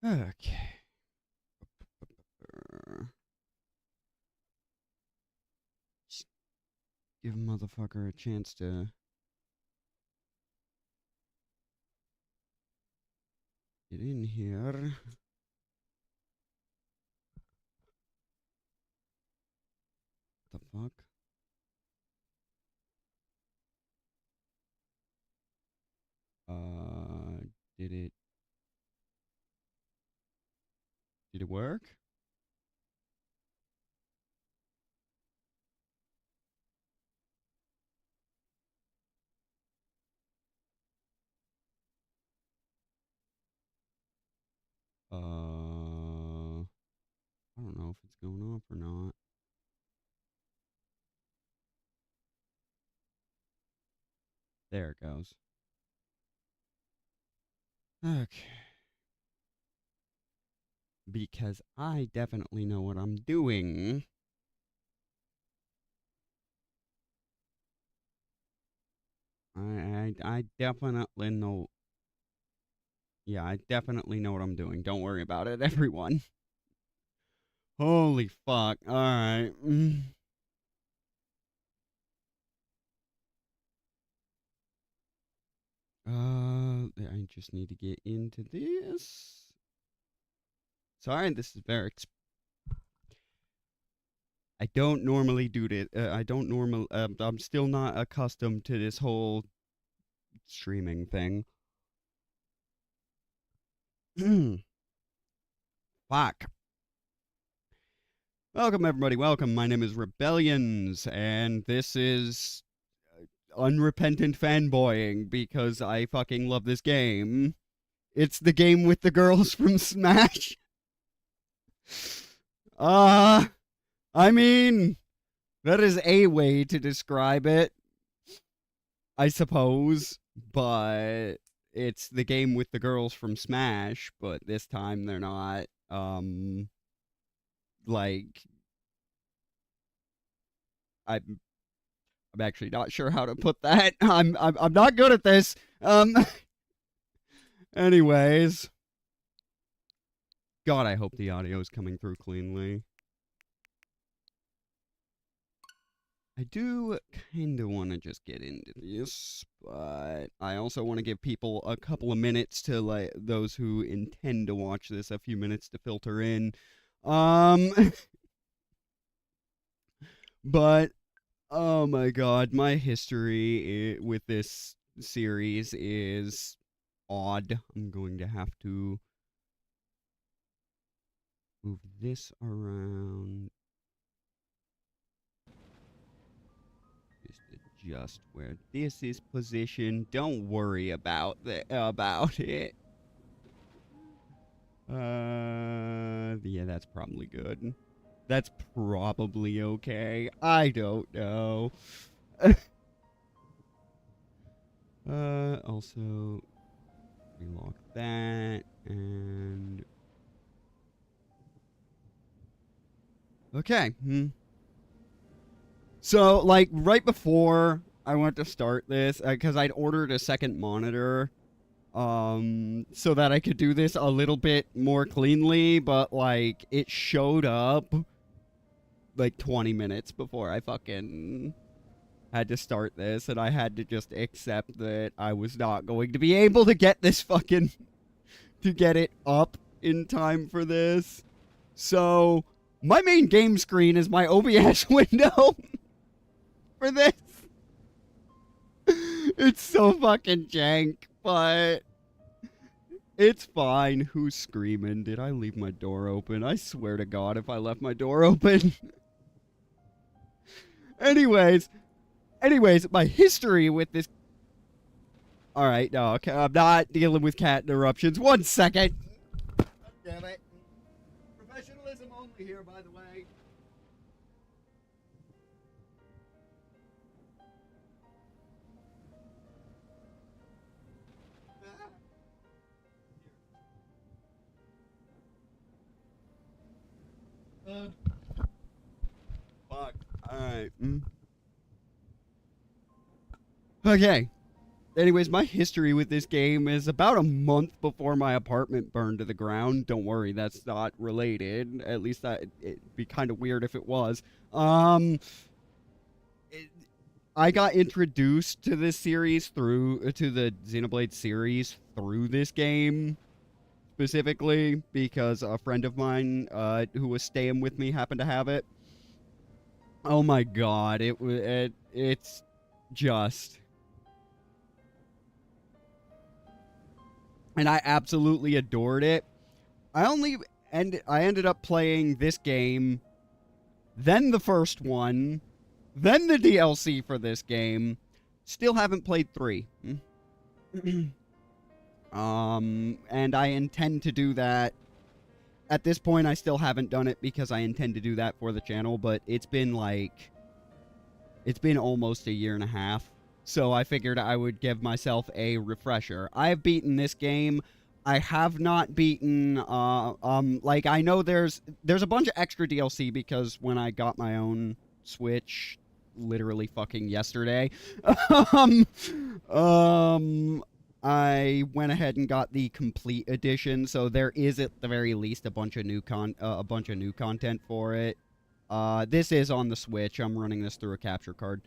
Okay. Just give motherfucker a chance to get in here. What the fuck? Uh, did it work? I don't know if it's going off or not. There it goes. Okay. Because I definitely know what I'm doing. I definitely know. Yeah, I definitely know what I'm doing. Don't worry about it, everyone. Holy fuck. Alright. I just need to get into this. Sorry, this is very. I don't normally do this. I don't normal. I'm still not accustomed to this whole streaming thing. Fuck. Welcome, everybody. Welcome. My name is Rebellions, and this is Unrepentant Fanboying because I fucking love this game. It's the game with the girls from Smash. I mean, that is a way to describe it, I suppose, but it's the game with the girls from Smash, but this time they're not, like, I'm, I'm actually not sure how to put that. I'm not good at this. Anyways. God, I hope the audio is coming through cleanly. I do kind of want to just get into this, but I also want to give people a couple of minutes to, like, those who intend to watch this, a few minutes to filter in. But, oh my god, my history with this series is odd. I'm going to have to move this around. Just where this is positioned. Don't worry about it. Yeah, that's probably good. That's probably okay. I don't know. Also relock that and okay. So, like, right before I went to start this, because I'd ordered a second monitor, so that I could do this a little bit more cleanly, but, like, it showed up, like, 20 minutes before I fucking had to start this, and I had to just accept that I was not going to be able to get this fucking, to get it up in time for this. So, my main game screen is my OBS window for this. It's so fucking jank, but it's fine. Who's screaming? Did I leave my door open? I swear to God if I left my door open. anyways, my history with this. Alright, no, okay, I'm not dealing with cat interruptions. 1 second. Damn it. Professionalism only here, by the way. Fuck. Alright. Okay. Anyways, my history with this game is about a month before my apartment burned to the ground. Don't worry, that's not related. At least it'd be kind of weird if it was. Um, it, I got introduced to this series to the Xenoblade series through this game specifically because a friend of mine who was staying with me happened to have it. Oh my god, it's just, and I absolutely adored it. I ended up playing this game, then the first one, then the DLC for this game. Still haven't played 3. And I intend to do that. At this point, I still haven't done it because I intend to do that for the channel, but it's been almost a year and a half. So I figured I would give myself a refresher. I have beaten this game. I have not beaten, like, I know there's a bunch of extra DLC because when I got my own Switch, literally fucking yesterday, I went ahead and got the complete edition, so there is at the very least a bunch of new content for it. This is on the Switch. I'm running this through a capture card.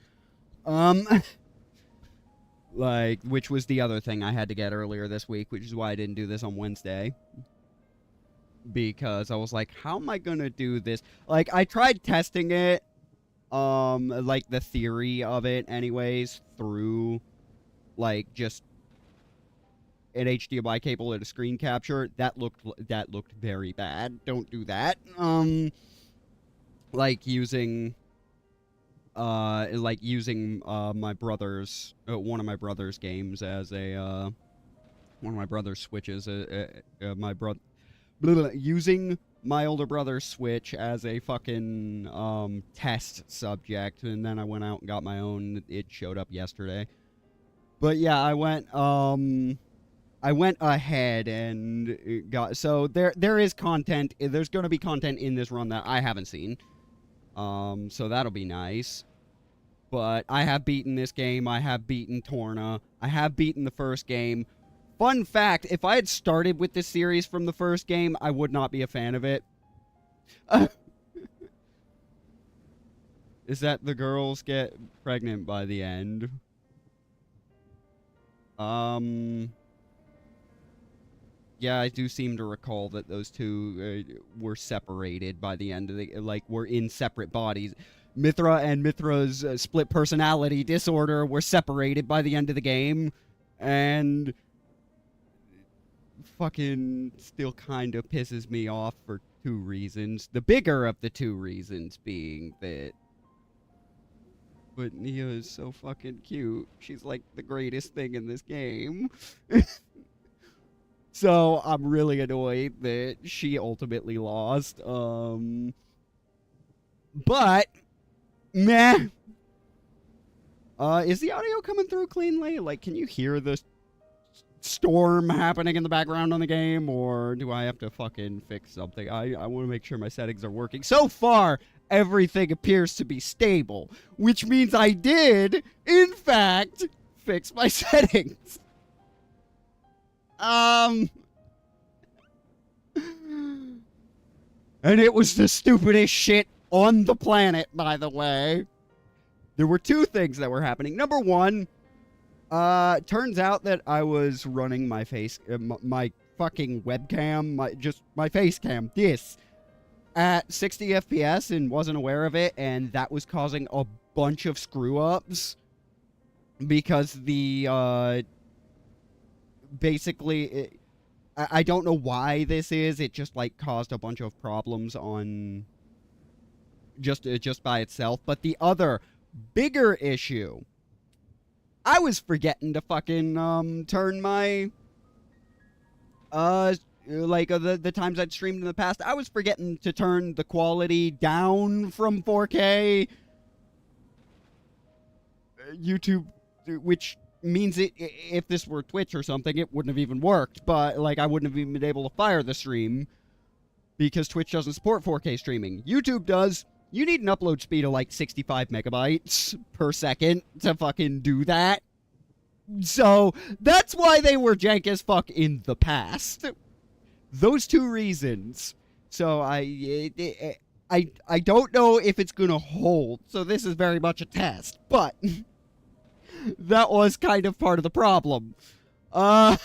Like, which was the other thing I had to get earlier this week, which is why I didn't do this on Wednesday. Because I was like, how am I gonna do this? Like, I tried testing it, like the theory of it anyways, through, like, just an HDMI cable and a screen capture. That looked very bad. Don't do that. Like using my brother's one of my brother's games as a one of my brother's Switches, using my older brother's Switch as a fucking test subject, and then I went out and got my own. It showed up yesterday. But yeah, I went ahead and got, so there is content. There's going to be content in this run that I haven't seen. So that'll be nice. But I have beaten this game. I have beaten Torna. I have beaten the first game. Fun fact, if I had started with this series from the first game, I would not be a fan of it. Is that the girls get pregnant by the end? Yeah, I do seem to recall that those two were separated by the end of the, like, were in separate bodies. Mithra and Mithra's split personality disorder were separated by the end of the game, and fucking still kind of pisses me off for 2 reasons. The bigger of the 2 reasons being that, but Nia is so fucking cute. She's like the greatest thing in this game. So I'm really annoyed that she ultimately lost. But meh. Is the audio coming through cleanly? Like, can you hear the storm happening in the background on the game, or do I have to fucking fix something? I want to make sure my settings are working. So far, everything appears to be stable, which means I did, in fact, fix my settings. And it was the stupidest shit on the planet, by the way. There were 2 things that were happening. Number 1, turns out that I was running my my fucking webcam, my face cam, this, at 60 FPS and wasn't aware of it, and that was causing a bunch of screw-ups because the, basically, I don't know why this is. It just, like, caused a bunch of problems on just by itself. But the other bigger issue, I was forgetting to fucking turn my the times I'd streamed in the past, I was forgetting to turn the quality down from 4K. YouTube, which means if this were Twitch or something, it wouldn't have even worked. But, like, I wouldn't have even been able to fire the stream because Twitch doesn't support 4K streaming. YouTube does. You need an upload speed of, like, 65 megabytes per second to fucking do that. So that's why they were jank as fuck in the past. Those two reasons. So I don't know if it's gonna hold. So this is very much a test, but that was kind of part of the problem. Uh,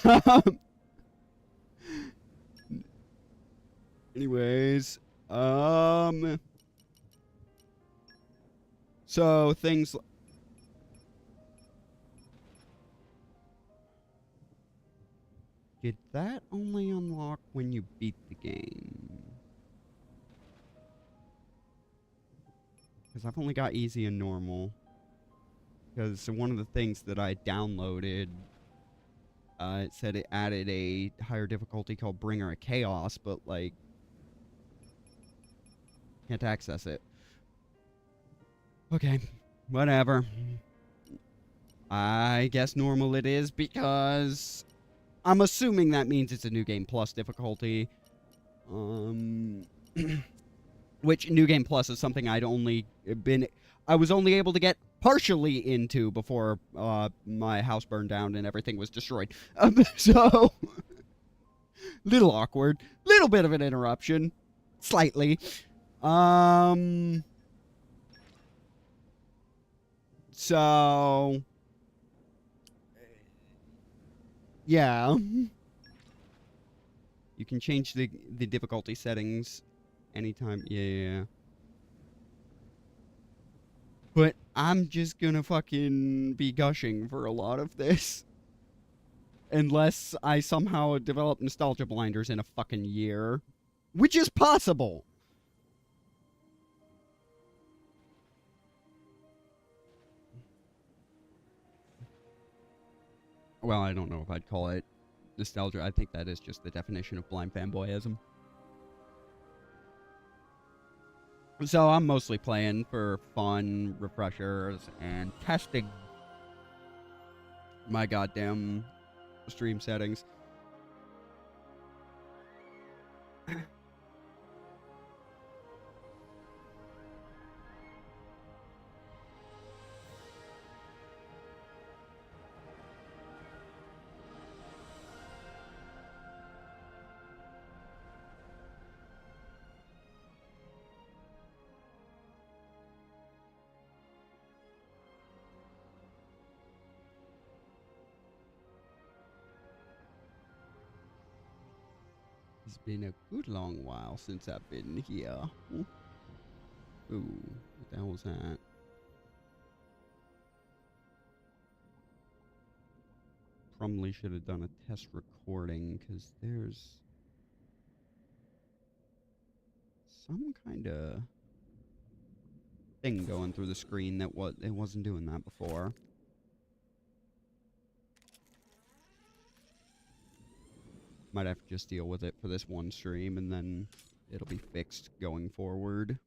anyways, so things. Did that only unlock when you beat the game? Because I've only got easy and normal. Because one of the things that I downloaded, it said it added a higher difficulty called Bringer of Chaos, but, like, can't access it. Okay, whatever. I guess normal it is because I'm assuming that means it's a New Game Plus difficulty. Which New Game Plus is something I was only able to get partially into before my house burned down and everything was destroyed. So, little awkward, little bit of an interruption, slightly. So, yeah, you can change the difficulty settings anytime. Yeah. But I'm just gonna fucking be gushing for a lot of this. Unless I somehow develop nostalgia blinders in a fucking year. Which is possible. Well, I don't know if I'd call it nostalgia. I think that is just the definition of blind fanboyism. So I'm mostly playing for fun, refreshers, and testing my goddamn stream settings. It's been a good long while since I've been here. Ooh, what the hell was that? Probably should have done a test recording, because there's some kind of thing going through the screen that it wasn't doing that before. Might have to just deal with it for this one stream, and then it'll be fixed going forward.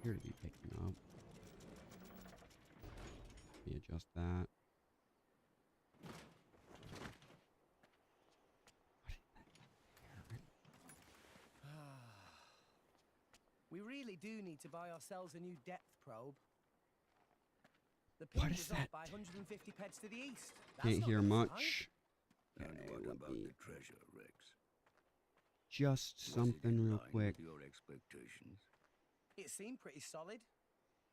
Appear to be picking up. Let me adjust that. We really do need to buy ourselves a new depth probe. The What pin is was off that? by 150 peds to the east. Can't Not hear a good much. And Okay, what let about me the treasure, Rex? just Was it something in real line quick. with your expectations? sign. It seemed pretty solid.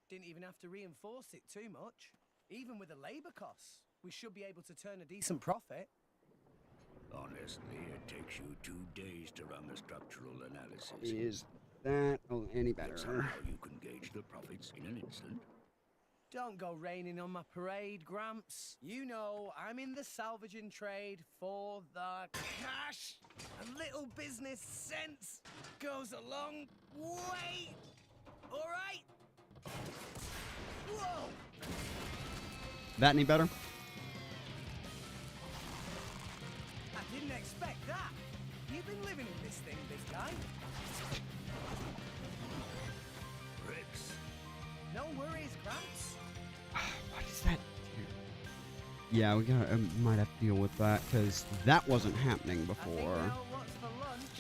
Didn't even have to reinforce it too much. Even with the labor costs, we should be able to turn a decent profit. Honestly, it takes you 2 days to run the structural analysis. Is that any But better? somehow you can gauge the profits in an instant. Don't go raining on my parade, Gramps. You know, I'm in the salvaging trade for the cash. A little business sense goes a long way. All right? Whoa! That any better? I didn't expect that. You've been living in this thing, big guy. Rex, No worries, Gramps. What is that? Yeah, we got might have to deal with that because that wasn't happening I think before. we know what's for lunch.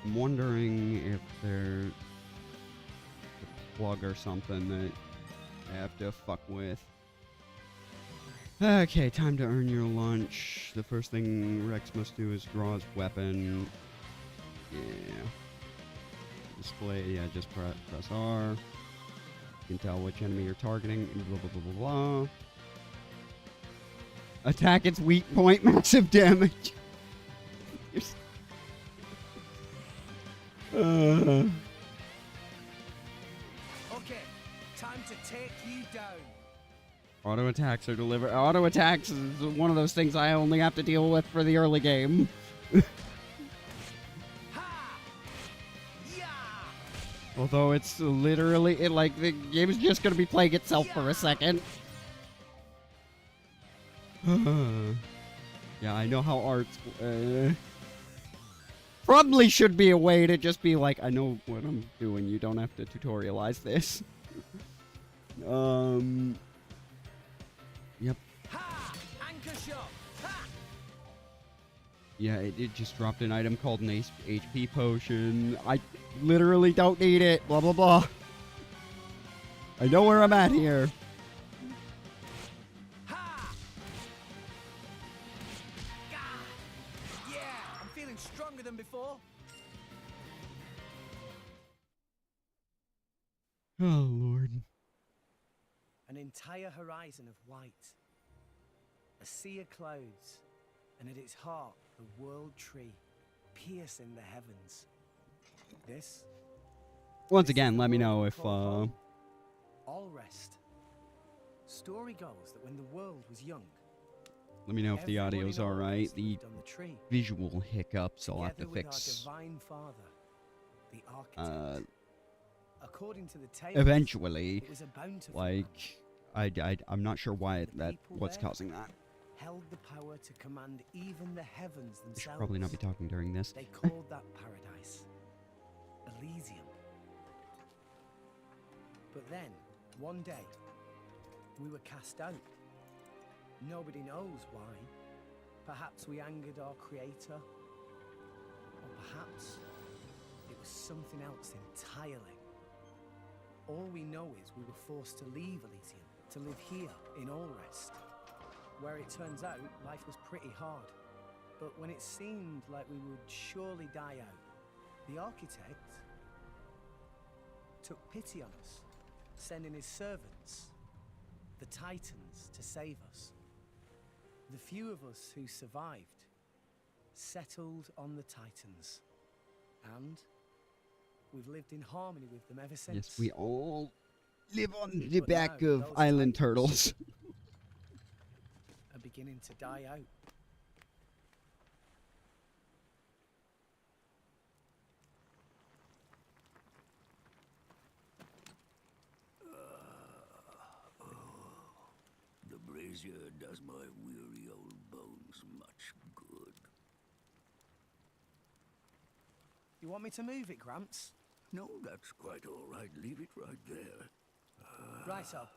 I'm wondering if there's a plug or something that I have to fuck with. Okay, time to earn your lunch. The first thing Rex must do is draw his weapon. Yeah. Display, yeah, just press R. You can tell which enemy you're targeting. Blah, blah, blah, blah, blah. Attack its weak point, massive damage. Okay, time to take you down. Auto attacks are delivered. Auto attacks is one of those things I only have to deal with for the early game. Ha! Yeah! Although it's literally, the game is just gonna be playing itself for a second. Yeah, I know how arts. Probably should be a way to just be like, I know what I'm doing. You don't have to tutorialize this. Yep. Ha! Anchor shot! Ha! Yeah, it just dropped an item called an HP potion. I literally don't need it. Blah, blah, blah. I know where I'm at here. Ha! Gah! Yeah, I'm feeling stronger than before. Oh, Lord. An entire horizon of white. A sea of clouds. And at its heart, the world tree, piercing the heavens. This Once This again, is let the me world know we if, call home. All rest. Story goes that when the world was young, let me know if the everyone audio's in alright. Orleans The lived on the tree, visual hiccups I'll have to together with our fix divine father, the architect. According to the tales, eventually. it was a bountiful Like, land. I'm not sure why The people what's there causing that. held the power to command even the heavens We themselves. should probably not be talking during this. They called that paradise Elysium. But then, one day, we were cast out. Nobody knows why. Perhaps we angered our creator. Or perhaps it was something else entirely. All we know is we were forced to leave Elysium, to live here in Allrest, where it turns out life was pretty hard. But when it seemed like we would surely die out, the architect took pity on us, sending his servants, the Titans, to save us. The few of us who survived settled on the Titans, and we've lived in harmony with them ever since. Yes, we all live on the But back now of those island Titans turtles. are beginning to die out. the brazier does my weary old bones much good. You want me to move it, Gramps? No, that's quite all right. Leave it right there. Right up.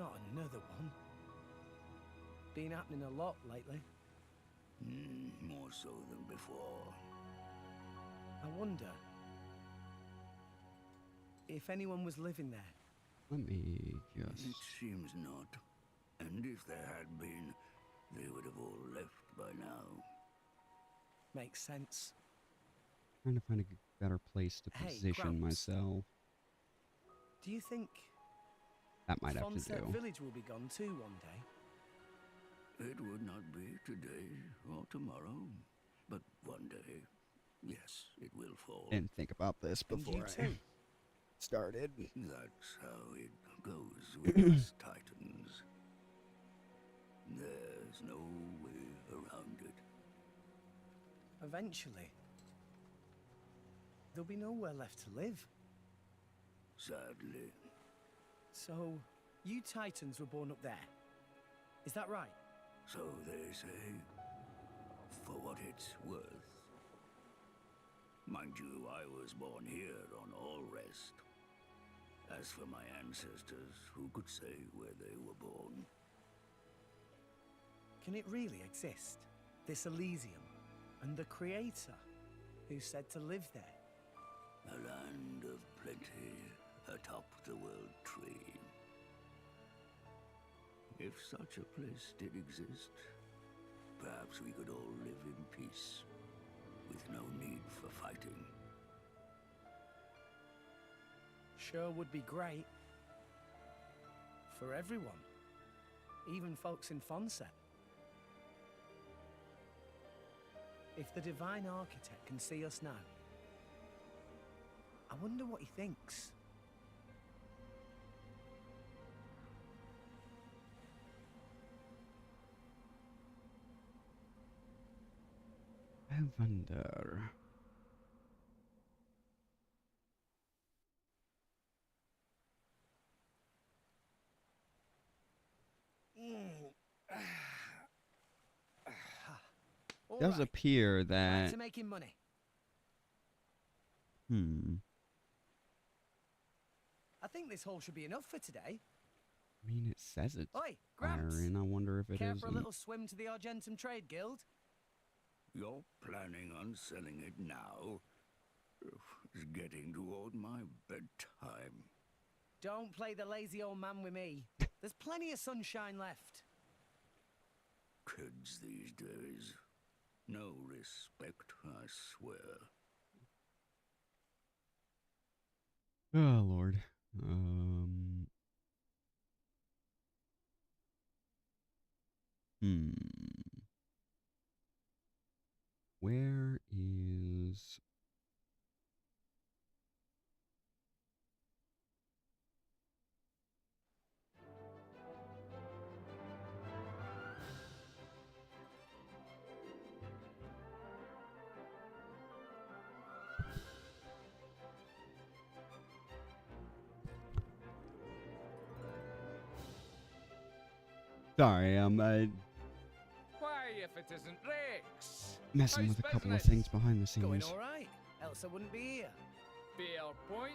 Not another one. Been happening a lot lately. More so than before. I wonder if anyone was living there. Let me It just... seems not. And if there had been, they would have all left by now. Makes sense. Trying to find a better place to Hey, position Gramps. myself. Do you think That might have to Fonset do. Village will be gone too one day? It would not be today or tomorrow, but one day, yes, it will fall. Didn't think about this And you before I too. started. That's how it goes with us Titans. There's no way around it. Eventually, there'll be nowhere left to live. Sadly, So, you Titans were born up there. Is that right? so they say, for what it's worth. Mind you, I was born here on All Rest. As for my ancestors, who could say where they were born? Can it really exist? This Elysium? And the Creator? Who's said to live there? A land of plenty atop the world tree. If such a place did exist, perhaps we could all live in peace, with no need for fighting. Sure would be great. For everyone. Even folks in Fonset. If the Divine Architect can see us now, I wonder what he thinks. I wonder. All Does right, appear back that... to making money. I think this haul should be enough for today. mean, it says it's Oi, Gramps! iron. I wonder if it Care is. for a little swim to the Argentum Trade Guild? You're planning on selling it now? It's getting toward my bedtime. Don't play the lazy old man with me. There's plenty of sunshine left. Kids these days. No respect, I swear. Oh, Lord. Where is... Sorry, I'm Why, if it isn't Rex? messing How's with a couple of business? things behind the Going scenes. all right. Elsa wouldn't be here. Fair point.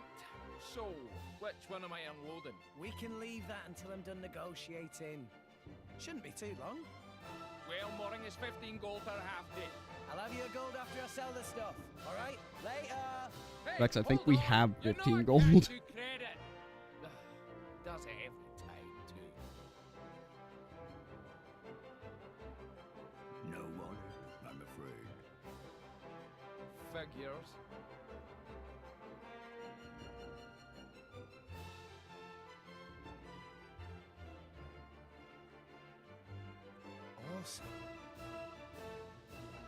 So, which one am I unloading? We can leave that until I'm done negotiating. Shouldn't be too long. Well, mooring is 15 gold per half day. I'll have your gold after I sell the stuff. All right? Later. Hey, Rex, I think hold we on. have You know 15 I gold. can't do credit. Does it every time, too. No wallet, I'm afraid. Figures. Awesome.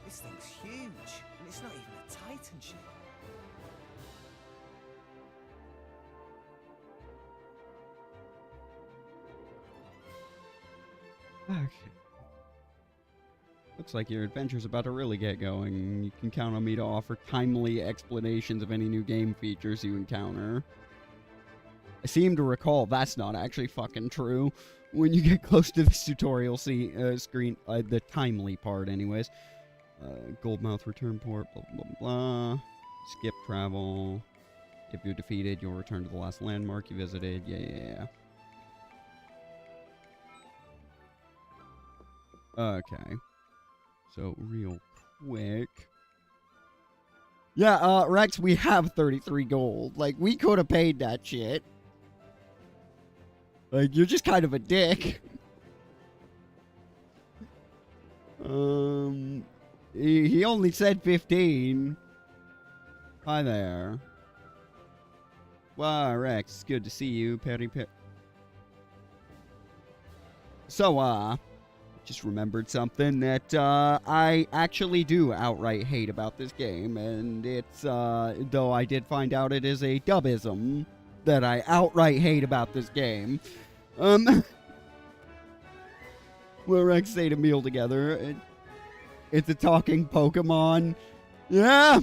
This thing's huge, and it's not even a Titan ship. Okay. Looks like your adventure's about to really get going. You can count on me to offer timely explanations of any new game features you encounter. I seem to recall that's not actually fucking true. When you get close to this tutorial screen, the timely part anyways. Goldmouth return port, blah, blah, blah. Skip travel. If you're defeated, you'll return to the last landmark you visited. Yeah. Okay. So, real quick. Yeah, Rex, we have 33 gold. Like, we could have paid that shit. Like, you're just kind of a dick. He only said 15. Hi there. Wow, Rex, it's good to see you, Perry. So, just remembered something that, I actually do outright hate about this game, and it's, though I did find out it is a dubism that I outright hate about this game. We'll Rex say to meal together. It's a talking Pokemon. Yeah!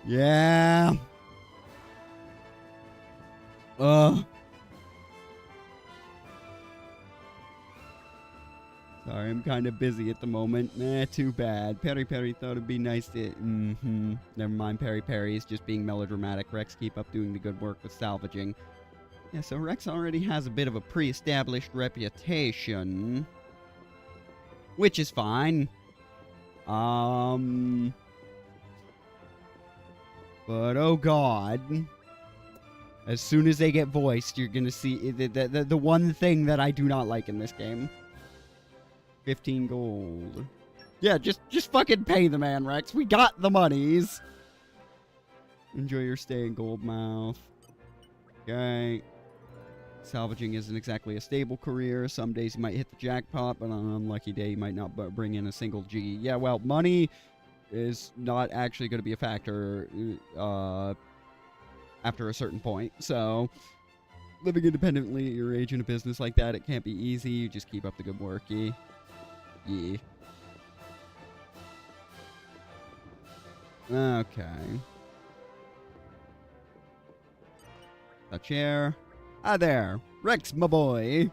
Yeah! Sorry, I'm kind of busy at the moment. Too bad. Perry thought it'd be nice to... Never mind, Perry is just being melodramatic. Rex, keep up doing the good work with salvaging. Yeah, so Rex already has a bit of a pre-established reputation. Which is fine. But oh god. As soon as they get voiced, you're gonna see the one thing that I do not like in this game. 15 gold. Yeah, just fucking pay the man, Rex. We got the monies. Enjoy your stay in Goldmouth. Okay. Salvaging isn't exactly a stable career. Some days you might hit the jackpot, but on an unlucky day you might not bring in a single G. Yeah, well, money is not actually going to be a factor after a certain point. So, living independently at your age in a business like that, it can't be easy. You just keep up the good work, yeah. Okay. A chair. Hi there, Rex, my boy.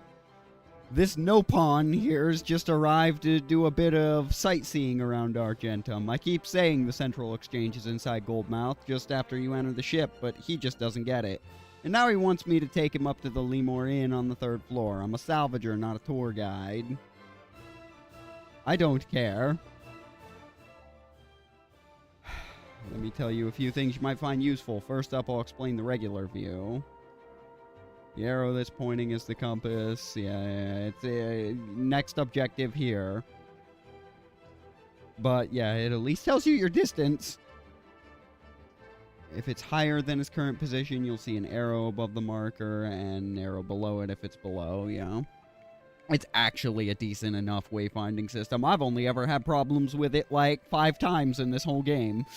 This Nopon here's just arrived to do a bit of sightseeing around Argentum. I keep saying the central exchange is inside Goldmouth just after you enter the ship, but he just doesn't get it. And now he wants me to take him up to the Lemur Inn on the 3rd floor. I'm a salvager, not a tour guide. I don't care. Let me tell you a few things you might find useful. First up, I'll explain the regular view. The arrow that's pointing is the compass. Yeah, it's a next objective here. But yeah, it at least tells you your distance. If it's higher than its current position, you'll see an arrow above the marker and an arrow below it if it's below, yeah. It's actually a decent enough wayfinding system. I've only ever had problems with it like 5 times in this whole game.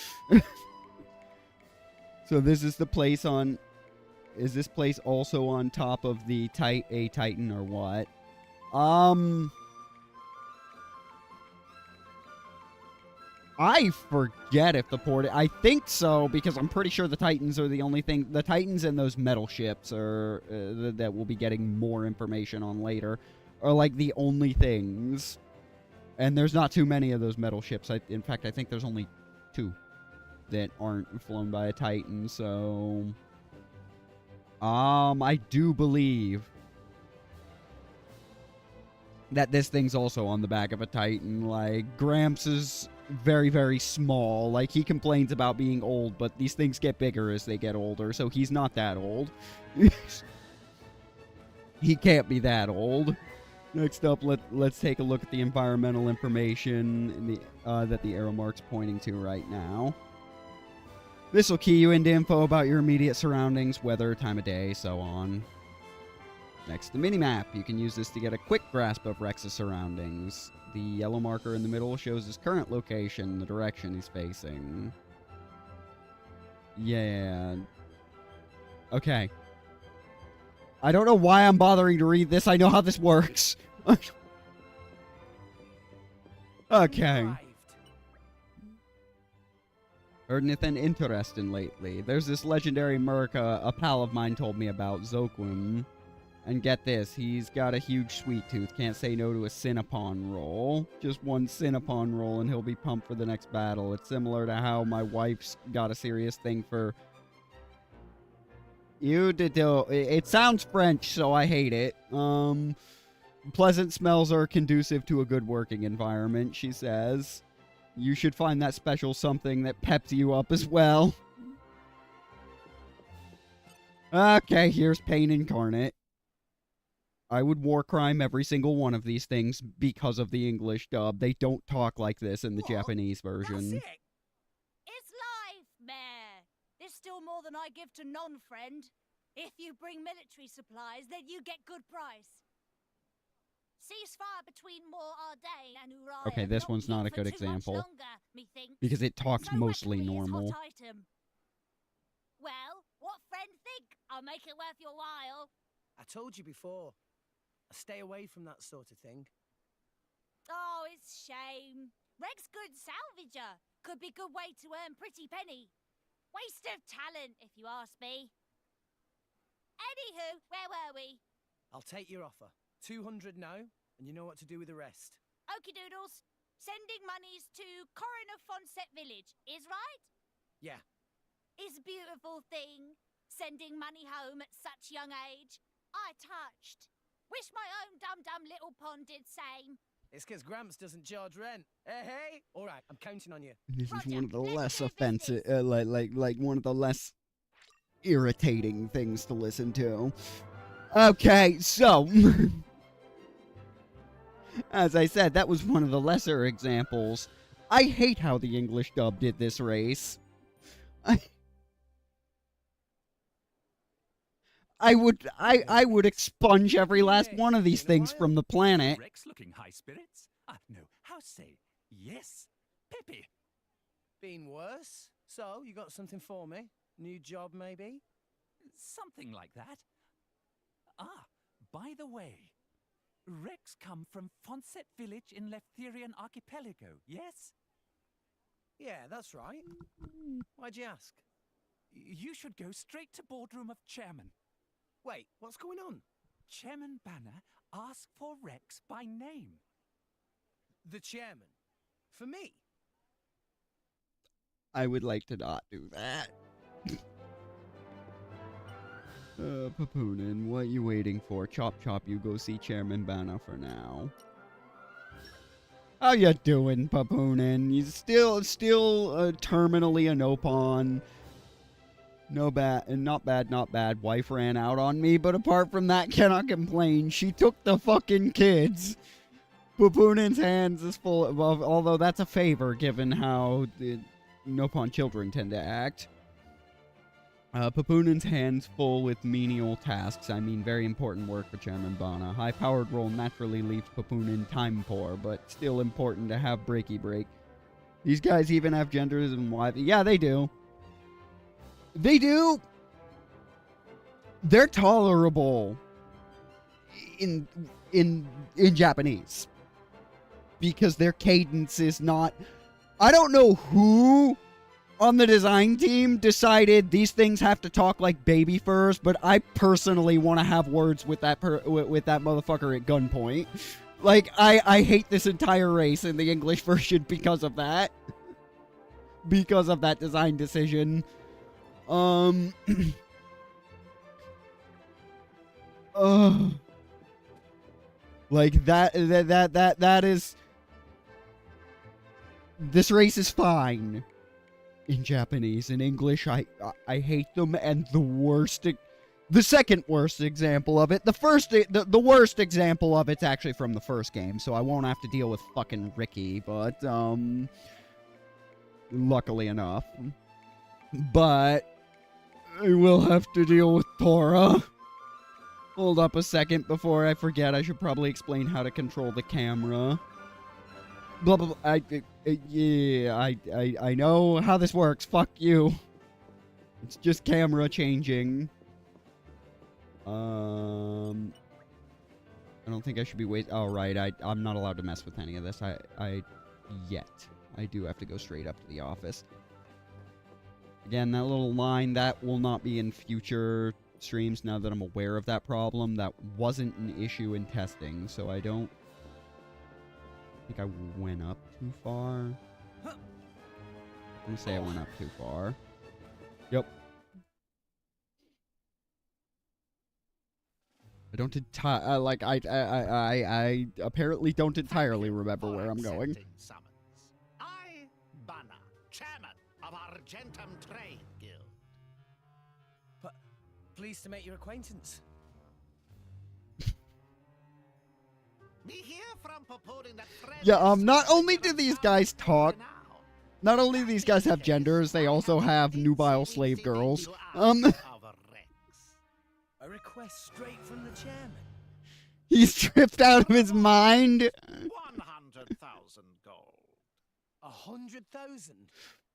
So this is the place on... Is this place also on top of the Titan or what? I forget if the port... I think so, because I'm pretty sure the Titans are the only thing... The Titans and those metal ships are that we'll be getting more information on later are like the only things. And there's not too many of those metal ships. In fact, I think there's only 2 that aren't flown by a Titan, so... I do believe that this thing's also on the back of a Titan. Like, Gramps is very, very small. Like, he complains about being old, but these things get bigger as they get older, so he's not that old. He can't be that old. Next up, let's take a look at the environmental information in the, that the arrow mark's pointing to right now. This will key you into info about your immediate surroundings, weather, time of day, so on. Next, the minimap. You can use this to get a quick grasp of Rex's surroundings. The yellow marker in the middle shows his current location, the direction he's facing. Yeah. Okay. I don't know why I'm bothering to read this. I know how this works. Okay. Heard anything interesting lately? There's this legendary Merc a pal of mine told me about, Zoquim. And get this, he's got a huge sweet tooth. Can't say no to a Cinnapon roll. Just one Cinnapon roll and he'll be pumped for the next battle. It's similar to how my wife's got a serious thing for... It sounds French, so I hate it. Pleasant smells are conducive to a good working environment, she says. You should find that special something that peps you up as well. Okay, here's pain incarnate. I would war crime every single one of these things because of the English dub. They don't talk like this in the What? Japanese version. That's it. It's life, Mayor. There's still more than I give to non-friend. If you bring military supplies, then you get good price. Ceasefire between Mor-Ardain and Uriah. Okay, this one's not a good example. Longer, methinks. Because it talks So mostly weaponry is normal. hot item. Well, what friend think? I'll make it worth your while. I told you before. I stay away from that sort of thing. Oh, it's shame. Reg's good salvager. Could be good way to earn pretty penny. Waste of talent, if you ask me. Anywho, where were we? I'll take your offer. 200 now, and you know what to do with the rest. Okie doodles. Sending monies to Coroner Fonset Village, is right? Yeah. Is a beautiful thing. Sending money home at such young age. I touched. Wish my own dum-dum little pond did same. It's because Gramps doesn't charge rent. Hey! All right, I'm counting on you. This is Roger, one of the let's less do offensive, business. like one of the less irritating things to listen to. Okay, so as I said, that was one of the lesser examples. I hate how the English dub did this race. I would expunge every last one of these things from the planet. Rex looking high spirits? No, how say, yes, Peppy. Been worse? So, you got something for me? New job, maybe? Something like that. By the way, Rex come from Fonset Village in Leftherian Archipelago, yes? Yeah, that's right. Why'd you ask? You should go straight to boardroom of chairman. Wait, what's going on? Chairman Banner asked for Rex by name. The chairman. For me? I would like to not do that. Papoonin, what you waiting for? Chop chop, you go see Chairman Banner for now. How you doing, Papoonin? You still terminally a no-pawn. No bad, not bad, not bad. Wife ran out on me, but apart from that, cannot complain. She took the fucking kids. Papoonin's hands is full of, although that's a favor given how the no-pawn children tend to act. Papoonin's hands full with menial tasks. I mean, very important work for Chairman Bana. High-powered role naturally leaves Papoonin time poor, but still important to have breaky break. These guys even have genders and wives. Yeah, they do. They do. They're tolerable in Japanese because their cadence is not. I don't know who on the design team decided these things have to talk like baby furs, but I personally want to have words with that with that motherfucker at gunpoint. Like I hate this entire race in the English version because of that. Because of that design decision. Like that is. This race is fine in Japanese. In English, I hate them, and the second worst example of it, the worst example of it's actually from the first game, so I won't have to deal with fucking Ricky, but luckily enough. But I will have to deal with Tora. Hold up a second before I forget. I should probably explain how to control the camera. Blah blah blah. I know how this works. Fuck you. It's just camera changing. I don't think I should be oh right, I'm not allowed to mess with any of this. I do have to go straight up to the office. Again, that little line, that will not be in future streams now that I'm aware of that problem. That wasn't an issue in testing, so I don't think I went up too far. I'm gonna say I went up too far. Yep. I don't I apparently don't entirely remember where I'm going. Summons. I, Banner, chairman of Argentum Trade Guild. But pleased to make your acquaintance. We hear from purporting that Yeah, not only do these guys talk, not only do these guys have genders, they also have nubile slave girls. A request straight from the chairman. He's tripped out of his mind. 100,000 gold. 100,000.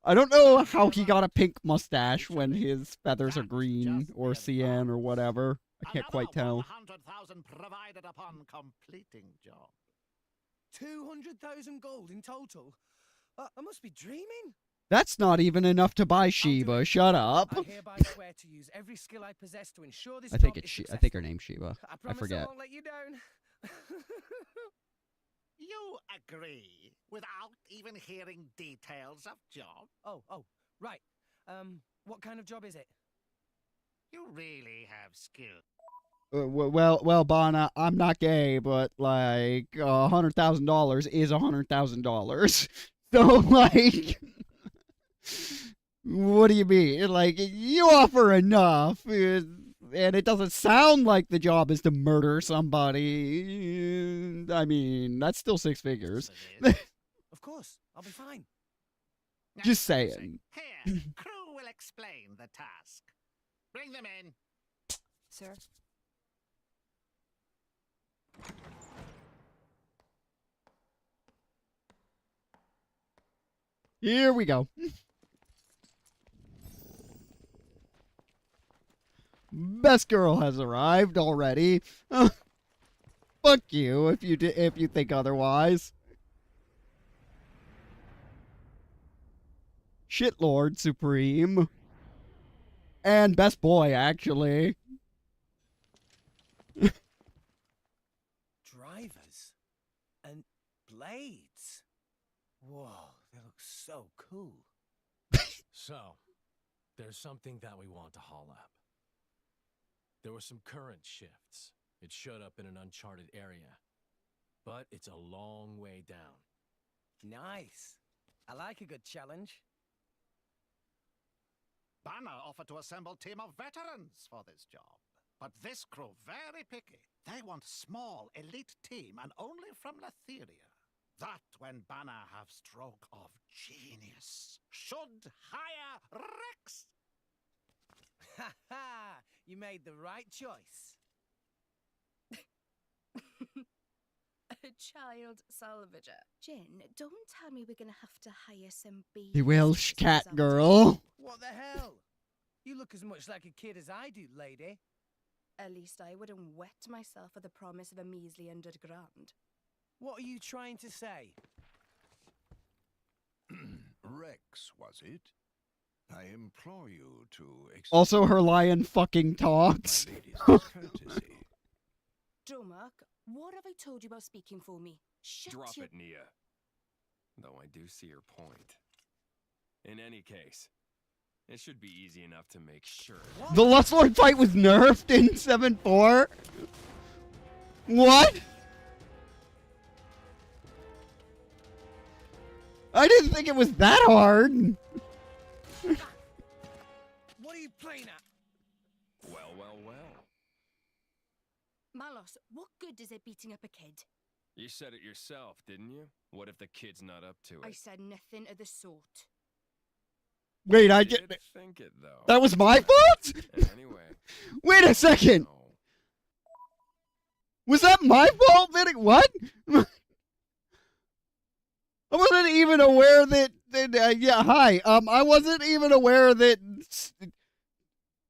I don't know how he got a pink mustache when his feathers are green or cyan or whatever. I can't quite tell. 100,000 provided upon completing job. 200,000 gold in total. I must be dreaming. That's not even enough to buy Sheba. Shut up. I hereby swear to use every skill I possess to ensure this I think job it's is I think her successful. name's Sheba. I I promise forget. I won't let you down. You agree without even hearing details of job? Oh, right. What kind of job is it? You really have skill. Well, Bana, I'm not gay, but like $100,000 is $100,000. So like, what do you mean? Like, you offer enough, and it doesn't sound like the job is to murder somebody. I mean, that's still six figures. Of course, I'll be fine. Just saying. Here, crew will explain the task. Bring them in. Sir? Here we go. Best girl has arrived already. Fuck you if you think otherwise. Shitlord Supreme. And best boy, actually. Drivers and blades. Whoa, they look so cool. So, there's something that we want to haul up. There were some current shifts. It showed up in an uncharted area. But it's a long way down. Nice. I like a good challenge. Banner offered to assemble a team of veterans for this job. But this crew very picky. They want small, elite team and only from Letheria. That when Banner have stroke of genius. Should hire Rex. Ha ha! You made the right choice. A child salvager. Jin, don't tell me we're gonna have to hire some bees. The Welsh cat girl. What the hell? You look as much like a kid as I do, lady. At least I wouldn't wet myself for the promise of a measly $100,000. What are you trying to say? Rex, was it? I implore you to Also, her lion fucking talks. my lady's courtesy. Dromark, what have I told you about speaking for me? Shut Drop your... it, Nia. Though I do see your point. In any case, it should be easy enough to make sure. The Lust Lord fight was nerfed in 7.4? What? I didn't think it was that hard. What are you playing at? Well. Malos, what good is it beating up a kid? You said it yourself, didn't you? What if the kid's not up to it? I said nothing of the sort. Wait, I did get... think it, though. That was my fault? Anyway. Wait a second. No. Was that my fault? What? I wasn't even aware that yeah, hi. I wasn't even aware that...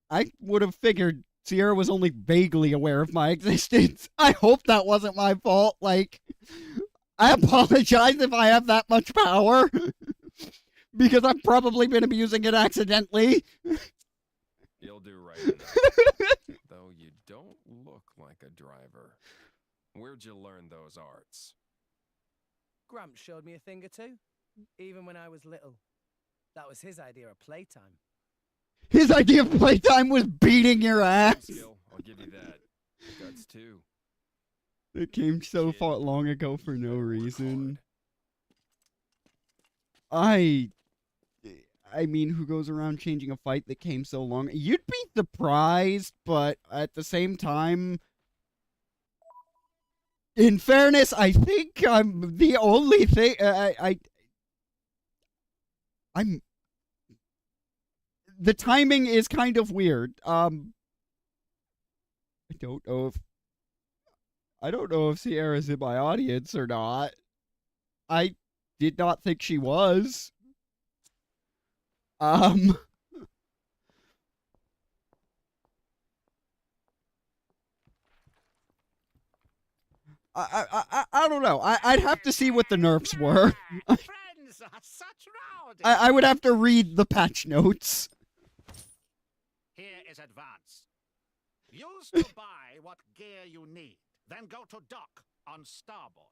I would have figured Sierra was only vaguely aware of my existence. I hope that wasn't my fault. Like, I apologize if I have that much power. Because I've probably been abusing it accidentally. You'll do right enough. Though you don't look like a driver. Where'd you learn those arts? Gramps showed me a thing or two, even when I was little. That was his idea of playtime. His idea of playtime was beating your ass. Skill, I'll give you that. Guts too. It came so Kid, far long ago for no you better work reason. hard. I mean, who goes around changing a fight that came so long? You'd be surprised, but at the same time, in fairness, I think I'm the only thing. I'm. The timing is kind of weird. I don't know if Sierra's in my audience or not. I did not think she was. I don't know. I'd have to see what the nerfs were. Friends are such rowdy. I would have to read the patch notes. Here is advance. Use to buy what gear you need, then go to dock on starboard.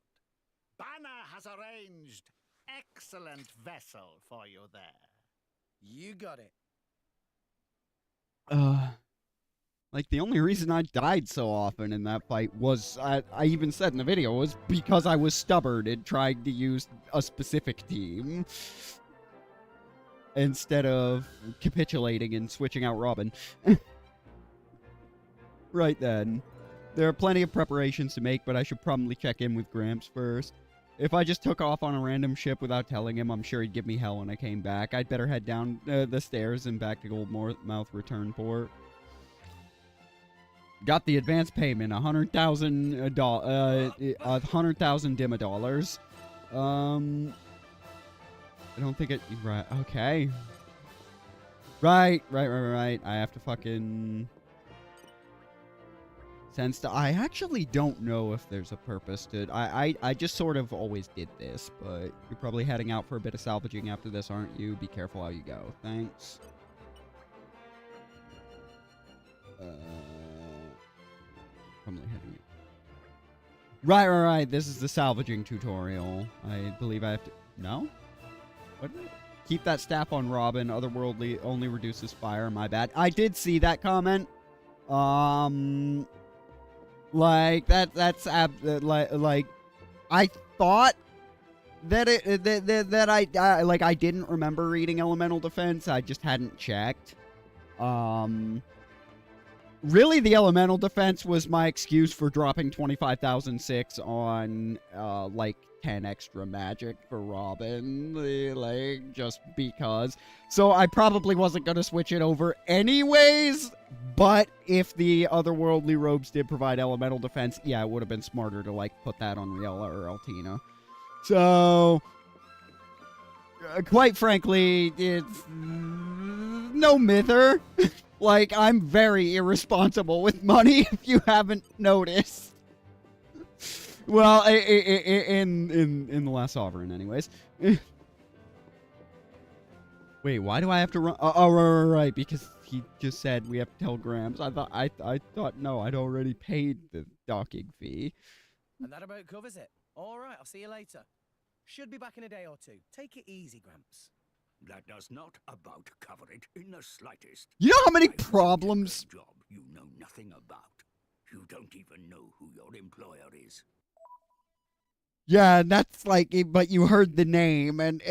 Banner has arranged excellent vessel for you there. You got it. Like, the only reason I died so often in that fight was, I even said in the video, was because I was stubborn and tried to use a specific team instead of capitulating and switching out Robin. Right then. There are plenty of preparations to make, but I should probably check in with Gramps first. If I just took off on a random ship without telling him, I'm sure he'd give me hell when I came back. I'd better head down the stairs and back to Goldmouth return port. Got the advance payment, $100,000 $100,000 I don't think it. Right. Okay. Right. I have to fucking. I actually don't know if there's a purpose to it. I just sort of always did this, but you're probably heading out for a bit of salvaging after this, aren't you? Be careful how you go. Thanks. Probably heading. Right. This is the salvaging tutorial. I believe I have to. No? What? Keep that staff on Robin. Otherworldly only reduces fire. My bad. I did see that comment. Like that's like I thought that I didn't remember reading elemental defense. I just hadn't checked. Really, the elemental defense was my excuse for dropping 25,006 on like 10 extra magic for Robin, like just because. So I probably wasn't gonna switch it over anyways. But if the otherworldly robes did provide elemental defense, yeah, it would have been smarter to like put that on Riella or Altina. So, quite frankly, it's no mither. Like, I'm very irresponsible with money, if you haven't noticed. Well, in the last Sovereign, anyways. Wait, why do I have to run? Oh, right, because he just said we have to tell Grams. I thought, no, I'd already paid the docking fee. And that about covers it. All right, I'll see you later. Should be back in a day or two. Take it easy, Gramps. That does not about cover it in the slightest. You know how many problems? Job you know nothing about. You don't even know who your employer is. Yeah, that's like, but you heard the name, and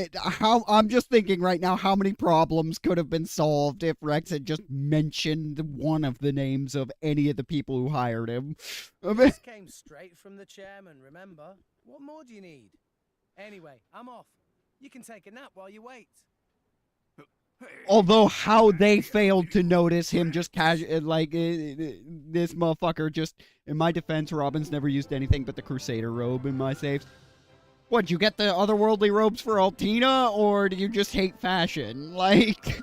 I'm just thinking right now how many problems could have been solved if Rex had just mentioned one of the names of any of the people who hired him. This came straight from the chairman, remember? What more do you need? Anyway, I'm off. You can take a nap while you wait. Although how they failed to notice him just casual, like, this motherfucker just, in my defense, Robin's never used anything but the Crusader robe in my safes. What, you get the otherworldly robes for Altina, or do you just hate fashion? Like,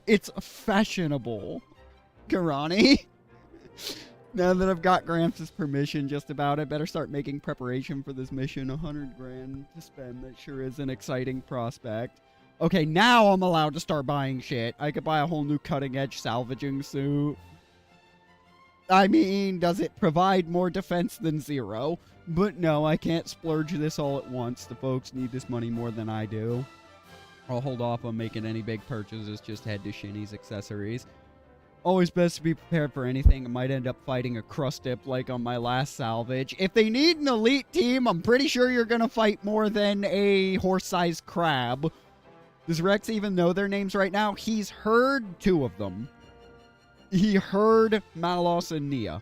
it's fashionable, Karani. Now that I've got Gramps' permission just about, I better start making preparation for this mission. 100 grand to spend, that sure is an exciting prospect. Okay, now I'm allowed to start buying shit. I could buy a whole new cutting-edge salvaging suit. I mean, does it provide more defense than zero? But no, I can't splurge this all at once. The folks need this money more than I do. I'll hold off on making any big purchases, just head to Shinny's accessories. Always best to be prepared for anything. I might end up fighting a crust dip like on my last salvage. If they need an elite team, I'm pretty sure you're gonna fight more than a horse-sized crab. Does Rex even know their names right now? He's heard 2 of them. He heard Malos and Nia.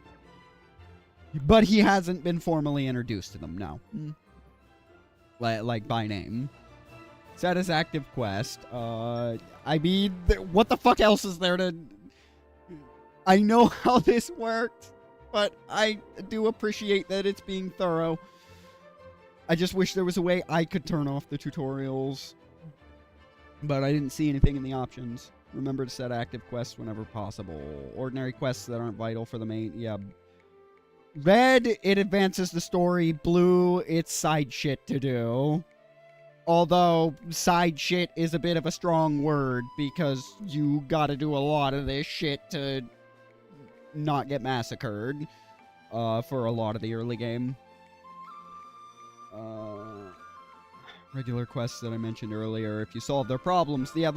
But he hasn't been formally introduced to them, no. Like by name. Set as active quest. I mean, what the fuck else is there to... I know how this worked, but I do appreciate that it's being thorough. I just wish there was a way I could turn off the tutorials. But I didn't see anything in the options. Remember to set active quests whenever possible. Ordinary quests that aren't vital for the main... Yeah. Red, it advances the story. Blue, it's side shit to do. Although, side shit is a bit of a strong word, because you gotta do a lot of this shit to not get massacred for a lot of the early game. Regular quests that I mentioned earlier, if you solve their problems, yeah,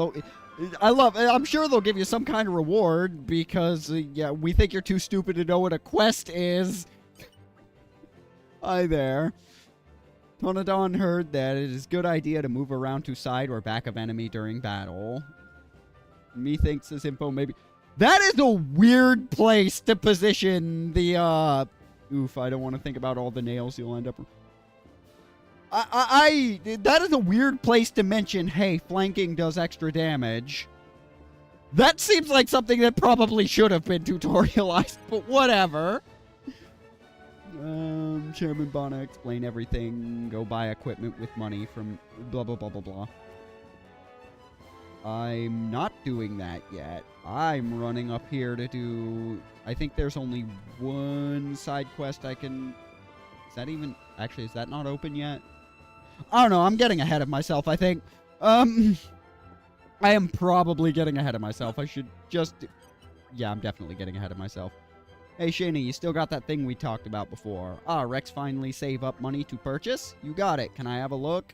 I'm sure they'll give you some kind of reward, because, yeah, we think you're too stupid to know what a quest is. Hi there. Tonadon heard that it is a good idea to move around to side or back of enemy during battle. Methinks this info maybe... That is a weird place to position the, Oof, I don't want to think about all the nails you'll end up... That is a weird place to mention, hey, flanking does extra damage. That seems like something that probably should have been tutorialized, but whatever. Chairman Bana, explain everything. Go buy equipment with money from blah, blah, blah, blah, blah. I'm not doing that yet. I'm running up here to do... I think there's only one side quest I can... Is that even... Actually, is that not open yet? I don't know. I'm getting ahead of myself, I think. I am probably getting ahead of myself. I should just... Yeah, I'm definitely getting ahead of myself. Hey, Shani, you still got that thing we talked about before. Ah, Rex finally save up money to purchase? You got it. Can I have a look?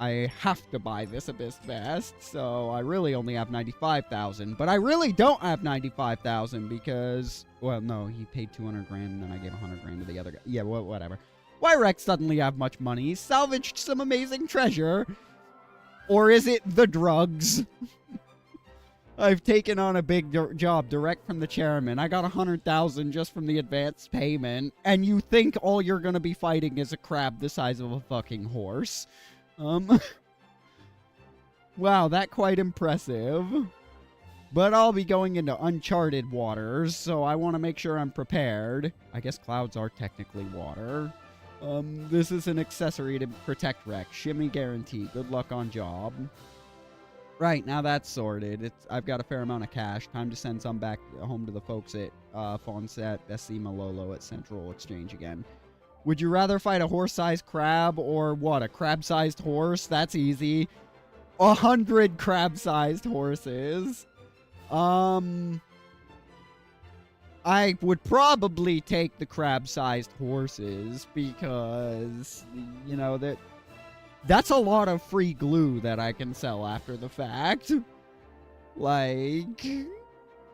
I have to buy this Abyss Vest, so I really only have 95,000. But I really don't have 95,000 because... Well, no, he paid 200 grand and then I gave 100 grand to the other guy. Yeah, whatever. Why Rex suddenly have much money? He salvaged some amazing treasure. Or is it the drugs? I've taken on a big job direct from the chairman. I got 100,000 just from the advance payment. And you think all you're going to be fighting is a crab the size of a fucking horse. Wow, that quite impressive. But I'll be going into uncharted waters, so I want to make sure I'm prepared. I guess clouds are technically water. This is an accessory to protect Rex. Shimmy guarantee. Good luck on job. Right, now that's sorted. I've got a fair amount of cash. Time to send some back home to the folks at Fonset, SC Malolo at Central Exchange again. Would you rather fight a horse-sized crab or what? A crab-sized horse? That's easy. 100 crab-sized horses. I would probably take the crab-sized horses because, you know, that's a lot of free glue that I can sell after the fact. Like,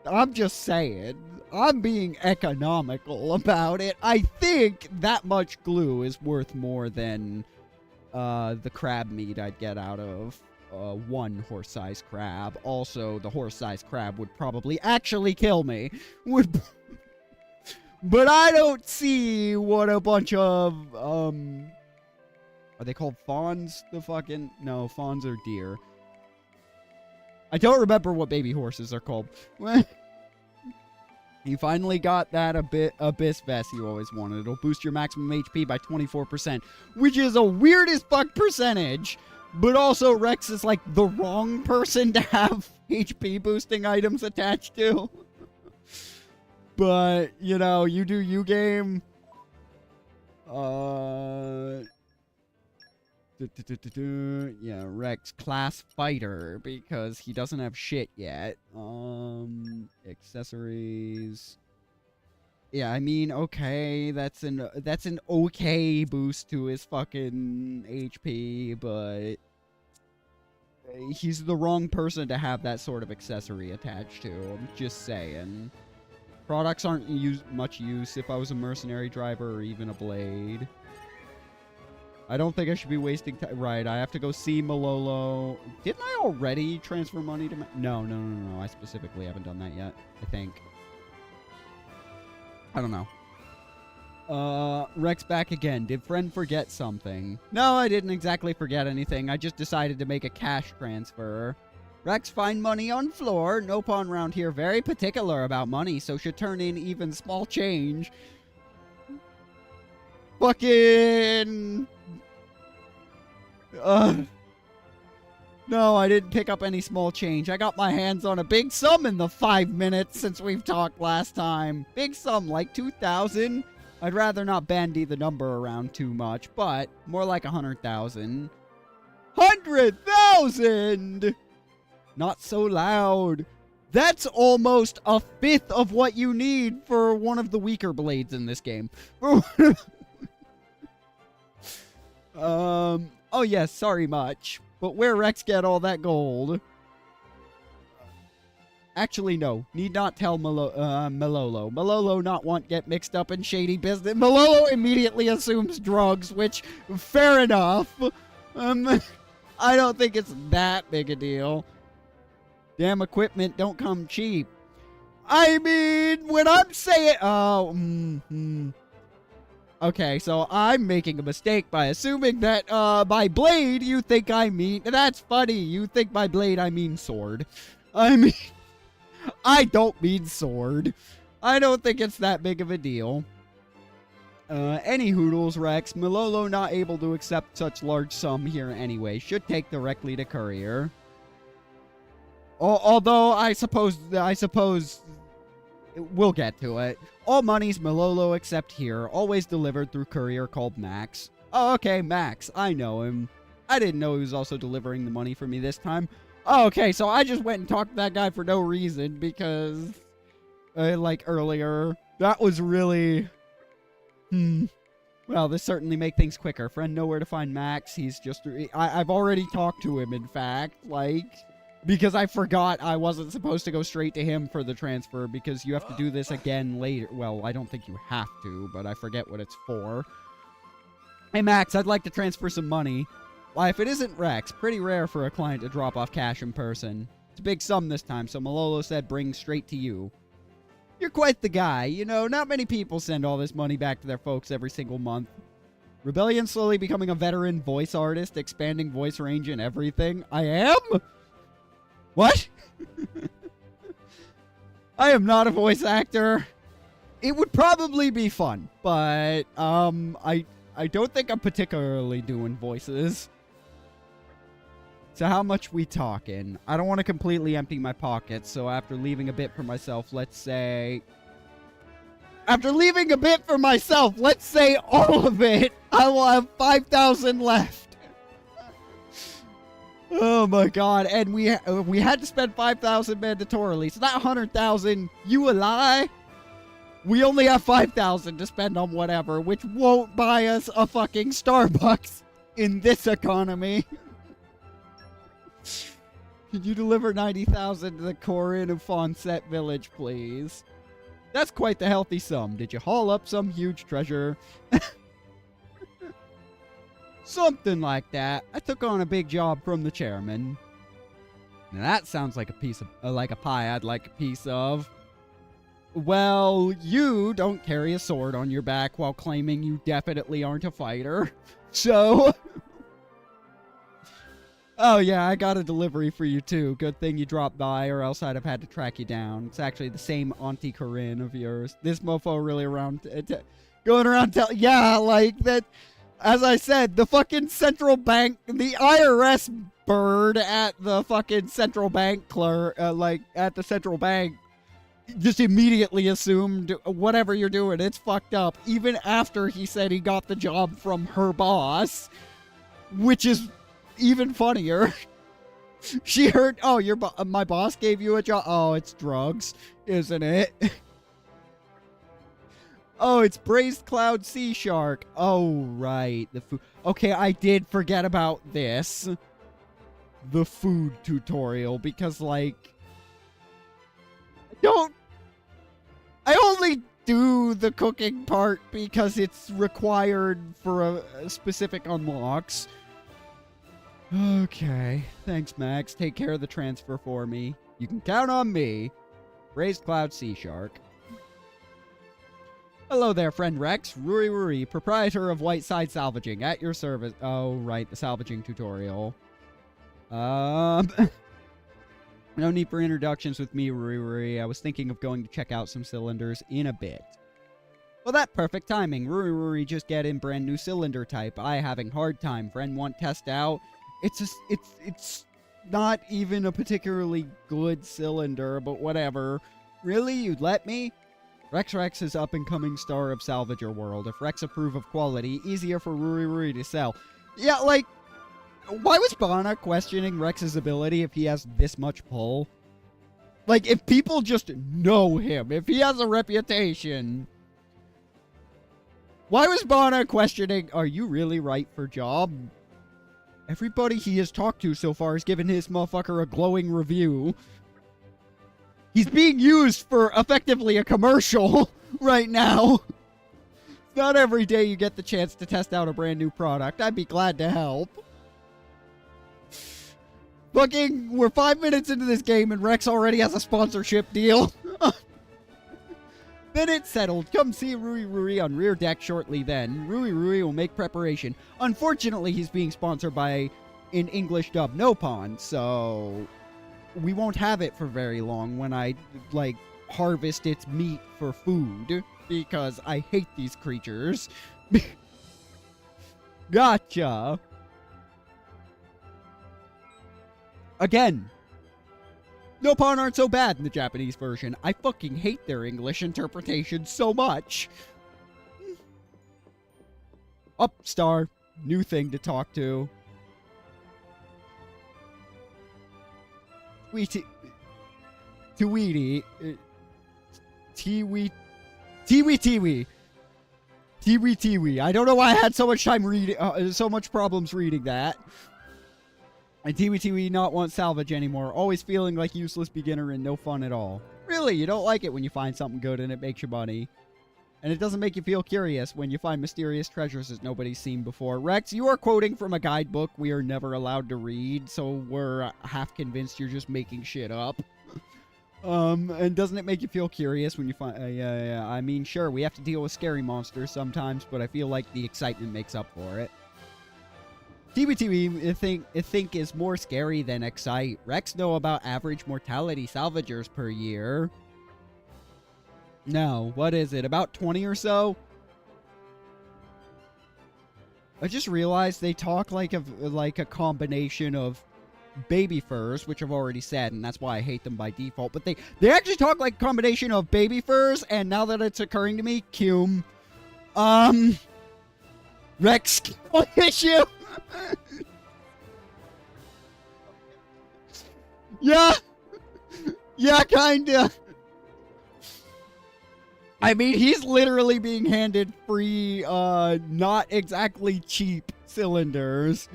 I'm just saying. I'm being economical about it. I think that much glue is worth more than the crab meat I'd get out of one horse-sized crab. Also, the horse-sized crab would probably actually kill me. But I don't see what a bunch of, are they called fawns? No, fawns are deer. I don't remember what baby horses are called. You finally got that Abyss Vest you always wanted. It'll boost your maximum HP by 24%, which is a weird as fuck percentage. But also, Rex is like the wrong person to have HP boosting items attached to. But, you know, you do you game. Yeah, Rex class fighter because he doesn't have shit yet. Accessories. Yeah, I mean, okay, that's an okay boost to his fucking HP, but he's the wrong person to have that sort of accessory attached to. I'm just saying. Products aren't much use if I was a mercenary driver or even a blade. I don't think I should be wasting time. Right, I have to go see Malolo. Didn't I already transfer money to... No. I specifically haven't done that yet, I think. I don't know. Rex back again. Did friend forget something? No, I didn't exactly forget anything. I just decided to make a cash transfer. Rex find money on floor. No pawn round here. Very particular about money, so should turn in even small change. Fucking... No, I didn't pick up any small change. I got my hands on a big sum in the 5 minutes since we've talked last time. Big sum, like 2,000. I'd rather not bandy the number around too much, but more like 100,000. 100,000! Not so loud. That's almost a fifth of what you need for one of the weaker blades in this game. Oh yes, sorry much. But where Rex get all that gold? Actually, no. Need not tell Malolo. Malolo not want get mixed up in shady business. Malolo immediately assumes drugs, which, fair enough. I don't think it's that big a deal. Damn equipment don't come cheap. I mean, when I'm saying... Okay, so I'm making a mistake by assuming that by blade you think I mean... That's funny. You think by blade I mean sword. I mean... I don't mean sword. I don't think it's that big of a deal. Any hoodles, Rex. Malolo not able to accept such large sum here anyway. Should take directly to courier. Although, I suppose we'll get to it. All monies Malolo except here. Always delivered through courier called Max. Oh, okay, Max. I know him. I didn't know he was also delivering the money for me this time. Oh, okay, so I just went and talked to that guy for no reason because, like earlier, that was really, Well, this certainly make things quicker. Friend know where to find Max. He's just, I've already talked to him, in fact, like, because I forgot I wasn't supposed to go straight to him for the transfer because you have to do this again later. Well, I don't think you have to, but I forget what it's for. Hey, Max, I'd like to transfer some money. Why, if it isn't Rex, pretty rare for a client to drop off cash in person. It's a big sum this time, so Malolo said bring straight to you. You're quite the guy. You know, not many people send all this money back to their folks every single month. Rebellion slowly becoming a veteran voice artist, expanding voice range and everything. I am? What? I am not a voice actor. It would probably be fun, but I don't think I'm particularly doing voices. So how much we talking? I don't want to completely empty my pockets, so after leaving a bit for myself, let's say... After leaving a bit for myself, let's say all of it, I will have 5,000 left. Oh my god, and we had to spend 5,000 mandatorily, so that 100,000, you a lie? We only have 5,000 to spend on whatever, which won't buy us a fucking Starbucks in this economy. Can you deliver 90,000 to the core inn of Fonset Village, please? That's quite the healthy sum. Did you haul up some huge treasure? Something like that. I took on a big job from the chairman. Now that sounds like a piece of, like a pie I'd like a piece of. Well, you don't carry a sword on your back while claiming you definitely aren't a fighter. So... Oh yeah, I got a delivery for you too. Good thing you dropped by or else I'd have had to track you down. It's actually the same Auntie Corinne of yours. This mofo really around... going around yeah, like that... As I said, the fucking central bank... The IRS bird at the fucking central bank clerk... like, at the central bank... just immediately assumed whatever you're doing, it's fucked up. Even after he said he got the job from her boss. Which is... even funnier. She heard, oh, my boss gave you a job. Oh, it's drugs, isn't it? Oh, it's braised cloud sea shark. Oh, right. The food. Okay, I did forget about this. the food tutorial because, like, I only do the cooking part because it's required for a specific unlocks. Okay. Thanks, Max. Take care of the transfer for me. You can count on me. Raised Cloud Sea Shark. Hello there, friend Rex. Ruri, proprietor of Whiteside Salvaging, at your service. Oh, right, the salvaging tutorial. No need for introductions with me, Ruri. I was thinking of going to check out some cylinders in a bit. Well, that perfect timing. Ruri just get in brand new cylinder type. I having hard time. Friend want test out. It's not even a particularly good cylinder, but whatever. Really? You'd let me? Rex is up-and-coming star of Salvager world. If Rex approve of quality, easier for Ruri to sell. Yeah, like, why was Bana questioning Rex's ability if he has this much pull? Like, if people just know him, if he has a reputation, why was Bana questioning, are you really right for job? Everybody he has talked to so far has given his motherfucker a glowing review. He's being used for effectively a commercial right now. Not every day you get the chance to test out a brand new product. I'd be glad to help. Fucking, we're 5 minutes into this game and Rex already has a sponsorship deal. Then it's settled. Come see Ruri on rear deck shortly then. Ruri will make preparation. Unfortunately, he's being sponsored by an English dub Nopon, so we won't have it for very long when I, like, harvest its meat for food, because I hate these creatures. Gotcha. Again, Nopon aren't so bad in the Japanese version. I fucking hate their English interpretation so much. Up, star. New thing to talk to. Tweety. Tiwi. I don't know why I had so much time reading, so much problems reading that. And Tiwi not want salvage anymore. Always feeling like useless beginner and no fun at all. Really, you don't like it when you find something good and it makes you money. And it doesn't make you feel curious when you find mysterious treasures that nobody's seen before. Rex, you are quoting from a guidebook we are never allowed to read, so we're half convinced you're just making shit up. And doesn't it make you feel curious when you find... yeah. I mean, sure, we have to deal with scary monsters sometimes, but I feel like the excitement makes up for it. Tiwi, I think is more scary than excite. Rex know about average mortality salvagers per year. No, what is it? About 20 or so? I just realized they talk like a combination of baby furs, which I've already said, and that's why I hate them by default. But they actually talk like a combination of baby furs, and now that it's occurring to me, Cume. Rex issue. Yeah, kinda. I mean, he's literally being handed free, not exactly cheap cylinders.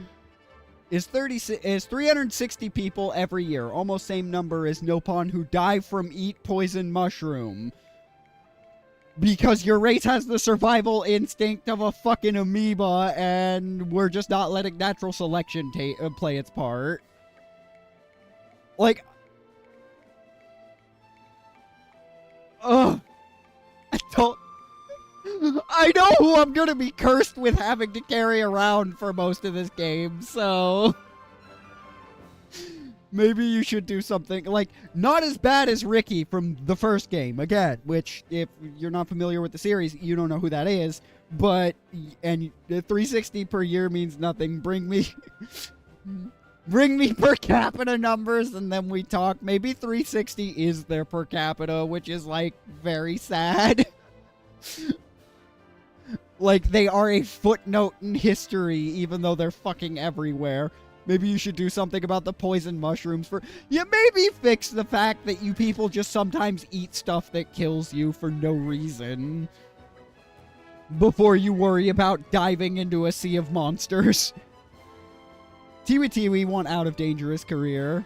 Is 360 people every year, almost same number as Nopon who die from eat poison mushroom. Because your race has the survival instinct of a fucking amoeba, and we're just not letting natural selection play its part. Like... Ugh. I know who I'm gonna be cursed with having to carry around for most of this game, so... Maybe you should do something, like, not as bad as Ricky from the first game, again, which, if you're not familiar with the series, you don't know who that is, but, and 360 per year means nothing. Bring me per capita numbers, and then we talk. Maybe 360 is their per capita, which is, like, very sad. Like, they are a footnote in history, even though they're fucking everywhere. Maybe you should do something about the poison mushrooms for... Yeah, maybe fix the fact that you people just sometimes eat stuff that kills you for no reason. Before you worry about diving into a sea of monsters. Tiwi Tiwi want out of dangerous career.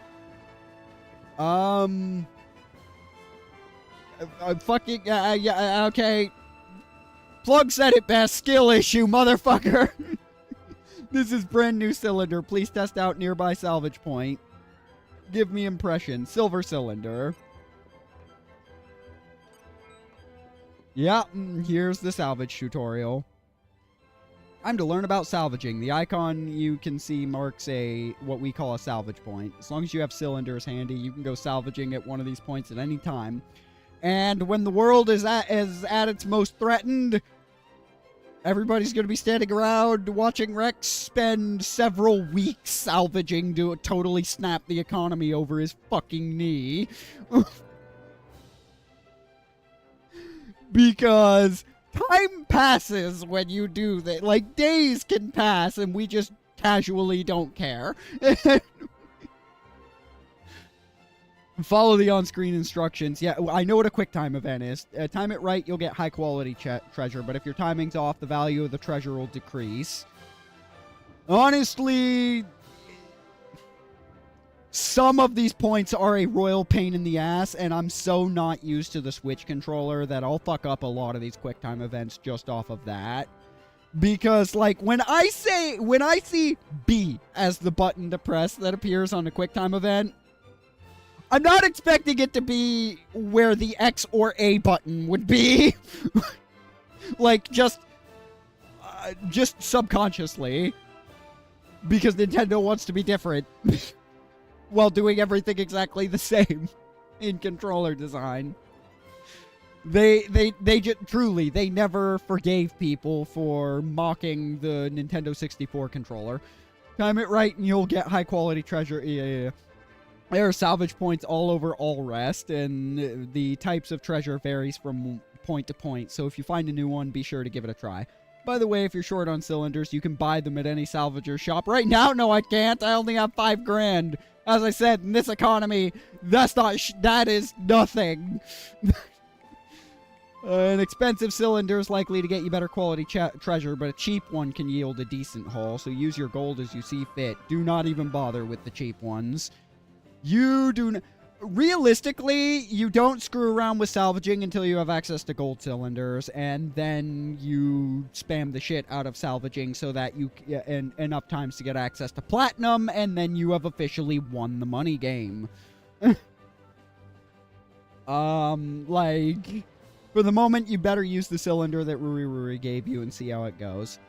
Fucking, yeah, okay. Plug said it best. Skill issue, motherfucker. This is brand new cylinder. Please test out nearby salvage point. Give me impression. Silver cylinder. Yeah, here's the salvage tutorial. Time to learn about salvaging. The icon you can see marks what we call a salvage point. As long as you have cylinders handy, you can go salvaging at one of these points at any time. And when the world is at its most threatened, everybody's going to be standing around watching Rex spend several weeks salvaging to totally snap the economy over his fucking knee. Because time passes when you do that. Like, days can pass and we just casually don't care. Follow the on-screen instructions. Yeah, I know what a quick time event is. Time it right, you'll get high-quality treasure, but if your timing's off, the value of the treasure will decrease. Honestly, some of these points are a royal pain in the ass, and I'm so not used to the Switch controller that I'll fuck up a lot of these quick time events just off of that. Because, like, when I see B as the button to press that appears on a quick time event, I'm not expecting it to be where the X or A button would be. Like, just subconsciously. Because Nintendo wants to be different. While doing everything exactly the same in controller design. They truly, they never forgave people for mocking the Nintendo 64 controller. Time it right and you'll get high quality treasure. Yeah. There are salvage points all over all rest, and the types of treasure varies from point to point, so if you find a new one, be sure to give it a try. By the way, if you're short on cylinders, you can buy them at any salvager shop. Right now, no, I can't. I only have $5 grand. As I said, in this economy, that is nothing. An expensive cylinder is likely to get you better quality treasure, but a cheap one can yield a decent haul, so use your gold as you see fit. Do not even bother with the cheap ones. Realistically, you don't screw around with salvaging until you have access to gold cylinders, and then you spam the shit out of salvaging so that you enough times to get access to platinum, and then you have officially won the money game. Like, for the moment, you better use the cylinder that Ruri gave you and see how it goes.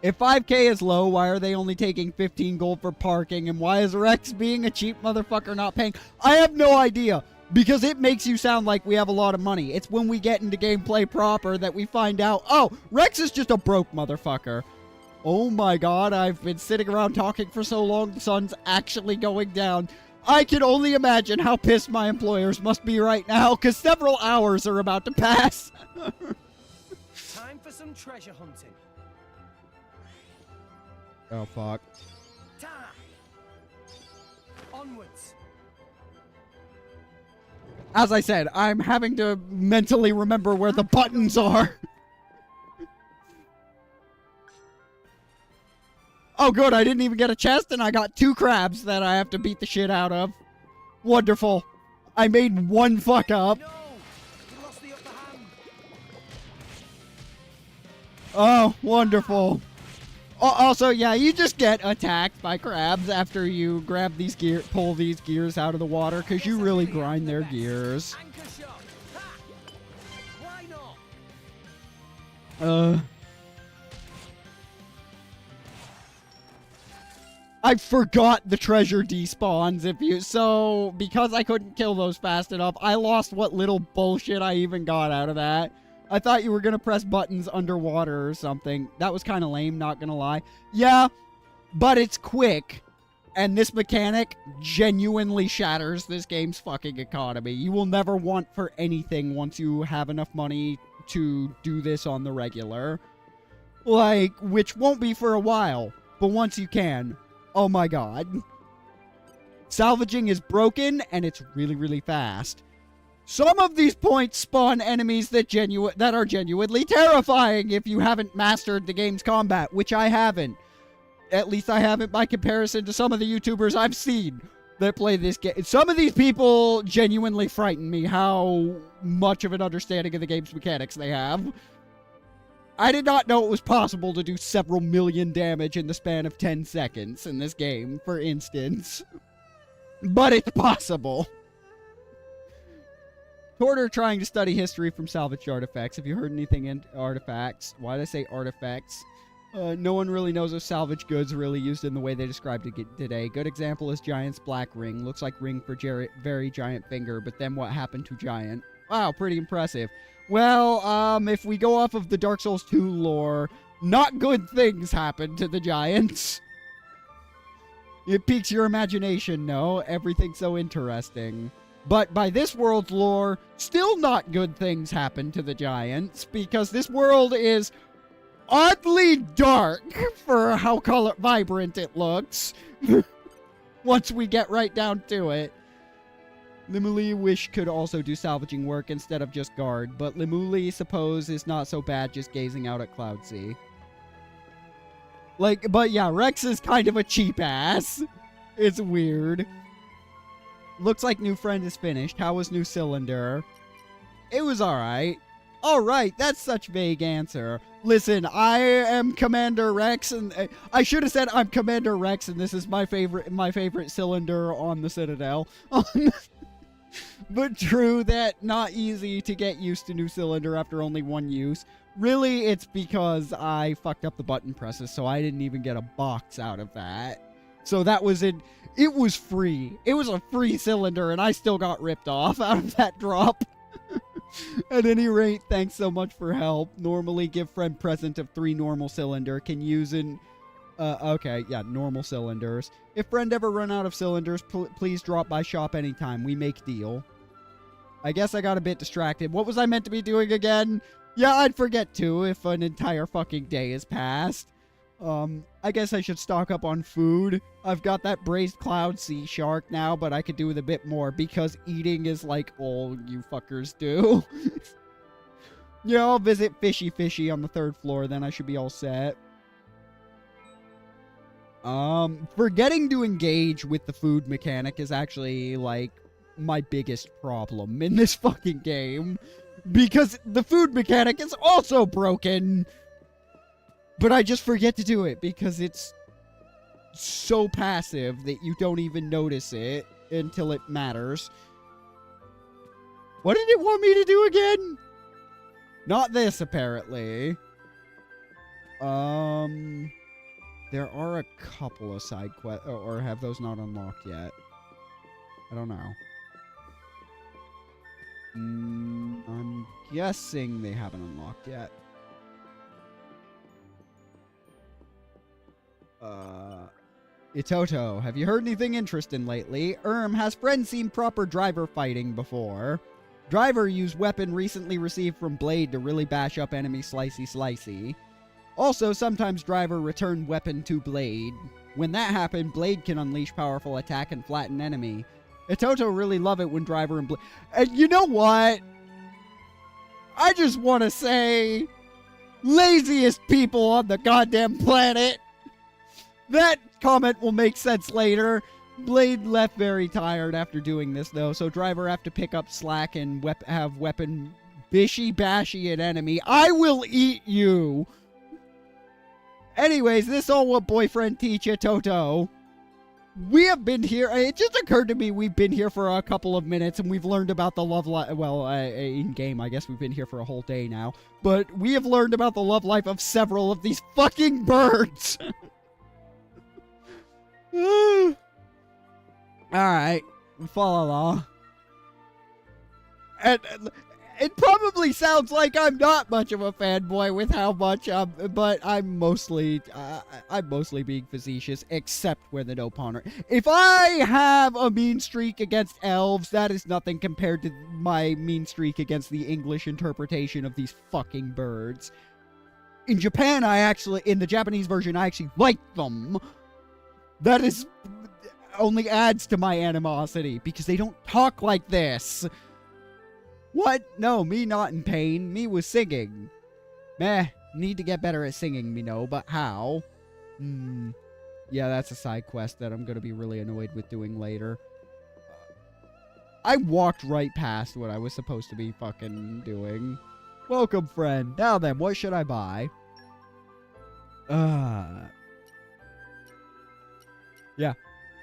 If 5k is low, why are they only taking 15 gold for parking? And why is Rex being a cheap motherfucker not paying? I have no idea. Because it makes you sound like we have a lot of money. It's when we get into gameplay proper that we find out, oh, Rex is just a broke motherfucker. Oh my god, I've been sitting around talking for so long, the sun's actually going down. I can only imagine how pissed my employers must be right now, because several hours are about to pass. Time for some treasure hunting. Oh, fuck. Time. Onwards. As I said, I'm having to mentally remember where the buttons are. Oh, good, I didn't even get a chest, and I got 2 crabs that I have to beat the shit out of. Wonderful. I made 1 fuck up. No, you lost the upper hand. Oh, wonderful. Also, yeah, you just get attacked by crabs after you grab these pull these gears out of the water, because you really grind their gears. Anchor shot. Ha! Why not? I forgot the treasure despawns so because I couldn't kill those fast enough, I lost what little bullshit I even got out of that. I thought you were gonna press buttons underwater or something. That was kind of lame, not gonna lie. Yeah, but it's quick, and this mechanic genuinely shatters this game's fucking economy. You will never want for anything once you have enough money to do this on the regular. Like, which won't be for a while, but once you can, oh my god. Salvaging is broken, and it's really, really fast. Some of these points spawn enemies that are genuinely terrifying if you haven't mastered the game's combat, which I haven't. At least I haven't by comparison to some of the YouTubers I've seen that play this game. Some of these people genuinely frighten me how much of an understanding of the game's mechanics they have. I did not know it was possible to do several million damage in the span of 10 seconds in this game, for instance. But it's possible. Torter trying to study history from salvaged artifacts. Have you heard anything in artifacts? Why did I say artifacts? No one really knows if salvage goods are really used in the way they described it today. Good example is Giant's black ring. Looks like ring for very giant finger, but then what happened to Giant? Wow, pretty impressive. Well, if we go off of the Dark Souls 2 lore, not good things happen to the giants. It piques your imagination, no? Everything's so interesting. But by this world's lore, still not good things happen to the giants, because this world is oddly dark for how vibrant it looks. Once we get right down to it. Limuli wish could also do salvaging work instead of just guard, but Limuli suppose is not so bad just gazing out at Cloudsea. Like, but yeah, Rex is kind of a cheap ass. It's weird. Looks like new friend is finished. How was new cylinder? It was alright. Alright, that's such vague answer. Listen, I am Commander Rex, and I should have said I'm Commander Rex, and this is my favorite cylinder on the Citadel. But true that not easy to get used to new cylinder after only one use. Really, it's because I fucked up the button presses, so I didn't even get a box out of that. So that was it was free. It was a free cylinder, and I still got ripped off out of that drop. At any rate, thanks so much for help. Normally give friend present of 3 normal cylinder. Can use in... okay, yeah, normal cylinders. If friend ever run out of cylinders, please drop by shop anytime. We make deal. I guess I got a bit distracted. What was I meant to be doing again? Yeah, I'd forget too if an entire fucking day has passed. I guess I should stock up on food. I've got that braised cloud sea shark now, but I could do with a bit more because eating is like all you fuckers do. Yeah, I'll visit Fishy Fishy on the 3rd floor, then I should be all set. Forgetting to engage with the food mechanic is actually, like, my biggest problem in this fucking game. Because the food mechanic is also broken. But I just forget to do it because it's so passive that you don't even notice it until it matters. What did it want me to do again? Not this, apparently. There are a couple of side quests, or have those not unlocked yet? I don't know. I'm guessing they haven't unlocked yet. Itoto, have you heard anything interesting lately? Has friend seen proper driver fighting before? Driver used weapon recently received from Blade to really bash up enemy slicey. Also, sometimes driver returned weapon to Blade. When that happened, Blade can unleash powerful attack and flatten enemy. Itoto really love it when driver and Blade... And you know what? I just want to say... laziest people on the goddamn planet. That comment will make sense later. Blade left very tired after doing this, though, so driver have to pick up slack and have weapon bishy-bashy an enemy. I will eat you! Anyways, this all what boyfriend teach you, Toto. We have been here, it just occurred to me we've been here for a couple of minutes and we've learned about the love life, well, in-game, I guess we've been here for a whole day now. But we have learned about the love life of several of these fucking birds! Alright, follow along. And it probably sounds like I'm not much of a fanboy with how much, but I'm mostly being facetious, except where the no pawner. If I have a mean streak against elves, that is nothing compared to my mean streak against the English interpretation of these fucking birds. In Japan, in the Japanese version, I actually like them. That is only adds to my animosity, because they don't talk like this. What? No, me not in pain. Me was singing. Meh, need to get better at singing, me know, but how? Yeah, that's a side quest that I'm going to be really annoyed with doing later. I walked right past what I was supposed to be fucking doing. Welcome, friend. Now then, what should I buy? Yeah.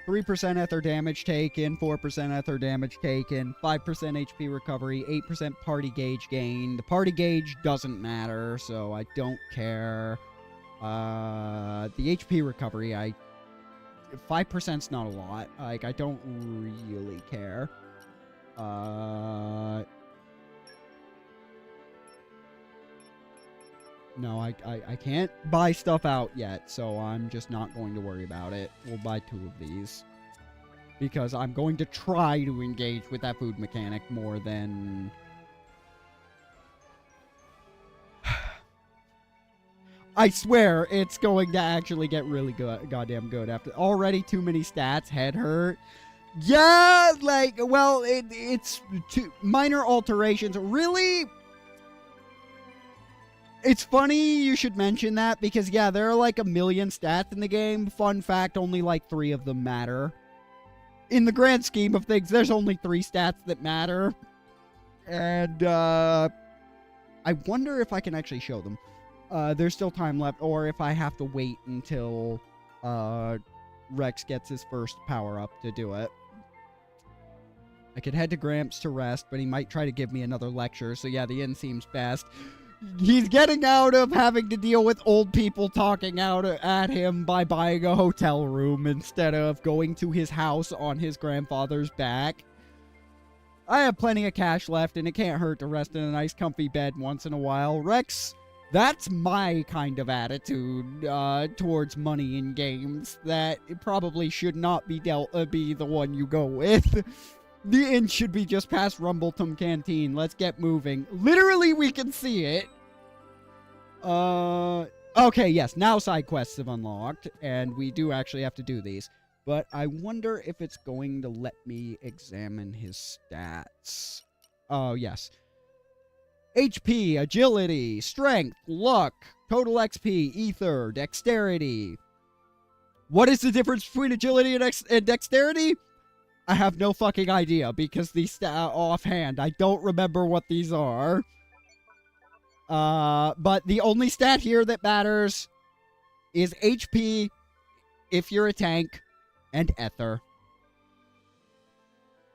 3% ether damage taken, 4% ether damage taken, 5% HP recovery, 8% party gauge gain. The party gauge doesn't matter, so I don't care. The HP recovery, 5%'s not a lot. Like, I don't really care. No, I can't buy stuff out yet, so I'm just not going to worry about it. We'll buy 2 of these. Because I'm going to try to engage with that food mechanic more than... I swear, it's going to actually get really good, goddamn good after... Already too many stats, head hurt. Yeah, like, well, it's minor alterations. Really... It's funny you should mention that, because, yeah, there are, like, 1 million stats in the game. Fun fact, only, like, 3 of them matter. In the grand scheme of things, there's only 3 stats that matter. And, I wonder if I can actually show them. There's still time left, or if I have to wait until, Rex gets his first power-up to do it. I could head to Gramps to rest, but he might try to give me another lecture, so yeah, the inn seems best. He's getting out of having to deal with old people talking out at him by buying a hotel room instead of going to his house on his grandfather's back. I have plenty of cash left, and it can't hurt to rest in a nice comfy bed once in a while. Rex, that's my kind of attitude towards money in games, that it probably should not be be the one you go with. The inn should be just past Rumbleton Canteen. Let's get moving. Literally, we can see it. Okay, yes. Now side quests have unlocked, and we do actually have to do these. But I wonder if it's going to let me examine his stats. Oh, yes. HP, agility, strength, luck, total XP, ether, dexterity. What is the difference between agility and dexterity? I have no fucking idea, because these offhand, I don't remember what these are. But the only stat here that matters is HP, if you're a tank, and ether.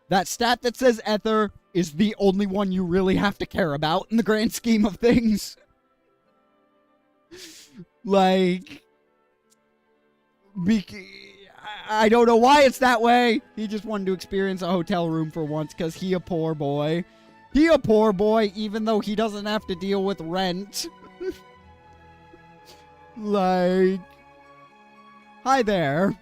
That stat that says ether is the only one you really have to care about in the grand scheme of things. Like... I don't know why it's that way. He just wanted to experience a hotel room for once because he a poor boy. He a poor boy even though he doesn't have to deal with rent. Like... Hi there.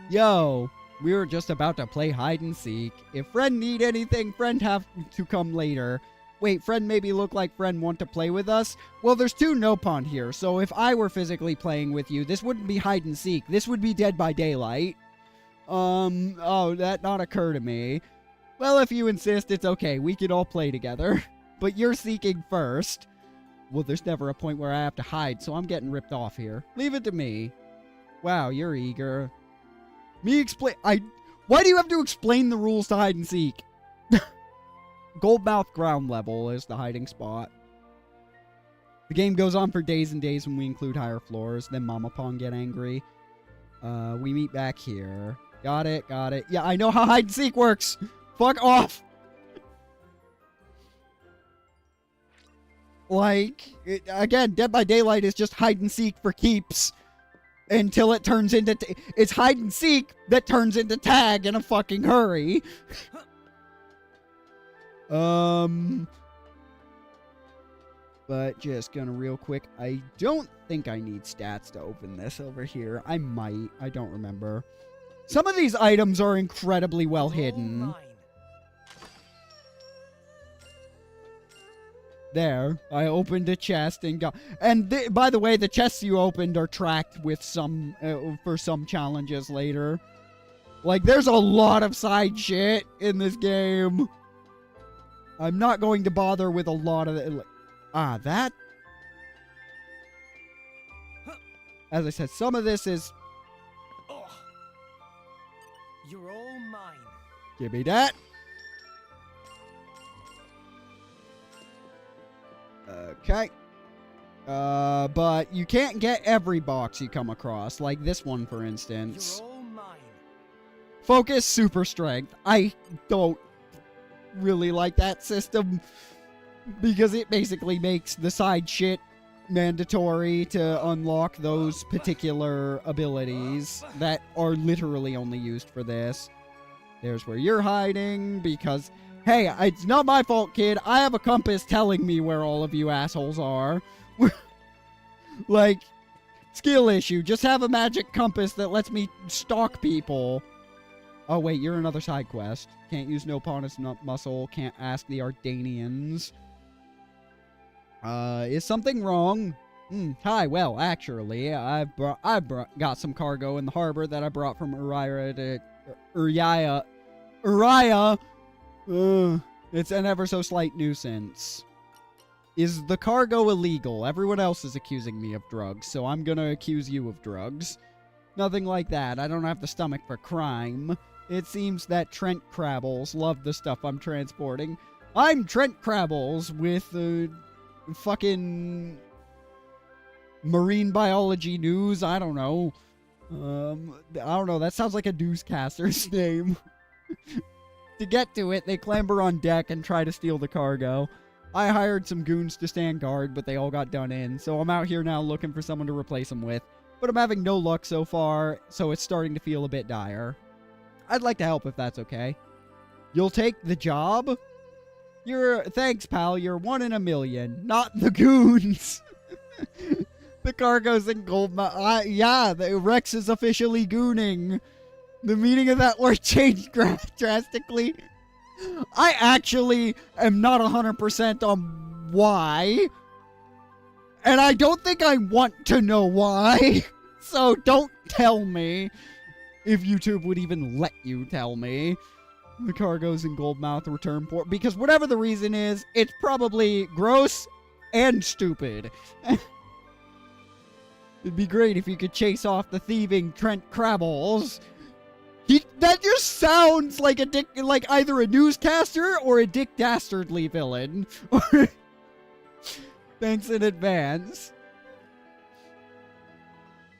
Yo, we were just about to play hide and seek. If friend need anything, friend have to come later. Wait, friend maybe look like friend want to play with us? Well, there's 2 Nopon here, so if I were physically playing with you, this wouldn't be hide and seek. This would be Dead by Daylight. Oh, that not occur to me. Well, if you insist, it's okay. We can all play together. But you're seeking first. Well, there's never a point where I have to hide, so I'm getting ripped off here. Leave it to me. Wow, you're eager. Why do you have to explain the rules to hide and seek? Goldmouth ground level is the hiding spot. The game goes on for days and days when we include higher floors. Then Mama Pong get angry. We meet back here. Got it, got it. Yeah, I know how hide and seek works. Fuck off. Like, again, Dead by Daylight is just hide and seek for keeps. Until it turns into... it's hide and seek that turns into tag in a fucking hurry. But just gonna real quick, I don't think I need stats to open this over here. I might. I don't remember. Some of these items are incredibly well hidden. There, I opened a chest and got... And by the way, the chests you opened are tracked with some... for some challenges later. Like, there's a lot of side shit in this game. I'm not going to bother with a lot of it. That... As I said, some of this is You're all mine. Give me that. Okay. But you can't get every box you come across, like this one, for instance. You're all mine. Focus, super strength. I don't really like that system because it basically makes the side shit mandatory to unlock those particular abilities that are literally only used for this. There's where you're hiding because, hey, it's not my fault, kid. I have a compass telling me where all of you assholes are. Like, skill issue. Just have a magic compass that lets me stalk people. Oh, wait, you're another side quest. Can't use no pawn as muscle. Can't ask the Ardanians. Is something wrong? Hi, well, actually, I've got some cargo in the harbor that I brought from Uriah to... Uriah. It's an ever so slight nuisance. Is the cargo illegal? Everyone else is accusing me of drugs, so I'm gonna accuse you of drugs. Nothing like that. I don't have the stomach for crime. It seems that Trent Crabbles loved the stuff I'm transporting. I'm Trent Crabbles with fucking marine biology news. I don't know. That sounds like a newscaster's name. To get to it, they clamber on deck and try to steal the cargo. I hired some goons to stand guard, but they all got done in, so I'm out here now looking for someone to replace them with. But I'm having no luck so far, so it's starting to feel a bit dire. I'd like to help if that's okay. You'll take the job? Thanks, pal, you're 1 in a million. Not the goons! The cargo's in gold. Yeah, Rex is officially gooning. The meaning of that word changed drastically. I actually am not 100% on why. And I don't think I want to know why. So don't tell me. If YouTube would even let you tell me. The cargo's in Goldmouth return port. Because whatever the reason is, it's probably gross and stupid. It'd be great if you could chase off the thieving Trent Crabbles. That just sounds like like either a newscaster or a Dick Dastardly villain. Thanks in advance.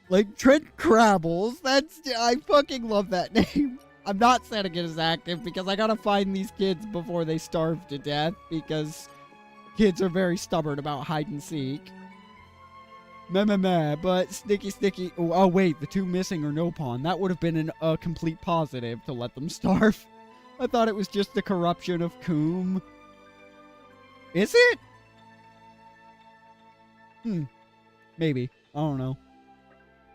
Like Trent Crabbles, I fucking love that name. I'm not setting it as active because I gotta find these kids before they starve to death because kids are very stubborn about hide and seek. But Sticky. Oh, wait, the 2 missing are no pawn. That would have been a complete positive to let them starve. I thought it was just the corruption of Coom. Is it? Maybe. I don't know.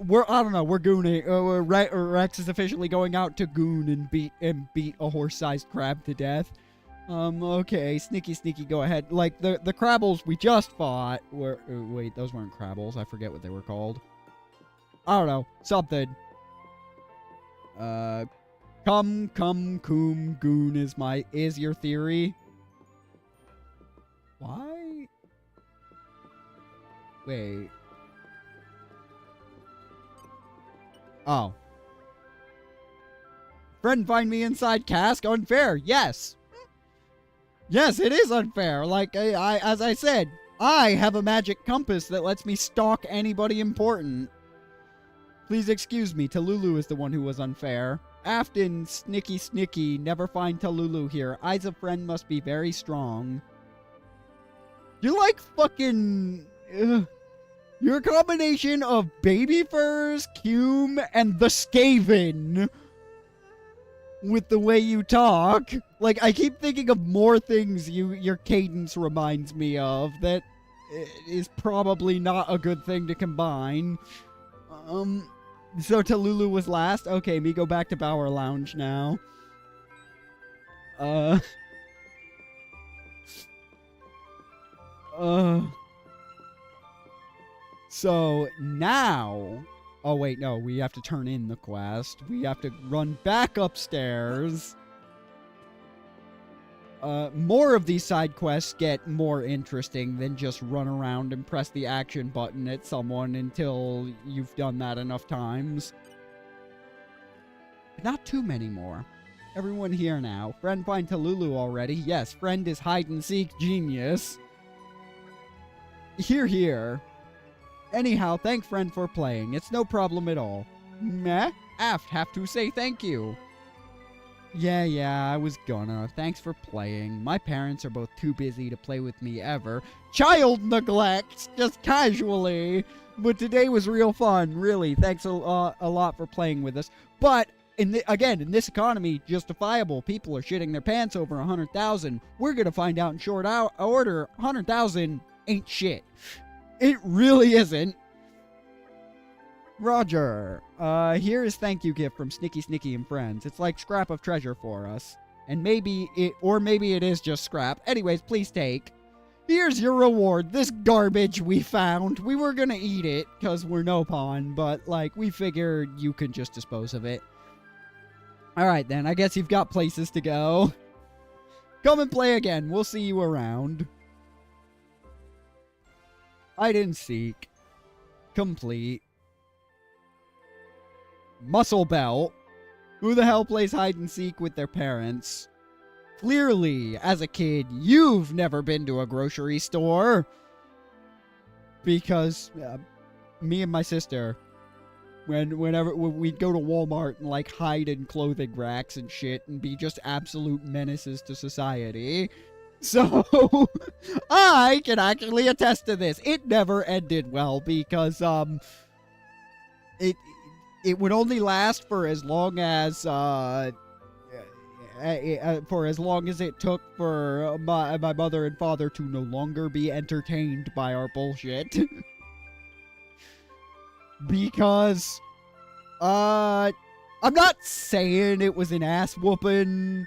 We're gooning. Rex is officially going out to goon and beat a horse-sized crab to death. Okay, sneaky, go ahead. Like, the Crabbles we just fought were... wait, those weren't Crabbles. I forget what they were called. I don't know. Something. Coom, goon is your theory. Why? Wait. Oh. Friend find me inside cask? Unfair. Yes. Yes, it is unfair. Like, as I said, I have a magic compass that lets me stalk anybody important. Please excuse me, Talulu is the one who was unfair. Afton, snicky, never find Talulu here. Eyes of friend must be very strong. You're like fucking... you're a combination of Baby Furs, Cume, and the Skaven. With the way you talk. Like, I keep thinking of more things your cadence reminds me of that is probably not a good thing to combine. So Talulu was last? Okay, me go back to Bower Lounge now. So now... Oh, wait, no. We have to turn in the quest. We have to run back upstairs. More of these side quests get more interesting than just run around and press the action button at someone until you've done that enough times. Not too many more. Everyone here now. Friend find Talulu already. Yes, friend is hide and seek genius. Here, here. Anyhow, thank friend for playing. It's no problem at all. Meh? Aft, have to say thank you. Yeah, I was gonna. Thanks for playing. My parents are both too busy to play with me ever. Child neglect! Just casually. But today was real fun, really. Thanks a lot for playing with us. But, again, in this economy, justifiable. People are shitting their pants over 100,000. We're gonna find out in short order, 100,000 ain't shit. It really isn't. Roger, here is thank you gift from Snicky and Friends. It's like scrap of treasure for us. And maybe it is just scrap. Anyways, please take. Here's your reward, this garbage we found. We were gonna eat it, because we're no pawn, but, like, we figured you could just dispose of it. Alright then, I guess you've got places to go. Come and play again, we'll see you around. Hide and seek. Complete. Muscle belt. Who the hell plays hide and seek with their parents? Clearly, as a kid, you've never been to a grocery store. Because me and my sister, whenever we'd go to Walmart and like hide in clothing racks and shit and be just absolute menaces to society. So, I can actually attest to this. It never ended well because, it would only last for as long as, it took for my mother and father to no longer be entertained by our bullshit. Because, I'm not saying it was an ass whooping.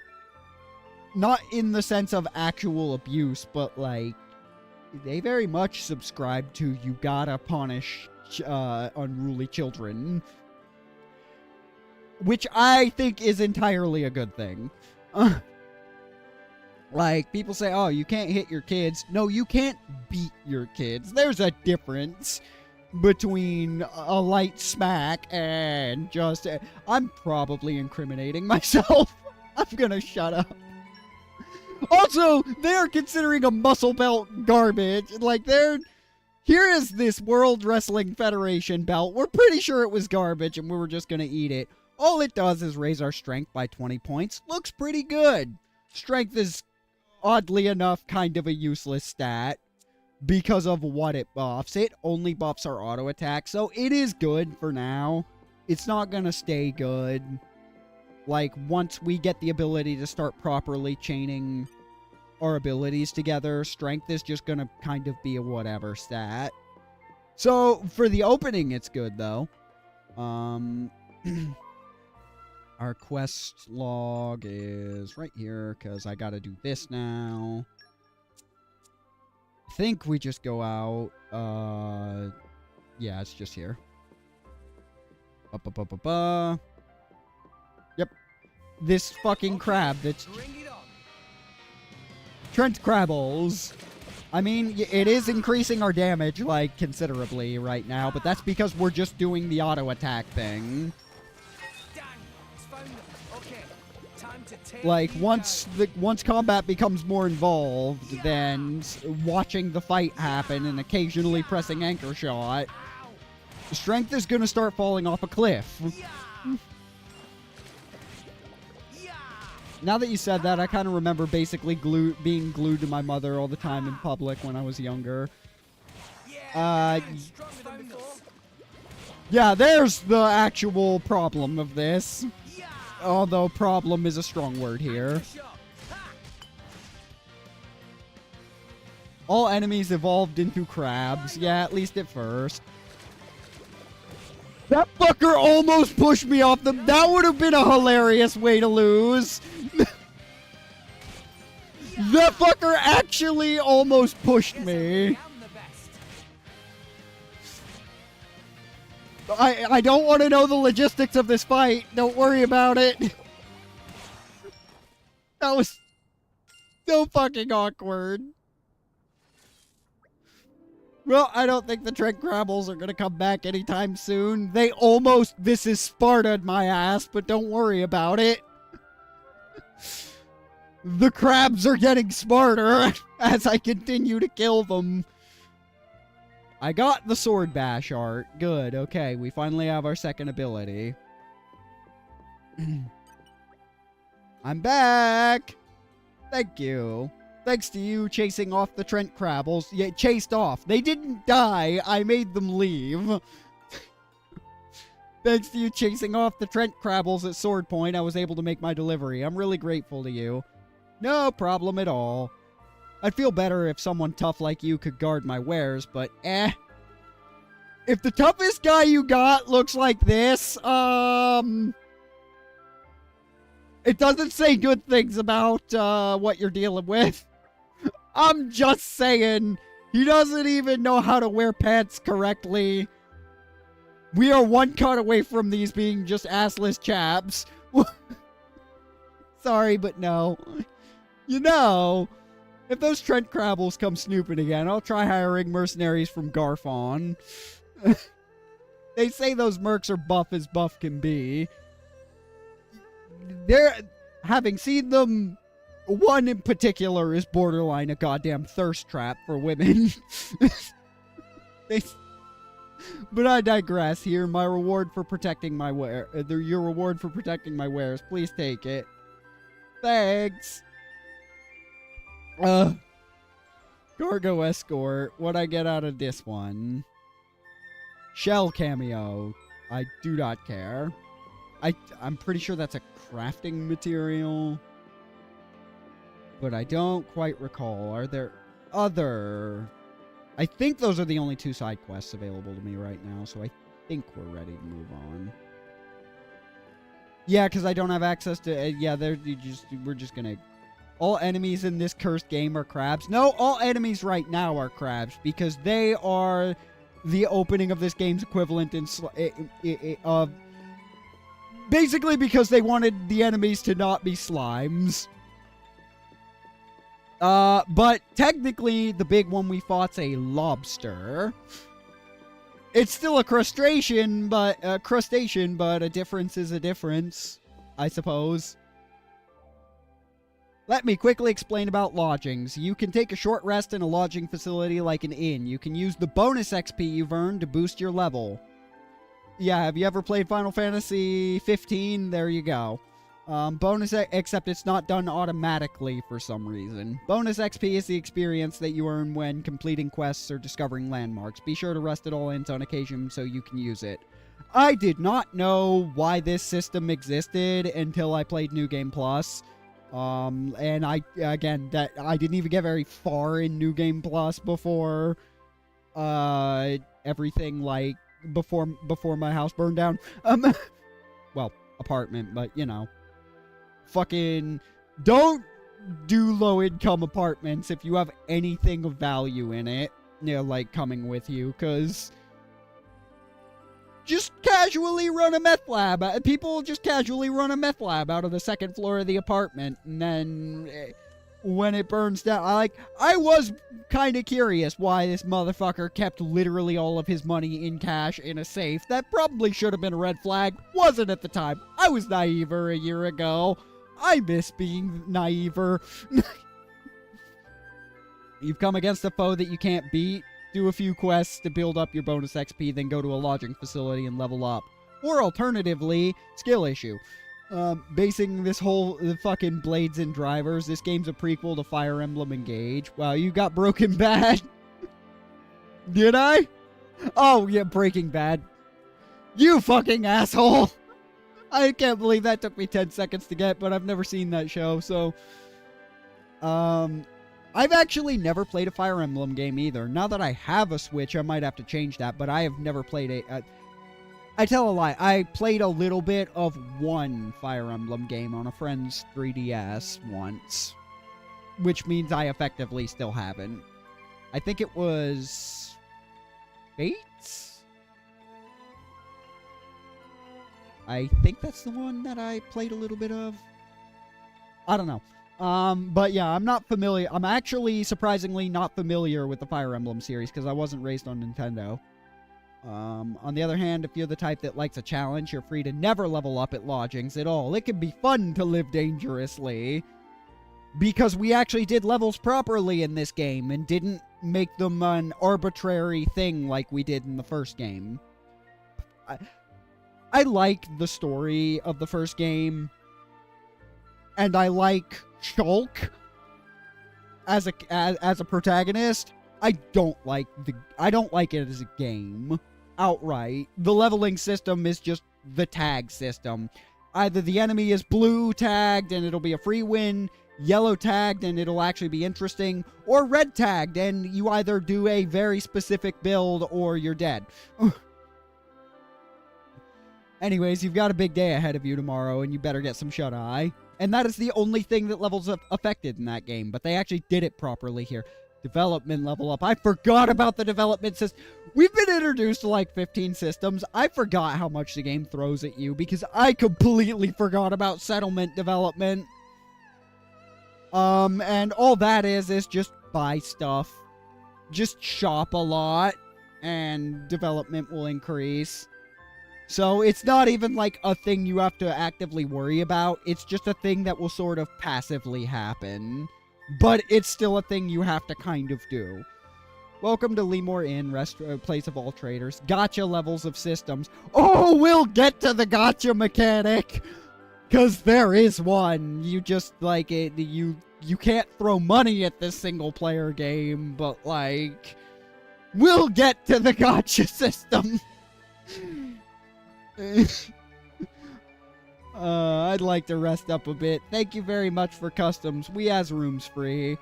Not in the sense of actual abuse, but, like, they very much subscribe to you gotta punish unruly children. Which I think is entirely a good thing. Like, people say, oh, you can't hit your kids. No, you can't beat your kids. There's a difference between a light smack and just... I'm probably incriminating myself. I'm gonna shut up. Also, they're considering a muscle belt garbage. Like, here is this World Wrestling Federation belt. We're pretty sure it was garbage and we were just gonna eat it. All it does is raise our strength by 20 points. Looks pretty good. Strength is, oddly enough, kind of a useless stat because of what it buffs. It only buffs our auto attack, so it is good for now. It's not gonna stay good. Like, once we get the ability to start properly chaining our abilities together, strength is just gonna kind of be a whatever stat. So, for the opening, it's good, though. Our quest log is right here, because I gotta do this now. I think we just go out. Yeah, it's just here. Yep. This fucking crab that's... Trent Crabbles. I mean, it is increasing our damage, like, considerably right now, but that's because we're just doing the auto attack thing. Like, once combat becomes more involved, then watching the fight happen and occasionally pressing anchor shot, strength is gonna start falling off a cliff. Now that you said that, I kind of remember basically being glued to my mother all the time in public when I was younger. Yeah, there's the actual problem of this. Although problem is a strong word here. All enemies evolved into crabs. Yeah, at least at first. That fucker almost pushed me off the... That would have been a hilarious way to lose. That fucker actually almost pushed me. I don't want to know the logistics of this fight. Don't worry about it. That was so fucking awkward. Well, I don't think the Trent Crabbles are going to come back anytime soon. This is Sparta my ass, but don't worry about it. The crabs are getting smarter as I continue to kill them. I got the sword bash art. Good, okay, we finally have our second ability. I'm back! Thank you. Thanks to you chasing off the Trent Crabbles. Yeah, chased off. They didn't die. I made them leave. Thanks to you chasing off the Trent Crabbles at Sword Point, I was able to make my delivery. I'm really grateful to you. No problem at all. I'd feel better if someone tough like you could guard my wares, but eh. If the toughest guy you got looks like this, it doesn't say good things about, what you're dealing with. I'm just saying, he doesn't even know how to wear pants correctly. We are one cut away from these being just assless chaps. Sorry, but no. You know, if those Trent Crabbles come snooping again, I'll try hiring mercenaries from Garfon. They say those mercs are buff as buff can be. Having seen them, one in particular is borderline a goddamn thirst trap for women. But I digress here. My reward for protecting my your reward for protecting my wares. Please take it. Thanks. Cargo escort. What I get out of this one? Shell cameo. I do not care. I'm pretty sure that's a crafting material. But I don't quite recall. Are there other... I think those are the only 2 side quests available to me right now, so I think we're ready to move on. Yeah, because I don't have access to... we're just gonna... All enemies in this cursed game are crabs. No, all enemies right now are crabs, because they are the opening of this game's equivalent in... basically because they wanted the enemies to not be slimes. But technically, the big one we fought's a lobster. It's still a crustacean, but a difference is a difference, I suppose. Let me quickly explain about lodgings. You can take a short rest in a lodging facility like an inn. You can use the bonus XP you've earned to boost your level. Yeah, have you ever played Final Fantasy 15? There you go. Except it's not done automatically for some reason. Bonus XP is the experience that you earn when completing quests or discovering landmarks. Be sure to rest at all inns on occasion so you can use it. I did not know why this system existed until I played New Game Plus. And I didn't even get very far in New Game Plus before, everything, like, before my house burned down. Well, apartment, but, you know. Fucking don't do low-income apartments if you have anything of value in it, you know, like, coming with you, because just casually run a meth lab. People just casually run a meth lab out of the second floor of the apartment, and then when it burns down, I was kind of curious why this motherfucker kept literally all of his money in cash in a safe. That probably should have been a red flag. Wasn't at the time. I was naiver a year ago. I miss being naiver. You've come against a foe that you can't beat. Do a few quests to build up your bonus XP, then go to a lodging facility and level up. Or alternatively, skill issue. Basing this whole fucking Blades and Drivers, this game's a prequel to Fire Emblem Engage. Wow, you got Broken Bad. Did I? Oh, yeah, Breaking Bad. You fucking asshole! I can't believe that took me 10 seconds to get, but I've never seen that show, so... I've actually never played a Fire Emblem game either. Now that I have a Switch, I might have to change that, but I have never played I tell a lie. I played a little bit of one Fire Emblem game on a friend's 3DS once, which means I effectively still haven't. I think it was... Fates? I think that's the one that I played a little bit of. I don't know. But yeah, I'm not familiar. I'm actually surprisingly not familiar with the Fire Emblem series because I wasn't raised on Nintendo. On the other hand, if you're the type that likes a challenge, you're free to never level up at lodgings at all. It can be fun to live dangerously because we actually did levels properly in this game and didn't make them an arbitrary thing like we did in the first game. I like the story of the first game, and I like Shulk as a protagonist. I don't like it as a game outright. The leveling system is just the tag system. Either the enemy is blue tagged and it'll be a free win, yellow tagged and it'll actually be interesting, or red tagged and you either do a very specific build or you're dead. Anyways, you've got a big day ahead of you tomorrow and you better get some shut-eye. And that is the only thing that levels up affected in that game, but they actually did it properly here. Development level up. I forgot about the development system. We've been introduced to like 15 systems. I forgot how much the game throws at you because I completely forgot about settlement development. And all that is just buy stuff. Just shop a lot and development will increase. So it's not even like a thing you have to actively worry about. It's just a thing that will sort of passively happen. But it's still a thing you have to kind of do. Welcome to Leemore Inn, place of all traders. Gotcha levels of systems. Oh, we'll get to the gotcha mechanic! Because there is one. You just, like, you can't throw money at this single-player game, but, like, we'll get to the gotcha system. I'd like to rest up a bit. Thank you very much for customs. We has rooms free.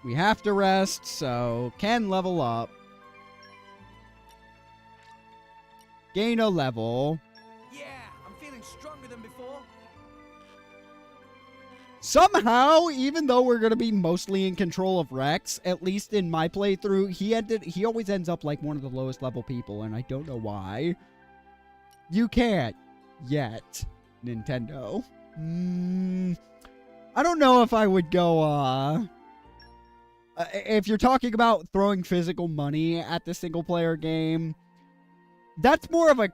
We have to rest, so can level up. Gain a level. Yeah, I'm feeling stronger than before. Somehow, even though we're going to be mostly in control of Rex, at least in my playthrough, he always ends up like one of the lowest level people, and I don't know why. You can't yet, Nintendo. I don't know if I would go, if you're talking about throwing physical money at the single-player game, that's more of a...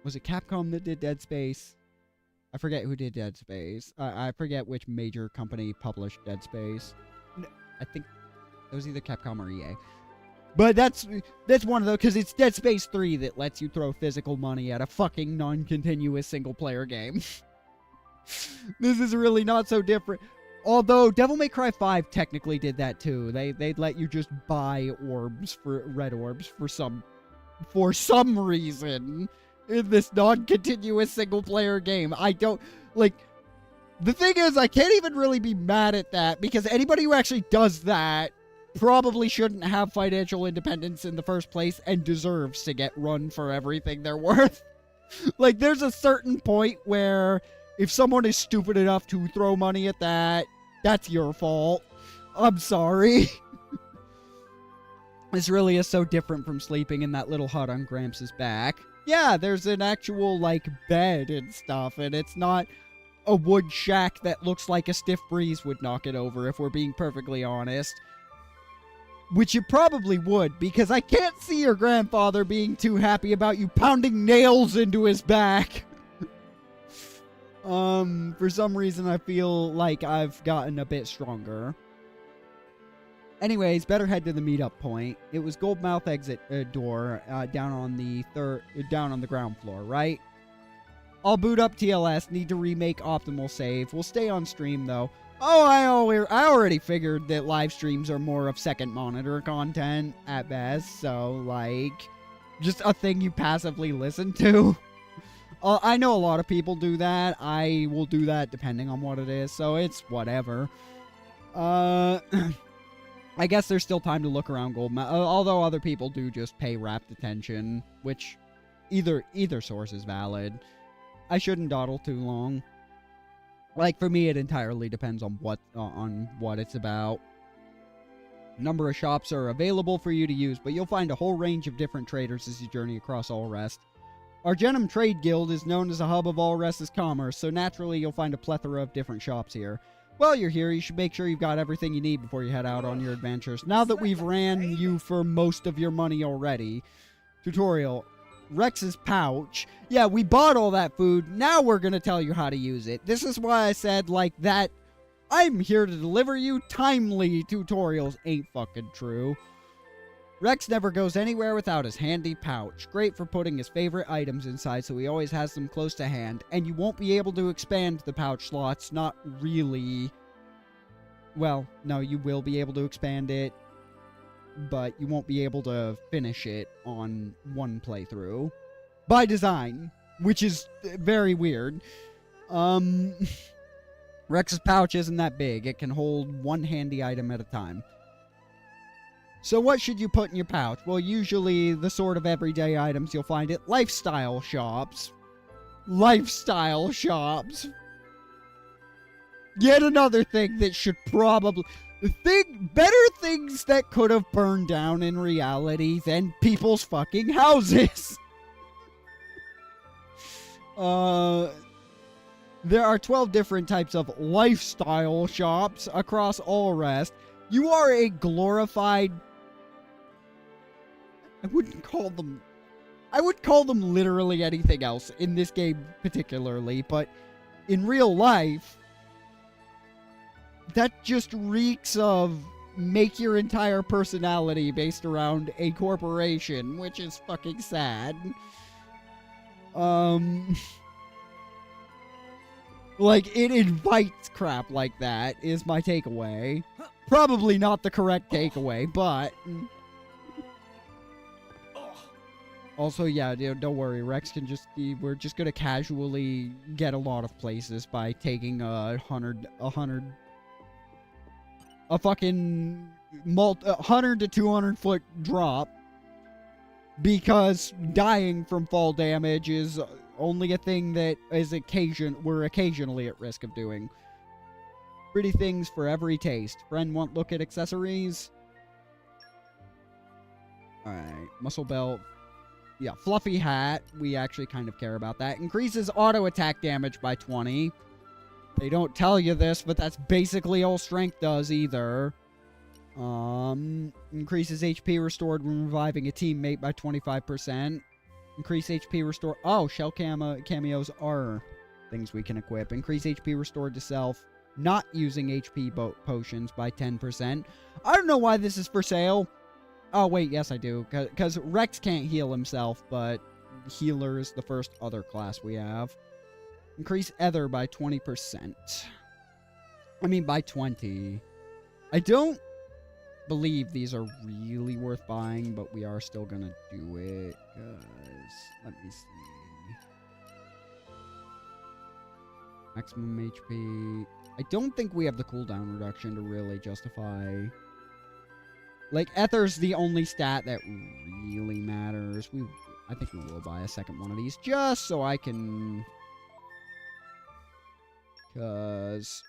Was it Capcom that did Dead Space? I forget who did Dead Space. I forget which major company published Dead Space. I think it was either Capcom or EA. But that's one of those, because it's Dead Space 3 that lets you throw physical money at a fucking non-continuous single-player game. This is really not so different. Although Devil May Cry 5 technically did that too. They'd let you just buy orbs for red orbs for some reason in this non-continuous single-player game. I don't like. The thing is, I can't even really be mad at that because anybody who actually does that probably shouldn't have financial independence in the first place and deserves to get run for everything they're worth. Like, there's a certain point where if someone is stupid enough to throw money at that, that's your fault. I'm sorry. This really is so different from sleeping in that little hut on Gramps' back. Yeah, there's an actual, like, bed and stuff, and it's not a wood shack that looks like a stiff breeze would knock it over, if we're being perfectly honest. Which you probably would, because I can't see your grandfather being too happy about you pounding nails into his back. For some reason I feel like I've gotten a bit stronger. Anyways, better head to the meetup point. It was Goldmouth exit door down on the ground floor, right? I'll boot up TLS, need to remake optimal save. We'll stay on stream though. Oh, I already figured that live streams are more of second monitor content at best, so, like, just a thing you passively listen to. I know a lot of people do that. I will do that depending on what it is, so it's whatever. I guess there's still time to look around Goldmouth, although other people do just pay rapt attention, which either source is valid. I shouldn't dawdle too long. Like, for me, it entirely depends on what it's about. Number of shops are available for you to use, but you'll find a whole range of different traders as you journey across all rest. Argenum Trade Guild is known as a hub of all Res's commerce, so naturally you'll find a plethora of different shops here. While you're here, you should make sure you've got everything you need before you head out on your adventures. Now that we've ran you for most of your money already. Tutorial. Rex's pouch. Yeah, we bought all that food. Now we're going to tell you how to use it. This is why I said, like, that I'm here to deliver you timely tutorials ain't fucking true. Rex never goes anywhere without his handy pouch. Great for putting his favorite items inside, so he always has them close to hand. And you won't be able to expand the pouch slots. Not really. Well, no, you will be able to expand it, but you won't be able to finish it on one playthrough. By design, which is very weird. Rex's pouch isn't that big. It can hold one handy item at a time. So what should you put in your pouch? Well, usually the sort of everyday items you'll find at lifestyle shops. Lifestyle shops. Yet another thing that should probably... better things that could have burned down in reality than people's fucking houses. There are 12 different types of lifestyle shops across all Rest. You are a glorified... I would call them literally anything else in this game particularly, but in real life, that just reeks of make your entire personality based around a corporation, which is fucking sad. Like, it invites crap like that, is my takeaway. Probably not the correct takeaway, but... Also, yeah, don't worry, Rex can just... We're just gonna casually get a lot of places by taking a fucking 100 to 200 foot drop, because dying from fall damage is only a thing that is we're occasionally at risk of doing. Pretty things for every taste. Friend want look at accessories? Alright, muscle belt. Yeah, fluffy hat. We actually kind of care about that. Increases auto attack damage by 20. They don't tell you this, but that's basically all strength does either. Increases HP restored when reviving a teammate by 25%. Increase HP restored... Oh, shell cameos are things we can equip. Increase HP restored to self, not using HP potions by 10%. I don't know why this is for sale. Oh, wait, yes I do. Because Rex can't heal himself, but healer is the first other class we have. Increase Ether by 20%. I mean, by 20. I don't believe these are really worth buying, but we are still gonna do it. Because, let me see. Maximum HP. I don't think we have the cooldown reduction to really justify... Like, Ether's the only stat that really matters. I think we will buy a second one of these just so I can... Because...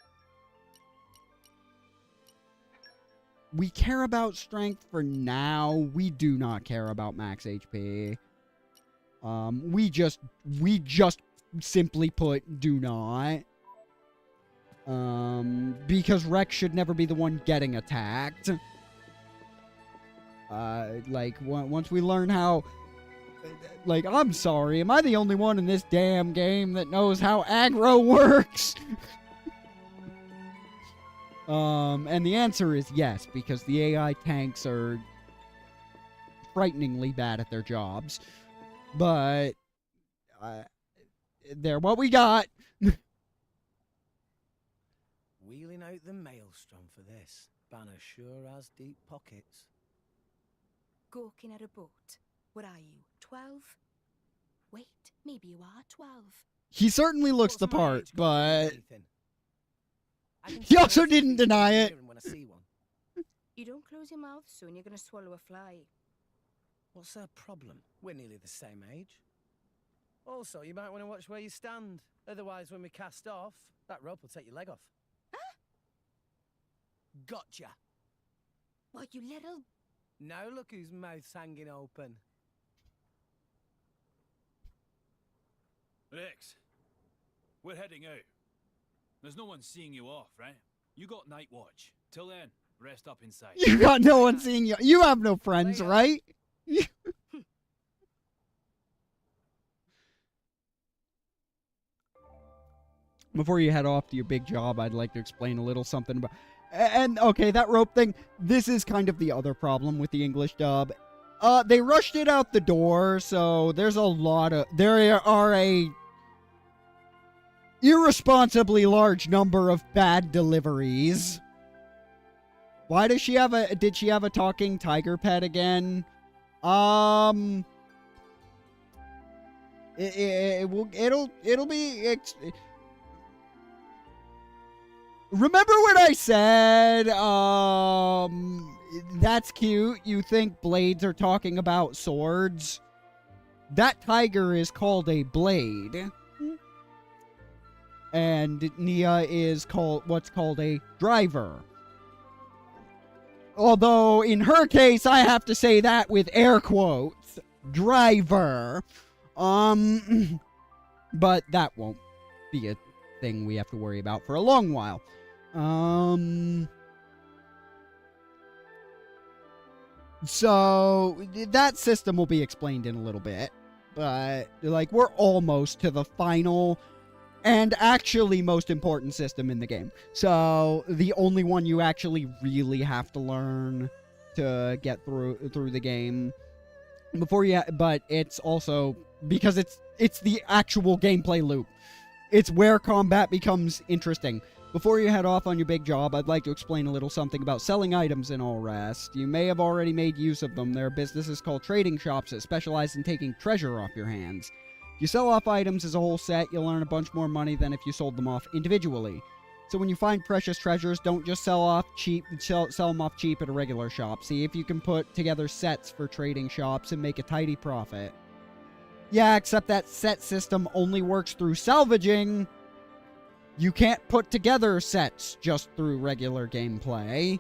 we care about strength for now. We do not care about max HP. We just simply put, do not. Because Rex should never be the one getting attacked. Like, once we learn how... Like, I'm sorry, am I the only one in this damn game that knows how aggro works? And the answer is yes, because the AI tanks are frighteningly bad at their jobs. But, they're what we got. Wheeling out the maelstrom for this. Banner sure has deep pockets. Gawking at a boat. What are you, 12? Wait, maybe you are 12. He certainly looks the part, but... He also didn't deny it. You don't close your mouth, soon you're gonna swallow a fly. What's her problem? We're nearly the same age. Also, you might want to watch where you stand. Otherwise, when we cast off, that rope will take your leg off. Huh? Gotcha. What, you little... Now look whose mouth's hanging open. Rex, we're heading out. There's no one seeing you off, right? You got night watch. Till then, rest up inside. You got no one seeing you. You have no friends, right? Before you head off to your big job, I'd like to explain a little something about... And, okay, that rope thing, this is kind of the other problem with the English dub. They rushed it out the door, so there's a lot of... There are a irresponsibly large number of bad deliveries. Why does she have a... Did she have a talking tiger pet again? It'll be... Remember when I said, that's cute, you think blades are talking about swords? That tiger is called a blade. And Nia is what's called a driver. Although, in her case, I have to say that with air quotes. Driver. But that won't be a thing we have to worry about for a long while. So that system will be explained in a little bit, but like we're almost to the final and actually most important system in the game. So the only one you actually really have to learn to get through the game before you but it's also because it's the actual gameplay loop. It's where combat becomes interesting. Before you head off on your big job, I'd like to explain a little something about selling items and all rest. You may have already made use of them. There are businesses called trading shops that specialize in taking treasure off your hands. If you sell off items as a whole set, you'll earn a bunch more money than if you sold them off individually. So when you find precious treasures, don't just sell them off cheap at a regular shop. See if you can put together sets for trading shops and make a tidy profit. Yeah, except that set system only works through salvaging. You can't put together sets just through regular gameplay.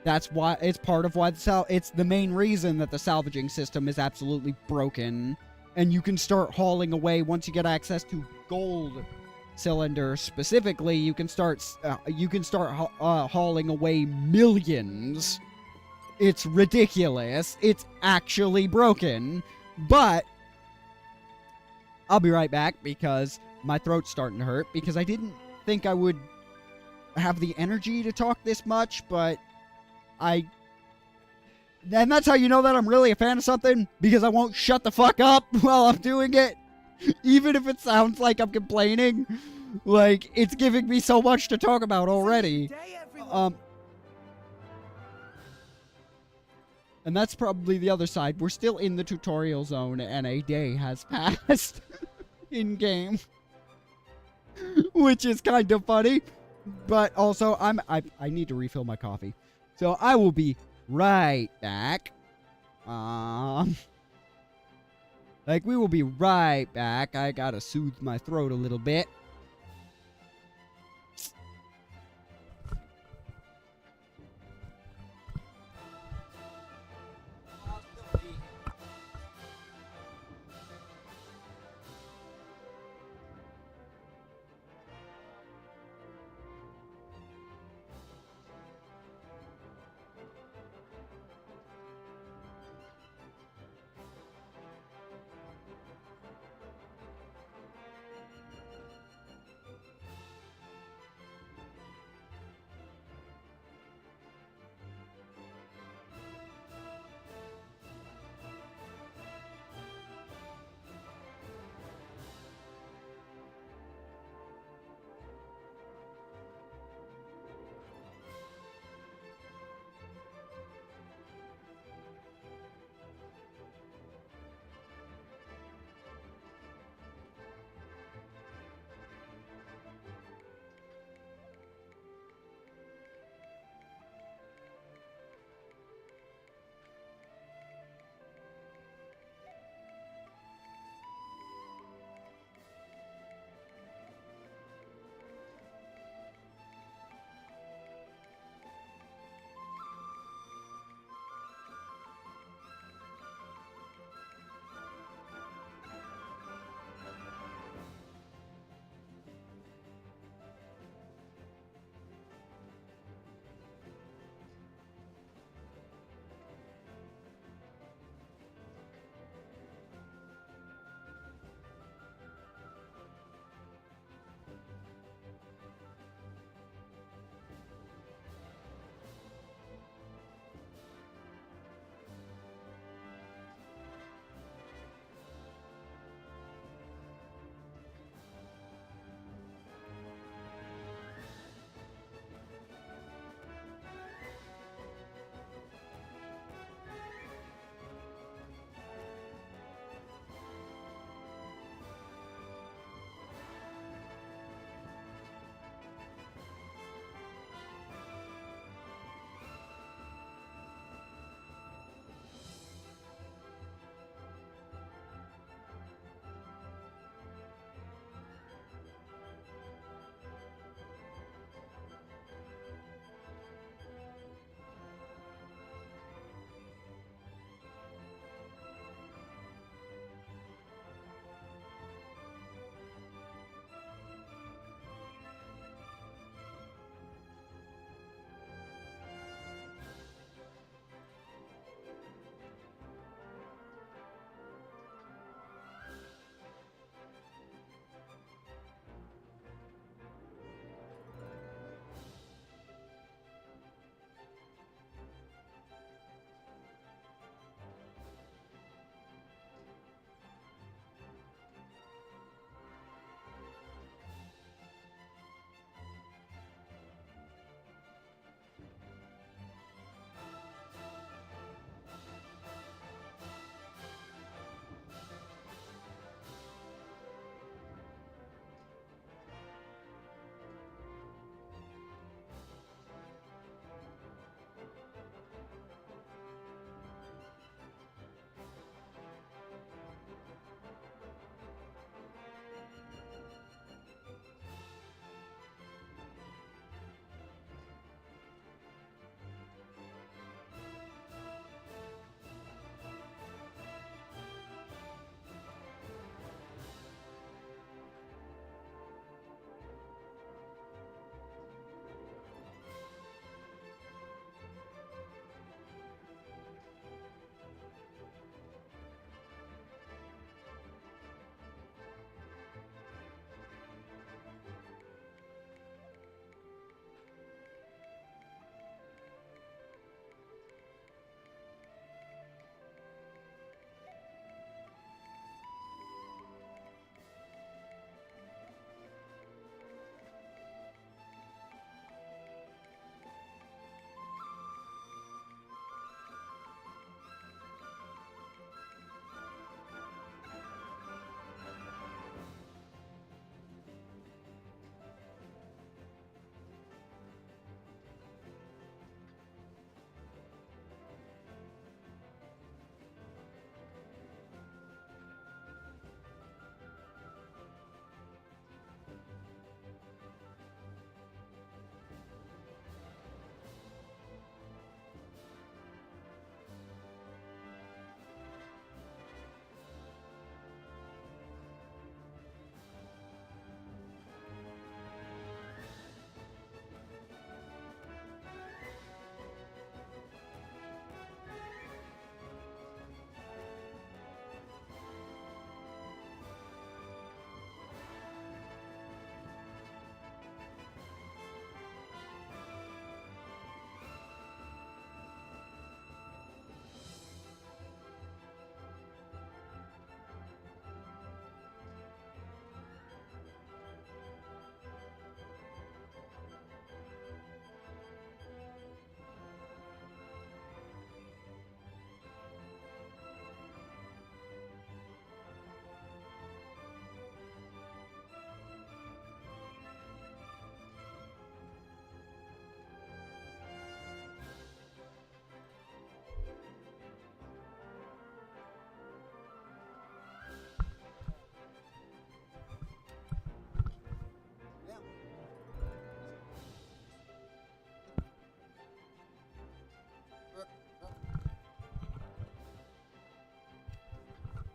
That's why it's part of why it's the main reason that the salvaging system is absolutely broken. And you can start hauling away once you get access to gold cylinders specifically. You can start hauling away millions. It's ridiculous. It's actually broken, but I'll be right back because my throat's starting to hurt because I didn't think I would have the energy to talk this much, but and that's how you know that I'm really a fan of something, because I won't shut the fuck up while I'm doing it, even if it sounds like I'm complaining. Like, it's giving me so much to talk about already. And that's probably the other side. We're still in the tutorial zone and a day has passed in-game. Which is kind of funny. But also, I need to refill my coffee. So I will be right back. Like, we will be right back. I gotta soothe my throat a little bit.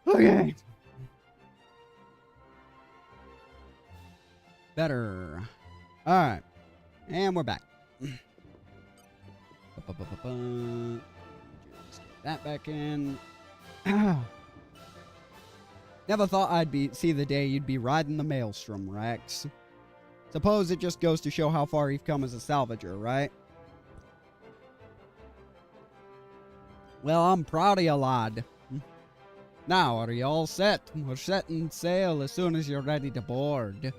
Okay. Better. Alright. And we're back. Just get that back in. Never thought I'd see the day you'd be riding the maelstrom, Rex. Suppose it just goes to show how far you've come as a salvager, right? Well, I'm proud of you, lad. Now, are you all set? We're setting sail as soon as you're ready to board.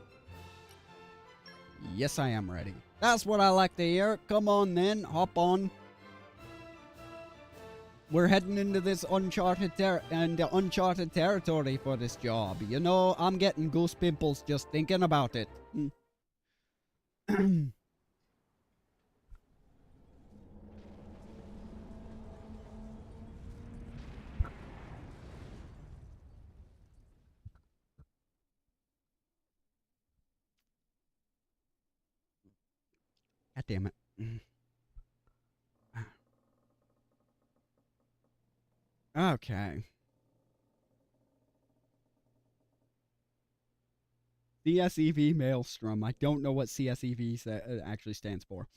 Yes, I am ready. That's what I like to hear. Come on then, hop on. We're heading into this uncharted territory for this job. You know, I'm getting goose pimples just thinking about it. God damn it. Okay. CSEV Maelstrom. I don't know what CSEV actually stands for.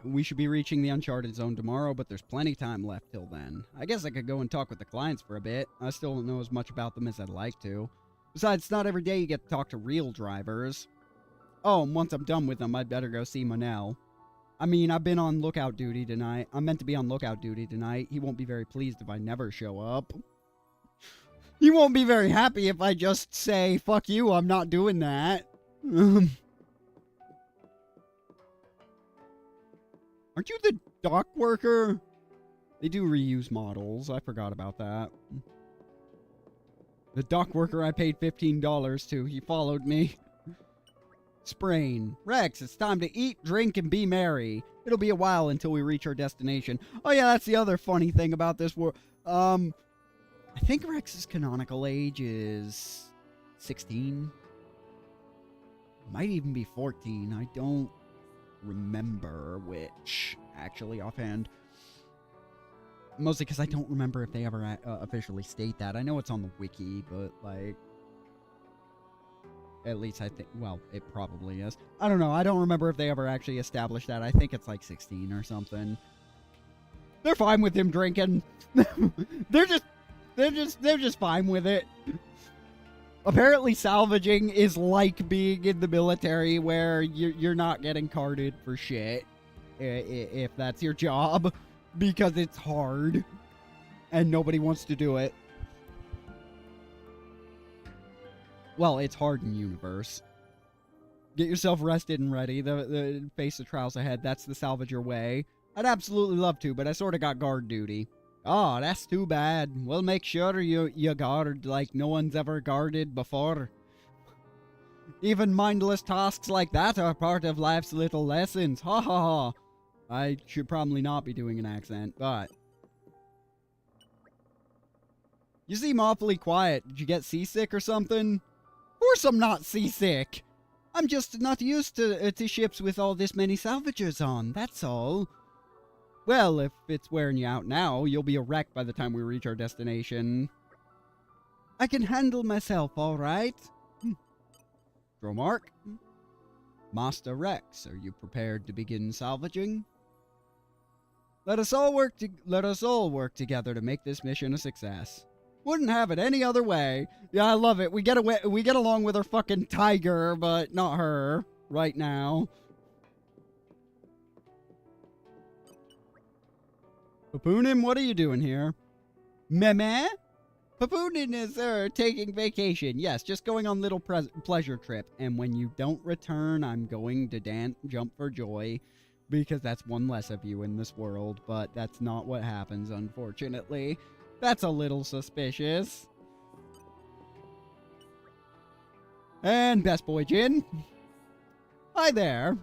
We should be reaching the Uncharted Zone tomorrow, but there's plenty time left till then. I guess I could go and talk with the clients for a bit. I still don't know as much about them as I'd like to. Besides, it's not every day you get to talk to real drivers. Oh, and once I'm done with them, I'd better go see Monel. I mean, I've been on lookout duty tonight. I'm meant to be on lookout duty tonight. He won't be very pleased if I never show up. He won't be very happy if I just say, fuck you, I'm not doing that. Aren't you the dock worker? They do reuse models. I forgot about that. The dock worker I paid $15 to. He followed me. Sprain. Rex, it's time to eat, drink, and be merry. It'll be a while until we reach our destination. Oh yeah, that's the other funny thing about this world. I think Rex's canonical age is 16. Might even be 14. I don't remember which, actually, offhand. Mostly because I don't remember if they ever officially state that. I know it's on the wiki, but, like... At least I think... Well, it probably is. I don't know. I don't remember if they ever actually established that. I think it's like 16 or something. They're fine with him drinking. They're just fine with it. Apparently salvaging is like being in the military where you're not getting carded for shit. If that's your job. Because it's hard. And nobody wants to do it. Well, it's hard in universe. Get yourself rested and ready. The face the trials ahead. That's the salvager way. I'd absolutely love to, but I sort of got guard duty. Oh, that's too bad. We'll make sure you guard like no one's ever guarded before. Even mindless tasks like that are part of life's little lessons. Ha ha ha. I should probably not be doing an accent, but... You seem awfully quiet. Did you get seasick or something? Of course I'm not seasick. I'm just not used to ships with all this many salvagers on, that's all. Well, if it's wearing you out now, you'll be a wreck by the time we reach our destination. I can handle myself, all right? Dromark? Master Rex, are you prepared to begin salvaging? Let us all work together to make this mission a success. Wouldn't have it any other way. Yeah, I love it. We get along with our fucking tiger, but not her right now. Papoonin, what are you doing here? Meme? Papoonin is taking vacation. Yes, just going on little pleasure trip. And when you don't return, I'm going to jump for joy. Because that's one less of you in this world. But that's not what happens, unfortunately. That's a little suspicious. And Best Boy Jin. Hi there.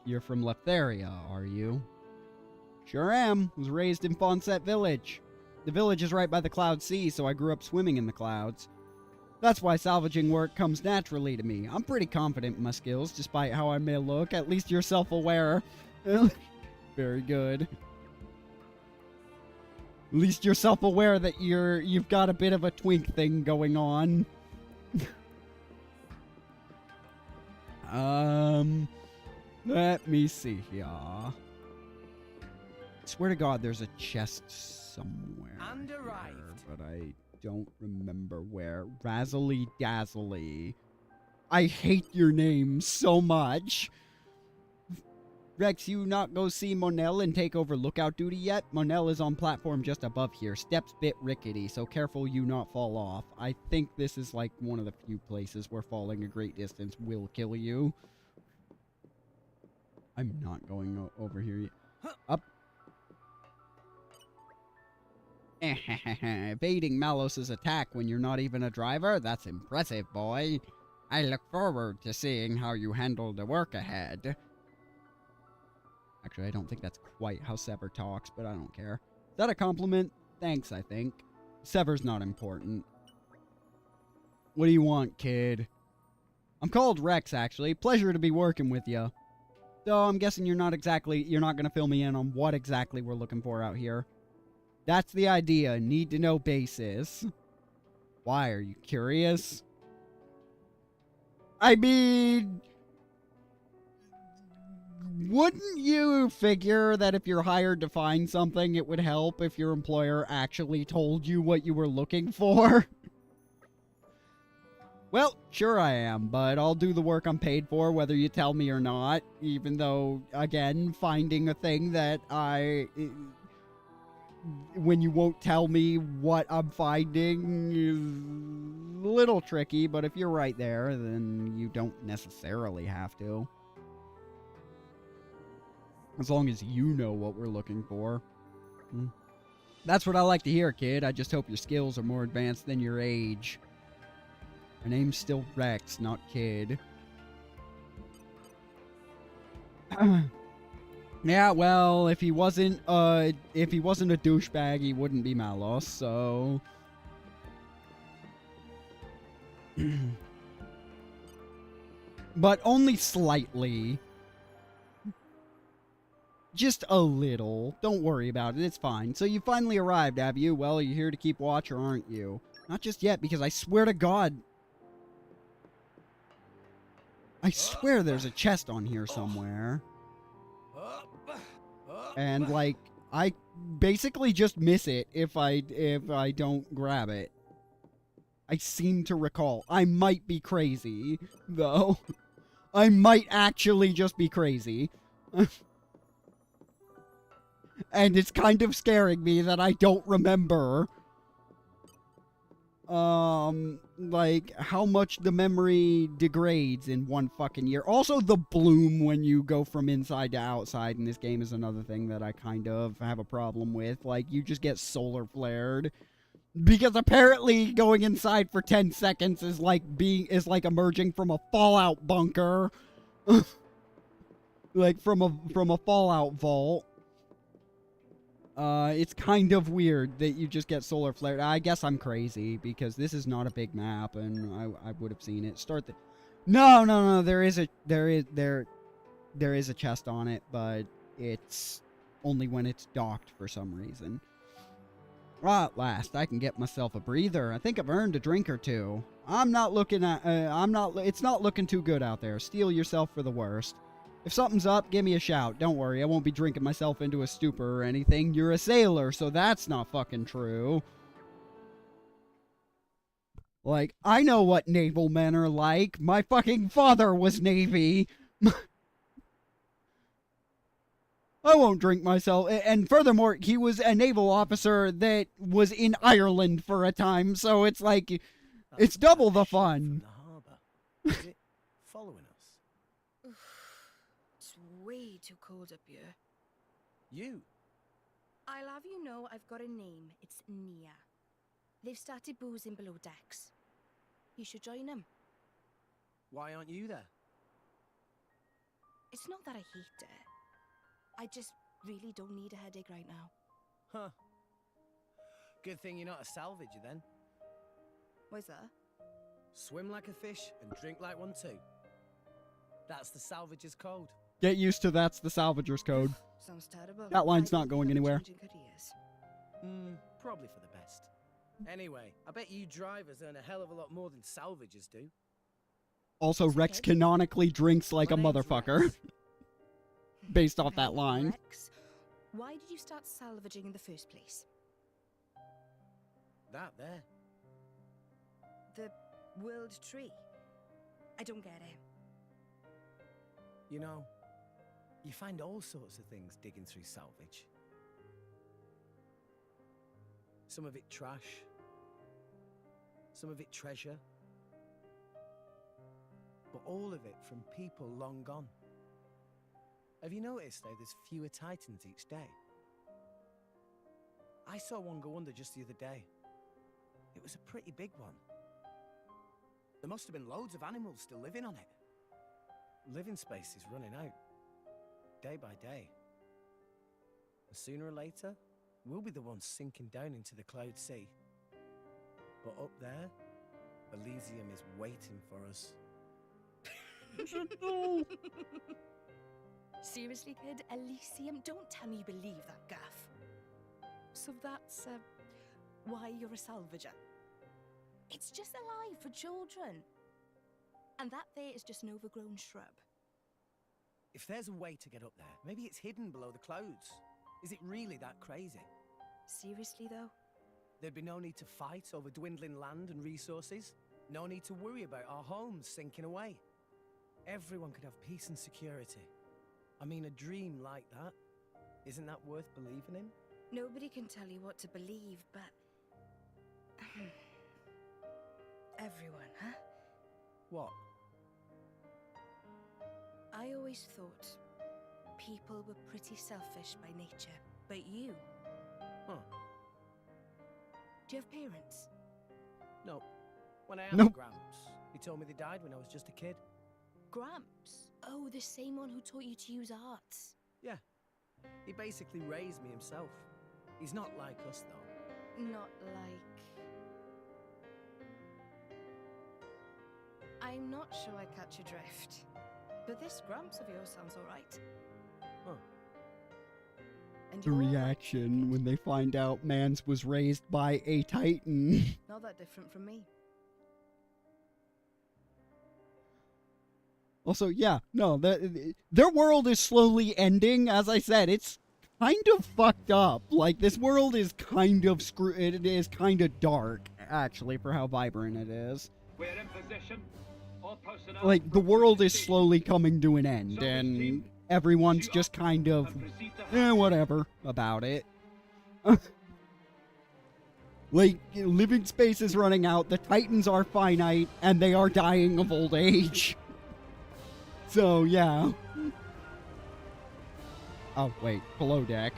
You're from Leftheria, are you? Sure am. Was raised in Fonset Village. The village is right by the Cloud Sea, so I grew up swimming in the clouds. That's why salvaging work comes naturally to me. I'm pretty confident in my skills, despite how I may look. At least you're self-aware. Very good. At least you're self-aware that you've got a bit of a twink thing going on. Let me see here. Swear to God, there's a chest somewhere. And arrived. Here, but I don't remember where. Razzly Dazzly. I hate your name so much. Rex, you not go see Monel and take over lookout duty yet? Monel is on platform just above here. Steps bit rickety, so careful you not fall off. I think this is like one of the few places where falling a great distance will kill you. I'm not going over here yet. Up. Evading Malos's attack when you're not even a driver? That's impressive, boy. I look forward to seeing how you handle the work ahead. Actually, I don't think that's quite how Sever talks, but I don't care. Is that a compliment? Thanks, I think. Sever's not important. What do you want, kid? I'm called Rex, actually. Pleasure to be working with you. So I'm guessing you're not gonna fill me in on what exactly we're looking for out here. That's the idea. Need to know basis. Why? Are you curious? I mean, wouldn't you figure that if you're hired to find something, it would help if your employer actually told you what you were looking for? Well, sure I am, but I'll do the work I'm paid for whether you tell me or not, even though, again, finding a thing that when you won't tell me what I'm finding is a little tricky, but if you're right there, then you don't necessarily have to. As long as you know what we're looking for. That's what I like to hear, kid. I just hope your skills are more advanced than your age. My name's still Rex, not Kid. Yeah, well, if he wasn't a douchebag, he wouldn't be Malos, so... But only slightly. Just a little. Don't worry about it, it's fine. So you finally arrived, have you? Well, are you here to keep watch, or aren't you? Not just yet, because I swear to God... I swear there's a chest on here somewhere. And, like, I basically just miss it if I don't grab it. I seem to recall. I might be crazy, though. I might actually just be crazy. And it's kind of scaring me that I don't remember, like, how much the memory degrades in one fucking year. Also, the bloom when you go from inside to outside in this game is another thing that I kind of have a problem with. Like, you just get solar flared. Because apparently going inside for 10 seconds is like emerging from a Fallout bunker. Like, from a Fallout vault. It's kind of weird that you just get solar flared. I guess I'm crazy, because this is not a big map, and I would have seen it. No, there is a chest on it, but it's only when it's docked for some reason. At last, I can get myself a breather. I think I've earned a drink or two. It's not looking too good out there. Steel yourself for the worst. If something's up, give me a shout. Don't worry, I won't be drinking myself into a stupor or anything. You're a sailor, so that's not fucking true. Like, I know what naval men are like. My fucking father was Navy. I won't drink myself. And furthermore, he was a naval officer that was in Ireland for a time, so it's like, it's double the fun. From the harbour. Is it following us? It's way too cold up here. You? I'll have you know I've got a name. It's Nia. They've started boozing below decks. You should join them. Why aren't you there? It's not that I hate it. I just really don't need a headache right now. Huh. Good thing you're not a salvager then. What's that? Swim like a fish and drink like one too. That's the salvager's code. Get used to that's the salvager's code. Sounds terrible. That line's I not believe going I'm anywhere. changing careers. Probably for the best. Anyway, I bet you drivers earn a hell of a lot more than salvagers do. Also, It's Rex okay. canonically drinks like a My name's motherfucker. Rex. Based off Hey, that line. Rex, why did you start salvaging in the first place? That there. The world tree. I don't get it. You know, you find all sorts of things digging through salvage. Some of it trash. Some of it treasure. But all of it from people long gone. Have you noticed how there's fewer titans each day? I saw one go under just the other day. It was a pretty big one. There must have been loads of animals still living on it. Living space is running out. Day by day. And sooner or later, we'll be the ones sinking down into the cloud sea. But up there, Elysium is waiting for us. Seriously, kid? Elysium? Don't tell me you believe that gaff. So that's, why you're a salvager? It's just a lie for children. And that there is just an overgrown shrub. If there's a way to get up there, maybe it's hidden below the clouds. Is it really that crazy? Seriously, though? There'd be no need to fight over dwindling land and resources. No need to worry about our homes sinking away. Everyone could have peace and security. I mean, a dream like that, isn't that worth believing in? Nobody can tell you what to believe, but... everyone, huh? What? I always thought people were pretty selfish by nature, but you... Huh. Do you have parents? No. When I asked Nope. Gramps, he told me they died when I was just a kid. Gramps? Oh, the same one who taught you to use arts. Yeah. He basically raised me himself. He's not like us, though. Not like... I'm not sure I catch your drift. But this Gramps of yours sounds alright. Huh. And The you're reaction when they find out Mans was raised by a Titan. not that different from me. Also, yeah, no, their world is slowly ending. As I said, it's kind of fucked up. Like, this world is kind of it is kind of dark, actually, for how vibrant it is. We're in position. All personnel Like, the world is station. slowly coming to an end, and everyone's just kind of, whatever about it. Like, living space is running out, the Titans are finite, and they are dying of old age. So, yeah. Oh, wait. Below deck.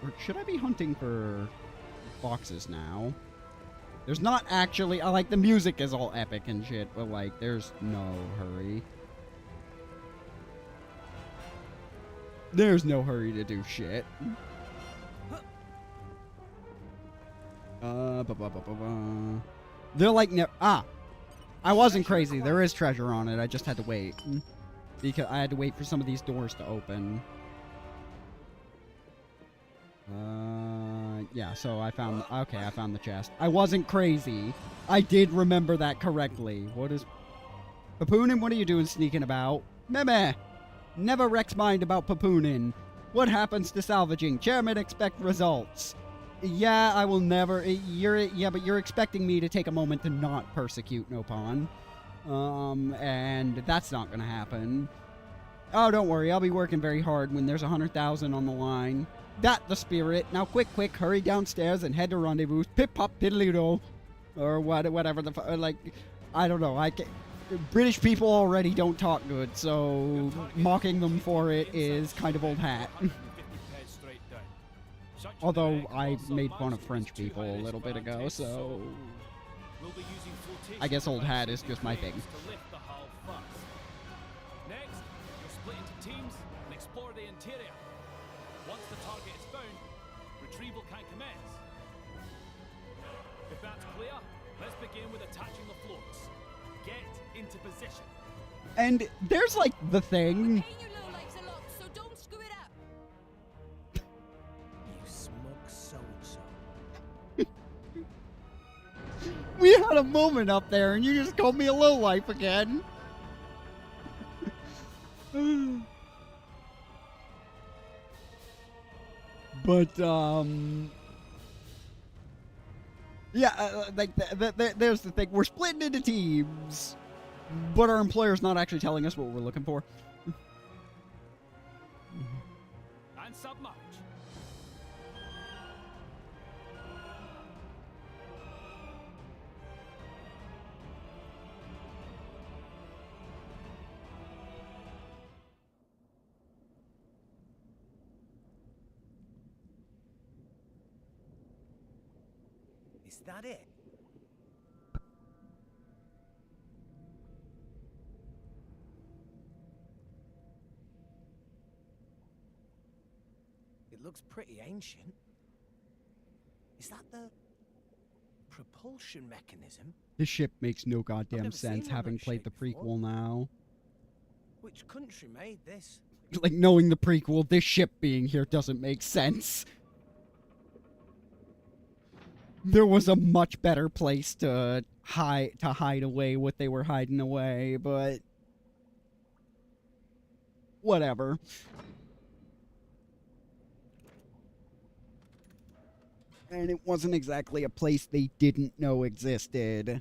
Or should I be hunting for boxes now? There's not actually... like, the music is all epic and shit, but, like, there's no hurry. There's no hurry to do shit. They're like... I wasn't crazy. There is treasure on it. I just had to wait. Because I had to wait for some of these doors to open. Yeah, so I found... Okay, I found the chest. I wasn't crazy. I did remember that correctly. What is... Papoonin, what are you doing sneaking about? Meh. Never Rex mind about Papoonin. What happens to salvaging? Chairman expect results. Yeah, I will never... Yeah, but you're expecting me to take a moment to not persecute Nopon. And that's not gonna happen. Oh, don't worry, I'll be working very hard when there's 100,000 on the line. That the spirit. Now quick, hurry downstairs and head to rendezvous. Pip-pop diddly-do. Or whatever the... like, I don't know, British people already don't talk good, so mocking them for it is kind of old hat. Although I made fun of French people a little bit ago, so I guess old hat is just my thing. Next, you'll split into teams and explore the interior. Once the target is found, retrieval can commence. If that's clear, let's begin with attaching the floats. Get into position. And there's like the thing. Paying you lowlifes a lot, so don't screw it up. You smug so-and-so. We had a moment up there, and you just called me a lowlife again. But yeah, like there's the thing. We're splitting into teams, but our employer's not actually telling us what we're looking for. And submerge. Is that it? It looks pretty ancient. Is that the propulsion mechanism? This ship makes no I've goddamn never seen sense one having like played the shape before. prequel now. Which country made this? Like, knowing the prequel, this ship being here doesn't make sense. There was a much better place to hide away what they were hiding away, but whatever. And it wasn't exactly a place they didn't know existed.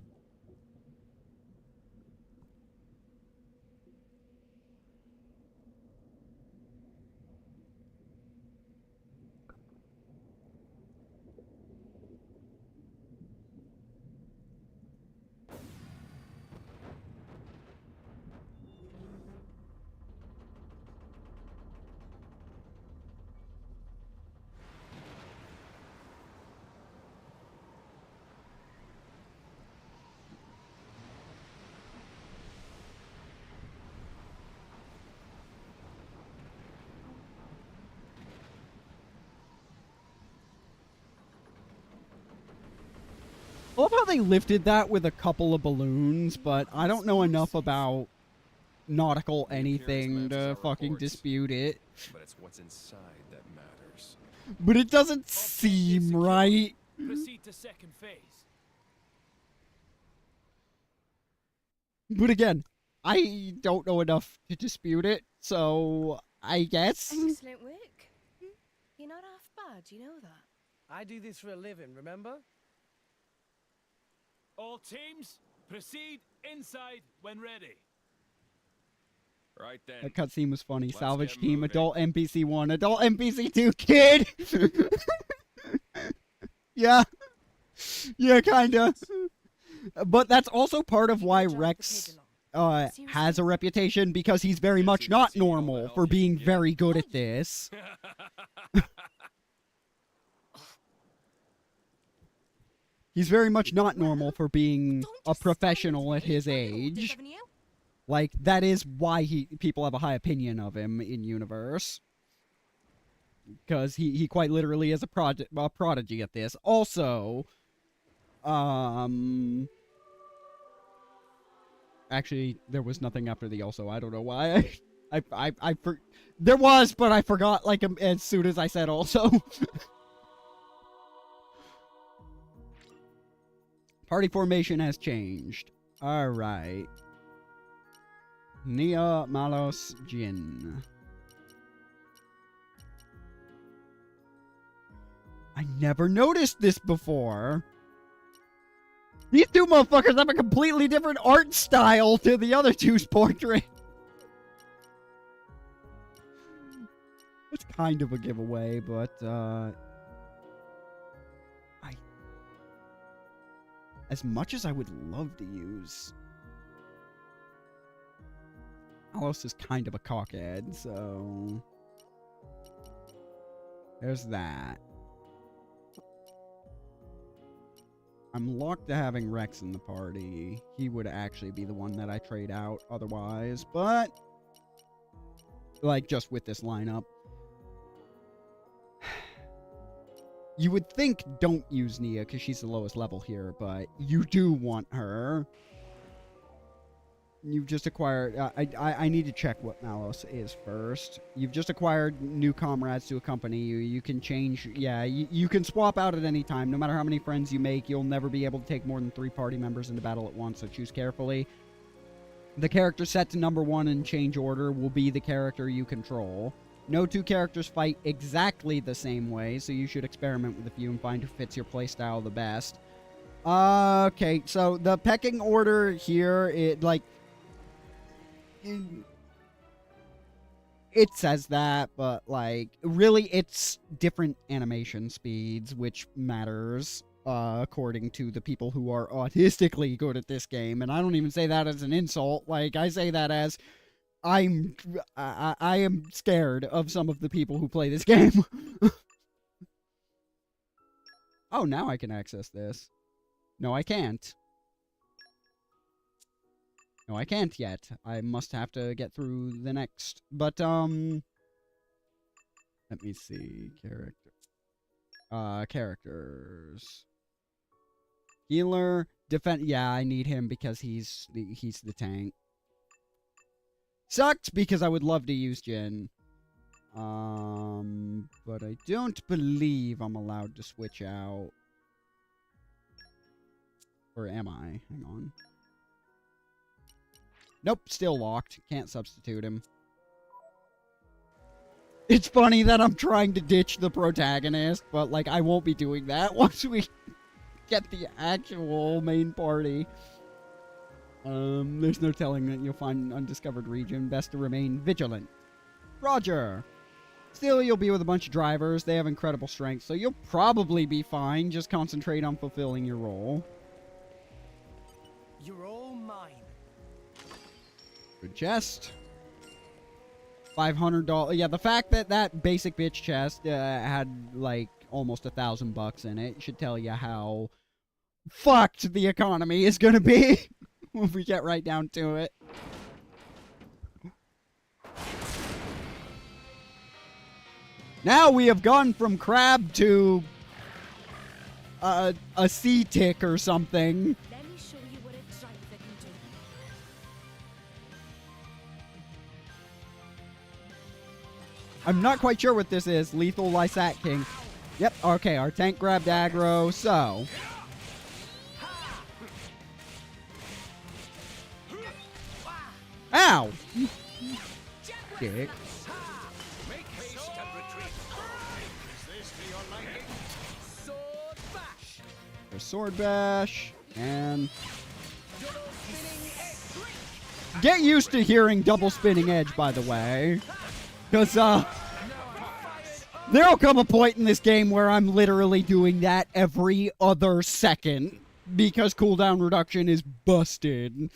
I love how they lifted that with a couple of balloons, but I don't know enough about nautical anything to fucking dispute it. But it's what's inside that matters. But it doesn't seem right. Proceed to second phase. But again, I don't know enough to dispute it, so I guess. Excellent work. You're not half bad, you know that. I do this for a living, remember? All teams, proceed inside when ready. Right then. That cutscene was funny. Let's Salvage get team, moving. adult NPC 1, adult NPC 2, kid! Yeah. Yeah, kinda. But that's also part of why Rex has a reputation, because he's very much not normal for being very good at this. He's very much not normal for being a professional at his age. Like, that is why people have a high opinion of him in universe. Because he quite literally is a prodigy at this. Also, actually, there was nothing after the also. I don't know why. There was, but I forgot, like, as soon as I said also. Party formation has changed. Alright. Nia Malos Jin. I never noticed this before. These two motherfuckers have a completely different art style to the other two's portrait. It's kind of a giveaway, but, as much as I would love to use... Alos is kind of a cockhead, so... There's that. I'm locked to having Rex in the party. He would actually be the one that I trade out otherwise, but... Like, just with this lineup. You would think don't use Nia because she's the lowest level here, but you do want her. You've just acquired... I need to check what Malos is first. You've just acquired new comrades to accompany you. You can change... Yeah, you can swap out at any time. No matter how many friends you make, you'll never be able to take more than 3 party members into battle at once, so choose carefully. The character set to number 1 in change order will be the character you control. No 2 characters fight exactly the same way, so you should experiment with a few and find who fits your playstyle the best. Okay, so the pecking order here, it says that, but, like, really it's different animation speeds, which matters, according to the people who are autistically good at this game, and I don't even say that as an insult, like, I say that as I am scared of some of the people who play this game. Oh, now I can access this. No, I can't. No, I can't yet. I must have to get through the next. But, let me see. Characters. Healer. Defend. Yeah, I need him because he's the tank. Sucked because I would love to use Jin. But I don't believe I'm allowed to switch out. Or am I? Hang on. Nope, still locked. Can't substitute him. It's funny that I'm trying to ditch the protagonist, but, like, I won't be doing that once we get the actual main party. There's no telling that you'll find an undiscovered region. Best to remain vigilant. Roger! Still, you'll be with a bunch of drivers. They have incredible strength, so you'll probably be fine. Just concentrate on fulfilling your role. You're all mine. Good chest. $500. Yeah, the fact that that basic bitch chest had, like, almost $1,000 in it should tell you how fucked the economy is gonna be when we get right down to it. Now we have gone from crab to a sea tick or something. Let me show you what a driver can do. I'm not quite sure what this is. Lethal Lysat King. Yep, okay, our tank grabbed aggro, so... Ow! Dick. Make haste and retreat. Is this to your liking? Sword bash. There's Sword Bash, and... Get used to hearing double spinning edge, by the way. Because, there'll come a point in this game where I'm literally doing that every other second. Because cooldown reduction is busted.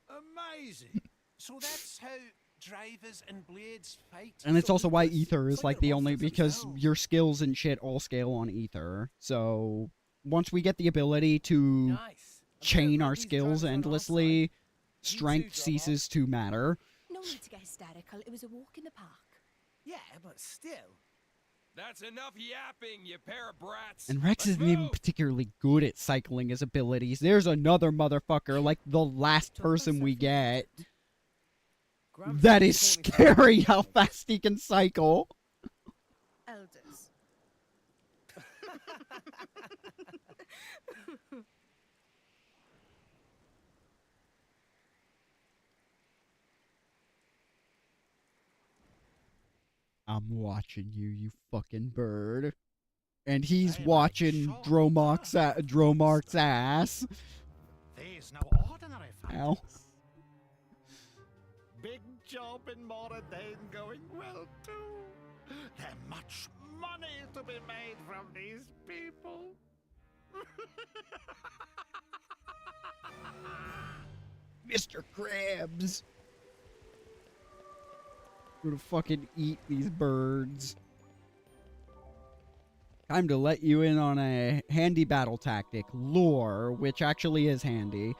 Amazing. So that's how drivers and blades fight. And it's also why Ether is, like, the only... Because your skills and shit all scale on Ether. So, once we get the ability to chain our skills endlessly, strength ceases to matter. No need to get hysterical. It was a walk in the park. Yeah, but still. That's enough yapping, you pair of brats. And Rex isn't even particularly good at cycling his abilities. There's another motherfucker, like the last person we get. That is scary how fast he can cycle. Elders. I'm watching you, you fucking bird. And he's watching Dromark's ass. These no ordinary Ow. fighters. Big job in Moradane going well too. There's much money to be made from these people. Mr. Krabs. I'm gonna fucking eat these birds. Time to let you in on a handy battle tactic, Lure, which actually is handy.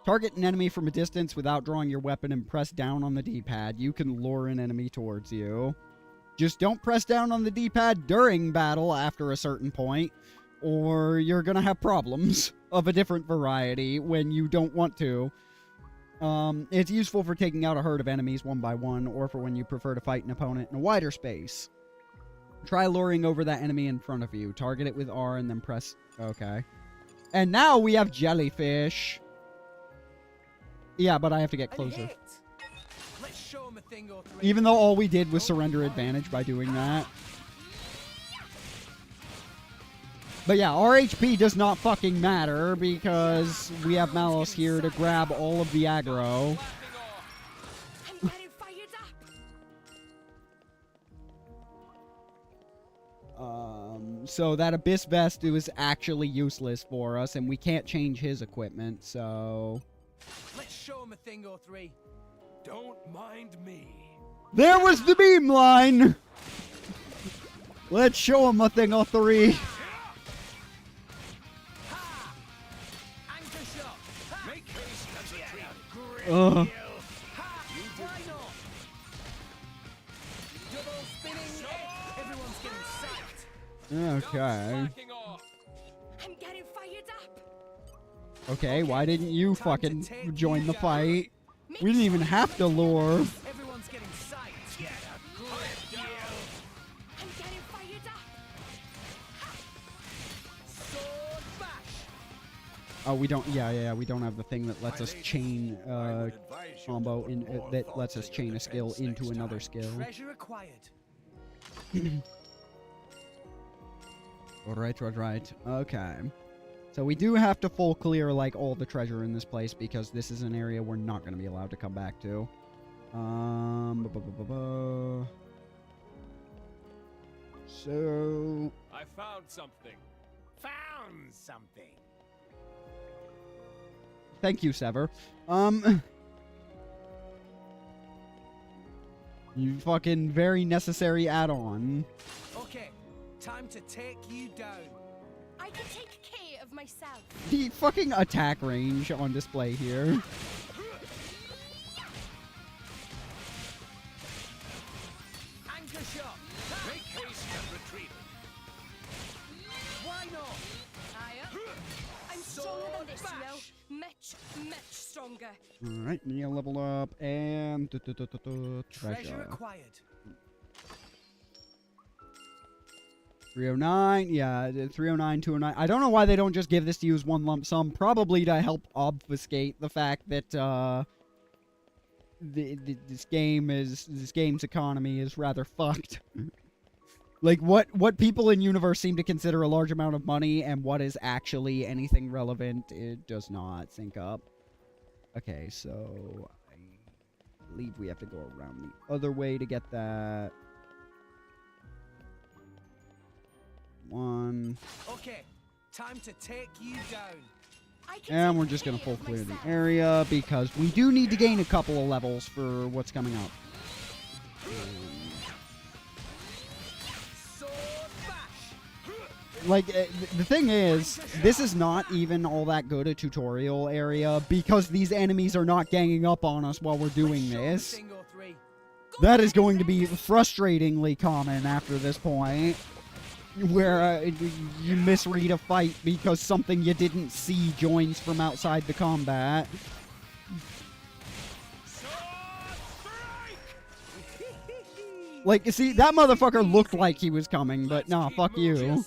Target an enemy from a distance without drawing your weapon and press down on the D-pad. You can lure an enemy towards you. Just don't press down on the D-pad during battle after a certain point, or you're gonna have problems of a different variety when you don't want to. It's useful for taking out a herd of enemies one by one, or for when you prefer to fight an opponent in a wider space. Try luring over that enemy in front of you. Target it with R and then press... Okay. And now we have jellyfish. Yeah, but I have to get closer. Let's show 'em a thing or three. Even though all we did was surrender advantage by doing that. But yeah, our HP does not fucking matter because we have Malice here to grab all of the aggro. I'm getting fired up. So that Abyss Vest was actually useless for us, and we can't change his equipment, so... Let's show 'em a thing or three. Don't mind me. There was the beam line! Let's show him a thing or three. Anchor shot. Make haste and retreat. Ugh. Why not? Double spinning. Everyone's getting psyched. Okay. I'm getting fired up. Okay, why didn't you fucking join the fight? We didn't even have to lure. Everyone's getting psyched. Get a grip, you. I'm getting fired up. Sword bash. Oh, we don't. Yeah. We don't have the thing that lets us chain combo in. That lets us chain a skill into another skill. Treasure acquired. Right. Okay. So we do have to full clear like all the treasure in this place because this is an area we're not going to be allowed to come back to. So I found something. Found something. thank you, Sever. You fucking very necessary add-on. Okay, time to take you down. I can take care of myself. The fucking attack range on display here. Anchor shot. Make haste and retreat. Why not? I'm stronger than this, you know. Much stronger. Alright, Nia leveled up, and... Treasure treasure. acquired. 309, yeah, 309, 209. I don't know why they don't just give this to you as one lump sum. Probably to help obfuscate the fact that, this game's economy is rather fucked. Like, what people in universe seem to consider a large amount of money and what is actually anything relevant, it does not sync up. Okay, so I believe we have to go around the other way to get that. One. Okay, time to take you down. And we're just going to full clear the area because we do need to gain a couple of levels for what's coming up. Like, the thing is, this is not even all that good a tutorial area because these enemies are not ganging up on us while we're doing this. That is going to be frustratingly common after this point, where you misread a fight because something you didn't see joins from outside the combat. Like, you see, that motherfucker looked like he was coming, but nah, fuck you.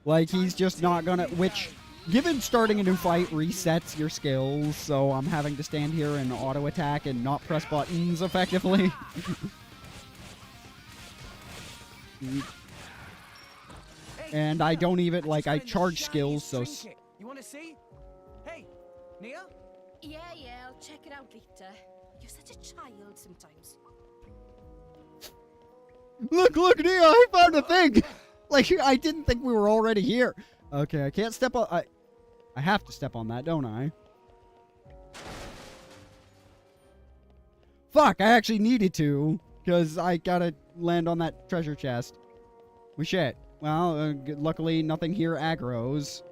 Like, he's just not gonna, which, given starting a new fight resets your skills, so I'm having to stand here and auto-attack and not press buttons effectively. And I don't even, like, I charge skills, so... You want to see? Hey, Nia? Yeah, I'll check it out later. You're such a child sometimes. Look, Nia, I found a thing! Like, I didn't think we were already here. Okay, I can't step on... I have to step on that, don't I? Fuck, I actually needed to, because I gotta land on that treasure chest. Well, shit. Well, luckily nothing here aggroes.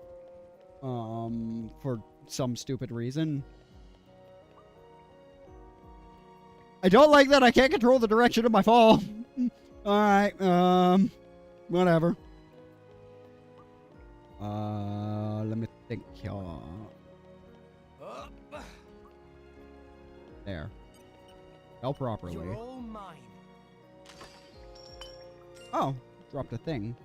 For some stupid reason. I don't like that I can't control the direction of my fall. Alright, whatever. Let me think here. There. Fell properly. You're all mine. Oh, dropped a thing.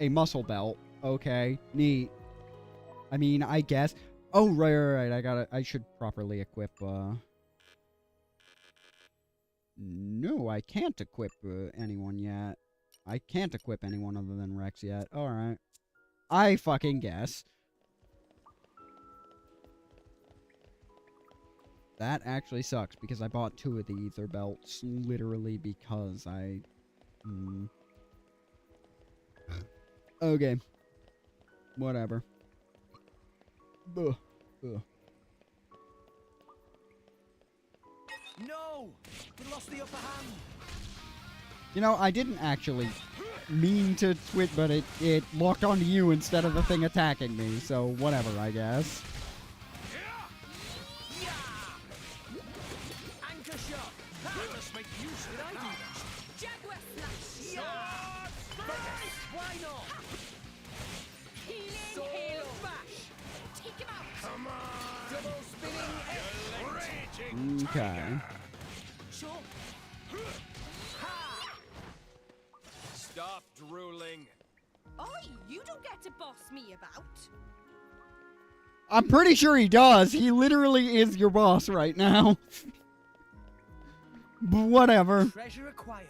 A muscle belt. Okay, neat. I mean, I guess. Oh, right. I should properly equip, No, I can't equip anyone yet. I can't equip anyone other than Rex yet. Alright. I fucking guess. That actually sucks, because I bought 2 of the ether belts, literally because I... Okay. Whatever. Ugh. Ugh. No! We lost the upper hand! You know, I didn't actually mean to twit, but it locked onto you instead of the thing attacking me, so whatever, I guess. Anchor shot! I must make use of it. Jaguar slash! Yeah! Why not? Healing hail bash! Take him out! Come on! Double spinning edge! Okay. Sure. Stop drooling. Oi, you don't get to boss me about. I'm pretty sure he does. He literally is your boss right now. But whatever. Treasure acquired.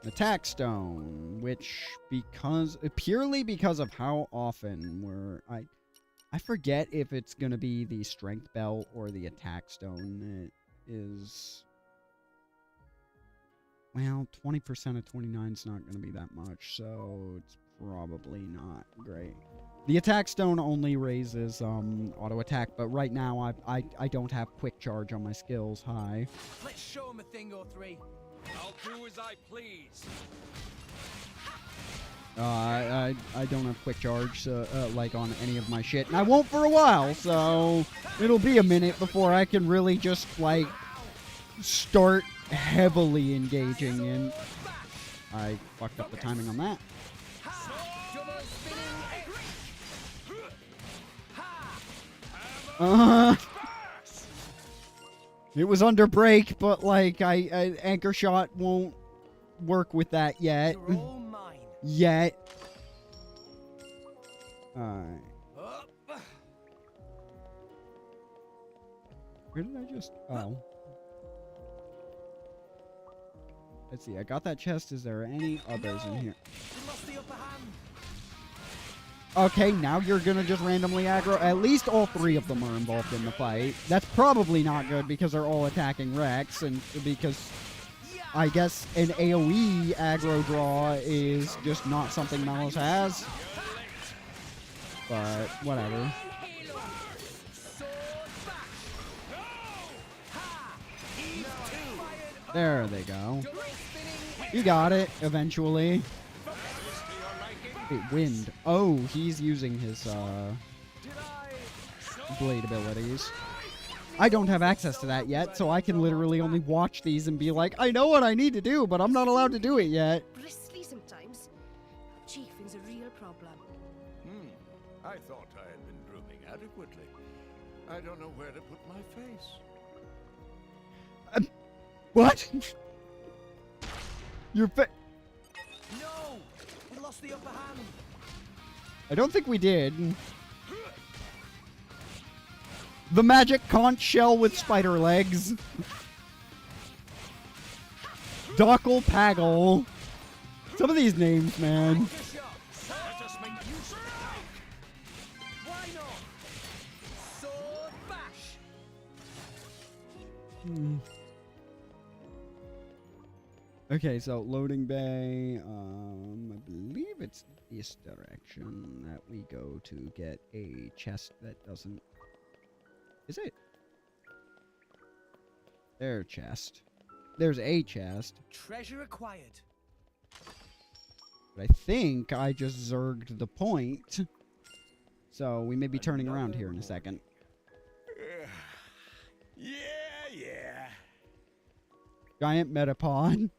Attack stone, which purely because of how often I forget if it's gonna be the strength belt or the attack stone. It is, well, 20% of 29 is not gonna be that much, so it's probably not great. The attack stone only raises auto attack, but right now I don't have quick charge on my skills high. Let's show him a thing or three. I'll do as I please. I don't have quick charge, like, on any of my shit, and I won't for a while, so it'll be a minute before I can really just, like, start heavily engaging in... I fucked up the timing on that. It was under break, but, like, anchor shot won't work with that yet. Yet. Alright. Where did I just... Oh. Let's see, I got that chest. Is there any others in here? Okay, now you're gonna just randomly aggro. At least all 3 of them are involved in the fight. That's probably not good because they're all attacking Rex, and because I guess an AoE aggro draw is just not something Malus has. But whatever. There they go. You got it, eventually. Wait, wind. Oh, he's using his, blade abilities. I don't have access to that yet, so I can literally only watch these and be like, I know what I need to do, but I'm not allowed to do it yet. Bristly sometimes. Chiefing's a real problem. I thought I had been grooming adequately. I don't know where to put my face. What? Your fa- No! We lost the upper hand. I don't think we did. The magic conch shell with spider legs. Dockle Paggle. Some of these names, man. Okay, so loading bay. I believe it's this direction that we go to get a chest that doesn't. Is it? There's chest. There's a chest. Treasure acquired. But I think I just zerged the point. So we may be turning around here in a second. Yeah. Giant Metapod.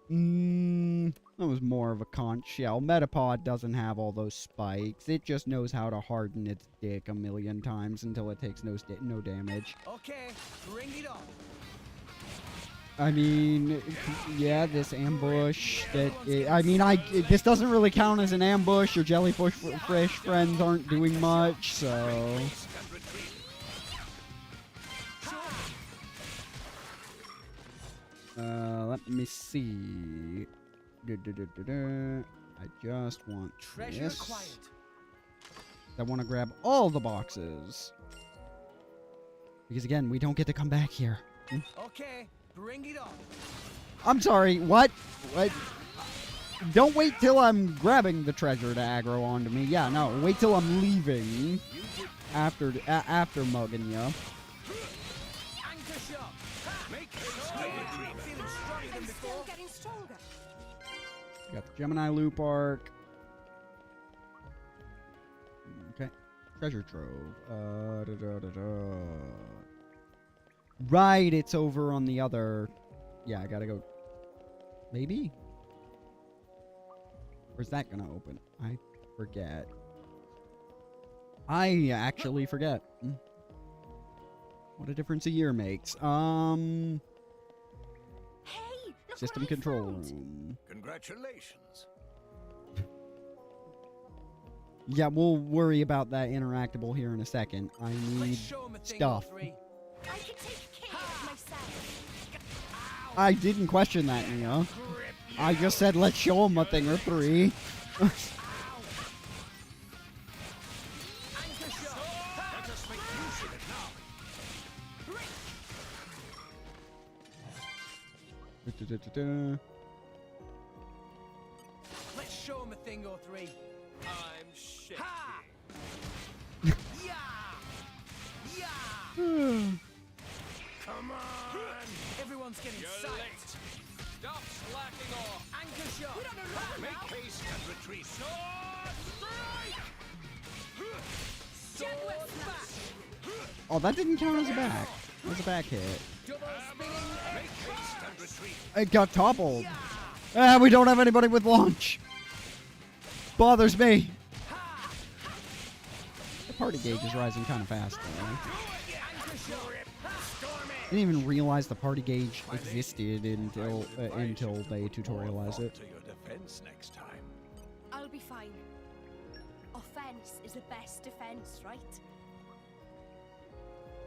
That was more of a conch shell. Metapod doesn't have all those spikes. It just knows how to harden its dick a million times until it takes no damage. Okay, bring it on. I mean, yeah, this ambush this doesn't really count as an ambush. Your jellyfish friends aren't doing much, so. Let me see. I just want this. I want to grab all the boxes. Because again, we don't get to come back here. Okay, bring it on. I'm sorry, what? What? Don't wait till I'm grabbing the treasure to aggro onto me. Yeah, no, wait till I'm leaving. After mugging ya. Got the Gemini loop arc. Okay. Treasure trove. Right, it's over on the other. Yeah, I gotta go. Maybe? Where's that gonna open? I forget. I actually forget. What a difference a year makes. System control room. Congratulations. Yeah, we'll worry about that interactable here in a second. I need stuff. I can take care of myself. I didn't question that, Nia. I just said let's show him a thing or three. Let's show him a thing or three. I'm shit. Ha! Yeah! Yeah! Come on! Everyone's getting You're psyched. late. Stop slacking off. Anchor shot. We're on a roll Make now. haste and retreat. Sword strike! Sword smash. Oh, that didn't count as a back. That was a back hit. Double spinning Make haste and retreat. It got toppled. We don't have anybody with launch. Bothers me. The party gauge is rising kind of fast, though. Didn't even realize the party gauge existed until they tutorialized it. To your defense next time. I'll be fine. Offense is the best defense, right?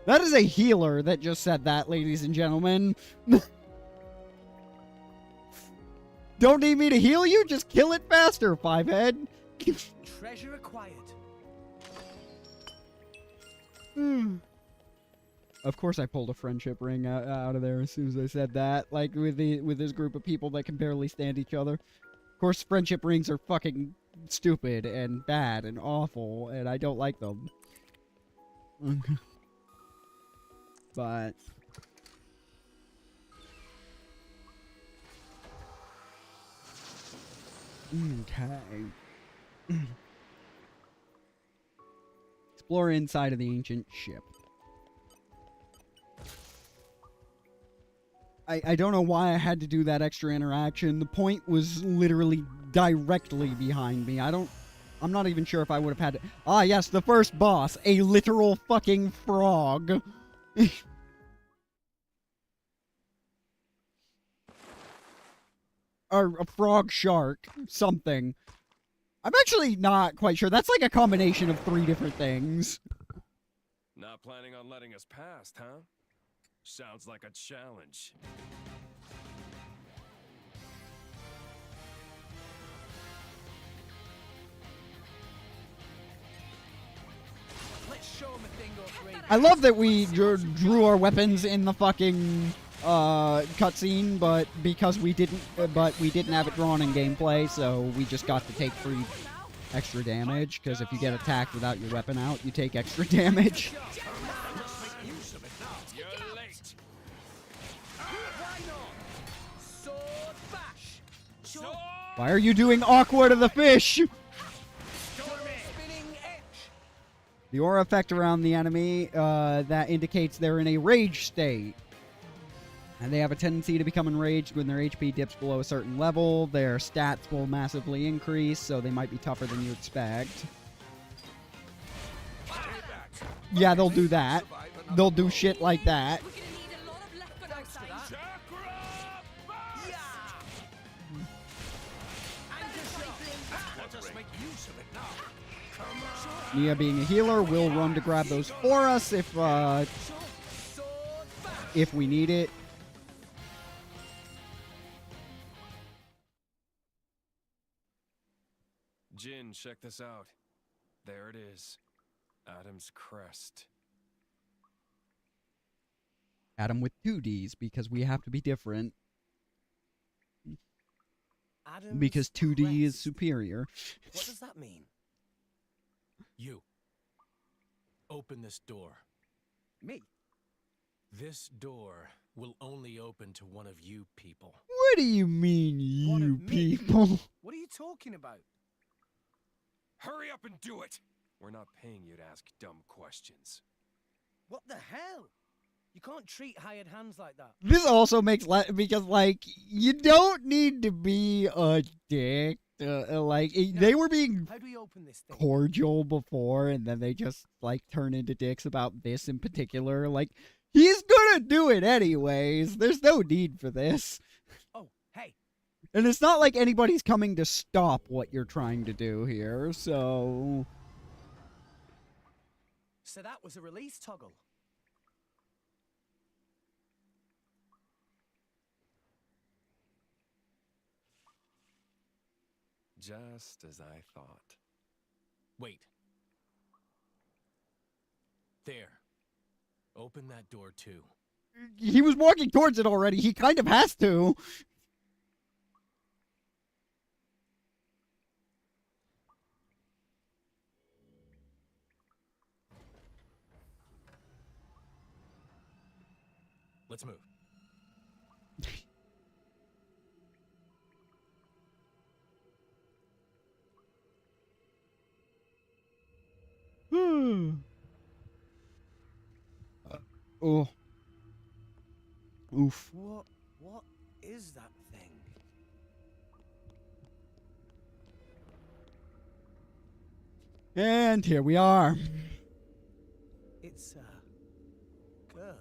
That is a healer that just said that, ladies and gentlemen. Don't need me to heal you? Just kill it faster, Fivehead. Treasure acquired. Of course I pulled a friendship ring out of there as soon as I said that. Like, with this group of people that can barely stand each other. Of course, friendship rings are fucking stupid and bad and awful, and I don't like them. But... Okay. Explore inside of the ancient ship. I don't know why I had to do that extra interaction. The point was literally directly behind me. I'm not even sure if I would have had to... Ah, yes, the first boss. A literal fucking frog. Or a frog shark. Something. I'm actually not quite sure. That's like a combination of 3 different things. Not planning on letting us past, huh? Sounds like a challenge. Let's show him a thing or three. I love that we drew our weapons in the fucking cutscene, but because we didn't have it drawn in gameplay, so we just got to take free extra damage. Because if you get attacked without your weapon out, you take extra damage. You're late. Sword bash. Sword Why are you doing Aqua to the fish? spinning edge. The aura effect around the enemy that indicates they're in a rage state. And they have a tendency to become enraged when their HP dips below a certain level. Their stats will massively increase, so they might be tougher than you expect. Yeah, they'll do that. They'll do shit like that. Nia, being a healer, will run to grab those for us if we need it. Jin, check this out. There it is. Adam's crest. Adam with 2 Ds, because we have to be different. Adam's Because 2D is crest. superior. What does that mean? You. Open this door. Me? This door will only open to one of you people. What do you mean, One you of me? people? What are you talking about? Hurry up and do it! We're not paying you to ask dumb questions. What the hell? You can't treat hired hands like that. This also makes because like you don't need to be a dick. They were being How do we open this thing? cordial before, and then they just like turn into dicks about this in particular. Like he's gonna do it anyways. There's no need for this. Oh, hey. And it's not like anybody's coming to stop what you're trying to do here. So that was a release toggle. Just as I thought. Wait. There. Open that door too. he was walking towards it already. He kind of has to. Let's move. Oh. Oof. What is that thing? And here we are. It's a girl.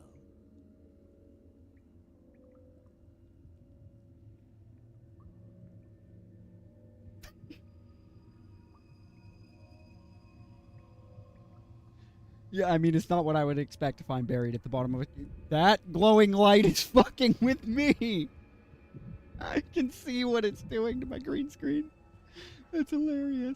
Yeah, I mean, it's not what I would expect to find buried at the bottom of it. That glowing light is fucking with me. I can see what it's doing to my green screen. That's hilarious.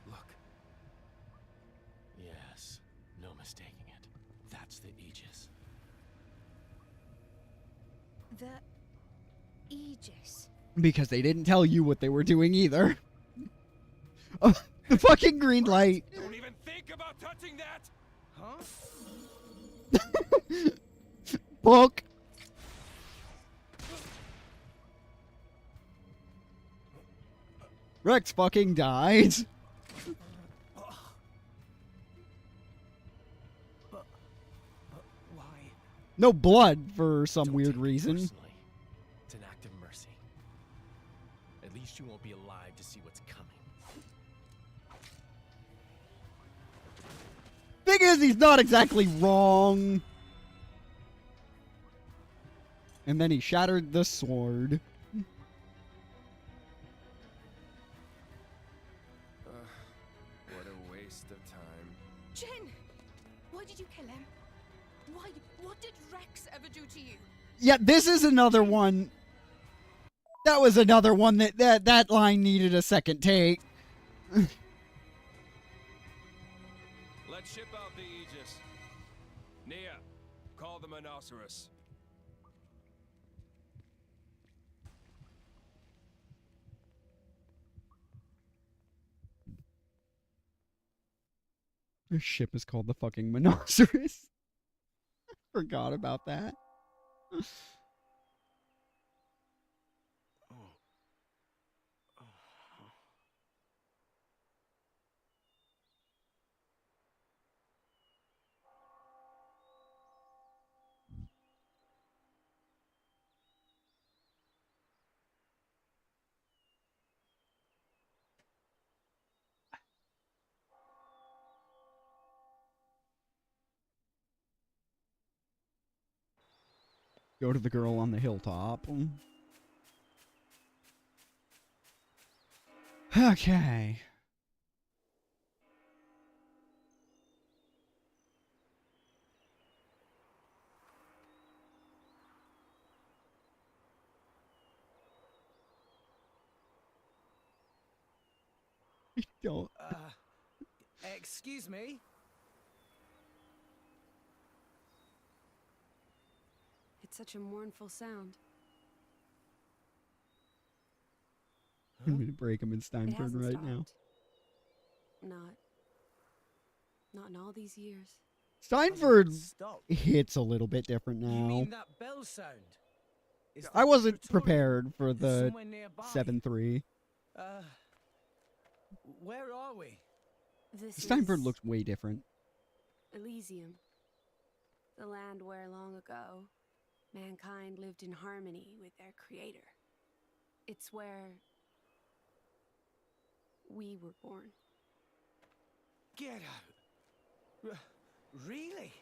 Look. Yes, no mistaking it. That's the Aegis. The Aegis. Because they didn't tell you what they were doing either. Oh, the fucking green light. Don't even think about touching that! Huh? Book. Rex fucking dies. But why? No blood for some weird reason. Personally, it's an act of mercy. At least you won't be alive to see what's coming. Thing is, he's not exactly wrong. And then he shattered the sword. What a waste of time. Jen! Why did you kill him? Why? What did Rex ever do to you? Yeah, this is another one. That was another one that line needed a second take. Let's ship out the Aegis. Nia, call the Monoceros. This ship is called the fucking Monoceros. Forgot about that. Go to the girl on the hilltop. Okay. Don't. Excuse me? It's such a mournful sound. I'm gonna break him in It Steinford hasn't right stopped. now. Not in all these years. Steinford Stop. hits a little bit different You now. mean that bell sound? Is I that wasn't Praetorian? prepared for It's the somewhere nearby. 7-3. Where are we? This Steinford is looks way different. Elysium, the land where long ago mankind lived in harmony with their creator. It's where we were born. Get out. Really?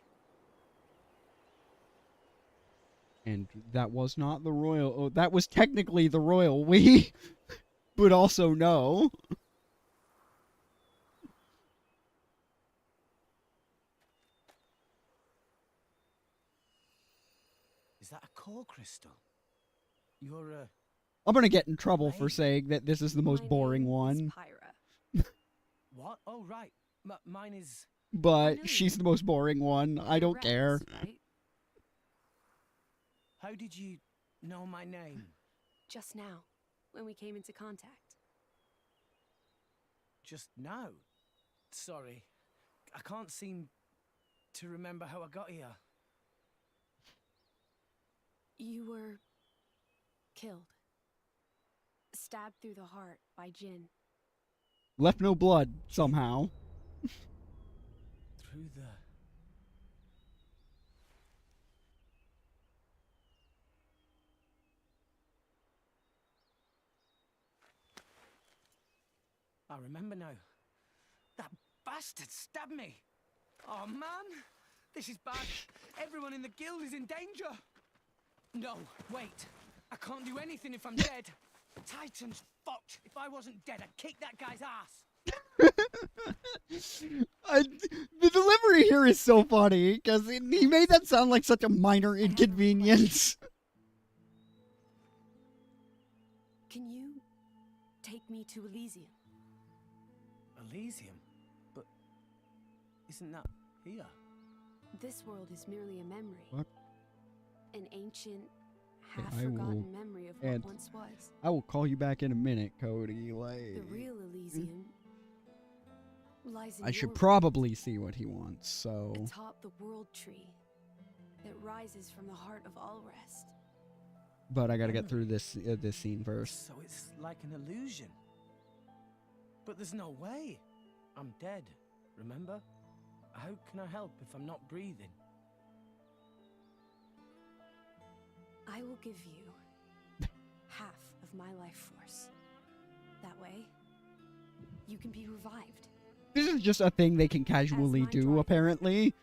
And that was not the royal... Oh, that was technically the royal we, but also no. Is that a core crystal? You're I'm gonna get in trouble for saying that this is the most boring one. what? Oh, right. Mine is... But she's the most boring one. I don't care. Right? How did you know my name? Just now, when we came into contact. Just now? Sorry. I can't seem to remember how I got here. You were killed. Stabbed through the heart by Jinn. Left no blood, somehow. Through the... I remember now. That bastard stabbed me. Oh, man. This is bad. Everyone in the guild is in danger. No, wait. I can't do anything if I'm dead. Titan's fucked. If I wasn't dead, I'd kick that guy's ass. The delivery here is so funny, because he made that sound like such a minor inconvenience. Can you take me to Elysium? Elysium? But isn't that here? This world is merely a memory. What? An ancient, I half-forgotten will- memory of and what once was. I will call you back in a minute, Cody. The Like, real Elysium lies in I should your probably see what he wants. So, atop the world tree that rises from the heart of all rest. but I gotta get through this this scene first. So it's like an illusion. But there's no way. I'm dead, remember? How can I help if I'm not breathing? I will give you half of my life force. That way, you can be revived. This is just a thing they can casually my do, driver. apparently.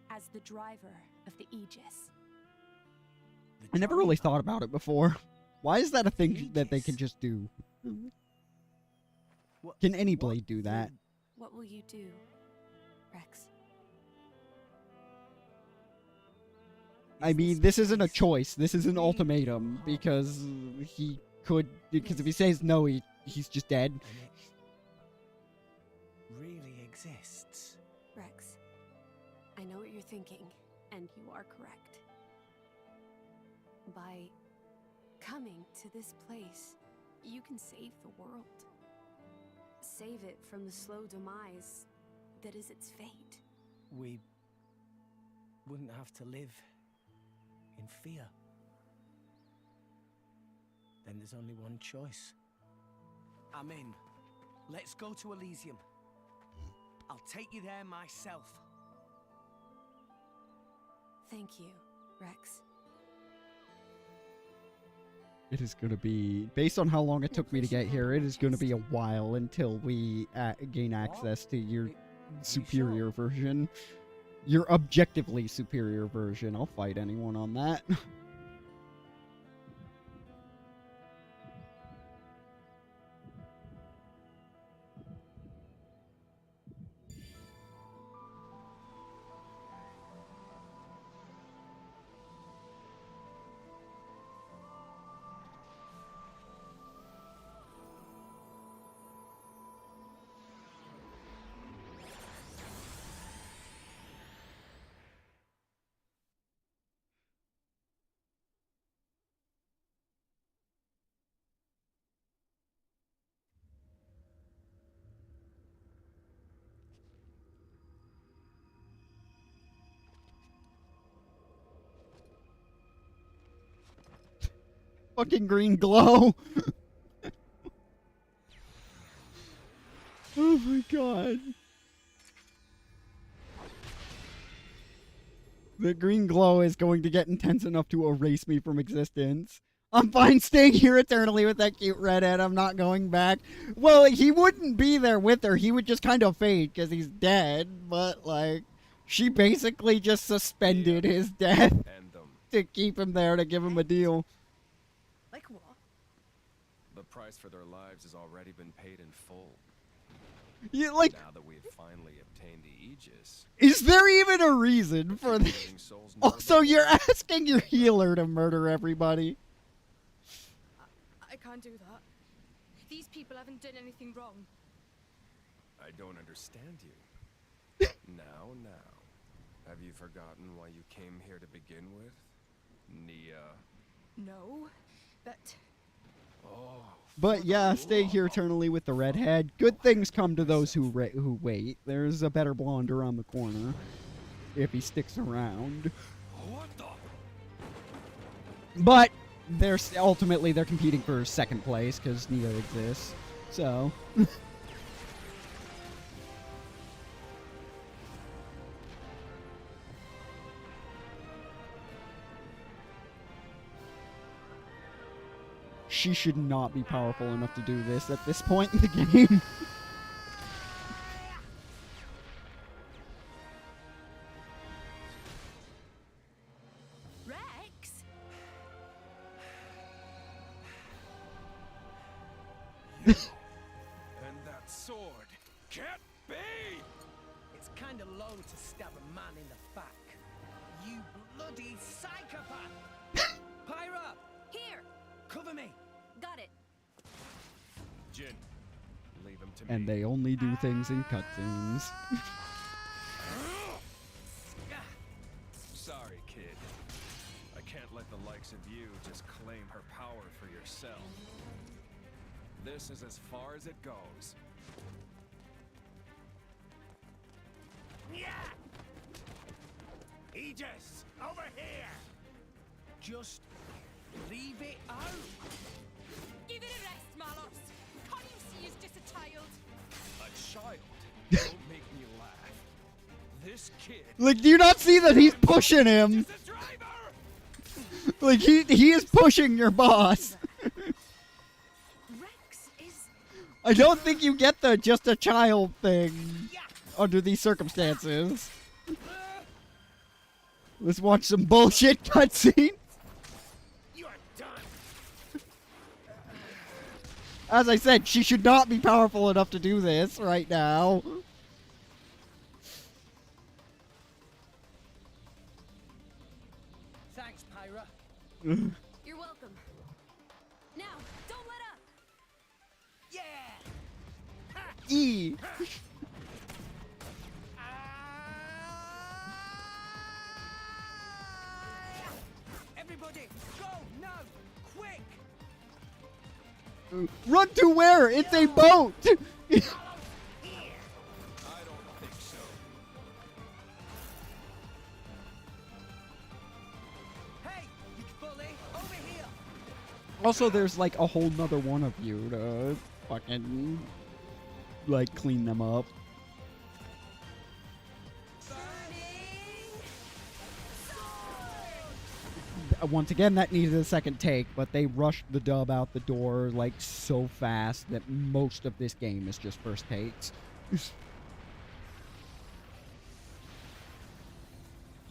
As the driver of the Aegis. I never really thought about it before. Why is that a thing that they can just do? Can any blade do that? What will you do, Rex? I mean, this isn't a choice. This is an ultimatum, because he could... Because if he says no, he's just dead. And it really exists. Rex, I know what you're thinking, and you are correct. By coming to this place, you can save the world. Save it from the slow demise that is its fate. We wouldn't have to live in fear. Then there's only one choice. I'm in. Let's go to Elysium. I'll take you there myself. Thank you, Rex. It is going to be... Based on how long it took me to get here, it is going to be a while until we gain access to your superior version. Your objectively superior version. I'll fight anyone on that. fucking green glow. Oh my god. The green glow is going to get intense enough to erase me from existence. I'm fine staying here eternally with that cute redhead. I'm not going back. Well, he wouldn't be there with her. He would just kind of fade because he's dead. But, like, she basically just suspended his death to keep him there, to give him a deal. Like what? The price for their lives has already been paid in full. Yeah, like, now that we've finally obtained the Aegis. Is there even a reason for this? Also, you're asking your healer to murder everybody. I can't do that. These people haven't done anything wrong. I don't understand you. Now. Have you forgotten why you came here to begin with? Nia. No, but... Oh. But yeah, stay here eternally with the redhead. Good things come to those who wait. There's a better blonde around the corner. If he sticks around. What the? But ultimately they're competing for second place because Nia exists. So... She should not be powerful enough to do this at this point in the game. Rex? And that sword can't be! It's kind of low to stab a man in the back. You bloody psychopath! Pyra! Here! Cover me! Got it. Jin, leave him to me. And they only do things in cutscenes. Sorry, kid. I can't let the likes of you just claim her power for yourself. This is as far as it goes. Yeah! Aegis, over here! Just leave it out. Give it a rest, Malos. Can't you see he's just a child? A child? Don't make me laugh. This kid... Like, do you not see that he's pushing him? Like, he is pushing your boss. Rex is... I don't think you get the just a child thing under these circumstances. Let's watch some bullshit cutscene. As I said, she should not be powerful enough to do this right now. Thanks, Pyra. You're welcome. Now, don't let up. Yeah! E. Everybody, go now! Quick! Run to where? It's a boat! I don't think so. Hey, you bully! Over here! Also, there's like a whole nother one of you to fucking, like, clean them up. Once again, that needed a second take, but they rushed the dub out the door, like, so fast that most of this game is just first takes.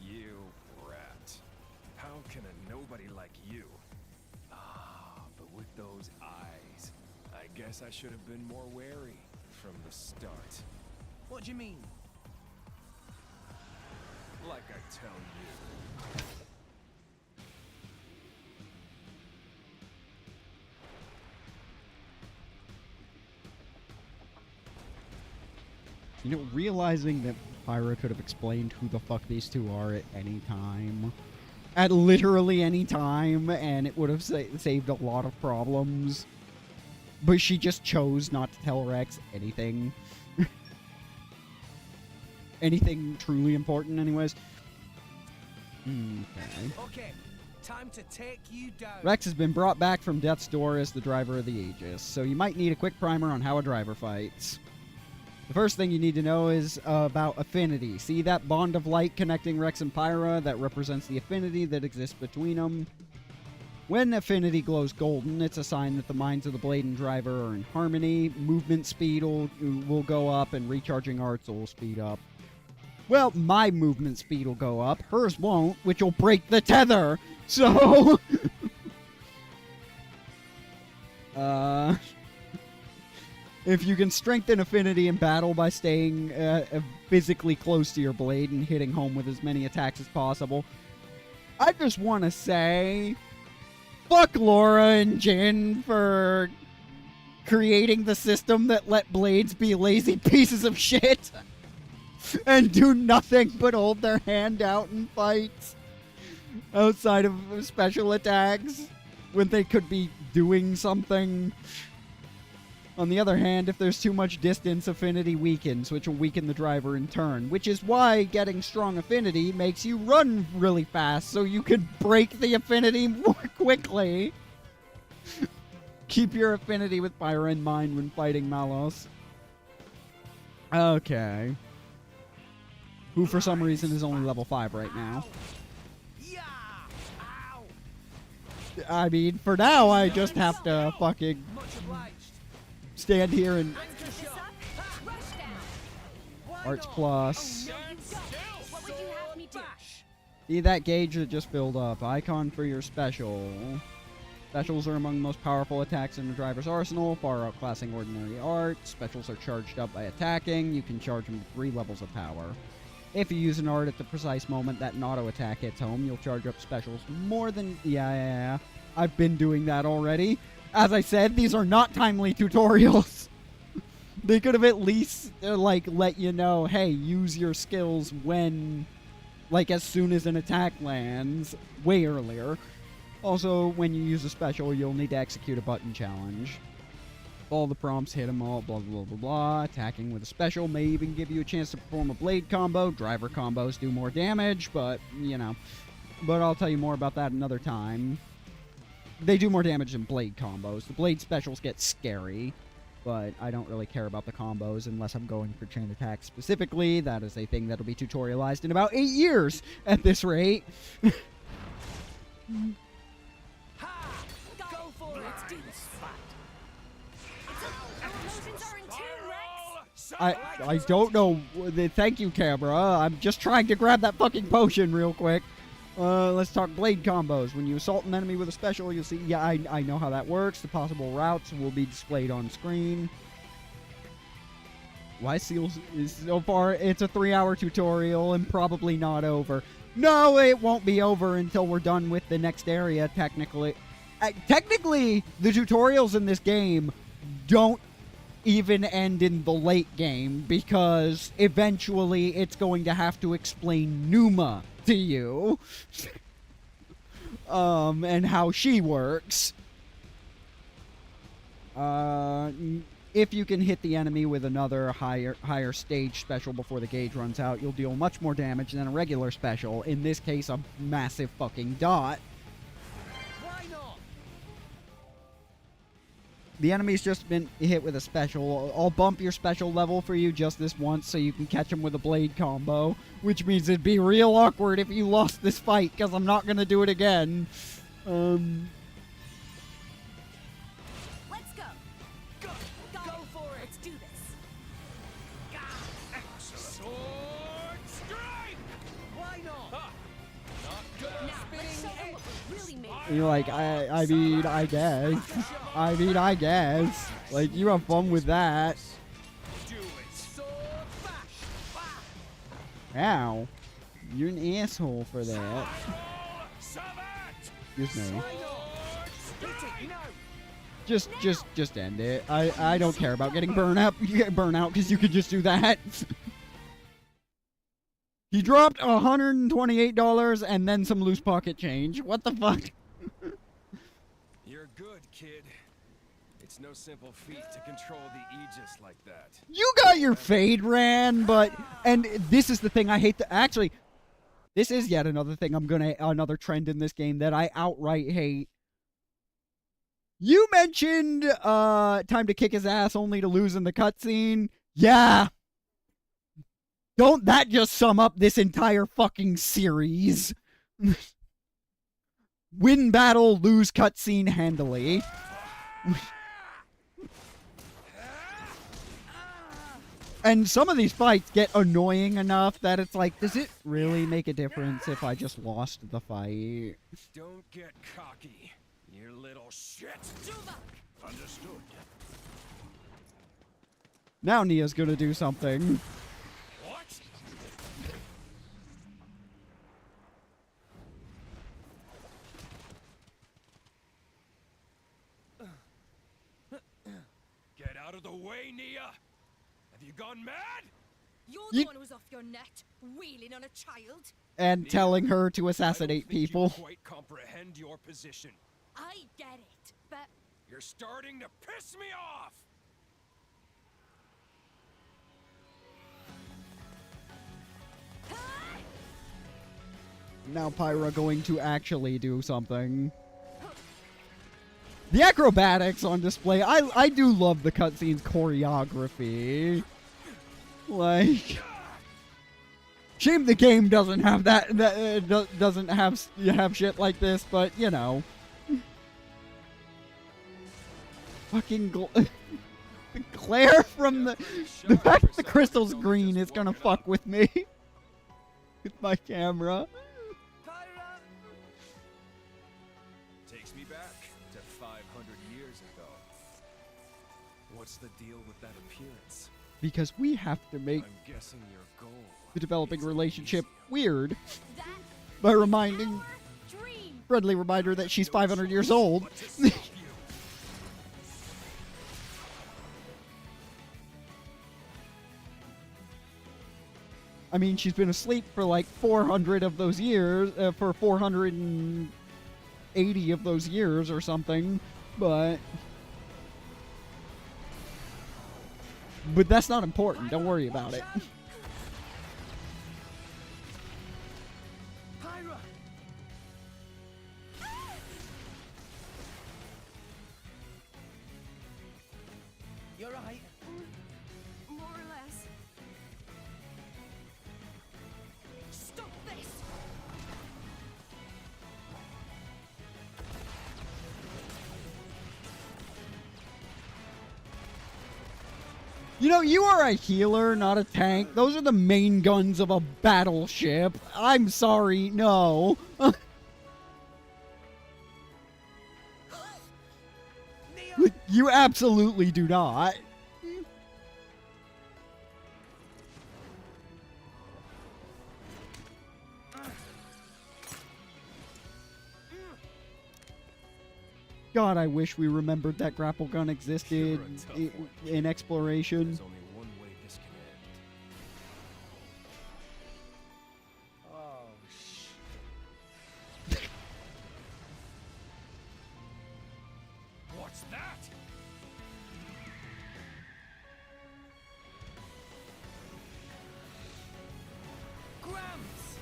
You rat. How can a nobody like you? Ah, but with those eyes, I guess I should have been more wary from the start. What do you mean? Like I tell you. You know, realizing that Pyra could have explained who the fuck these two are at any time. At literally any time, and it would have saved a lot of problems. But she just chose not to tell Rex anything. Anything truly important, anyways. Okay. Okay, Time to take you down. Rex has been brought back from death's door as the driver of the Aegis, so you might need a quick primer on how a driver fights. The first thing you need to know is about affinity. See that bond of light connecting Rex and Pyra that represents the affinity that exists between them? When affinity glows golden, it's a sign that the minds of the blade and driver are in harmony. Movement speed will go up, and recharging arts will speed up. Well, my movement speed will go up. Hers won't, which will break the tether. So... if you can strengthen affinity in battle by staying physically close to your blade and hitting home with as many attacks as possible, I just want to say... fuck Laura and Jin for creating the system that let blades be lazy pieces of shit and do nothing but hold their hand out in fights outside of special attacks when they could be doing something. On the other hand, if there's too much distance, affinity weakens, which will weaken the driver in turn, which is why getting strong affinity makes you run really fast, so you can break the affinity more quickly. Keep your affinity with Pyra in mind when fighting Malos. Okay. Who, for some reason, is only level 5 right now. I mean, for now, I just have to fucking... stand here and Arts Plus. See that gauge that just filled up. Icon for your special. Specials are among the most powerful attacks in the driver's arsenal, far outclassing ordinary art. Specials are charged up by attacking. You can charge them to 3 levels of power. If you use an art at the precise moment that an auto attack hits home, you'll charge up specials more than... Yeah. I've been doing that already. As I said, these are not timely tutorials. They could have at least, let you know, hey, use your skills when, as soon as an attack lands, way earlier. Also, when you use a special, you'll need to execute a button challenge. All the prompts, hit them all, blah, blah, blah, blah. Attacking with a special may even give you a chance to perform a blade combo. Driver combos do more damage, but, But I'll tell you more about that another time. They do more damage than blade combos. The blade specials get scary, but I don't really care about the combos unless I'm going for chain attack specifically. That is a thing that'll be tutorialized in about 8 years at this rate. Go for it. Let's do this fight. I don't know. Thank you, camera. I'm just trying to grab that fucking potion real quick. Let's talk blade combos. When you assault an enemy with a special, you'll see... Yeah, I know how that works. The possible routes will be displayed on screen. Why Seals is so far... It's a 3-hour tutorial and probably not over. No, it won't be over until we're done with the next area, technically. Technically, the tutorials in this game don't even end in the late game, because eventually it's going to have to explain Numa to you, and how she works. If you can hit the enemy with another higher stage special before the gauge runs out, you'll deal much more damage than a regular special, in this case a massive fucking dot. The enemy's just been hit with a special. I'll bump your special level for you just this once so you can catch him with a blade combo, which means it'd be real awkward if you lost this fight, because I'm not going to do it again. Let's go. Go for it. Let's do this. Sword strike! Why not? Now, let's show them what we're really made of. You're like, I mean, I guess. I guess. Like, you have fun with that. Ow. You're an asshole for that. Excuse me. Just end it. I don't care about getting burned out. You get burnt out because you could just do that. He dropped $128 and then some loose pocket change. What the fuck? You're good, kid. It's no simple feat to control the Aegis like that. You got your fade ran, but... And this is the thing I hate. Actually, This is yet another thing another trend in this game that I outright hate. You mentioned time to kick his ass only to lose in the cutscene. Yeah. Don't that just sum up this entire fucking series? Win battle, lose cutscene handily. And some of these fights get annoying enough that it's like, does it really make a difference if I just lost the fight? Don't get cocky, you little shit. Understood. Now Nia's gonna do something. What? Get out of the way, Nia! Have you gone mad? You're the one who's off your nut, wheeling on a child. And telling her to assassinate I don't think people. You quite comprehend your position. I get it, but You're starting to piss me off! Now Pyra going to actually do something. The acrobatics on display. I do love the cutscenes choreography. Like, shame the game doesn't have that. Doesn't have shit like this. But you know, fucking the glare from the fact that the crystal's green is gonna fuck with me with my camera. Takes me back to 500 years ago. What's the deal with that appearance? Because we have to make I'm guessing your goal. the developing relationship weird by reminding friendly reminder that she's 500 years old. I mean, she's been asleep for like 400 of those years, for 480 of those years or something, but that's not important. Don't worry about it. Pyra! You're right. More or less. stop this! You know, you are a healer, not a tank. Those are the main guns of a battleship. I'm sorry, no. You absolutely do not. God, I wish we remembered that grapple gun existed in exploration. There's only one way this can end. Oh, What's that? Grams!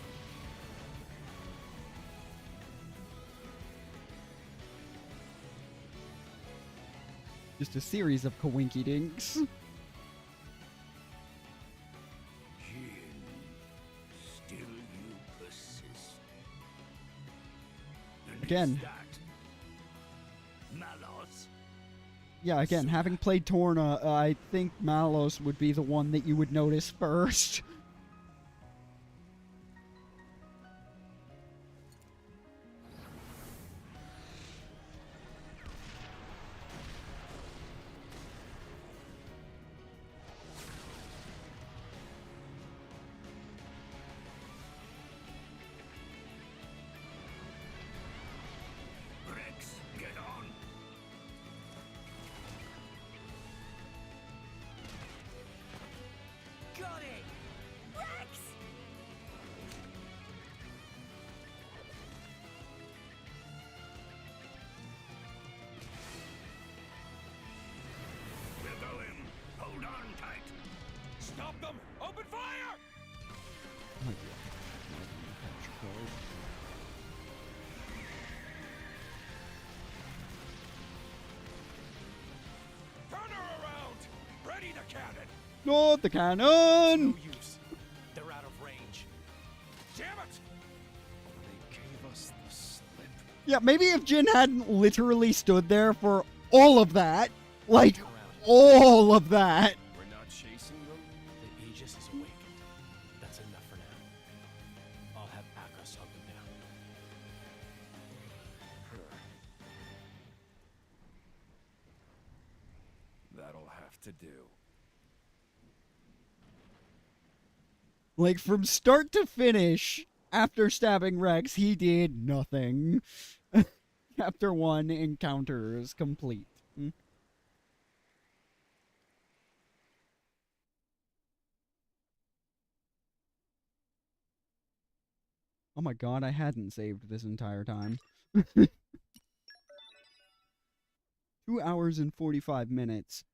Just a series of coinky dinks. Jin, still you persist. And Again. is that Malos? Yeah, again, having played Torna, I think Malos would be the one that you would notice first. Rex, get on. Got it! Rex! We're going. Hold on tight. Stop them! Open fire! cannon! Not the cannon! No use. They're out of range. Damn it! They gave us the slip. Yeah, maybe if Jin hadn't literally stood there for all of that, like, all of that. We're not chasing them? The Aegis is awakened. That's enough for now. I'll have Akros hunt them down. That'll have to do. Like, from start to finish, after stabbing Rex, he did nothing. Chapter 1 encounters complete. Oh my god, I hadn't saved this entire time. 2 hours and 45 minutes.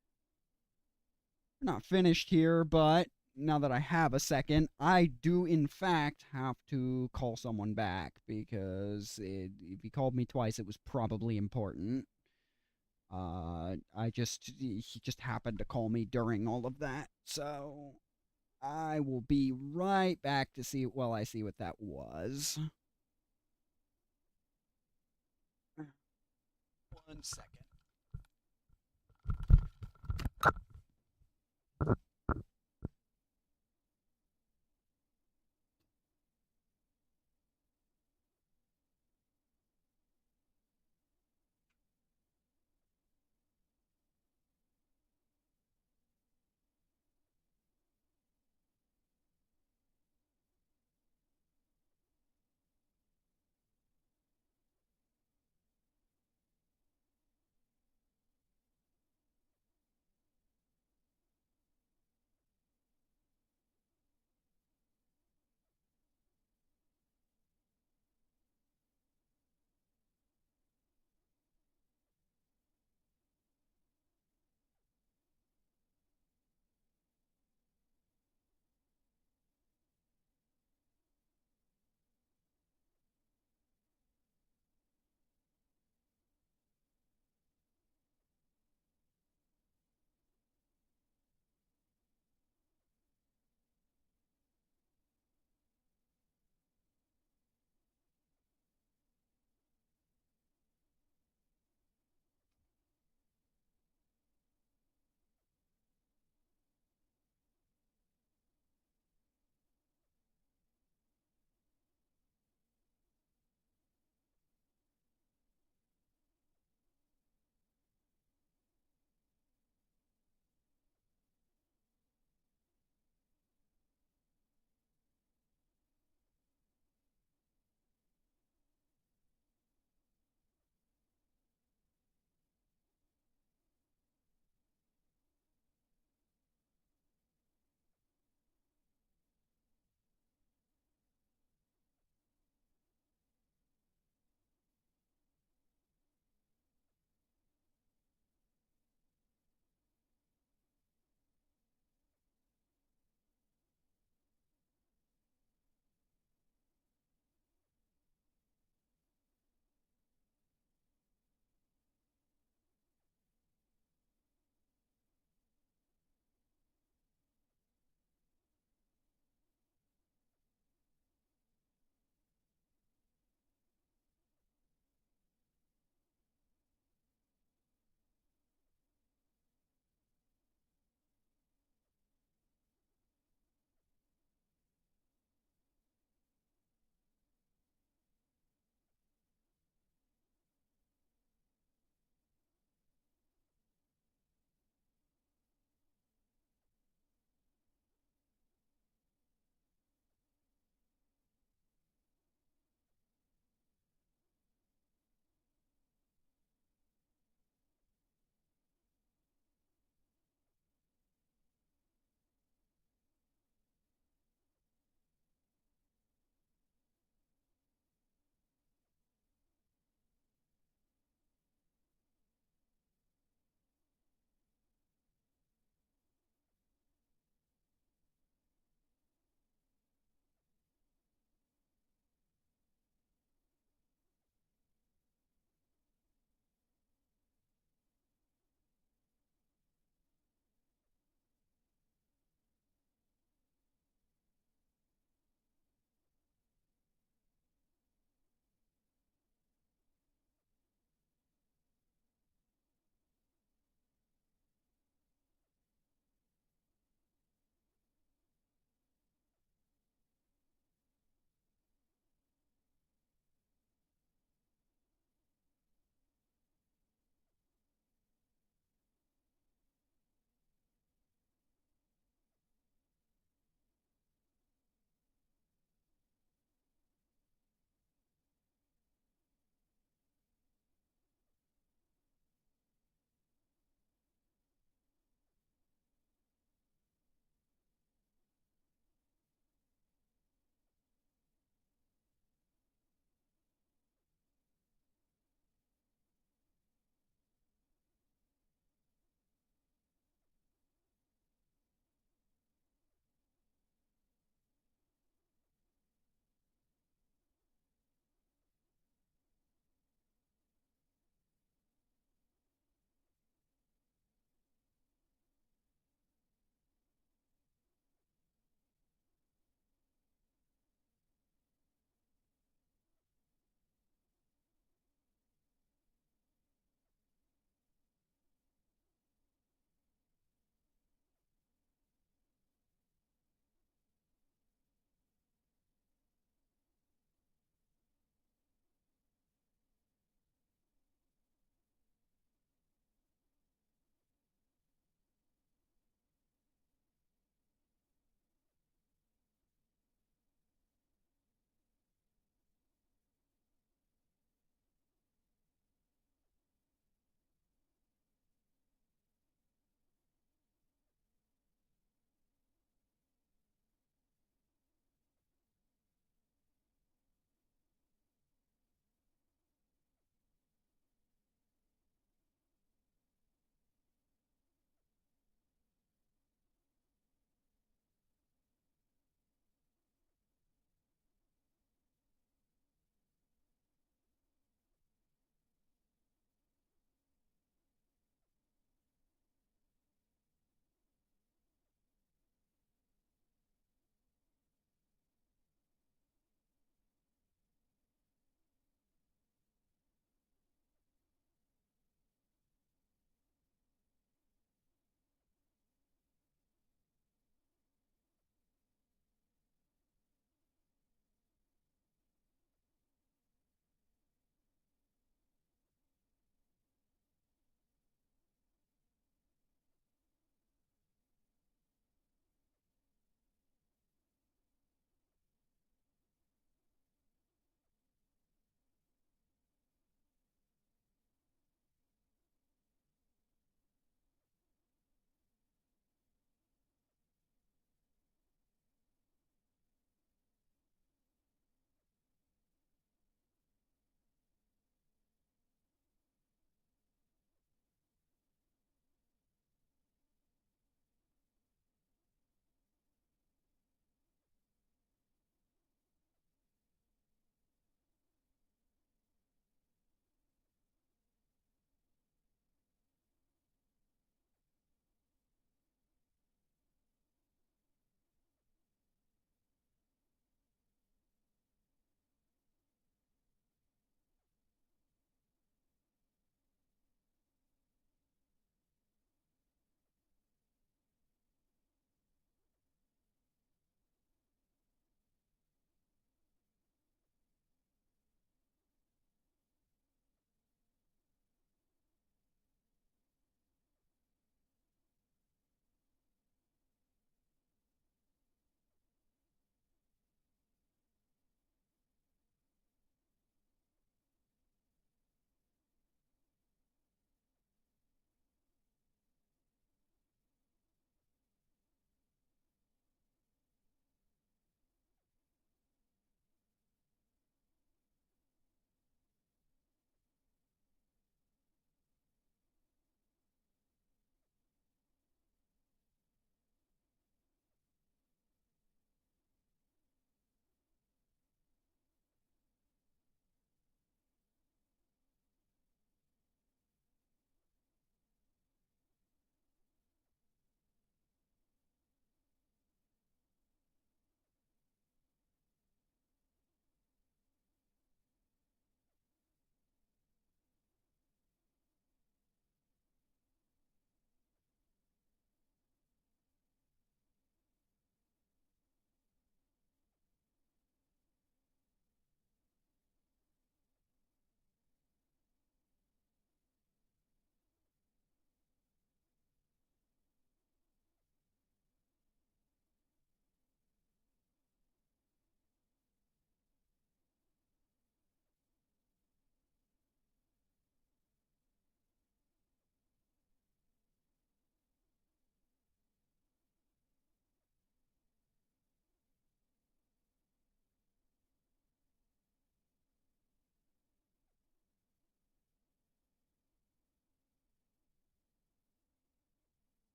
We're not finished here, but now that I have a second, I do in fact have to call someone back, because if he called me twice, it was probably important. He just happened to call me during all of that, so I will be right back to see, well, I see what that was. 1 second.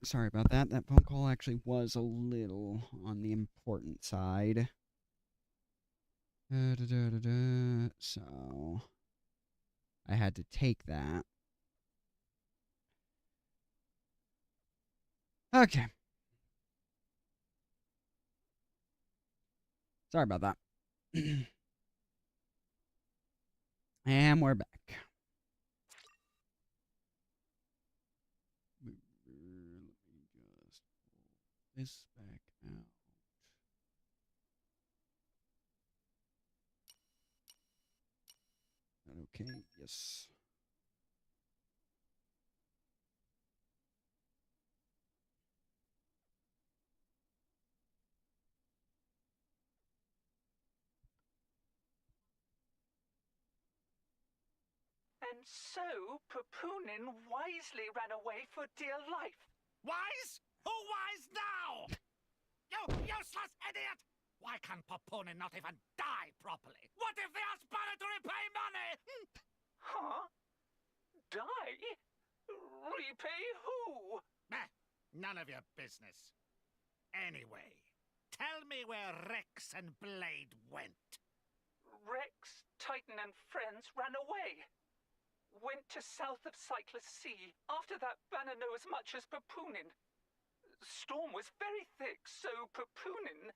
Sorry about that. That phone call actually was a little on the important side. So I had to take that. Okay. Sorry about that. And we're back. Let me just pull this back out. Okay, yes. And so, Papunin wisely ran away for dear life. Wise? Who wise now? You useless idiot! Why can Papunin not even die properly? What if they ask Banner to repay money? Huh? Die? Repay who? None of your business. Anyway, tell me where Rex and Blade went. Rex, Titan, and friends ran away. Went to south of Cyclus Sea. After that, Banner knew as much as Papunin. Storm was very thick, so Papunin...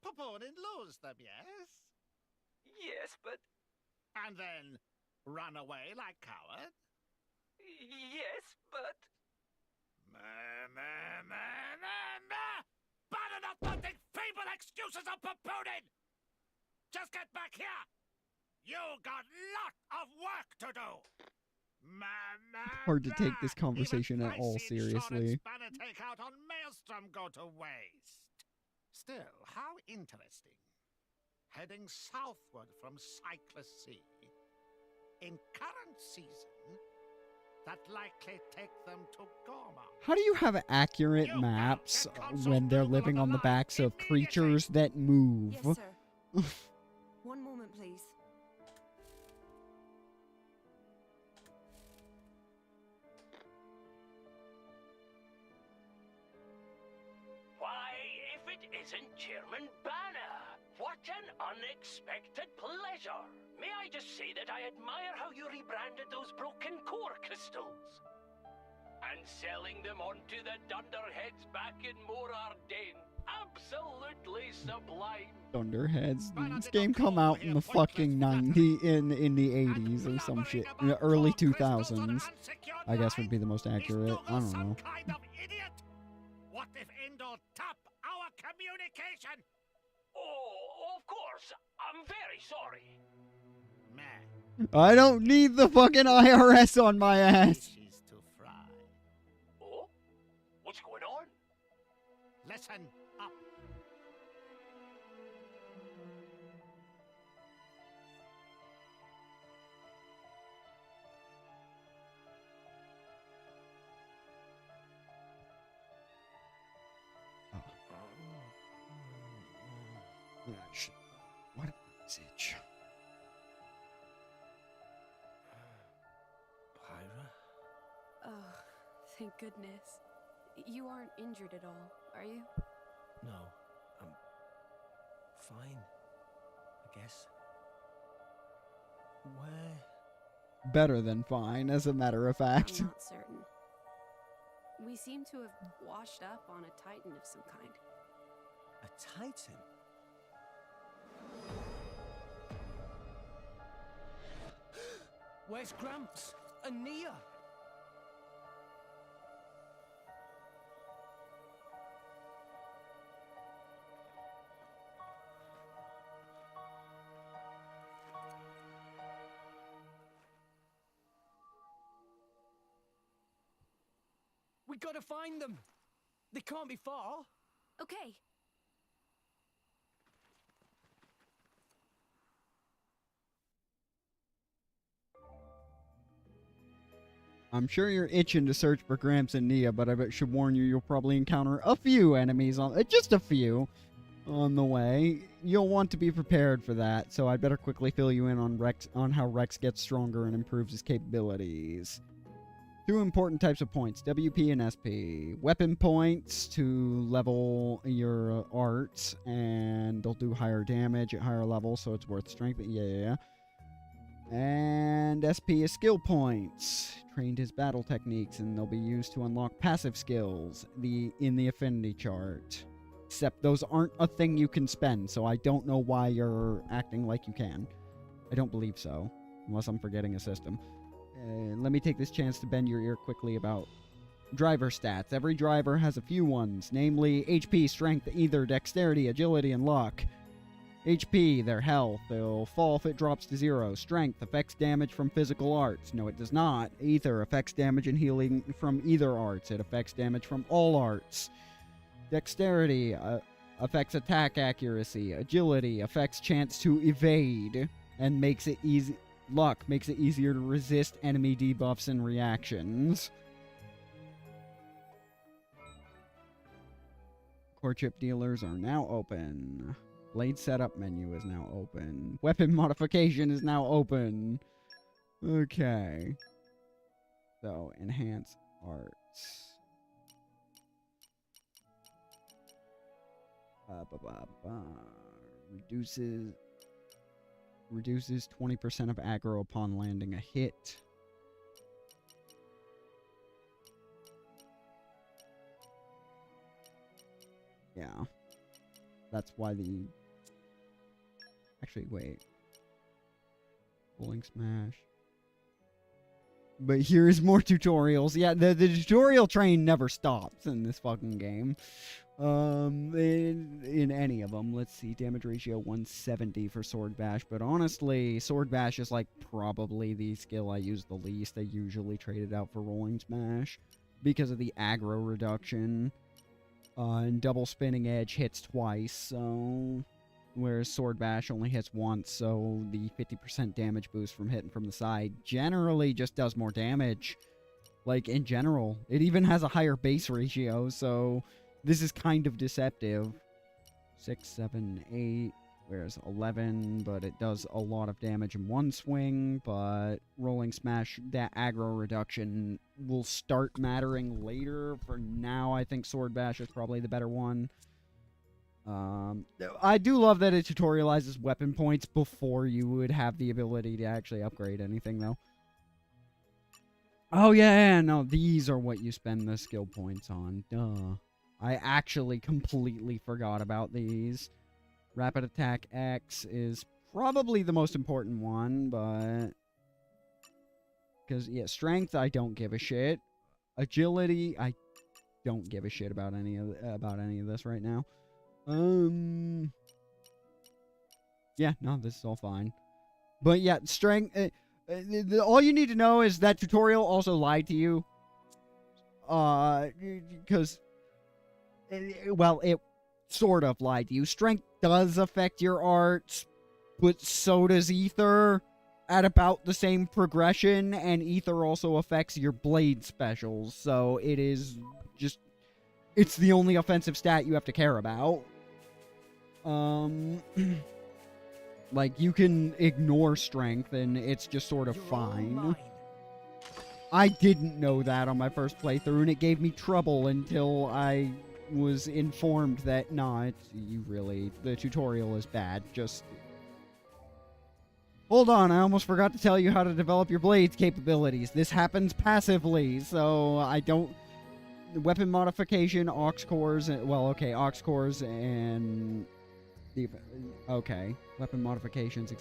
Papunin lose them, yes? Yes, but... And then run away like coward? Yes, but... Banner not wanting feeble excuses of Papunin! Just get back here! You got lot of work to do! Hard to take this conversation at all seriously. Banner take out on Maelstrom go to waste. Still, how interesting. Heading southward from Cyclus Sea. In current season, that likely take them to Gorma. How do you have accurate maps when they're living on the backs of creatures that move? Yes, sir. One moment, please. Why, if it isn't Chairman Banner! What an unexpected pleasure! May I just say that I admire how you rebranded those broken core crystals? And selling them onto the dunderheads back in Morardain. Absolutely sublime! Dunderheads. This game come out in the fucking 90 in the 80s or some shit. In the early 2000s. I guess would be the most accurate. I don't know. Kind of idiot? What if Indor tap our communication? Oh, of course. I'm very sorry. I don't need the fucking IRS on my ass. Oh? What's going on? Listen up. What message? Pyra? Oh, thank goodness. You aren't injured at all, are you? No, I'm fine, I guess. Where? Better than fine, as a matter of fact. I'm not certain. We seem to have washed up on a Titan of some kind. A Titan? Where's Gramps and Nia? We gotta find them. They can't be far. Okay. I'm sure you're itching to search for Gramps and Nia, but I should warn you, you'll probably encounter a few enemies on, just a few, on the way. You'll want to be prepared for that, so I'd better quickly fill you in on how Rex gets stronger and improves his capabilities. Two important types of points, WP and SP. Weapon points to level your arts, and they'll do higher damage at higher levels, so it's worth strength. Yeah. And SP is skill points. Trained his battle techniques, and they'll be used to unlock passive skills in the affinity chart. Except those aren't a thing you can spend, so I don't know why you're acting like you can. I don't believe so, unless I'm forgetting a system. Let me take this chance to bend your ear quickly about driver stats. Every driver has a few ones, namely HP, strength, ether, dexterity, agility, and luck. HP, their health. They'll fall if it drops to 0. Strength affects damage from physical arts. No, it does not. Ether affects damage and healing from either arts. It affects damage from all arts. Dexterity affects attack accuracy. Agility affects chance to evade and makes it easy. Luck makes it easier to resist enemy debuffs and reactions. Courtship dealers are now open. Blade setup menu is now open. Weapon modification is now open. Okay. So, enhance arts. Reduces 20% of aggro upon landing a hit. Yeah. That's why the... Actually, wait. Rolling smash. But here's more tutorials. Yeah, the tutorial train never stops in this fucking game. In any of them. Let's see, damage ratio 170 for Sword Bash, but honestly, Sword Bash is like probably the skill I use the least. I usually trade it out for Rolling Smash because of the aggro reduction. And double spinning edge hits twice, so... Whereas Sword Bash only hits once, so the 50% damage boost from hitting from the side generally just does more damage. Like, in general. It even has a higher base ratio, so... This is kind of deceptive. 6, 7, 8, whereas 11, but it does a lot of damage in one swing, but Rolling Smash, that aggro reduction will start mattering later. For now, I think Sword Bash is probably the better one. I do love that it tutorializes weapon points before you would have the ability to actually upgrade anything, though. Oh, yeah, no, these are what you spend the skill points on. Duh. I actually completely forgot about these. Rapid Attack X is probably the most important one, but... Because, yeah, Strength, I don't give a shit. Agility, I don't give a shit about any of this right now. Yeah, no, this is all fine. But, yeah, Strength... all you need to know is that tutorial also lied to you. Because... Well, it sort of lied to you. Strength does affect your arts, but so does Ether at about the same progression, and Ether also affects your blade specials, so it is just... It's the only offensive stat you have to care about. Like, you can ignore Strength, and it's just sort of fine. I didn't know that on my first playthrough, and it gave me trouble until I... was informed that, nah, the tutorial is bad, just... Hold on, I almost forgot to tell you how to develop your blade's capabilities. This happens passively, so I don't... Weapon modification, aux cores, well, okay, aux cores and... Okay, weapon modifications,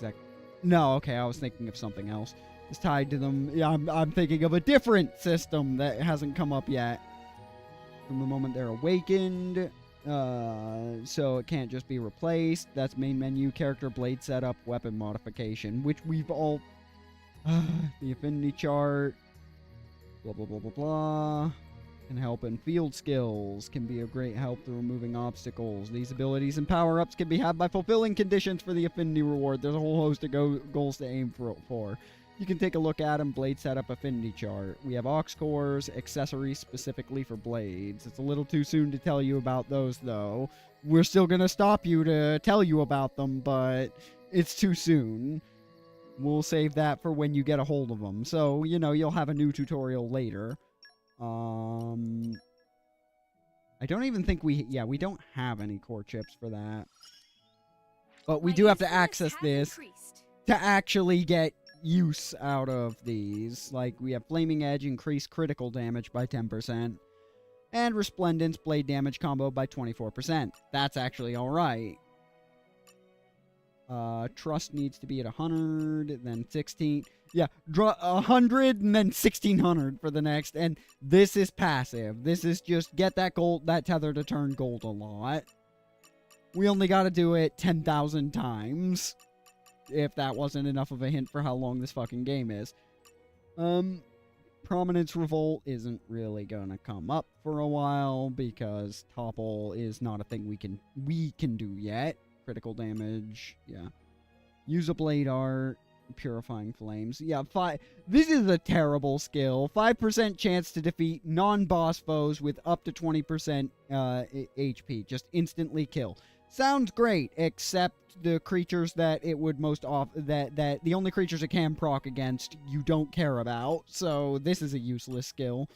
No, okay, I was thinking of something else. It's tied to them. Yeah, I'm thinking of a different system that hasn't come up yet. From the moment they're awakened, so it can't just be replaced. That's main menu, character, blade setup, weapon modification, which we've all... the affinity chart, blah, blah, blah, blah, blah. Can help in field skills, can be a great help through removing obstacles. These abilities and power-ups can be had by fulfilling conditions for the affinity reward. There's a whole host of goals to aim for. You can take a look at them. Blade setup affinity chart. We have aux cores, accessories specifically for blades. It's a little too soon to tell you about those, though. We're still going to stop you to tell you about them, but it's too soon. We'll save that for when you get a hold of them. So, you know, you'll have a new tutorial later. I don't even think we don't have any core chips for that. But we do have to access this to actually get use out of these. Like, we have Flaming Edge, increase critical damage by 10%. And Resplendence, blade damage combo by 24%. That's actually alright. Trust needs to be at 100, then 16. Yeah, draw 100 and then 1600 for the next. And this is passive. This is just get that gold, that tether to turn gold a lot. We only got to do it 10,000 times. If that wasn't enough of a hint for how long this fucking game is. Prominence Revolt isn't really gonna come up for a while because Topple is not a thing we can do yet. Critical damage, yeah. Use a blade art, purifying flames. Yeah, this is a terrible skill. 5% chance to defeat non-boss foes with up to 20% HP. Just instantly kill. Sounds great, except the creatures that it would most that the only creatures it can proc against you don't care about. So this is a useless skill.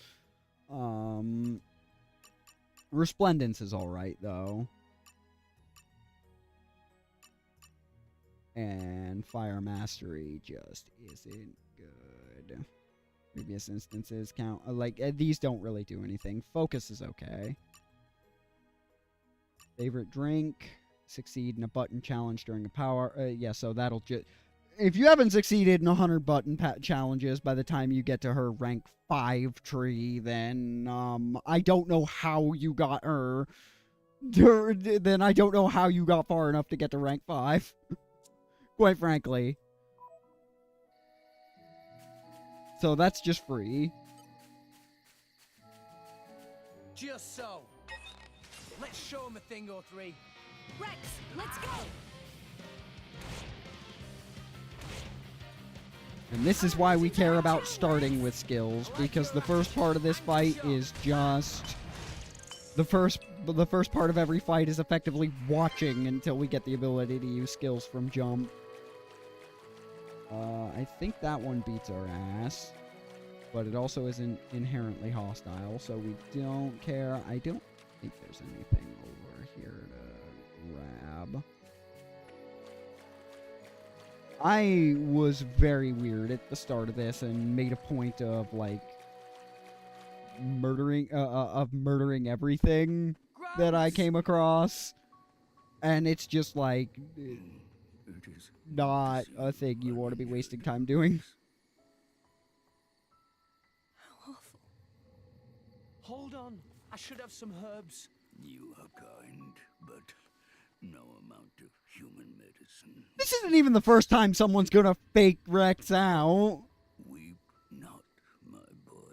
Resplendence is alright though. And Fire Mastery just isn't good. Previous instances count. These don't really do anything. Focus is okay. Favorite drink. Succeed in a button challenge during a power. Yeah, so that'll just... If you haven't succeeded in 100 button challenges by the time you get to her rank 5 tree, then I don't know how you got her. Then I don't know how you got far enough to get to rank 5. Quite frankly. So that's just free. Just so. Let's show him a thing or three. Rex, let's go! And this is why we care about starting with skills, because the first part of this fight is just... The first part of every fight is effectively watching until we get the ability to use skills from jump. I think that one beats our ass. But it also isn't inherently hostile, so we don't care. I don't think there's anything over here to grab. I was very weird at the start of this and made a point of, like, murdering everything that I came across. And it's just, like, not a thing you want to be wasting time doing. How awful. Hold on. I should have some herbs. You are kind, but no amount of human medicine. This isn't even the first time someone's gonna fake Rex out. Weep not, my boy.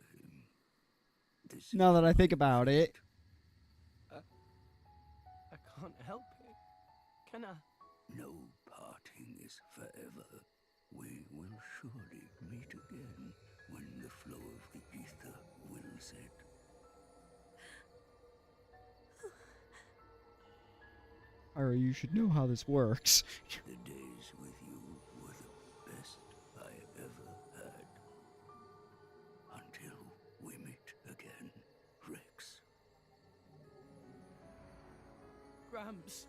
Now that I think about it. I can't help it. Can I? No parting is forever. We will surely meet again when the flow of the ether wills it. Ira, you should know how this works. The days with you were the best I ever had. Until we meet again, Rex. Gramps.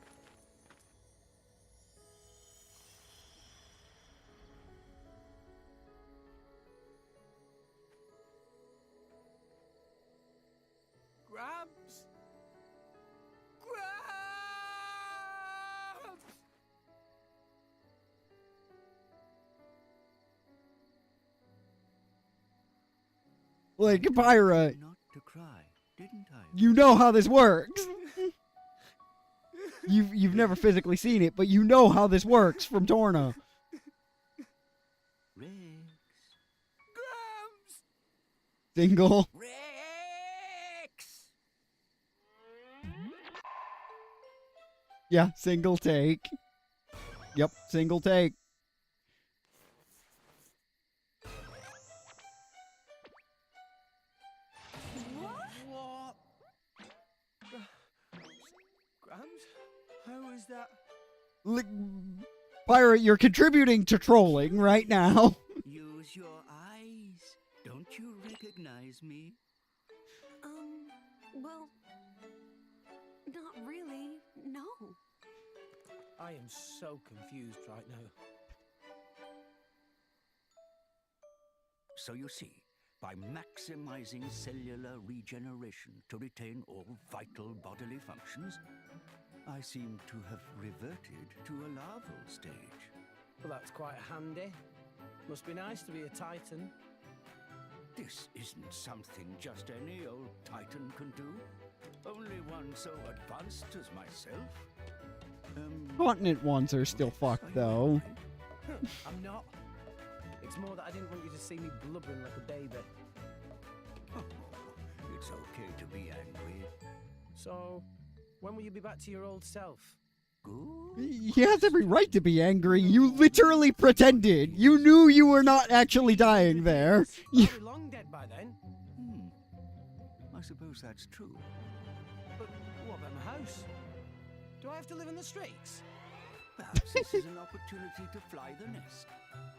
Gramps. Like, Pyra, Not to cry, didn't I? you know how this works. You've never physically seen it, but you know how this works from Torna. Rex. Gramps. Single. Rex. Yeah, single take. Yep, single take. What? Grams? How is that? Pirate, you're contributing to trolling right now. Use your eyes. Don't you recognize me? Well, not really, no. I am so confused right now. So you see, by maximizing cellular regeneration to retain all vital bodily functions, I seem to have reverted to a larval stage. Well, that's quite handy. Must be nice to be a Titan. This isn't something just any old Titan can do. Only one so advanced as myself. Continent ones are still fucked, though. I'm not. It's more that I didn't want you to see me blubbering like a baby. Oh, it's okay to be angry. So, when will you be back to your old self? Good. He has every right to be angry. You literally pretended. You knew you were not actually dying there. I'll be long dead by then. I suppose that's true. But what about my house? Do I have to live in the streets? Perhaps this is an opportunity to fly the nest.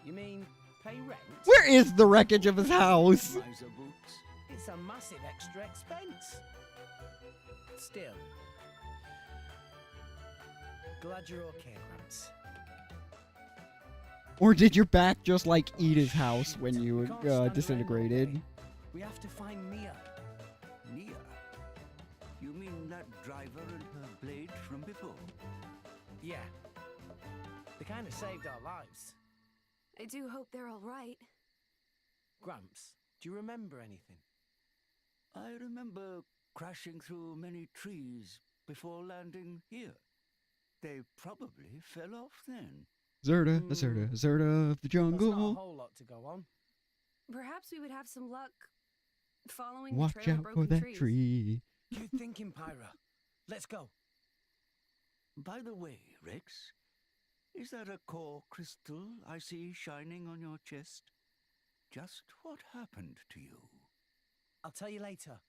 You mean pay rent? Where is the wreckage of his house? Miser boots. It's a massive extra expense. Still. Glad you're okay, Gramps. Or did your back just, like, eat his house when you disintegrated? We have to find Mia. Mia? You mean that driver and her blade from before? Yeah. They kind of saved our lives. I do hope they're all right. Gramps, do you remember anything? I remember crashing through many trees before landing here. They probably fell off then. Zerda, Zerda, Zerda of the jungle. That's not a whole lot to go on. Perhaps we would have some luck following Watch the trail out of for broken that trees. tree. Good thinking, Pyra. Let's go. By the way, Rex, is that a core crystal I see shining on your chest? Just what happened to you? I'll tell you later.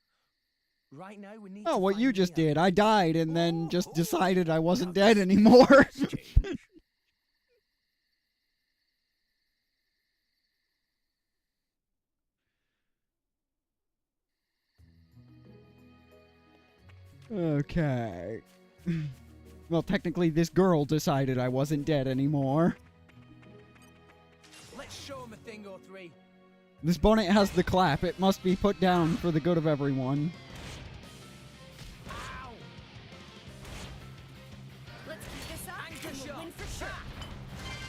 Right now, we need Oh, to what find you just Mia. did. I died and then just decided I wasn't dead anymore. Okay. Well, technically, this girl decided I wasn't dead anymore. Let's show him a thing or three. This bonnet has the clap. It must be put down for the good of everyone. Ow! Let's keep this up and we'll win for sure.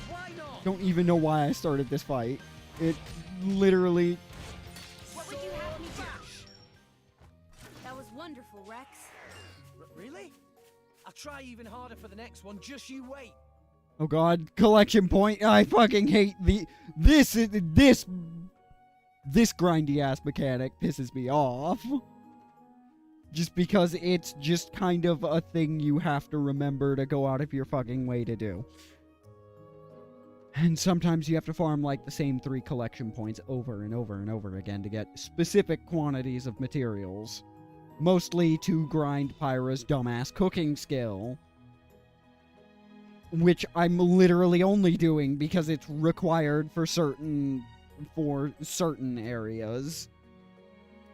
Why not? Don't even know why I started this fight. It literally... What would you have me do? That was wonderful, Rex. Really? I'll try even harder for the next one. Just you wait. Oh god, collection point. I fucking hate this grindy ass mechanic pisses me off. Just because it's just kind of a thing you have to remember to go out of your fucking way to do. And sometimes you have to farm like the same 3 collection points over and over and over again to get specific quantities of materials. Mostly to grind Pyra's dumbass cooking skill. Which I'm literally only doing because it's required for certain areas.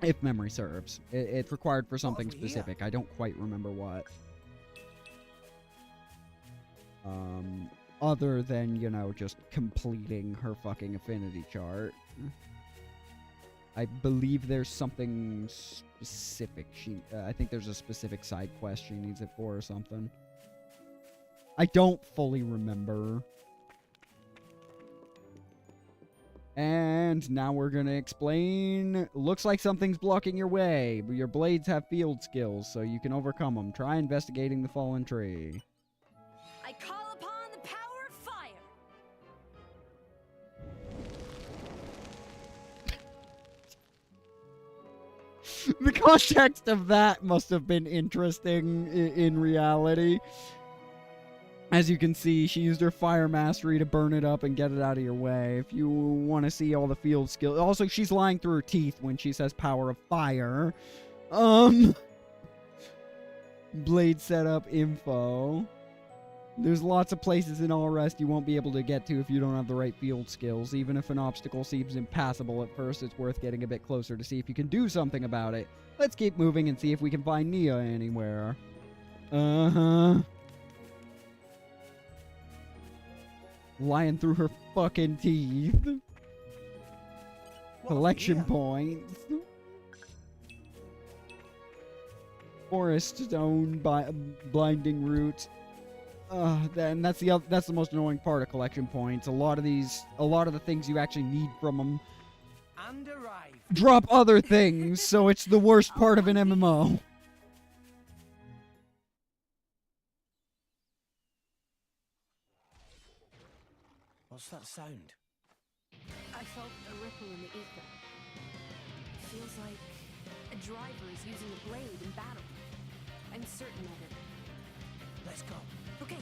If memory serves. It's required for something specific. I don't quite remember what. Other than, you know, just completing her fucking affinity chart. I believe there's something specific. I think there's a specific side quest she needs it for or something. I don't fully remember. And now we're gonna explain. Looks like something's blocking your way, but your blades have field skills, so you can overcome them. Try investigating the fallen tree. I call upon the power of fire. The context of that must have been interesting in reality. As you can see, she used her fire mastery to burn it up and get it out of your way. If you want to see all the field skills... Also, she's lying through her teeth when she says power of fire. Blade setup info. There's lots of places in All Rest you won't be able to get to if you don't have the right field skills. Even if an obstacle seems impassable at first, it's worth getting a bit closer to see if you can do something about it. Let's keep moving and see if we can find Nia anywhere. Uh-huh. Lying through her fucking teeth. Collection points. Forest stone by blinding roots. Then that's the most annoying part of collection points. A lot of the things you actually need from them And arrived. drop other things, so it's the worst part of an MMO. What's that sound? I felt a ripple in the ether. Feels like a driver is using a blade in battle. I'm certain of it. Let's go. Okay.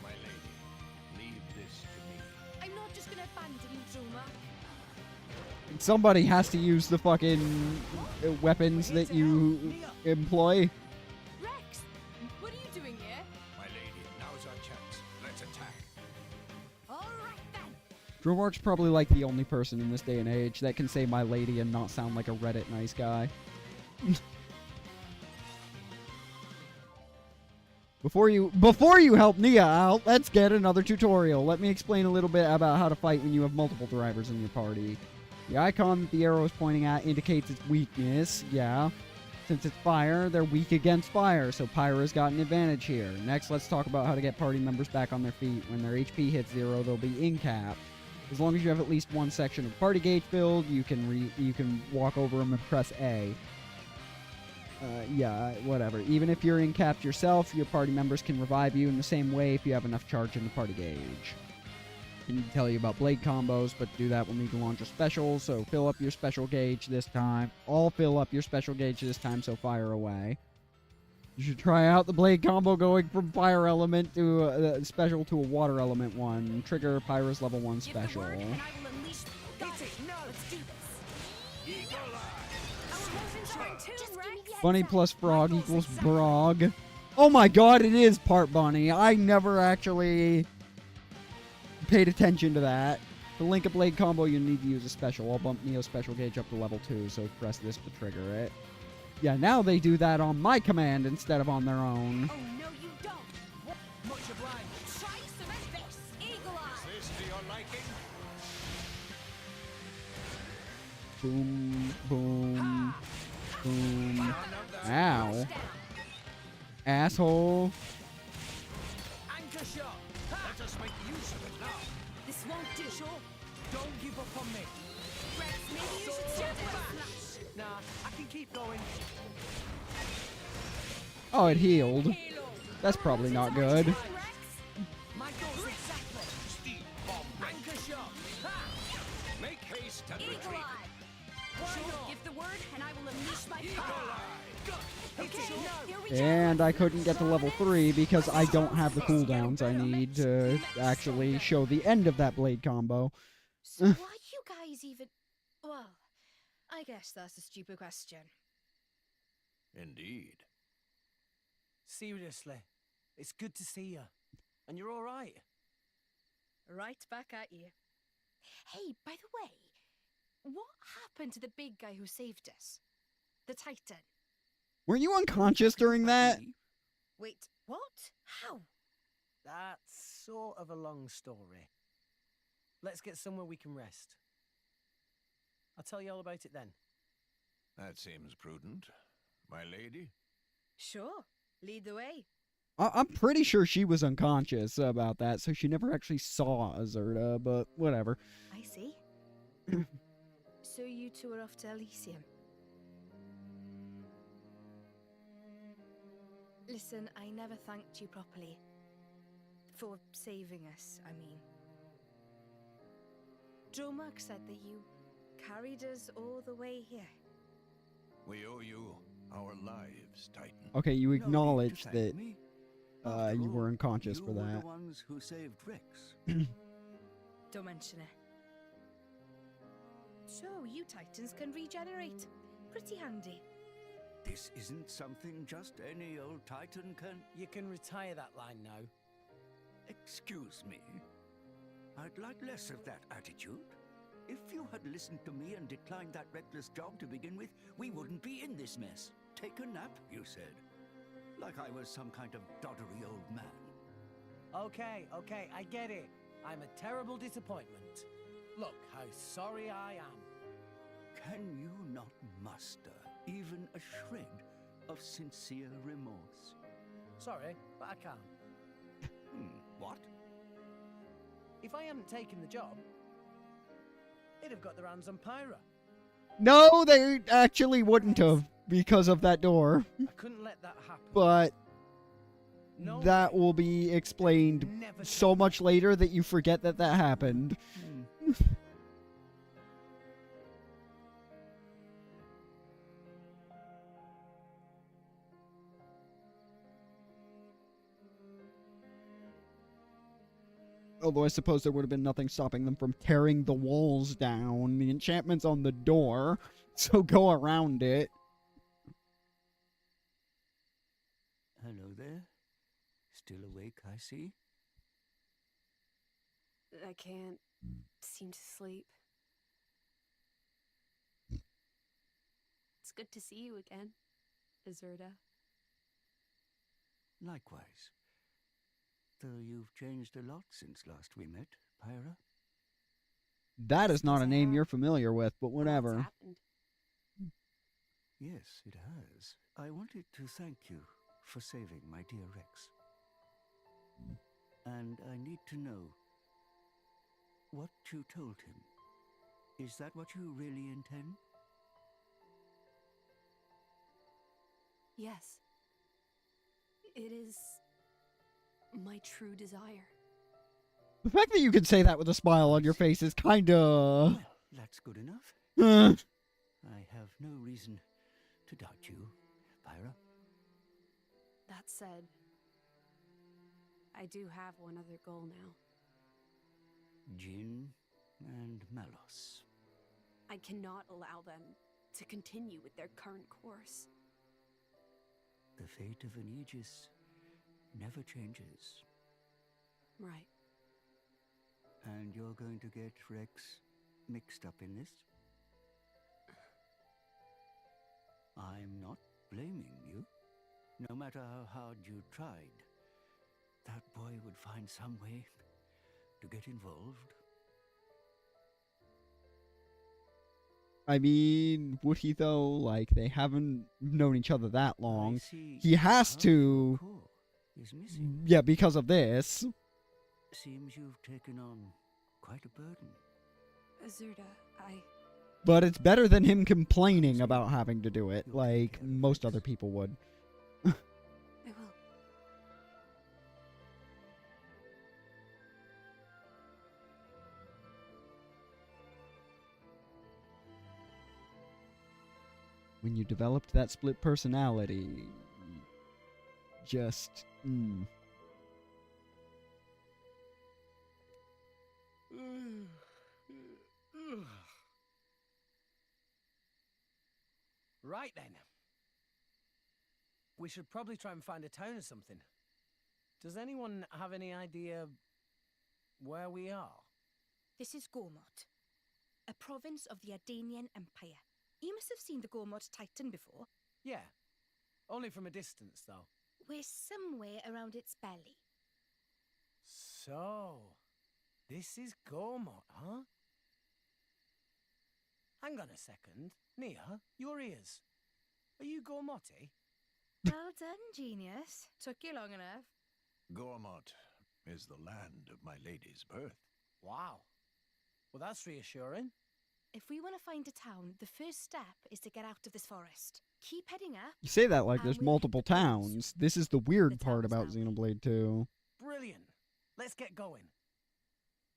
My lady, leave this to me. I'm not just gonna abandon you, Droma. Somebody has to use the fucking weapons that you employ. Rex, what are you doing here? My lady, now's our chance. Let's attack. All right then. Dromark's probably like the only person in this day and age that can say my lady and not sound like a Reddit nice guy. Before you help Nia out, let's get another tutorial. Let me explain a little bit about how to fight when you have multiple drivers in your party. The icon that the arrow is pointing at indicates its weakness. Yeah. Since it's fire, they're weak against fire, so Pyra's got an advantage here. Next, let's talk about how to get party members back on their feet. When their HP hits 0, they'll be in-capped. As long as you have at least one section of party gauge filled, you can walk over them and press A. Yeah, whatever. Even if you're in-capped yourself, your party members can revive you in the same way if you have enough charge in the party gauge. I need to tell you about blade combos, but to do that we'll need to launch a special, so fill up your special gauge this time. All fill up your special gauge this time, so fire away. You should try out the blade combo going from fire element to a special to a water element one. Trigger Pyra's level 1 special. Let's do this. Our motions are in tune, Rex. Bunny plus frog equals Brog. Oh my god, it is part bunny. I never actually paid attention to that. To link a blade combo, you need to use a special. I'll bump Neo's special gauge up to level 2, so press this to trigger it. Yeah, now they do that on my command instead of on their own. Oh, no, you don't. Much obliged. Try some of this. Eagle Eye. Is this to your liking? Boom, boom, boom. Ow. Asshole. Anchor shot. Let us make use of it now. This won't do. Sure. Don't give up on me. Rex, maybe you should step back. Nah, I can keep going. Oh, it healed. That's probably not good. My goal's exactly. Steve bomb. Anchor shot. Ha! Make haste and Eagle retreat. Eye. Give the word, and I will unleash my Eagle power. Eye. Okay, here we go. And I couldn't get to level 3 because I don't have the cooldowns I need to actually show the end of that blade combo. So why you guys even... Well, I guess that's a stupid question. Indeed. Seriously, it's good to see you. And you're all right. Right back at you. Hey, by the way, what happened to the big guy who saved us? The Titan. Were you unconscious during that? Wait, what? How? That's sort of a long story. Let's get somewhere we can rest. I'll tell you all about it then. That seems prudent. My lady? Sure. Lead the way. I'm pretty sure she was unconscious about that, so she never actually saw Azurta, but whatever. I see. So you two are off to Elysium. Listen, I never thanked you properly. For saving us, I mean. Dromark said that you carried us all the way here. We owe you our lives, Titan. Okay, you No need to acknowledge thank that me. After you were all, unconscious you for were that. the ones who saved Rex. Don't mention it. So, you Titans can regenerate. pretty handy. This isn't something just any old Titan can... You can retire that line now. Excuse me. I'd like less of that attitude. If you had listened to me and declined that reckless job to begin with, we wouldn't be in this mess. Take a nap, you said. Like I was some kind of doddery old man. Okay, I get it. I'm a terrible disappointment. Look how sorry I am. Can you not muster even a shred of sincere remorse? Sorry, but I can't. What? If I hadn't taken the job, they'd have got their hands on Pyra. No, they actually wouldn't have because of that door. I couldn't let that happen. But No that way. will be explained Never so much later that you forget that that happened. Although I suppose there would have been nothing stopping them from tearing the walls down. The enchantment's on the door, so go around it. Hello there. Still awake, I see. I can't seem to sleep. It's good to see you again, Azurda. Likewise. Though you've changed a lot since last we met, Pyra. That is not a name you're familiar with, but whatever. What's happened? Yes, it has. I wanted to thank you for saving my dear Rex. And I need to know what you told him. Is that what you really intend? Yes. It is my true desire. The fact that you can say that with a smile on your face is kinda... Well, that's good enough. I have no reason to doubt you, Pyra. That said, I do have one other goal now. Jin and Malos. I cannot allow them to continue with their current course. The fate of an Aegis never changes. Right. And you're going to get Rex mixed up in this? I'm not blaming you. No matter how hard you tried, that boy would find some way to get involved. I mean, would he though? Like, they haven't known each other that long. see He has half to... your core is missing. Yeah, because of this. Seems you've taken on quite a burden. Azurda, But it's better than him complaining about having to do it, like most other people would. I will. When you developed that split personality, just... Right then. We should probably try and find a town or something. Does anyone have any idea where we are? This is Gormott, a province of the Ardanian Empire. You must have seen the Gormott Titan before. Yeah. Only from a distance, though. We're somewhere around its belly. So, this is Gormott, huh? Hang on a second. Nia, your ears. Are you Gormotti? Well done, genius. Took you long enough. Gormott is the land of my lady's birth. Wow. Well, that's reassuring. If we want to find a town, the first step is to get out of this forest. Keep heading up. You say that like and there's we'll multiple hit the coast. towns. This is the weird The part town's about down. Xenoblade 2. Brilliant. Let's get going.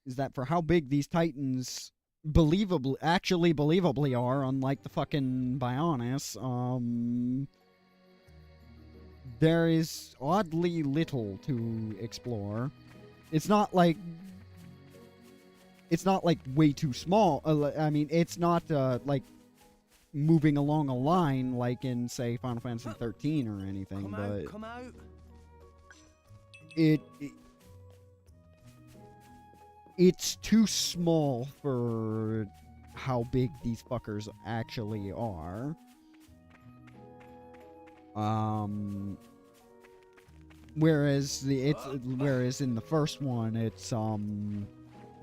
Is that for how big these titans actually believably are, unlike the fucking Bionis, there is oddly little to explore. It's not like way too small. I mean, it's not like moving along a line like in, say, Final Fantasy 13 or anything, but Come out. it's too small for how big these fuckers actually are. Whereas in the first one, it's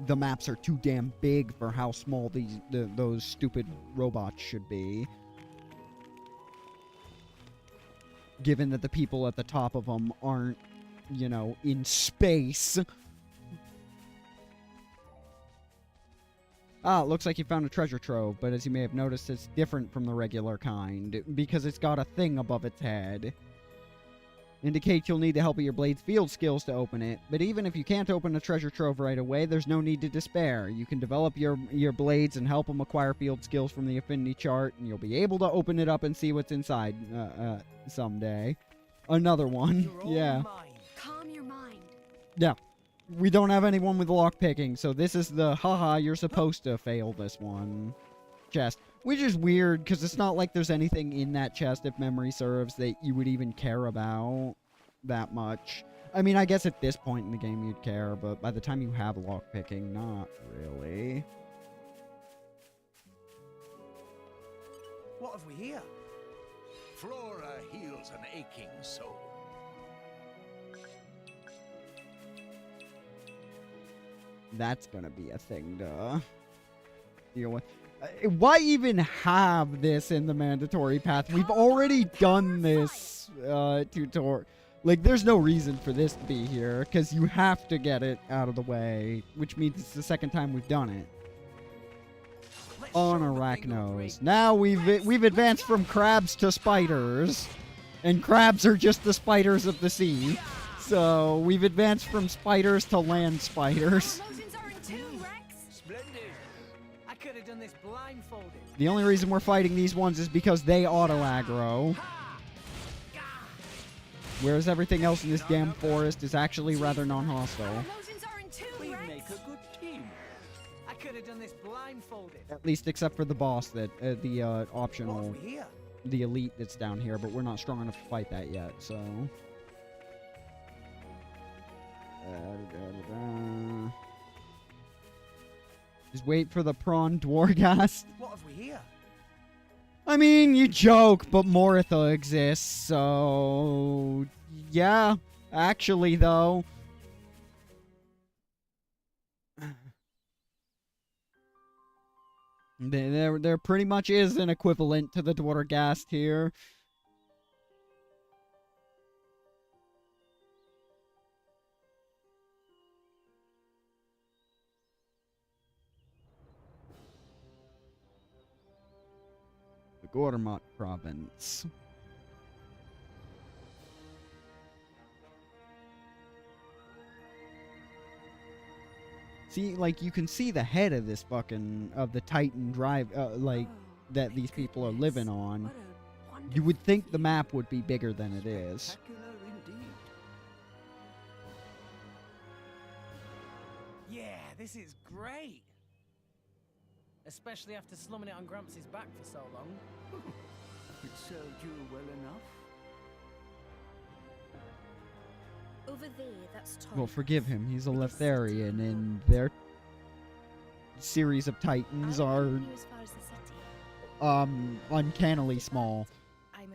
the maps are too damn big for how small those stupid robots should be. Given that the people at the top of them aren't, you know, in space. Ah, it looks like you found a treasure trove, but as you may have noticed, it's different from the regular kind, because it's got a thing above its head. Indicates you'll need the help of your blade's field skills to open it, but even if you can't open a treasure trove right away, there's no need to despair. You can develop your blades and help them acquire field skills from the affinity chart, and you'll be able to open it up and see what's inside someday. Another one, yeah. Calm your mind. Yeah. We don't have anyone with lockpicking, so this is the haha, you're supposed to fail this one chest. Which is weird, because it's not like there's anything in that chest, if memory serves, that you would even care about that much. I mean, I guess at this point in the game you'd care, but by the time you have lockpicking, not really. What have we here? Flora heals an aching soul. That's gonna be a thing to deal with. Why even have this in the mandatory path? We've already done this tutorial. Like, there's no reason for this to be here, because you have to get it out of the way, which means it's the second time we've done it. On Arachnos. Now we've advanced from crabs to spiders, and crabs are just the spiders of the sea. So we've advanced from spiders to land spiders. I could have done this blindfolded. The only reason we're fighting these ones is because they auto-aggro. Whereas everything else in this damn forest is actually rather non-hostile. We make a good team. I could have done this blindfolded. At least except for the boss, that the What optional, have we here? the elite that's down here, but we're not strong enough to fight that yet, so... Just wait for the prawn dwargast. What have we here? I mean, you joke, but Moritha exists, so... Yeah, actually, though. There pretty much is an equivalent to the dwargast here. Gormott province. See, like, you can see the head of this fucking, of the Titan drive, that these people are living on. You would think the map would be bigger than it is. Yeah, this is great. Especially after slumming it on Gramps' back for so long. It served you well enough. Over there, that's Tom. Well, forgive him, he's a Letharian, and their series of Titans are, uncannily small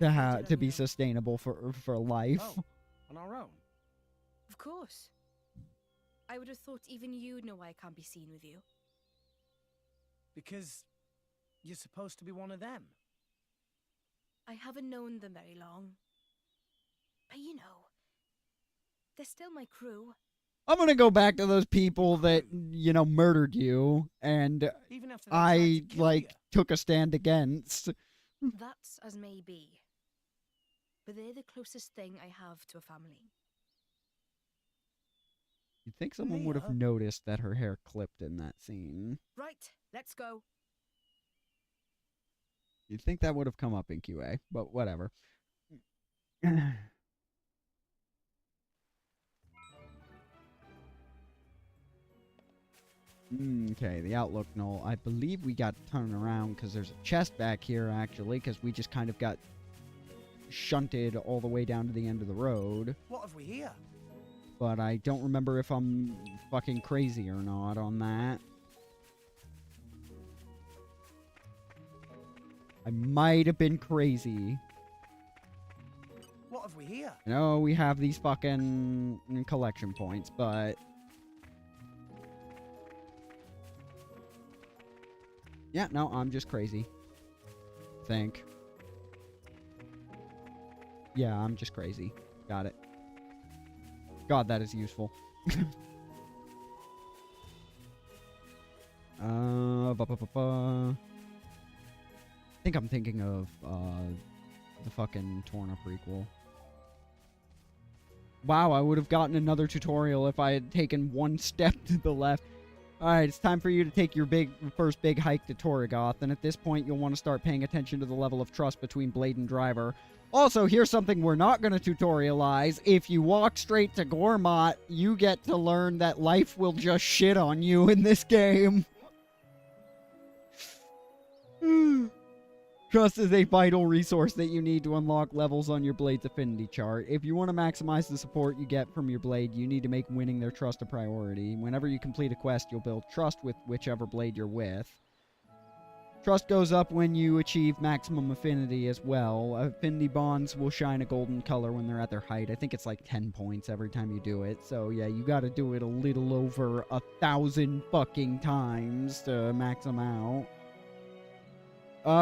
to be sustainable for life. Oh, on our own? Of course. I would have thought even you'd know why I can't be seen with you. Because you're supposed to be one of them. I haven't known them very long. But you know, they're still my crew. I'm gonna go back to those people that, you know, murdered you, and Even after they tried to kill you. took a stand against. That's as may be. But they're the closest thing I have to a family. You'd think someone would have Leah? noticed that her hair clipped in that scene. Right, let's go. You'd think that would have come up in QA, but whatever. Okay, the outlook null. I believe we got to turn around because there's a chest back here, actually, because we just kind of got shunted all the way down to the end of the road. What have we here? But I don't remember if I'm fucking crazy or not on that. I might have been crazy. What have we here? I know we have these fucking collection points, but... yeah, no, I'm just crazy. Think. Yeah, I'm just crazy. Got it. God, that is useful. I think I'm thinking of the fucking Torna prequel. Wow, I would have gotten another tutorial if I had taken one step to the left. Alright, it's time for you to take your first big hike to Torrigoth, and at this point you'll want to start paying attention to the level of trust between Blade and Driver. Also, here's something we're not going to tutorialize. If you walk straight to Gormott, you get to learn that life will just shit on you in this game. Trust is a vital resource that you need to unlock levels on your Blade's affinity chart. If you want to maximize the support you get from your Blade, you need to make winning their trust a priority. Whenever you complete a quest, you'll build trust with whichever Blade you're with. Trust goes up when you achieve maximum affinity as well. Affinity bonds will shine a golden color when they're at their height. I think it's like 10 points every time you do it. So yeah, you gotta do it a little over 1,000 fucking times to max them out.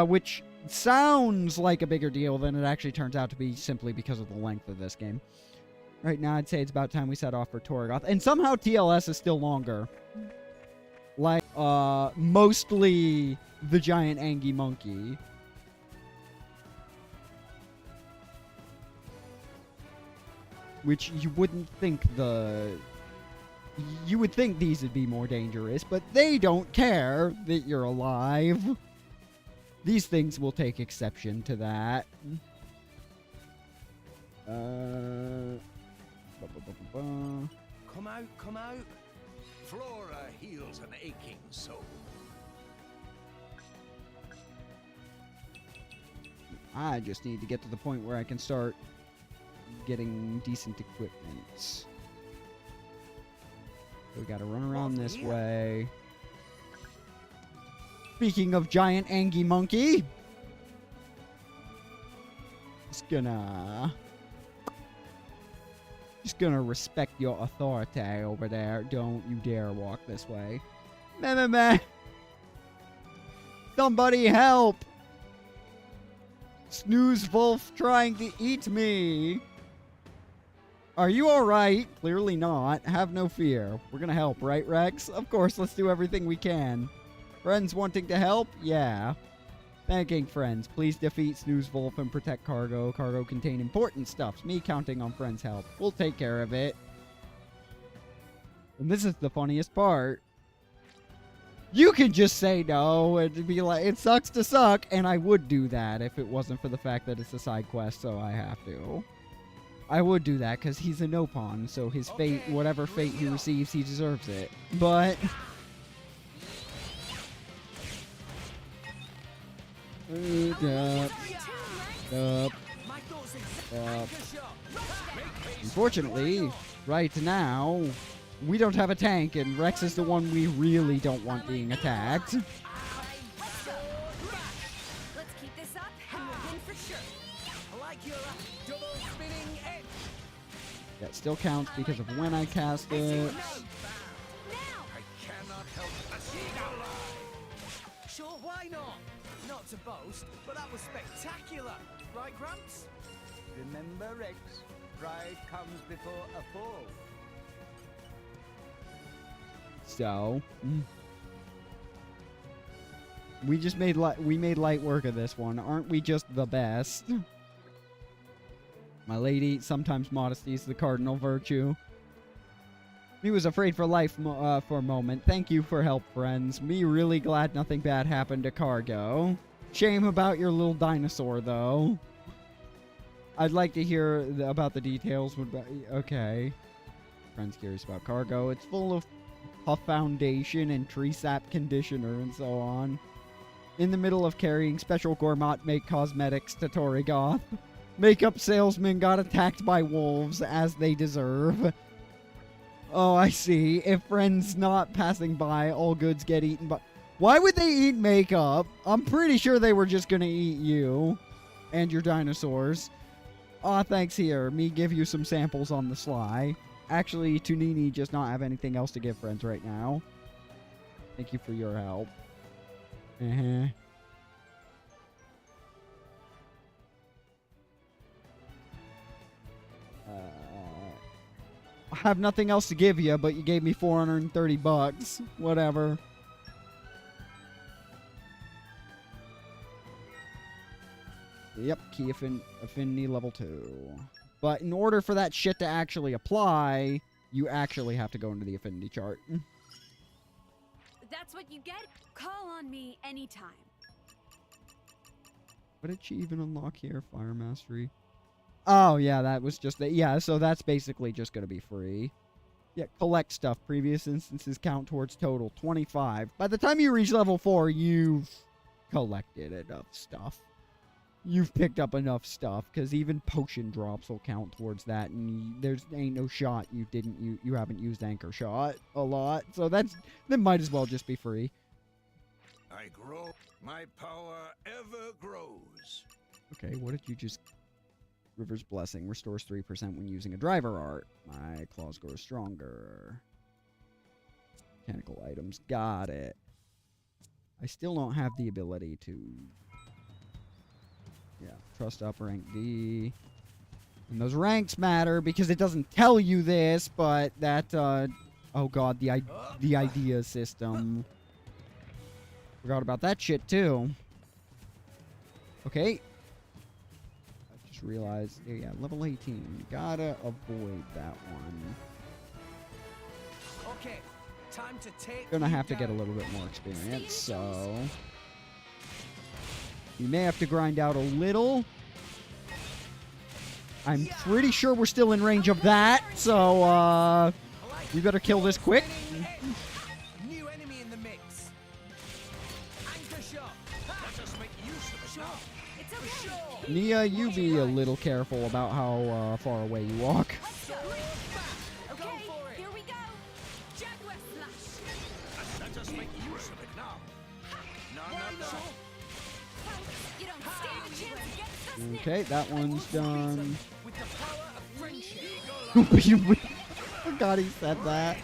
Which sounds like a bigger deal than it actually turns out to be simply because of the length of this game. Right now, I'd say it's about time we set off for Torrigoth. And somehow TLS is still longer. Like, mostly the giant Angie monkey. Which you wouldn't think you would think these would be more dangerous, but they don't care that you're alive. These things will take exception to that. Come out. Flora heals an aching soul. I just need to get to the point where I can start getting decent equipment. So we gotta run around this way. Speaking of giant Angie monkey, just gonna respect your authority over there. Don't you dare walk this way. Meh. Somebody help! Snooze Wolf trying to eat me. Are you alright? Clearly not. Have no fear. We're gonna help, right, Rex? Of course, let's do everything we can. Friends wanting to help? Yeah. Thanking friends. Please defeat Snooze Wolf and protect cargo. Cargo contain important stuffs. Me counting on friends' help. We'll take care of it. And this is the funniest part. You can just say no and be like, it sucks to suck, and I would do that if it wasn't for the fact that it's a side quest, so I have to. I would do that because he's a no-pawn, so his fate, whatever fate he receives, he deserves it. But... Unfortunately, right now, we don't have a tank, and Rex is the one we really don't want being attacked. Let's keep this up and we'll win for sure. I like your double spinning edge. That still counts because of when I cast it. I cannot help but see now live. Sure, why not? Not to boast, but that was spectacular. Right, Gramps? Remember, Rex, pride comes before a fall. So, we just made light work of this one. Aren't we just the best? My lady, sometimes modesty is the cardinal virtue. Me was afraid for life for a moment. Thank you for help, friends. Me really glad nothing bad happened to Cargo. Shame about your little dinosaur, though. I'd like to hear about the details. Okay. Friends curious about Cargo. It's full of Huff Foundation and Tree Sap Conditioner and so on. In the middle of carrying special gourmet make cosmetics to Torrigoth. Makeup salesman got attacked by wolves, as they deserve. Oh, I see. If friends not passing by, all goods get eaten by... Why would they eat makeup? I'm pretty sure they were just gonna eat you. And your dinosaurs. Aw, thanks here. Me give you some samples on the sly. Actually, Tunini just not have anything else to give friends right now. Thank you for your help. I have nothing else to give you, but you gave me 430 bucks. Whatever. Yep, key affinity level 2. But in order for that shit to actually apply, you actually have to go into the affinity chart. That's what you get. Call on me anytime. What did she even unlock here? Fire Mastery. Oh, yeah, that was just... Yeah, so that's basically just going to be free. Yeah, collect stuff. Previous instances count towards total. 25. By the time you reach level 4, you've collected enough stuff. You've picked up enough stuff, because even potion drops will count towards that, and there's ain't no shot you haven't used Anchor Shot a lot, so that might as well just be free. I grow. My power ever grows. Okay, what did you just... River's Blessing restores 3% when using a driver art. My claws grow stronger. Mechanical items, got it. I still don't have the ability to... Yeah, trust up rank D. And those ranks matter because it doesn't tell you this, but that, oh god, the idea system. Forgot about that shit, too. Okay. I just realized, yeah, level 18. Gotta avoid that one. Okay, time to take. Gonna have to get a little bit more experience, so... You may have to grind out a little. I'm pretty sure we're still in range of that, so, we better kill this quick. New enemy in the mix. Anchor shot. Let us make use of it now. It's okay. Nia, you be a little careful about how far away you walk. Okay, here we go. Jaguar Slash. Let us make use of it now. No. You don't stand a chance against us. Okay, that one's done. With the power of friendship. Oh god, he said that.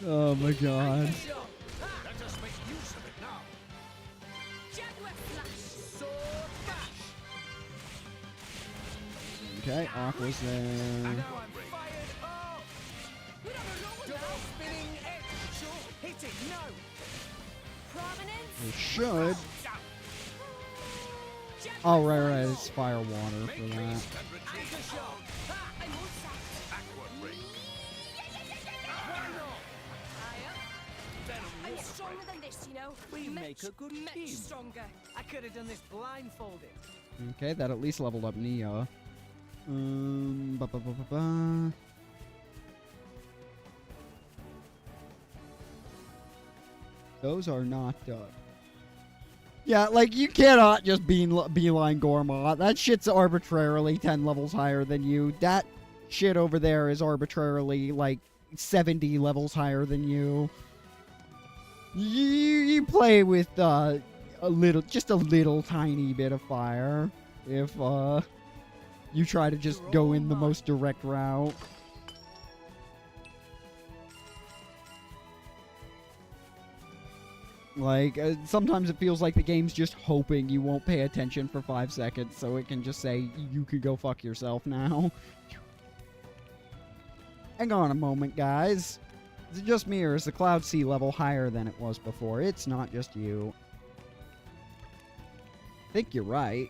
Oh my god. Let us make use of it now. Jaguar Slash. Sword bash. Okay, Aqua's there. Now I'm fired up. Double spinning edge. Hit it, no. Prominence. We should. Oh, right, it's fire water for that. Anchor shot. I'm all set. Aqua break. I'm stronger than this, you know. We make a good much team. stronger. I could have done this blindfolded. Okay, that at least leveled up Nia. Those are not done. Yeah, like, you cannot just beeline Gormott. That shit's arbitrarily 10 levels higher than you. That shit over there is arbitrarily, like, 70 levels higher than you. You play with, just a little tiny bit of fire. If, you try to just go in the most direct route. Like, sometimes it feels like the game's just hoping you won't pay attention for 5 seconds, so it can just say, you could go fuck yourself now. Hang on a moment, guys. Is it just me, or is the cloud sea level higher than it was before? It's not just you. I think you're right.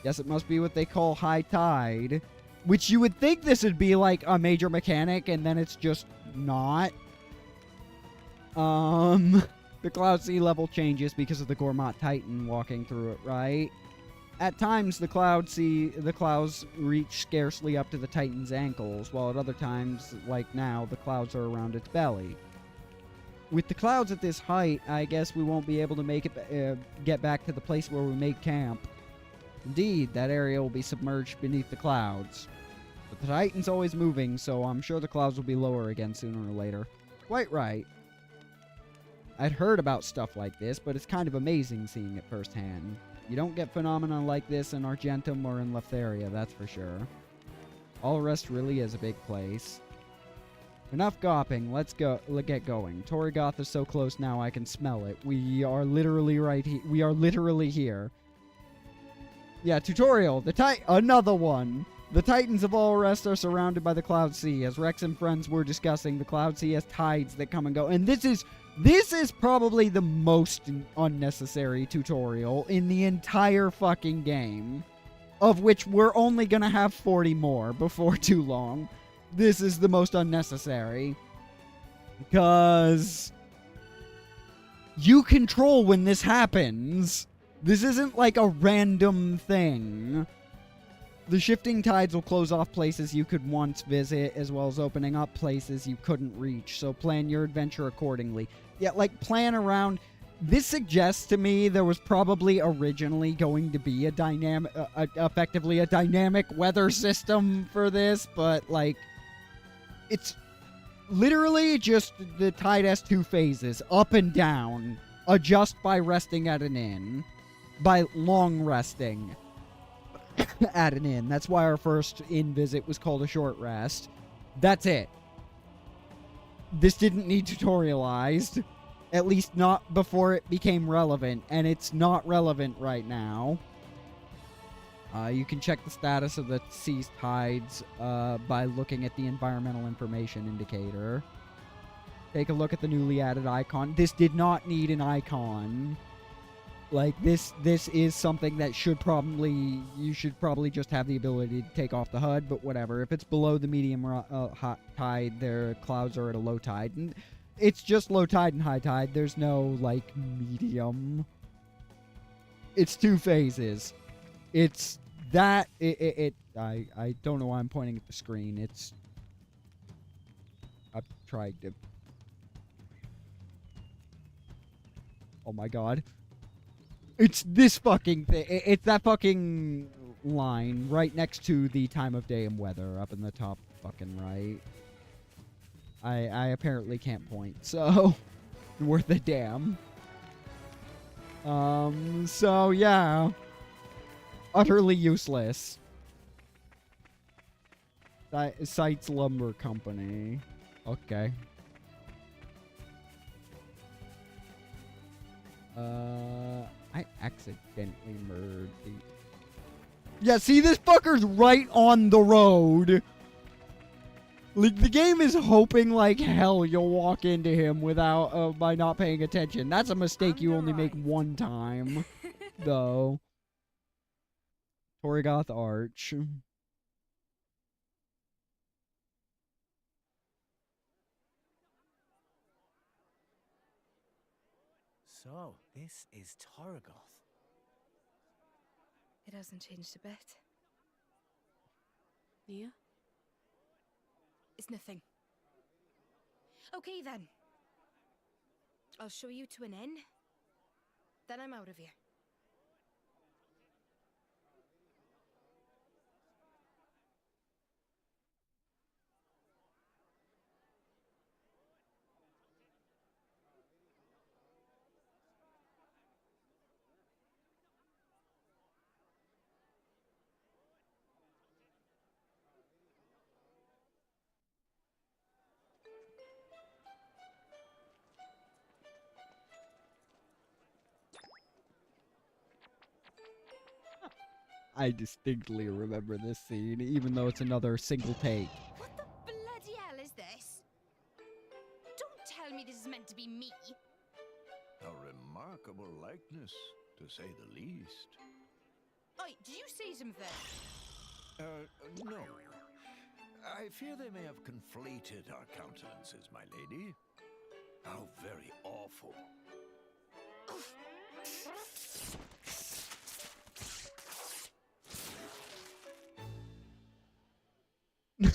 Guess it must be what they call high tide. Which you would think this would be like a major mechanic, and then it's just not. The cloud sea level changes because of the Gormott Titan walking through it, right? At times, the clouds reach scarcely up to the Titan's ankles, while at other times, like now, the clouds are around its belly. With the clouds at this height, I guess we won't be able to make it get back to the place where we made camp. Indeed, that area will be submerged beneath the clouds. But the Titan's always moving, so I'm sure the clouds will be lower again sooner or later. Quite right. I'd heard about stuff like this, but it's kind of amazing seeing it firsthand. You don't get phenomena like this in Argentum or in Letheria, that's for sure. All Rest really is a big place. Enough gawping, let's get going. Torrigoth is so close now I can smell it. We are literally right here. We are literally here. Yeah, tutorial. Another one. The Titans of All Rest are surrounded by the Cloud Sea. As Rex and friends were discussing, the Cloud Sea has tides that come and go. And this is probably the most unnecessary tutorial in the entire fucking game. Of which we're only gonna have 40 more before too long. This is the most unnecessary. Because you control when this happens. This isn't like a random thing. The shifting tides will close off places you could once visit, as well as opening up places you couldn't reach, so plan your adventure accordingly. Yeah, like, plan around. This suggests to me there was probably originally going to be a dynamic, effectively a dynamic weather system for this, but, like, it's literally just the tide has two phases, up and down. Adjust by resting at an inn. By long resting at an inn. That's why our first inn visit was called a short rest. That's it. This didn't need tutorialized. At least not before it became relevant. And it's not relevant right now. You can check the status of the sea's tides by looking at the environmental information indicator. Take a look at the newly added icon. This did not need an icon. Like, this is something that you should probably just have the ability to take off the HUD, but whatever. If it's below the medium hot tide, their clouds are at a low tide. And it's just low tide and high tide. There's no, like, medium. It's two phases. It's that, I don't know why I'm pointing at the screen. I've tried to. Oh my god. It's this fucking thing. It's that fucking line right next to the time of day and weather up in the top fucking right. I apparently can't point, so worth a damn. So yeah. Utterly useless. Sites Lumber Company. Okay. I accidentally murdered the... Yeah, see, this fucker's right on the road. Like, the game is hoping like hell you'll walk into him without, by not paying attention. That's a mistake you only make one time, though. Torrigoth Arch. So, this is Torrigoth. It hasn't changed a bit. Nia? It's nothing. Okay then. I'll show you to an inn. Then I'm out of here. I distinctly remember this scene, even though it's another single take. What the bloody hell is this? Don't tell me this is meant to be me. A remarkable likeness, to say the least. Oi, did you say something? No. I fear they may have conflated our countenances, my lady. How very awful. Fie!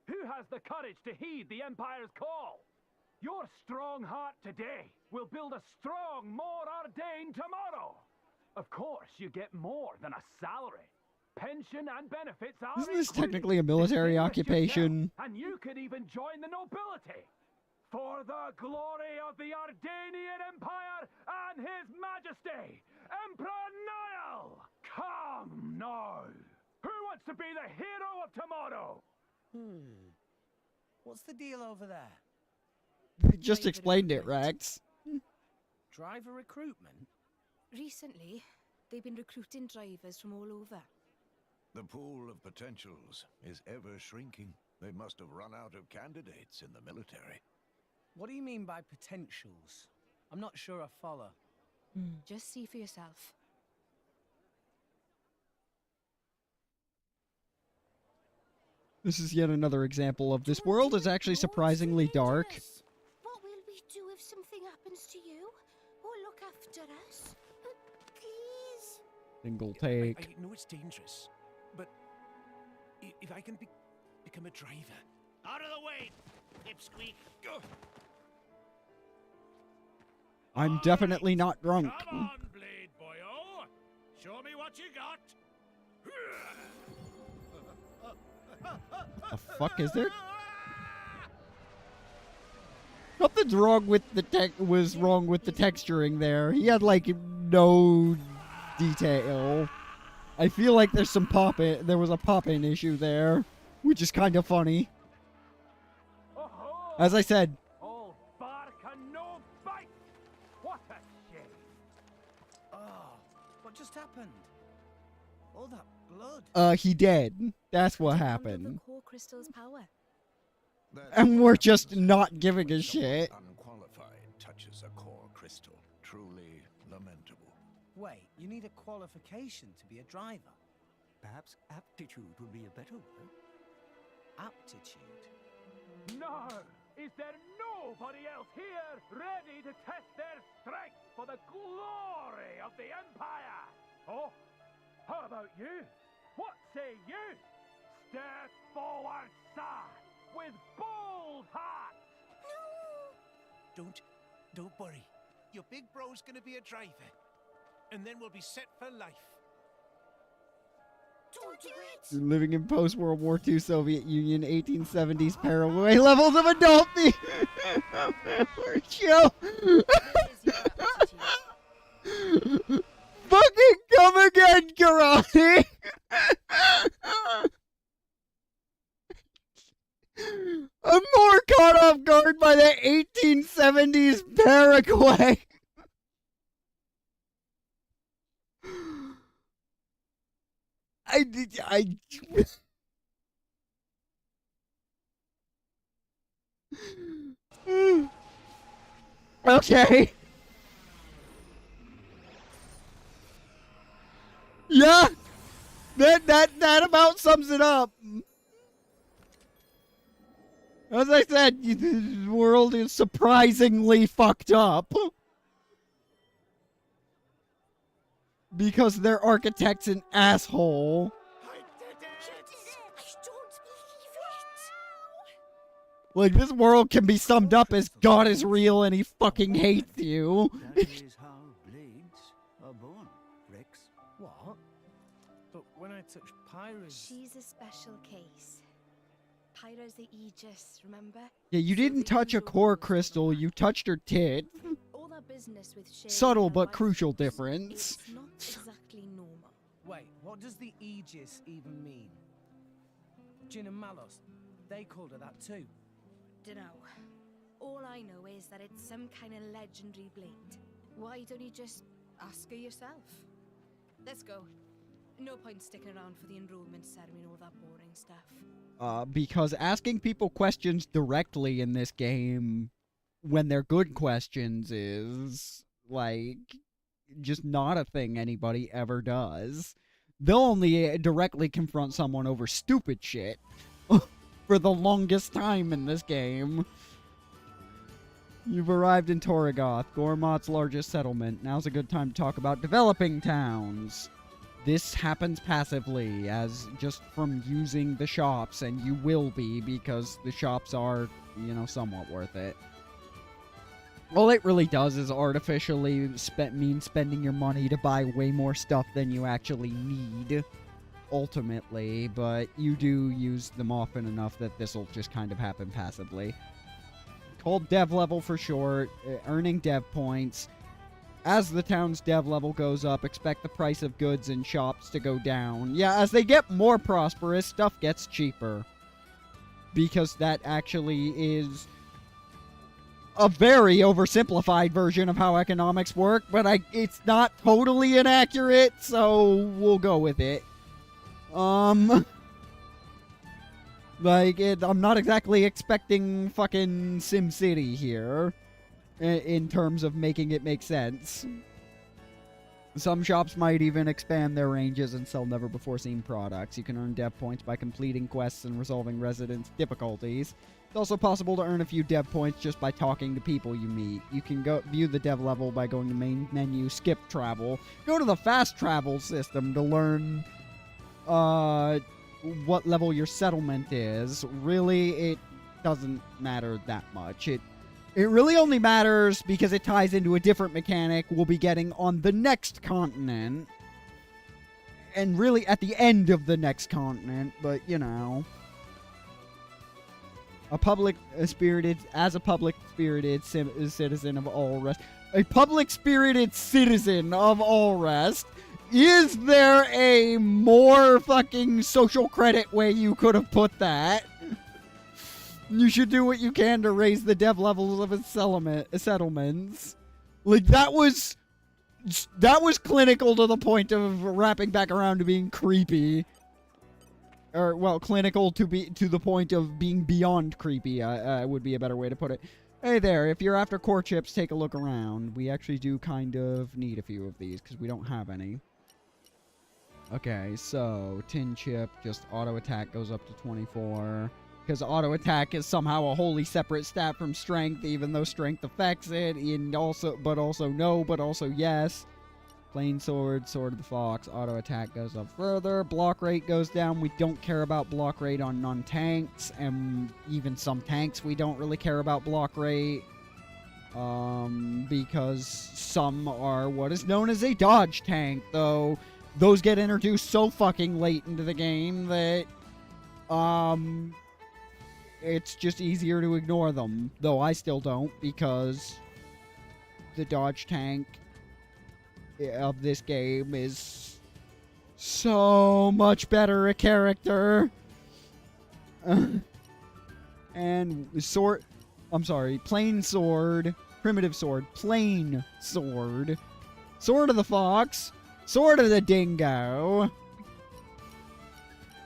Who has the courage to heed the Empire's call? Your strong heart today will build a strong, more ordained tomorrow. Of course, you get more than a salary. Pension and benefits are Isn't this included. technically a military Distinguish occupation? yourself, and you could even join the nobility. For the glory of the Ardanian Empire and His Majesty, Emperor Niall! Come now! Who wants to be the hero of tomorrow? What's the deal over there? We just explained it, Rex. Driver recruitment? Recently, they've been recruiting drivers from all over. The pool of potentials is ever shrinking. They must have run out of candidates in the military. What do you mean by potentials? I'm not sure I follow. Just see for yourself. This is yet another example of this world is actually surprisingly dark. What will we do if something happens to you? Or look after us? Please? Single take. I know it's dangerous, but if I can become a driver. Out of the way, Pipsqueak. I'm definitely not drunk. Come on, Blade Boyo. Show me what you got. The fuck is there? Nothing's wrong with the texturing there. He had like no detail. I feel like there's some there was a pop-in issue there, which is kind of funny. As I said, All bark and no bite! What a shame! Oh, what just happened? All that blood. he dead. That's what The happened. core crystal's power. And we're just not giving a shit. Unqualified touches a core crystal. Truly lamentable. Wait, you need a qualification to be a driver? Perhaps aptitude would be a better word. Aptitude? No! Is there nobody else here ready to test their strength for the glory of the Empire? Oh, how about you? What say you? Step forward, sir, with bold heart! Don't worry. Your big bro's gonna be a driver. And then we'll be set for life. Don't do it! Living in post-World War II Soviet Union 1870s Paraguay levels of adult show. Fucking come again, karate! I'm more caught off guard by the 1870s Paraguay. Okay. Yeah. That about sums it up. As I said, the world is surprisingly fucked up. Because their architect's an asshole. Like, this world can be summed up as God is real and he fucking hates you. That is how blades are born, Rex. What? But when I touch Pyra's... She's a special case. Pyra's the Aegis, remember? Yeah, you didn't touch a core crystal, you touched her tit. All that business with Shay Subtle and but wife crucial force, difference. It's not exactly normal. Wait, what does the Aegis even mean? Jin and Malos, they called her that too. Dunno. All I know is that it's some kind of legendary blade. Why don't you just ask her yourself? Let's go. No point sticking around for the enrollment ceremony and all that boring stuff. Because asking people questions directly in this game, when they're good questions, is, like, just not a thing anybody ever does. They'll only directly confront someone over stupid shit for the longest time in this game. You've arrived in Torrigoth, Gormot's largest settlement. Now's a good time to talk about developing towns. this happens passively, as just from using the shops, and you will be, because the shops are, you know, somewhat worth it. All it really does is artificially mean spending your money to buy way more stuff than you actually need, ultimately, but you do use them often enough that this will just kind of happen passively. Called dev level for short, earning dev points. As the town's dev level goes up, expect the price of goods and shops to go down. Yeah, as they get more prosperous, stuff gets cheaper. Because that actually is a very oversimplified version of how economics work, but it's not totally inaccurate, so we'll go with it. Like, I'm not exactly expecting fucking SimCity here, in terms of making it make sense. Some shops might even expand their ranges and sell never-before-seen products. You can earn dev points by completing quests and resolving residents' difficulties. It's also possible to earn a few dev points just by talking to people you meet. You can go view the dev level by going to main menu, skip travel. Go to the fast travel system to learn what level your settlement is. Really, it doesn't matter that much. It really only matters because it ties into a different mechanic we'll be getting on the next continent. And really at the end of the next continent, but you know. A public-spirited citizen of all rest. A public-spirited citizen of all rest. Is there a more fucking social credit way you could have put that? You should do what you can to raise the dev levels of its settlements. Like, that was clinical to the point of wrapping back around to being creepy. Or, well, clinical to the point of being beyond creepy, would be a better way to put it. Hey there, if you're after core chips, take a look around. We actually do kind of need a few of these, because we don't have any. Okay, so, tin chip, just auto attack goes up to 24. Because auto attack is somehow a wholly separate stat from strength, even though strength affects it, and also yes. Plain sword, sword of the fox, auto attack goes up further, block rate goes down. We don't care about block rate on non-tanks, and even some tanks we don't really care about block rate. Because some are what is known as a dodge tank, though those get introduced so fucking late into the game that, it's just easier to ignore them. Though I still don't, because the dodge tank of this game is so much better a character. And sword, I'm sorry, plain sword, primitive sword, plain sword, sword of the fox, sword of the dingo,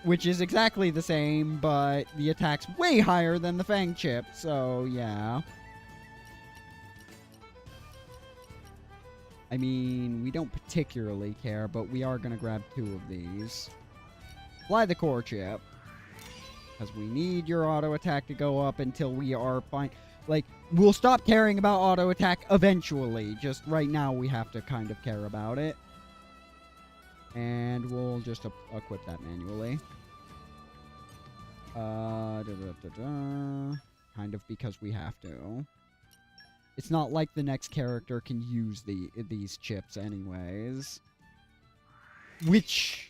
which is exactly the same, but the attack's way higher than the fang chip, so yeah. I mean, we don't particularly care, but we are going to grab 2 of these. Fly the core chip. Because we need your auto attack to go up until we are fine. Like, we'll stop caring about auto attack eventually. Just right now we have to kind of care about it. And we'll just equip that manually. Kind of because we have to. It's not like the next character can use these chips anyways. Which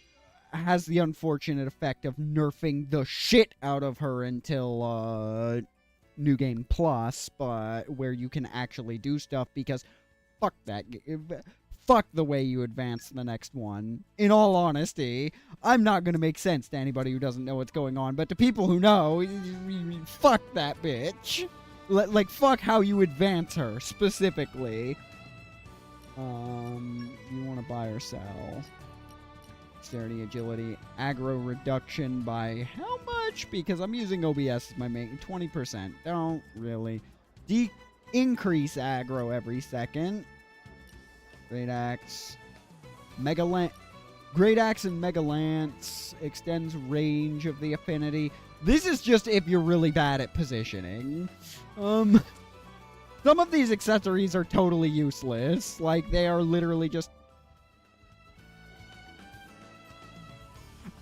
has the unfortunate effect of nerfing the shit out of her until New Game Plus, but where you can actually do stuff, because fuck that. Fuck the way you advance the next one. In all honesty, I'm not going to make sense to anybody who doesn't know what's going on, but to people who know, fuck that bitch. Like, fuck how you advance her, specifically. You want to buy or sell. Dexterity, agility, aggro reduction by how much? Because I'm using OBS as my main. 20%. Don't really. Increase aggro every second. Great Axe. Great Axe and Mega Lance extends range of the affinity. This is just if you're really bad at positioning. Some of these accessories are totally useless. Like, they are literally just...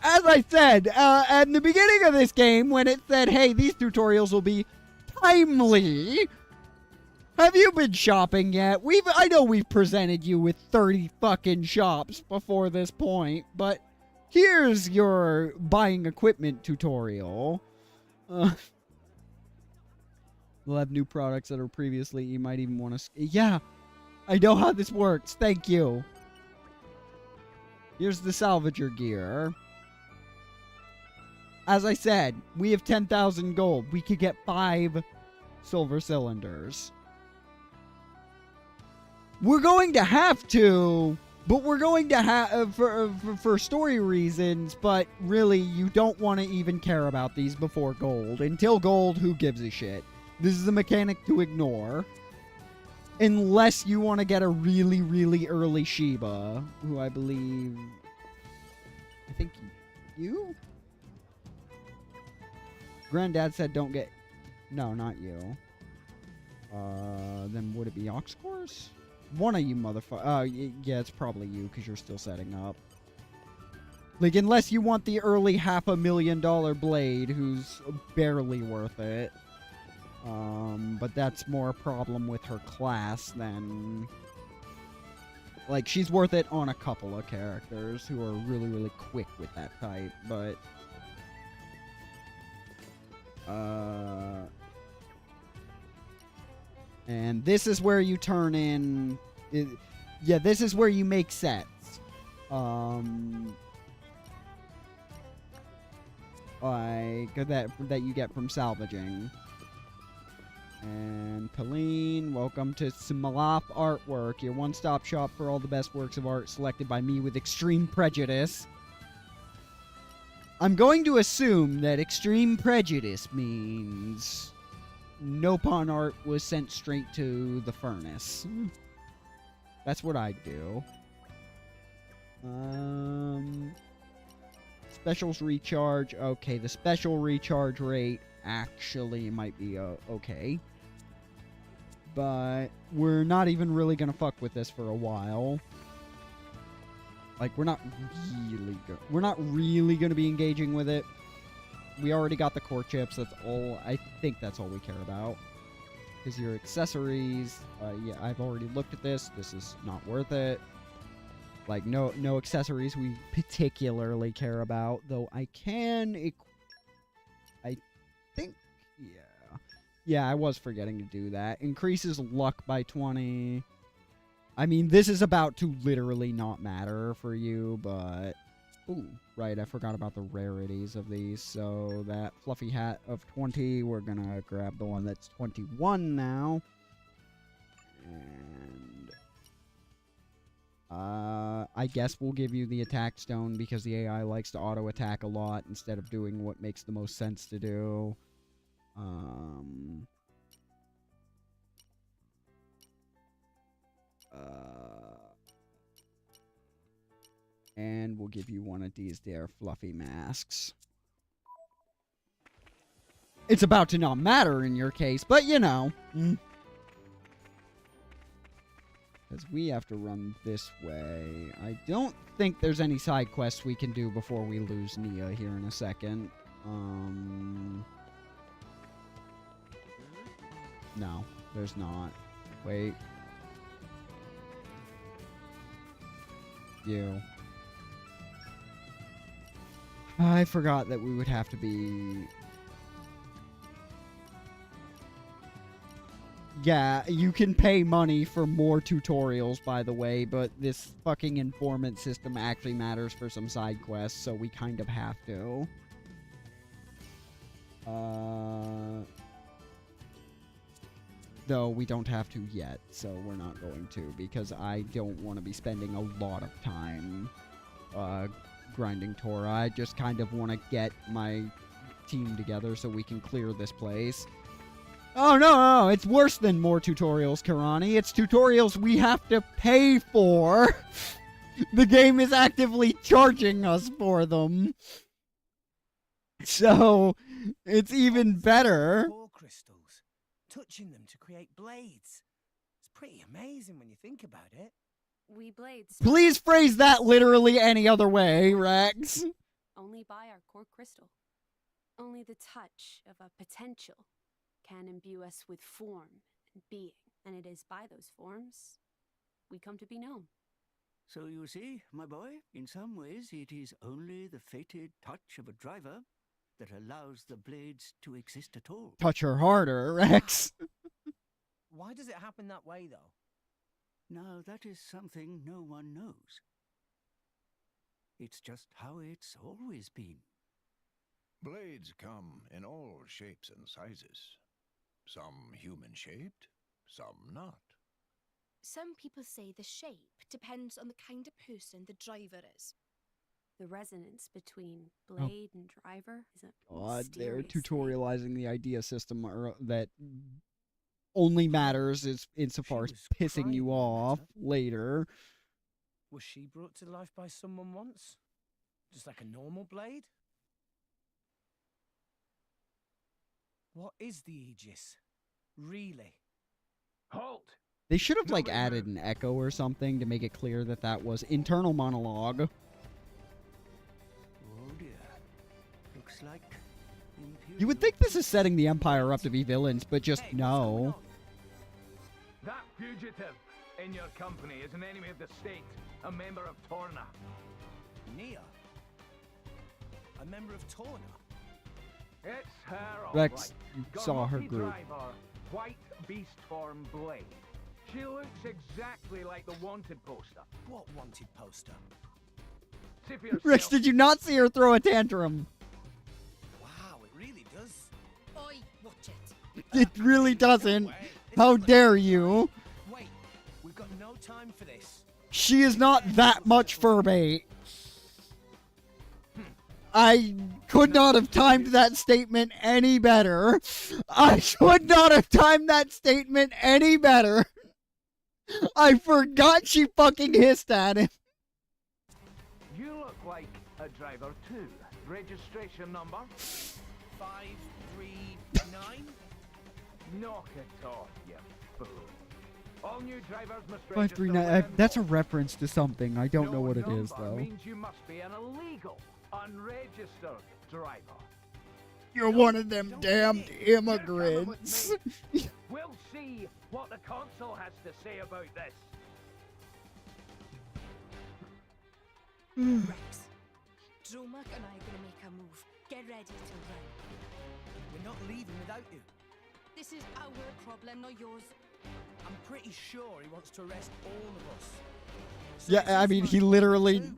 as I said at the beginning of this game, when it said, hey, these tutorials will be timely, have you been shopping yet? I know we've presented you with 30 fucking shops before this point, but here's your buying equipment tutorial. We'll have new products that are previously, you might even want to... Yeah, I know how this works. Thank you. Here's the salvager gear. As I said, we have 10,000 gold. We could get 5 silver cylinders. We're going to have to, but we're going to have, for story reasons, but really, you don't want to even care about these before gold. Until gold, who gives a shit? This is a mechanic to ignore. Unless you want to get a really, really early Sheba, who I believe... I think you? Granddad said don't get... No, not you. Then would it be Oxcourse? One of you motherfuckers. Yeah, it's probably you, because you're still setting up. Like, unless you want the early $500,000 blade, who's barely worth it. But that's more a problem with her class than... Like, she's worth it on a couple of characters who are really, really quick with that type, but... And this is where you turn in... yeah, this is where you make sets. Like, that you get from salvaging. And Pauline, welcome to Smalop Artwork, your one-stop shop for all the best works of art selected by me with extreme prejudice. I'm going to assume that extreme prejudice means no pawn art was sent straight to the furnace. That's what I'd do. Specials recharge. Okay, the special recharge rate actually might be okay. But we're not even really going to fuck with this for a while. Like, we're not really going to be engaging with it. We already got the core chips. That's all. I think that's all we care about. Because your accessories, yeah, I've already looked at this. This is not worth it. Like, no accessories we particularly care about. Though I can... I think... Yeah. Yeah, I was forgetting to do that. Increases luck by 20. I mean, this is about to literally not matter for you, but... Ooh, right, I forgot about the rarities of these. So, that fluffy hat of 20, we're gonna grab the one that's 21 now. And... I guess we'll give you the attack stone because the AI likes to auto-attack a lot instead of doing what makes the most sense to do. And we'll give you one of these there fluffy masks. It's about to not matter in your case, but you know. Because we have to run this way. I don't think there's any side quests we can do before we lose Nia here in a second. No, there's not. Wait. You. I forgot that we would have to be... Yeah, you can pay money for more tutorials, by the way, but this fucking informant system actually matters for some side quests, so we kind of have to. Though we don't have to yet, so we're not going to, because I don't want to be spending a lot of time grinding Torah. I just kind of want to get my team together so we can clear this place. Oh, no, it's worse than more tutorials, Karani. It's tutorials we have to pay for. The game is actively charging us for them. So, it's even better. Core crystals, touching them to create blades. It's pretty amazing when you think about it. We blades. Please phrase that literally any other way, Rex. Only only by our core crystal. Only the touch of a potential can imbue us with form and being, and it is by those forms we come to be known. So you see, my boy, in some ways it is only the fated touch of a driver that allows the blades to exist at all. Touch her harder, Rex. Why does it happen that way, though? Now, that is something no one knows. It's just how it's always been. Blades come in all shapes and sizes. Some human-shaped, some not. Some people say the shape depends on the kind of person the driver is. The resonance between blade and driver is a God, they're mysterious tutorializing the idea system that only matters is insofar as pissing you off later. Was she brought to life by someone once? Just like a normal blade? What is the Aegis? Really? Halt! They should have like added an echo or something to make it clear that that was internal monologue. Oh dear. Looks like You would think this is setting the Empire up to be villains, but just no. That fugitive in your company is an enemy of the state, a member of Torna. Nia? A member of Torna? It's her, all Rex right. saw her Garmotti group. Driver, white beast form blade. She looks exactly like the wanted poster. What wanted poster? See for yourself. Rex, did you not see her throw a tantrum? Wow, it really does. Oi, watch it. It really doesn't. How dare you? Wait, we've got no time for this. She is not that much fur bait. I could not have timed that statement any better. I could not have timed that statement any better. I forgot she fucking hissed at him. You look like a driver too. Registration number? 539? Knock it off, you fool. All new drivers must 539. register That's a reference to something. I don't know what it is number though. means you must be an illegal, unregistered driver. You're one of them damned immigrants. We'll see what the consul has to say about this. Rex, Dromark and I are going to make a move. Get ready to run. We're not leaving without you. This is our problem, not yours. I'm pretty sure he wants to arrest all of us. So Yeah, this I is mean, my he problem literally... too.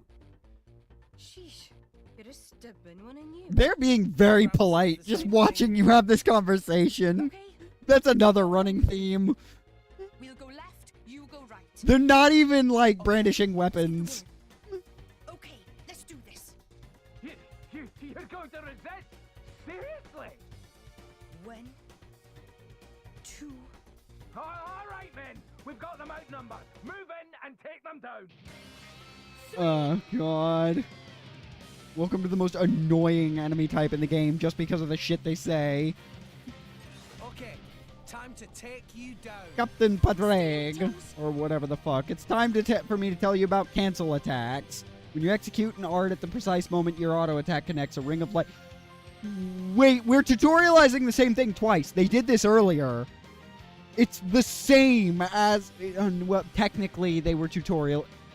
Sheesh, you're a stubborn one, and you. They're being very polite just watching you have this conversation. That's another running theme. We'll go left, you go right. They're not even, like, brandishing weapons. Okay, let's do this. You're going to resist? Seriously? 1, 2. All right, men. We've got them outnumbered. Move in and take them down. Oh, God. Welcome to the most annoying enemy type in the game just because of the shit they say. Okay, time to take you down. Captain Padraig, or whatever the fuck. It's time for me to tell you about cancel attacks. When you execute an art at the precise moment your auto attack connects a ring of light. Wait, we're tutorializing the same thing twice. They did this earlier. It's the same as, well, technically they were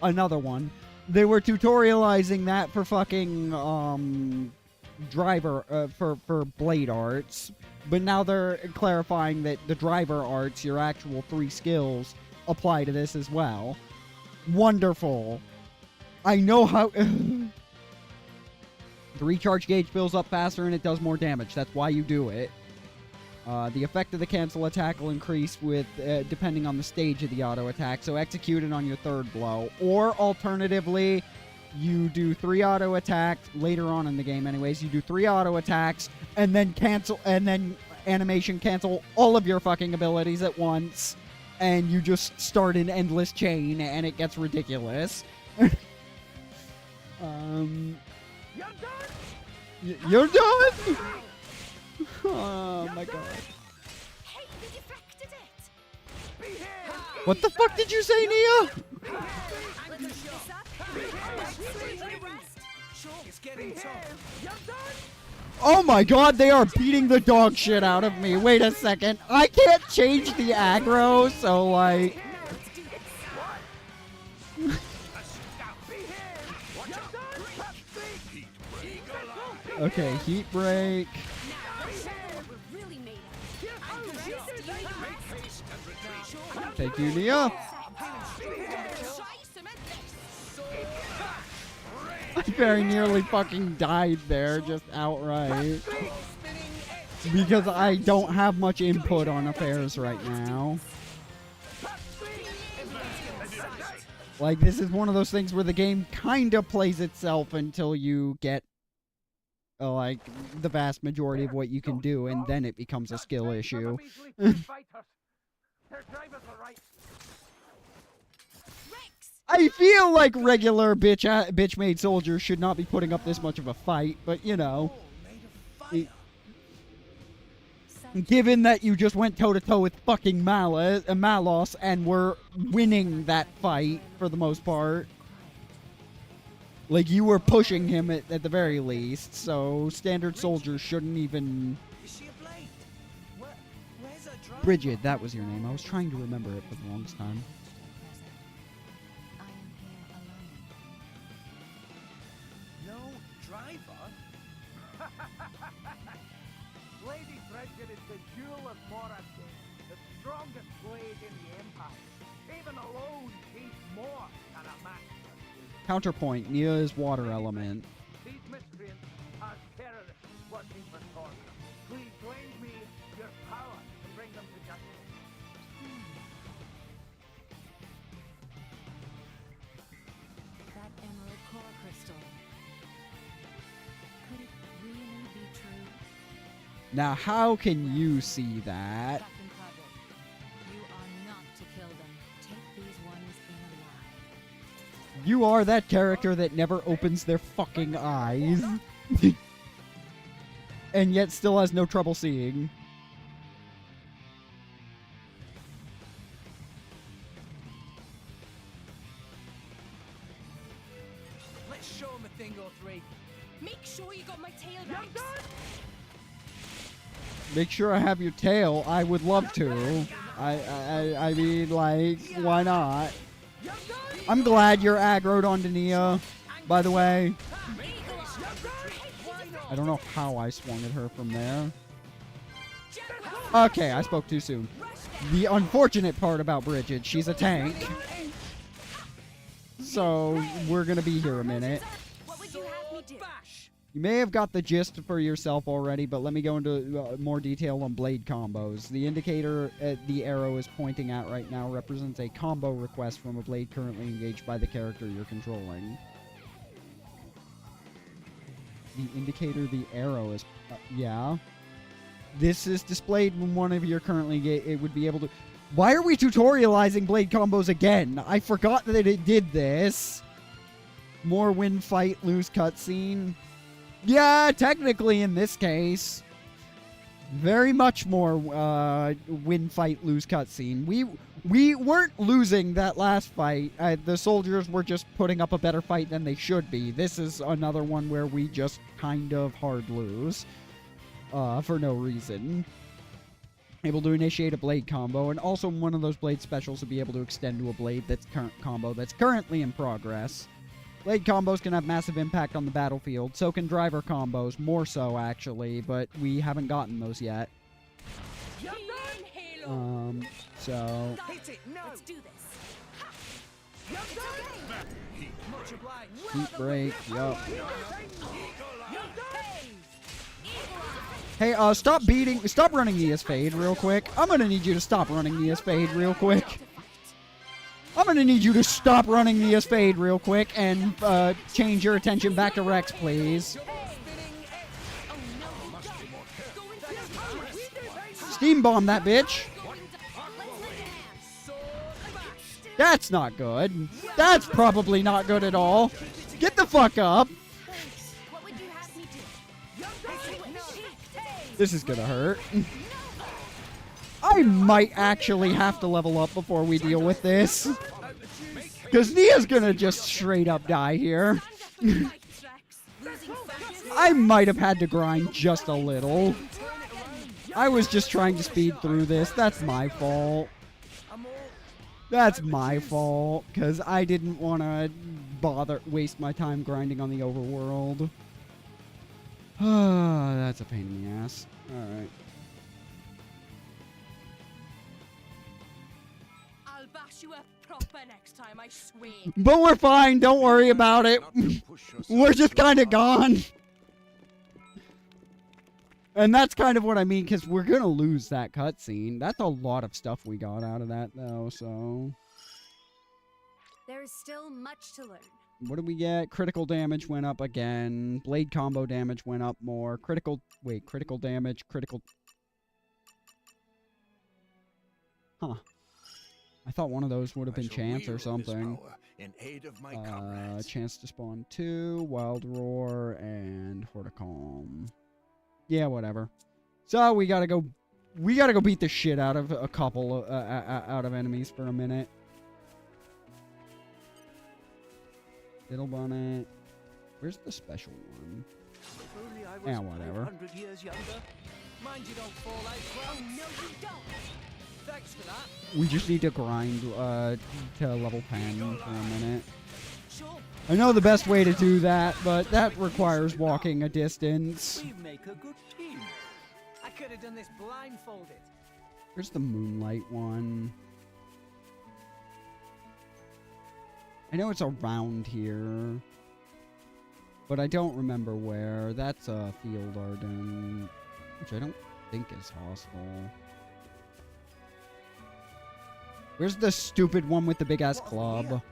another one. They were tutorializing that for fucking, driver, for blade arts. But now they're clarifying that the driver arts, your actual 3 skills, apply to this as well. Wonderful. I know how... The recharge gauge fills up faster and it does more damage. That's why you do it. The effect of the cancel attack will increase with depending on the stage of the auto attack, so execute it on your 3rd blow. Or alternatively, you do 3 auto attacks later on in the game anyways. You do 3 auto attacks and then animation cancel all of your fucking abilities at once, and you just start an endless chain and it gets ridiculous. You're done? Oh my god. Hey, you deflected it. What the fuck did you say, Nia? It's getting tough. Oh my god, they are beating the dog shit out of me. Wait a second. I can't change the aggro, so like... Okay, heat break. Thank you, Nia. I very nearly fucking died there, just outright. Because I don't have much input on affairs right now. Like, this is one of those things where the game kind of plays itself until you get, like, the vast majority of what you can do, and then it becomes a skill issue. I feel like regular bitch-made soldiers should not be putting up this much of a fight, but, you know. Given that you just went toe-to-toe with fucking Malos and were winning that fight, for the most part. Like, you were pushing him at the very least, so standard soldiers shouldn't even... Bridget, that was your name. I was trying to remember it for the longest time. Lady Bridget is the jewel of Morathi, the strongest blade in the Empire. Even alone, he's more than a master. Counterpoint, Nia is water element. These miscreants are terrorists working for Torna. Please lend me your power to bring them to justice. That emerald core crystal. Could it really be true? Now, how can you see that? You are not to kill them. Take these ones in alive. You are that character that never opens their fucking eyes. And yet still has no trouble seeing. Let's show him a thing or three. Make sure you got my tail, Rex. Make sure I have your tail. I would love to. I mean, like, why not? I'm glad you're aggroed onto Nia, by the way. I don't know how I swung at her from there. Okay, I spoke too soon. The unfortunate part about Bridget, she's a tank. So, we're gonna be here a minute. You may have got the gist for yourself already, but let me go into more detail on blade combos. The indicator the arrow is pointing at right now represents a combo request from a blade currently engaged by the character you're controlling. The indicator the arrow is... yeah. This is displayed when one of you currently... it would be able to... Why are we tutorializing blade combos again? I forgot that it did this. More win, fight, lose cutscene. Yeah, technically in this case. Very much more win, fight, lose cutscene. We weren't losing that last fight. The soldiers were just putting up a better fight than they should be. This is another one where we just kind of hard lose. For no reason. Able to initiate a blade combo, and also one of those blade specials to be able to extend to a blade that's currently in progress. Blade combos can have massive impact on the battlefield, so can driver combos, more so actually, but we haven't gotten those yet. So... Let's do this. Heat break, yup. Hey, stop running Nia's Fade real quick. I'm gonna need you to stop running Nia's Fade real quick. I'm gonna need you to stop running Nia's Fade real quick and change your attention back to Rex, please. Steam bomb that bitch. That's not good. That's probably not good at all. Get the fuck up. This is gonna hurt. I might actually have to level up before we deal with this. Because Nia's gonna just straight up die here. I might have had to grind just a little. I was just trying to speed through this. That's my fault. That's my fault, because I didn't want to waste my time grinding on the overworld. That's a pain in the ass. Alright. I'll bash you up proper next time, I swear. But we're fine, don't worry about it. We're just kind of gone. And that's kind of what I mean, because we're going to lose that cutscene. That's a lot of stuff we got out of that, though, so... There is still much to learn. What did we get? Critical damage went up again. Blade combo damage went up more. Critical damage, Huh. I thought one of those would have been chance or something. In aid of my comrades. Chance to spawn 2, Wild Roar, and Horticalm. Yeah, whatever. So we gotta go beat the shit out of a couple out of enemies for a minute. Fiddle Bonnet. Where's the special one? Yeah, whatever. 100 years younger. Mind you don't fall out. Oh, no, you don't. Thanks for that. We just need to grind to level 10 for a minute. I know the best way to do that, but that requires walking a distance. We make a good team. I could have done this blindfolded. Where's the Moonlight one? I know it's around here, but I don't remember where. That's a Field Arden, which I don't think is hostile. Where's the stupid one with the big-ass club?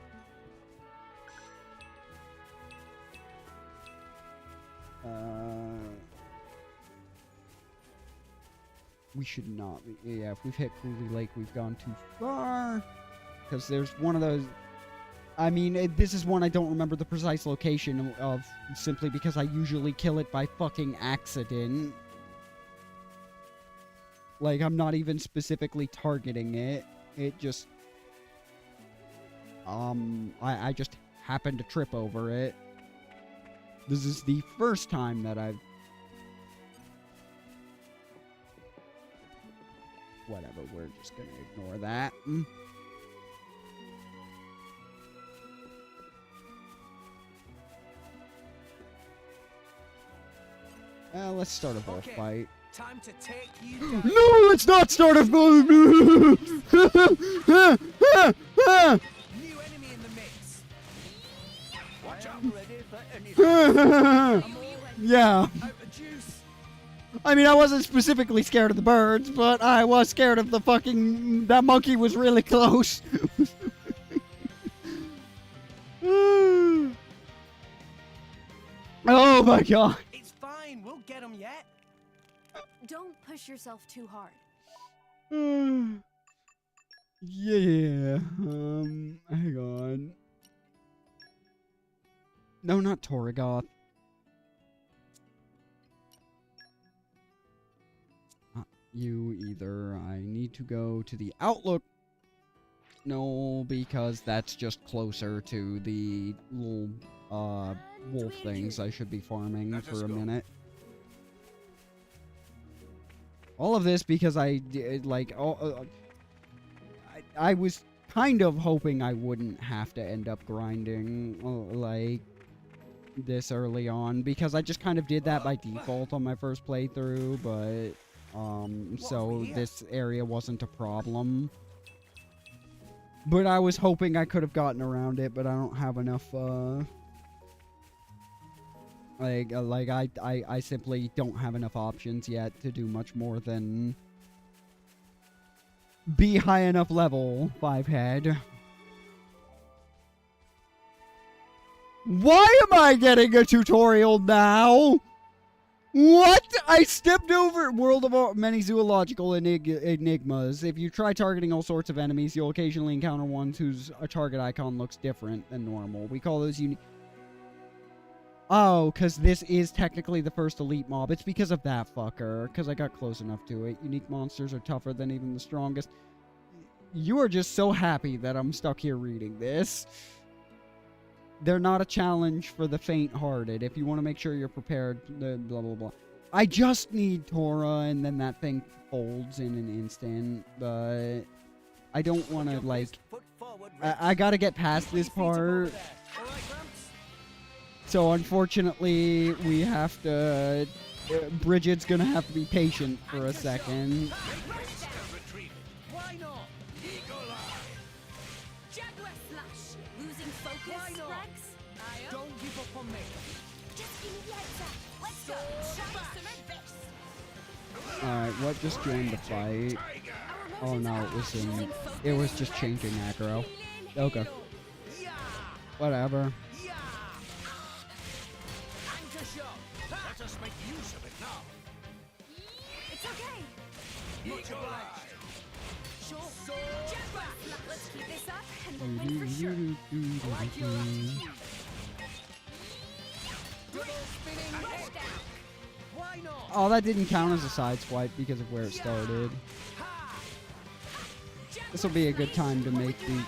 We should not be. Yeah, if we've hit Cooley Lake, we've gone too far. Because there's one of those... I mean, this is one I don't remember the precise location of, simply because I usually kill it by fucking accident. Like, I'm not even specifically targeting it. It just... I just happened to trip over it. This is the first time that I've... Whatever, we're just gonna ignore that. Let's start a wolf fight. Time to take you down. No, let's not start a fight! New enemy in the mix. Watch out. Ready for anything. Yeah. Out of juice. I mean, I wasn't specifically scared of the birds, but I was scared of the fucking... That monkey was really close. Oh my god. It's fine. We'll get him yet. Don't push yourself too hard. Yeah. Hang on. No, not Torrigoth. Not you either. I need to go to the Outlook. No, because that's just closer to the little wolf things I should be farming for a minute. All of this because I did, like, I was kind of hoping I wouldn't have to end up grinding, like, this early on, because I just kind of did that by default on my first playthrough, but, so this area wasn't a problem. But I was hoping I could have gotten around it, but I don't have enough, I simply don't have enough options yet to do much more than be high enough level 5 head. Why am I getting a tutorial now? What? I stepped over World of Many Zoological Enigmas. If you try targeting all sorts of enemies, you'll occasionally encounter ones whose target icon looks different than normal. We call those unique... Oh, because this is technically the first elite mob. It's because of that fucker, because I got close enough to it. Unique monsters are tougher than even the strongest. You are just so happy that I'm stuck here reading this. they're not a challenge for the faint-hearted. If you want to make sure you're prepared, blah, blah, blah. I just need Tora, and then that thing folds in an instant, but I don't want to, like... I gotta get past this part. So, unfortunately, we have to... Bridget's gonna have to be patient for a second. Why not? Jaguar Slash. Losing focus, Rex? Don't give up on me. Just give me the heads up. Let's go. Try some of this. Alright, what just joined the fight? Oh no, it was just changing aggro. Okay. Whatever. Anchor shot. Let us make use of it now. It's okay. Much obliged. Sure. Jaguar Slash. Let's keep this up and we'll win for sure. Like your attitude. Double spinning Rush head. down. Why not? Oh, that didn't count as a side swipe because of where it started. This will be a good time to make the...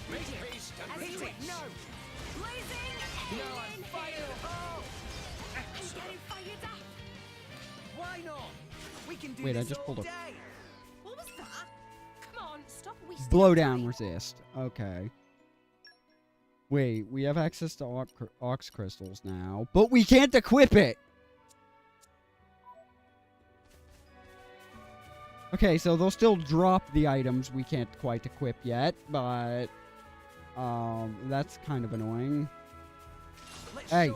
Wait, I just pulled a... What was that? Come on, stop wasting Blow down resist. Okay. Wait, we have access to Ox Crystals now, but we can't equip it! Okay, so they'll still drop the items we can't quite equip yet, but... that's kind of annoying. Hey,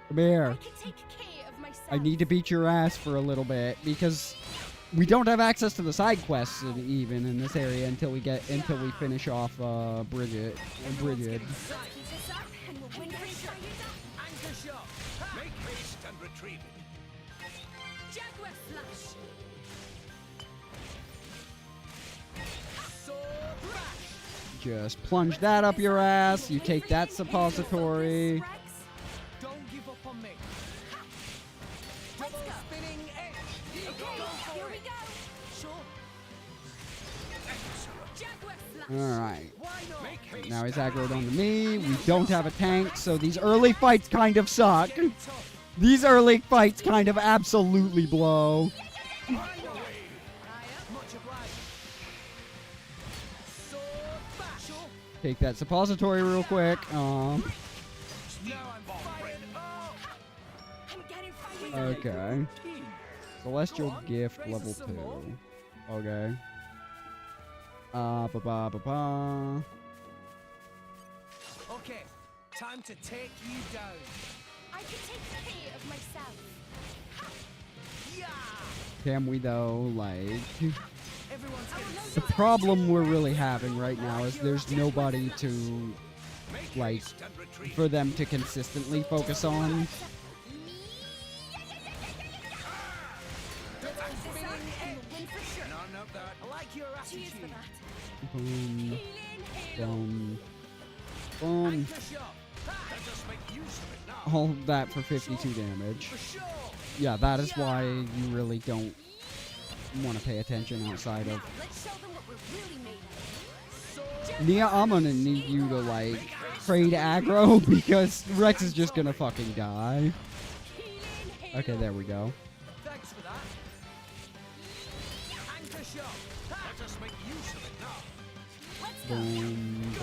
come here. I need to beat your ass for a little bit, because we don't have access to the side quests even in this area until we finish off Bridget. Anchor shot. Make haste and retrieve it. Jaguar Slash. Just plunge that up your ass. You take that suppository. Don't give up on me. Double spinning edge. Here we go. Sure. Jaguar Slash. Alright. Now he's aggroed onto me. We don't have a tank, so these early fights kind of suck. These early fights kind of absolutely blow. Take that suppository real quick. Okay. Celestial Gift level 2. Okay. Ba-ba-ba-ba. Okay, time to take you down. I can take care of myself. Can we though, like... The problem we're really having right now is there's nobody to, like, for them to consistently focus on. Boom. Boom. Boom. All that for 52 damage. Yeah, that is why you really don't want to pay attention outside of... Nia, I'm gonna need you to, like, trade aggro because Rex is just gonna fucking die. Okay, there we go. Thanks for that. Anchor shot. Let us make use of it now. Boom.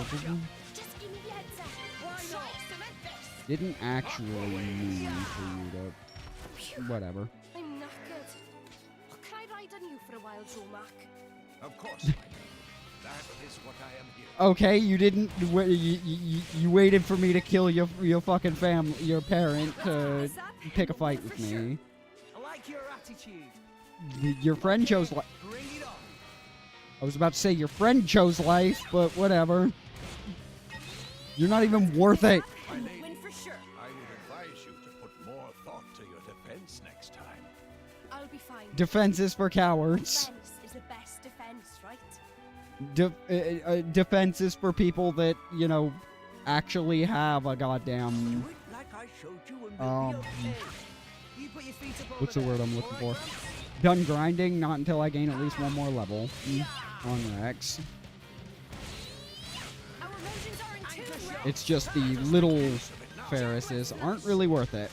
Just give me the heads up. Why not? Some of this. Didn't actually mean for you to... Whatever. I'm knackered. Can I ride on you for a while, Joe-Mac? Of course, my love. That is what I am here. Okay, you didn't... You waited for me to kill your fucking family, your parent, to pick a fight with me. I like your attitude. Your friend chose life. Bring it on. I was about to say your friend chose life, but whatever. You're not even worth it. Win for sure. I would advise you to put more thought to your defense next time. I'll be fine. Defense is for cowards. Defense is the best defense, right? Defense is for people that, you know, actually have a goddamn... Like I showed you in You put your feet up What's the word I'm looking for? Done grinding, not until I gain at least one more level on Rex. Our emotions are in tune, Rex. It's just the little Ferrises aren't really worth it.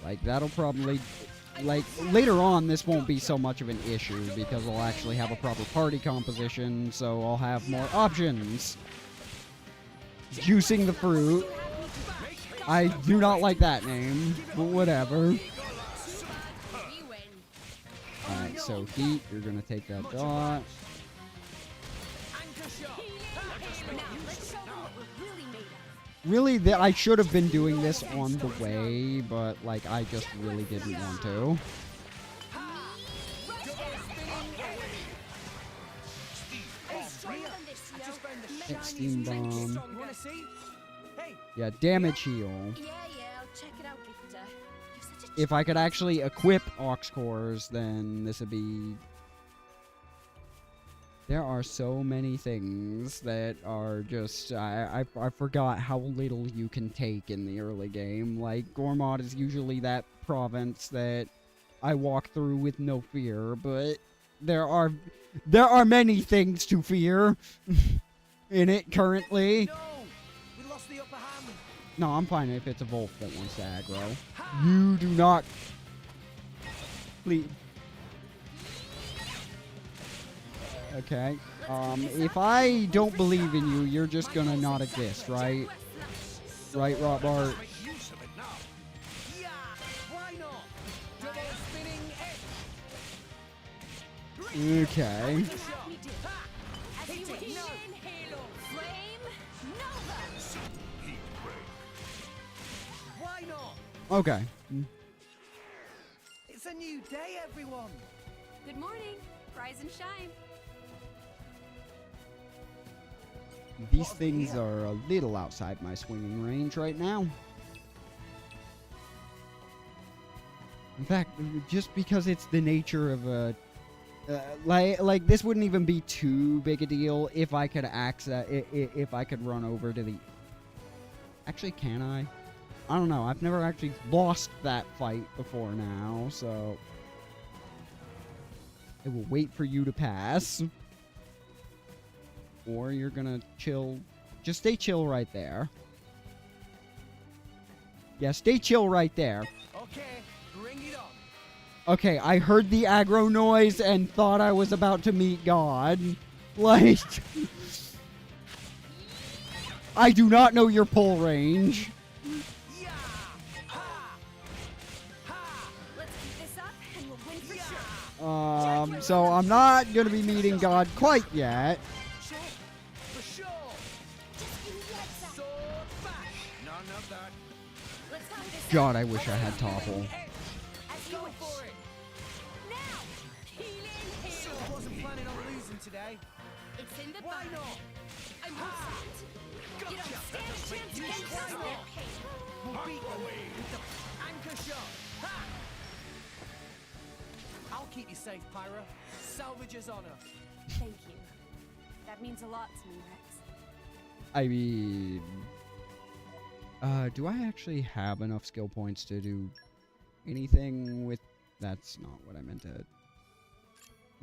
Like, that'll probably... Like, later on, this won't be so much of an issue because I'll actually have a proper party composition, so I'll have more options. Juicing the fruit. I do not like that name, but whatever. Alright, so heat, you're gonna take that dot. Really, I should have been doing this on the way, but, like, I just really didn't want to. Steam bomb. Yeah, damage heal. If I could actually equip aux cores, then this would be... There are so many things that are just... I forgot how little you can take in the early game. Like, Gormod is usually that province that I walk through with no fear, but there are many things to fear in it currently. No! We lost the upper hand! No, I'm fine if it's a Wolf that wants to aggro. You do not... Please... Okay. If I don't believe in you, you're just gonna not exist, right? Right, Rotbart? Okay. Okay. It's a new day, everyone! Good morning. Rise and shine. These things are a little outside my swinging range right now. In fact, just because it's the nature of a... like, this wouldn't even be too big a deal if I could access... if I could run over to the... Actually, can I? I don't know. I've never actually lost that fight before now, so... I will wait for you to pass. Or you're gonna chill. Just stay chill right there. Yeah, stay chill right there. Okay, bring it on. Okay, I heard the aggro noise and thought I was about to meet God. Like... I do not know your pull range. So I'm not gonna be meeting God quite yet. God, I wish I had topple. Wasn't planning on losing today. It's in the Why not? I'm upset. You don't stand a chance against us. We'll beat them with the anchor shot. Ha! I'll keep you safe, Pyra. Salvage's honor. Thank you. That means a lot to me, Rex. I mean... do I actually have enough skill points to do anything with... That's not what I meant to...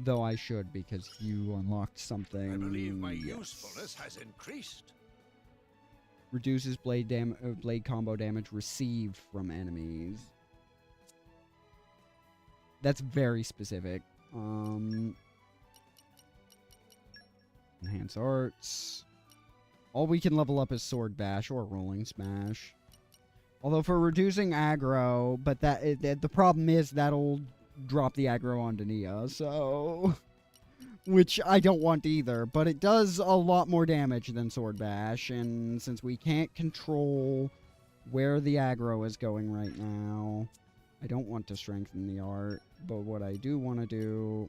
Though I should, because you unlocked something... I believe my usefulness has increased. Reduces blade combo damage received from enemies. That's very specific. Enhance arts. All we can level up is Sword Bash or Rolling Smash. Although for reducing aggro, but the problem is that'll drop the aggro onto Nia, so... Which I don't want either, but it does a lot more damage than Sword Bash, and since we can't control where the aggro is going right now, I don't want to strengthen the art, but what I do want to do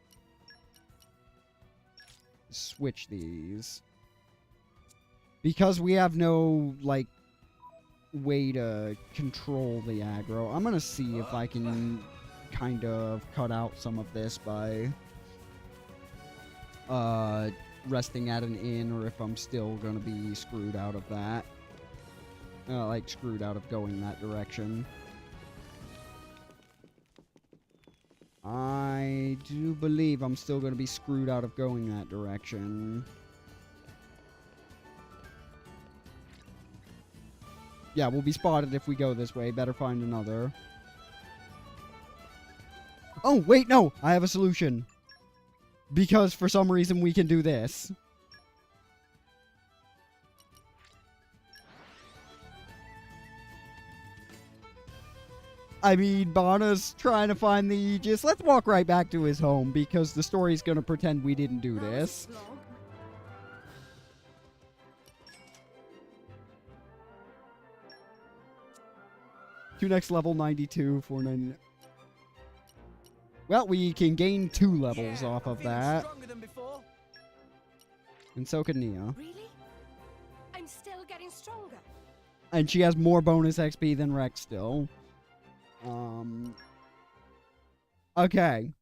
is switch these. Because we have no, like, way to control the aggro, I'm gonna see if I can kind of cut out some of this by resting at an inn, or if I'm still gonna be screwed out of that. Like, screwed out of going that direction. I do believe I'm still gonna be screwed out of going that direction. Yeah, we'll be spotted if we go this way. Better find another. Oh, wait, no! I have a solution. Because for some reason we can do this. I mean, Bana's trying to find the Aegis. Let's walk right back to his home because the story's gonna pretend we didn't do this. To next level, 92, 499. Well, we can gain 2 levels off of that. And so can Nia. Really? I'm still getting stronger. And she has more bonus XP than Rex still. Okay.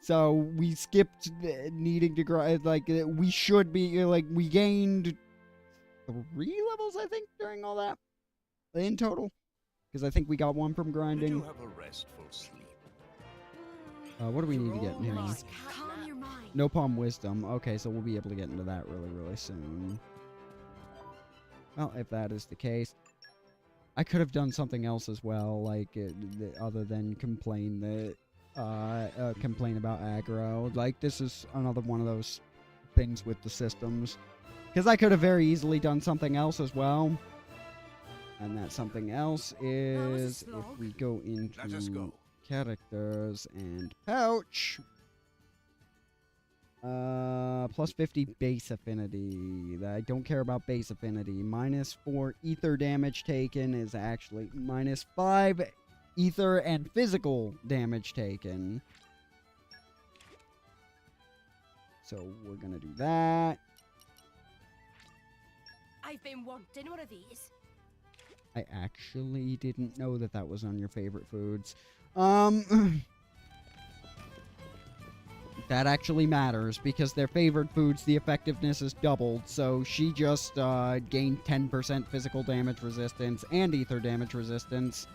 So we skipped needing to grow. Like we should be like we gained 3 levels, I think, during all that in total. Because I think we got 1 from grinding. You have a restful sleep. What do we need to get in here? Calm your mind. No Palm Wisdom. Okay, so we'll be able to get into that really, really soon. Well, if that is the case, I could have done something else as well, like other than complain about aggro. Like this is another one of those things with the systems, because I could have very easily done something else as well. And that something else is if we go into characters and pouch. Plus 50 base affinity. I don't care about base affinity. -4 ether damage taken is actually -5 ether and physical damage taken. So we're gonna do that. I've been wanting one of these. I actually didn't know that that was on your favorite foods. That actually matters, because their favored foods, the effectiveness is doubled, so she just gained 10% physical damage resistance and ether damage resistance.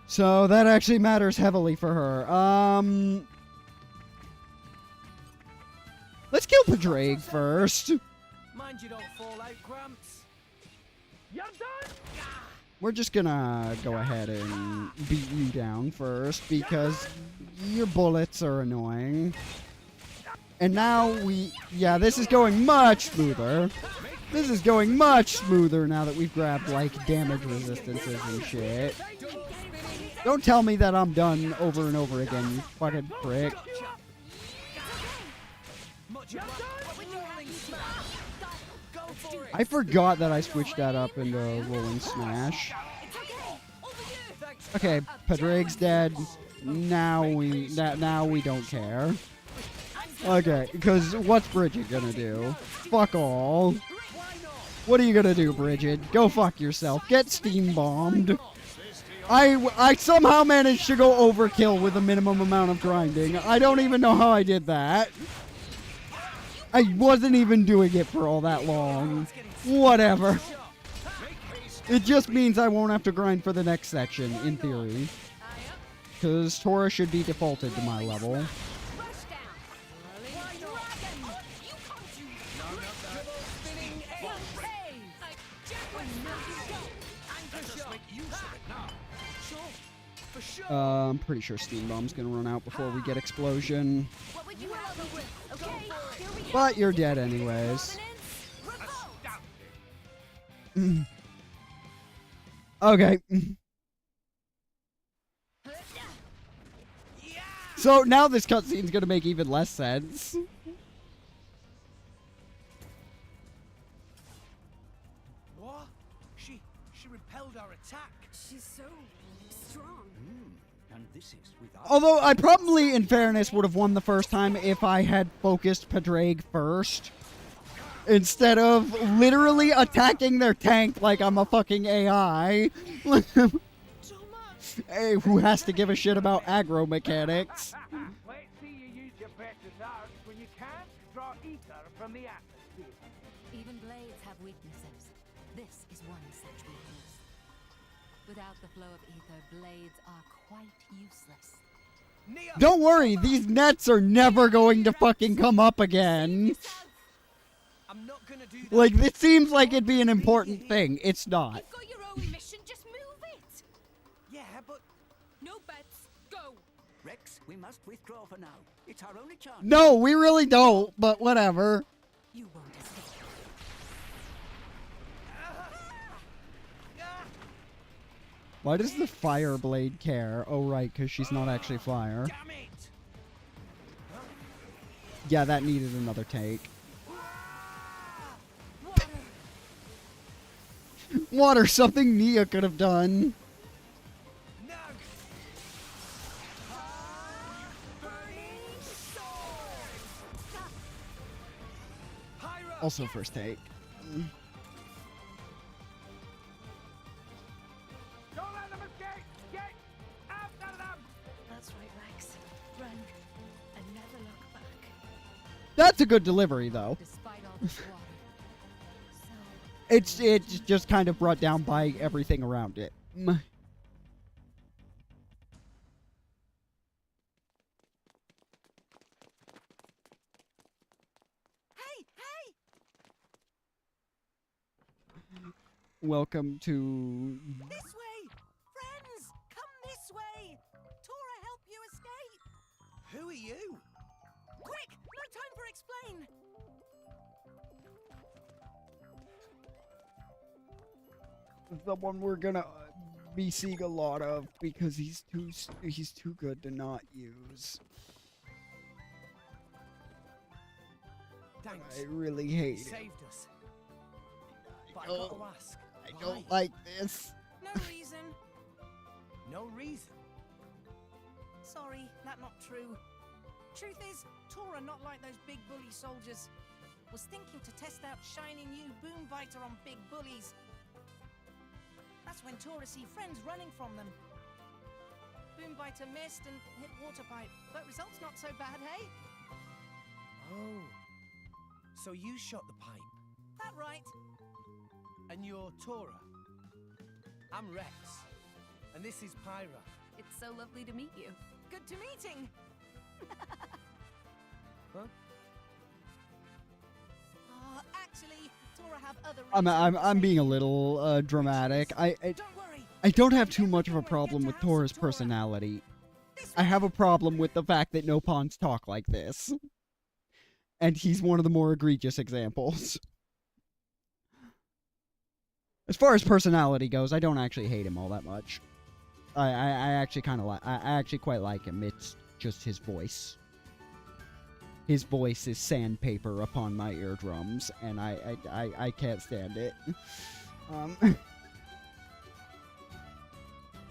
So that actually matters heavily for her. Let's kill Padraig first. Mind you don't fall out, Gramps. You're done! We're just gonna go ahead and beat you down first, because your bullets are annoying. And now yeah, this is going much smoother. This is going much smoother now that we've grabbed, like, damage resistances and shit. Don't tell me that I'm done over and over again, you fucking prick. I forgot that I switched that up into Rolling Smash. Okay, Padraig's dead. Now we don't care. Okay, because what's Bridget gonna do? Fuck all. What are you gonna do, Bridget? Go fuck yourself. Get steam bombed. I somehow managed to go overkill with a minimum amount of grinding. I don't even know how I did that. I wasn't even doing it for all that long. Whatever. It just means I won't have to grind for the next section, in theory. Because Tora should be defaulted to my level. I'm pretty sure Steam Bomb's gonna run out before we get Explosion. But you're dead anyways. Okay. So now this cutscene's gonna make even less sense. What? She repelled our attack. She's so strong. And this is without. Although I probably, in fairness, would have won the first time if I had focused Padraig first. Instead of literally attacking their tank like I'm a fucking AI. Hey, who has to give a shit about aggro mechanics? Let's see you use your precious arts when you can't draw ether from the atmosphere. Even blades have weaknesses. This is one such weakness. Without the flow of ether, blades are quite useless. Don't worry, these nets are never going to fucking come up again. I'm not gonna do that. Like, this seems like it'd be an important thing. It's not. You've got your own mission, just move it! Yeah, but... No bets, go! Rex, we must withdraw for now. It's our only chance. No, we really don't, but whatever. You won't escape. Why does the fire blade care? Oh, right, because she's not actually fire. Damn it! Yeah, that needed another take. Water, something Nia could have done. No! Also first take. Don't let them escape! Get after them! That's right, Rex. Run and never look back. That's a good delivery, though. Despite all this water. It's just kind of brought down by everything around it. Hey, hey! Welcome to... This way! Friends, come this way! Tora help you escape! Who are you? Quick! No time for explain! Someone we're gonna be seeing a lot of because he's too good to not use. Thanks. I really hate You it. saved us. But I gotta ask. I why? don't like this. No reason. No reason. Sorry, that not true. Truth is, Tora not like those big bully soldiers. Was thinking to test out shiny new boom biter on big bullies. That's when Tora see friends running from them. Boom biter missed and hit water pipe, but results not so bad, hey? Oh. So you shot the pipe. That right. And you're Tora. I'm Rex. And this is Pyra. It's so lovely to meet you. Good to meeting. Huh? Actually, Tora have other I'm being a little dramatic. I don't have too much of a problem with Tora's personality. I have a problem with the fact that no pawns talk like this. And he's one of the more egregious examples. As far as personality goes, I don't actually hate him all that much. I actually kind of like. I actually quite like him. It's just his voice. His voice is sandpaper upon my eardrums, and I can't stand it.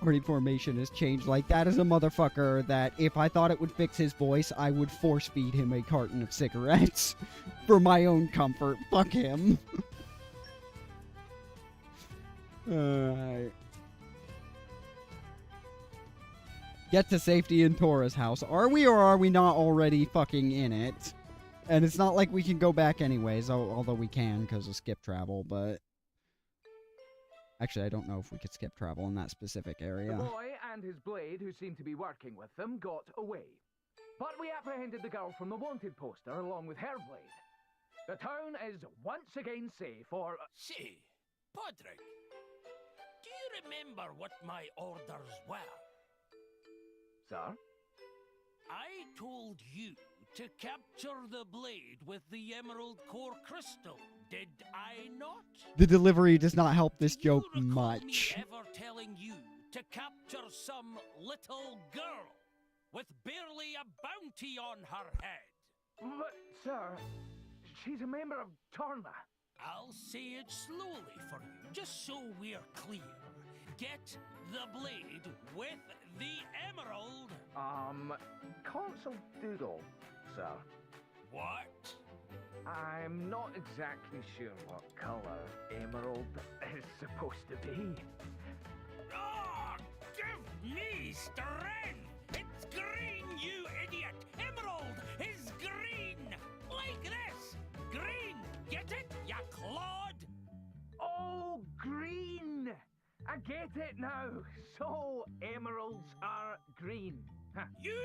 Party formation has changed. Like, that is a motherfucker that if I thought it would fix his voice, I would force feed him a carton of cigarettes for my own comfort. Fuck him. Alright. Get to safety in Tora's house. Are we or are we not already fucking in it? And it's not like we can go back anyways, although we can because of skip travel, but... Actually, I don't know if we could skip travel in that specific area. The boy and his blade, who seemed to be working with them, got away. But we apprehended the girl from the wanted poster along with her blade. The town is once again safe for... Say, Podrick, do you remember what my orders were? Sir? I told you to capture the blade with the Emerald Core Crystal, did I not? The delivery does not help this joke Me much. ever telling you to capture some little girl with barely a bounty on her head? But, sir, she's a member of Tarna. I'll say it slowly for you, just so we're clear. Get the blade with the emerald. Console Doodle, sir. What? I'm not exactly sure what color emerald is supposed to be. Oh, give me strength! It's green, you idiot! Emerald is green! Like this! Green! Get it, ya clod? Oh, green! I get it now. So, emeralds are green. You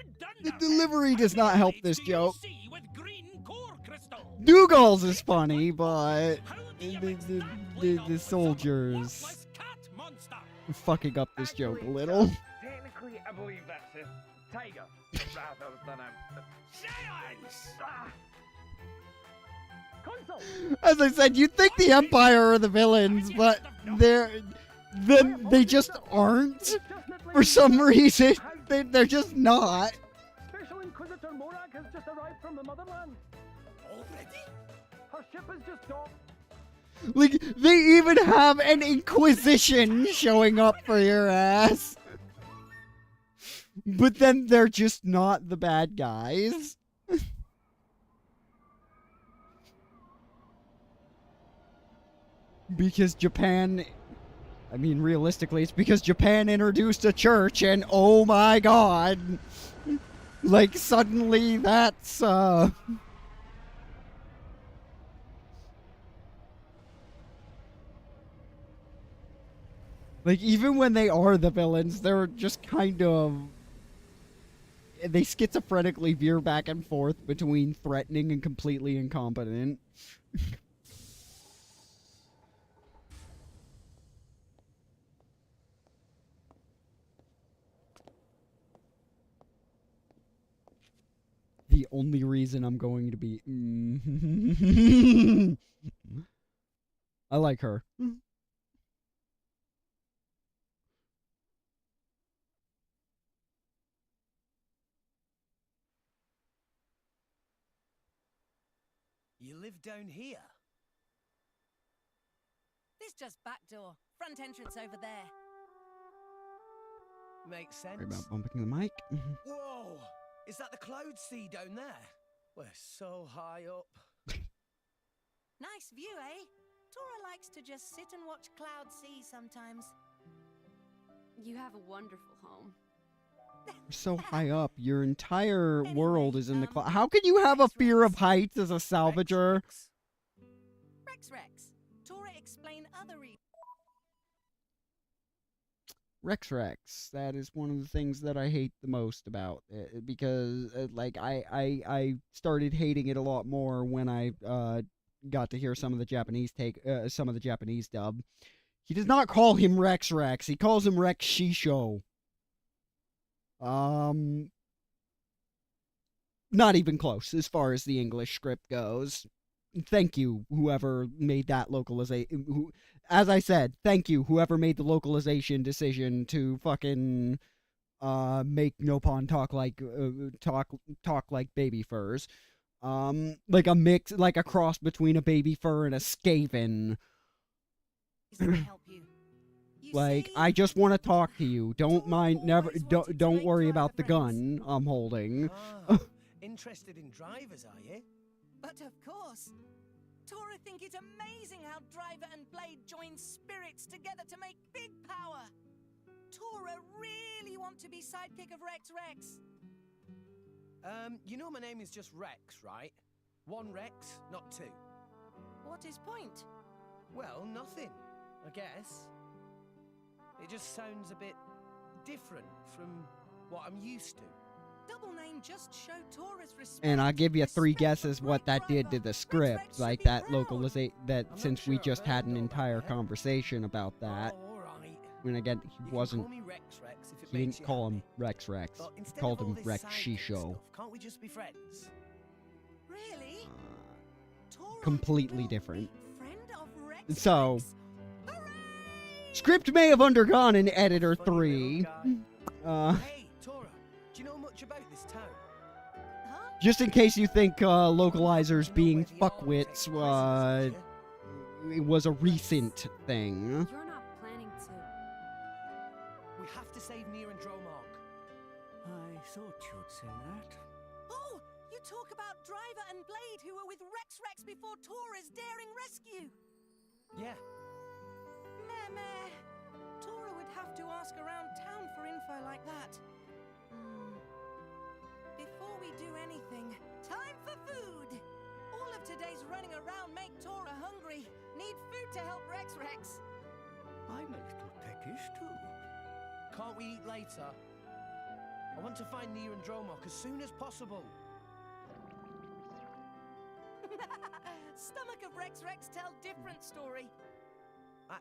The dunderhead! delivery does not help this joke. See with green core crystal. Dougal's is funny, but the soldiers are fucking up this joke a little. Technically, I believe that's a tiger rather than a. Silence! As I said, you'd think the Empire are the villains, but they just aren't. For some reason, they're just not. Special Inquisitor Morak has just arrived from the motherland. Already? Her ship has just docked. Like, they even have an Inquisition showing up for your ass. But then they're just not the bad guys. Because Japan... I mean, realistically, it's because Japan introduced a church, and oh my god! Like, suddenly that's, Like, even when they are the villains, they're just kind of... They schizophrenically veer back and forth between threatening and completely incompetent. The only reason I'm going to be... I like her. You live down here? This just back door. Front entrance over there. Makes sense. Sorry about bumping the mic. Whoa! Is that the cloud sea down there? We're so high up. Nice view, eh? Tora likes to just sit and watch cloud sea sometimes. You have a wonderful home. You're so high up. Your entire world is in the cloud. How can you have a fear of heights as a salvager? Rex. Tora explain other reasons. Rex. That is one of the things that I hate the most about it, because like I started hating it a lot more when I got to hear some of the Japanese dub. He does not call him Rex. He calls him Rex Shisho. Not even close as far as the English script goes. Thank you, whoever made that localization. As I said, thank you, whoever made the localization decision to fucking make Nopon talk like baby furs. Like a mix, like a cross between a baby fur and a Skaven. Like, I just want to talk to you. Don't worry about the gun I'm holding. Interested in drivers, are you? But of course. Tora think it's amazing how Driver and Blade join spirits together to make big power. Tora really want to be sidekick of Rex. You know my name is just Rex, right? One Rex, not two. What is point? Well, nothing, I guess. It just sounds a bit different from what I'm used to. Double name just show Tora's respect. And I'll give you 3 guesses what that did to the script, like that localization, that since we just had an entire conversation about that. When again, he didn't call him Rex. He called him Rex Shisho. Can't we just be friends? Really? Completely different. So, script may have undergone an editor 3. Hey, Tora, do you know much about this town? Just in case you think localizers being fuckwits it was a recent thing. You're not planning to... We have to save Nier and Dromark. I thought you'd say that. Oh, you talk about Driver and Blade who were with Rex before Tora's daring rescue. Yeah. Meh. Tora would have to ask around town for info like that. Before we do anything, time for food! All of today's running around make Tora hungry. Need food to help Rex. I'm a little peckish too. Can't we eat later? I want to find Nia and Dromok as soon as possible. Stomach of Rex tell different story. I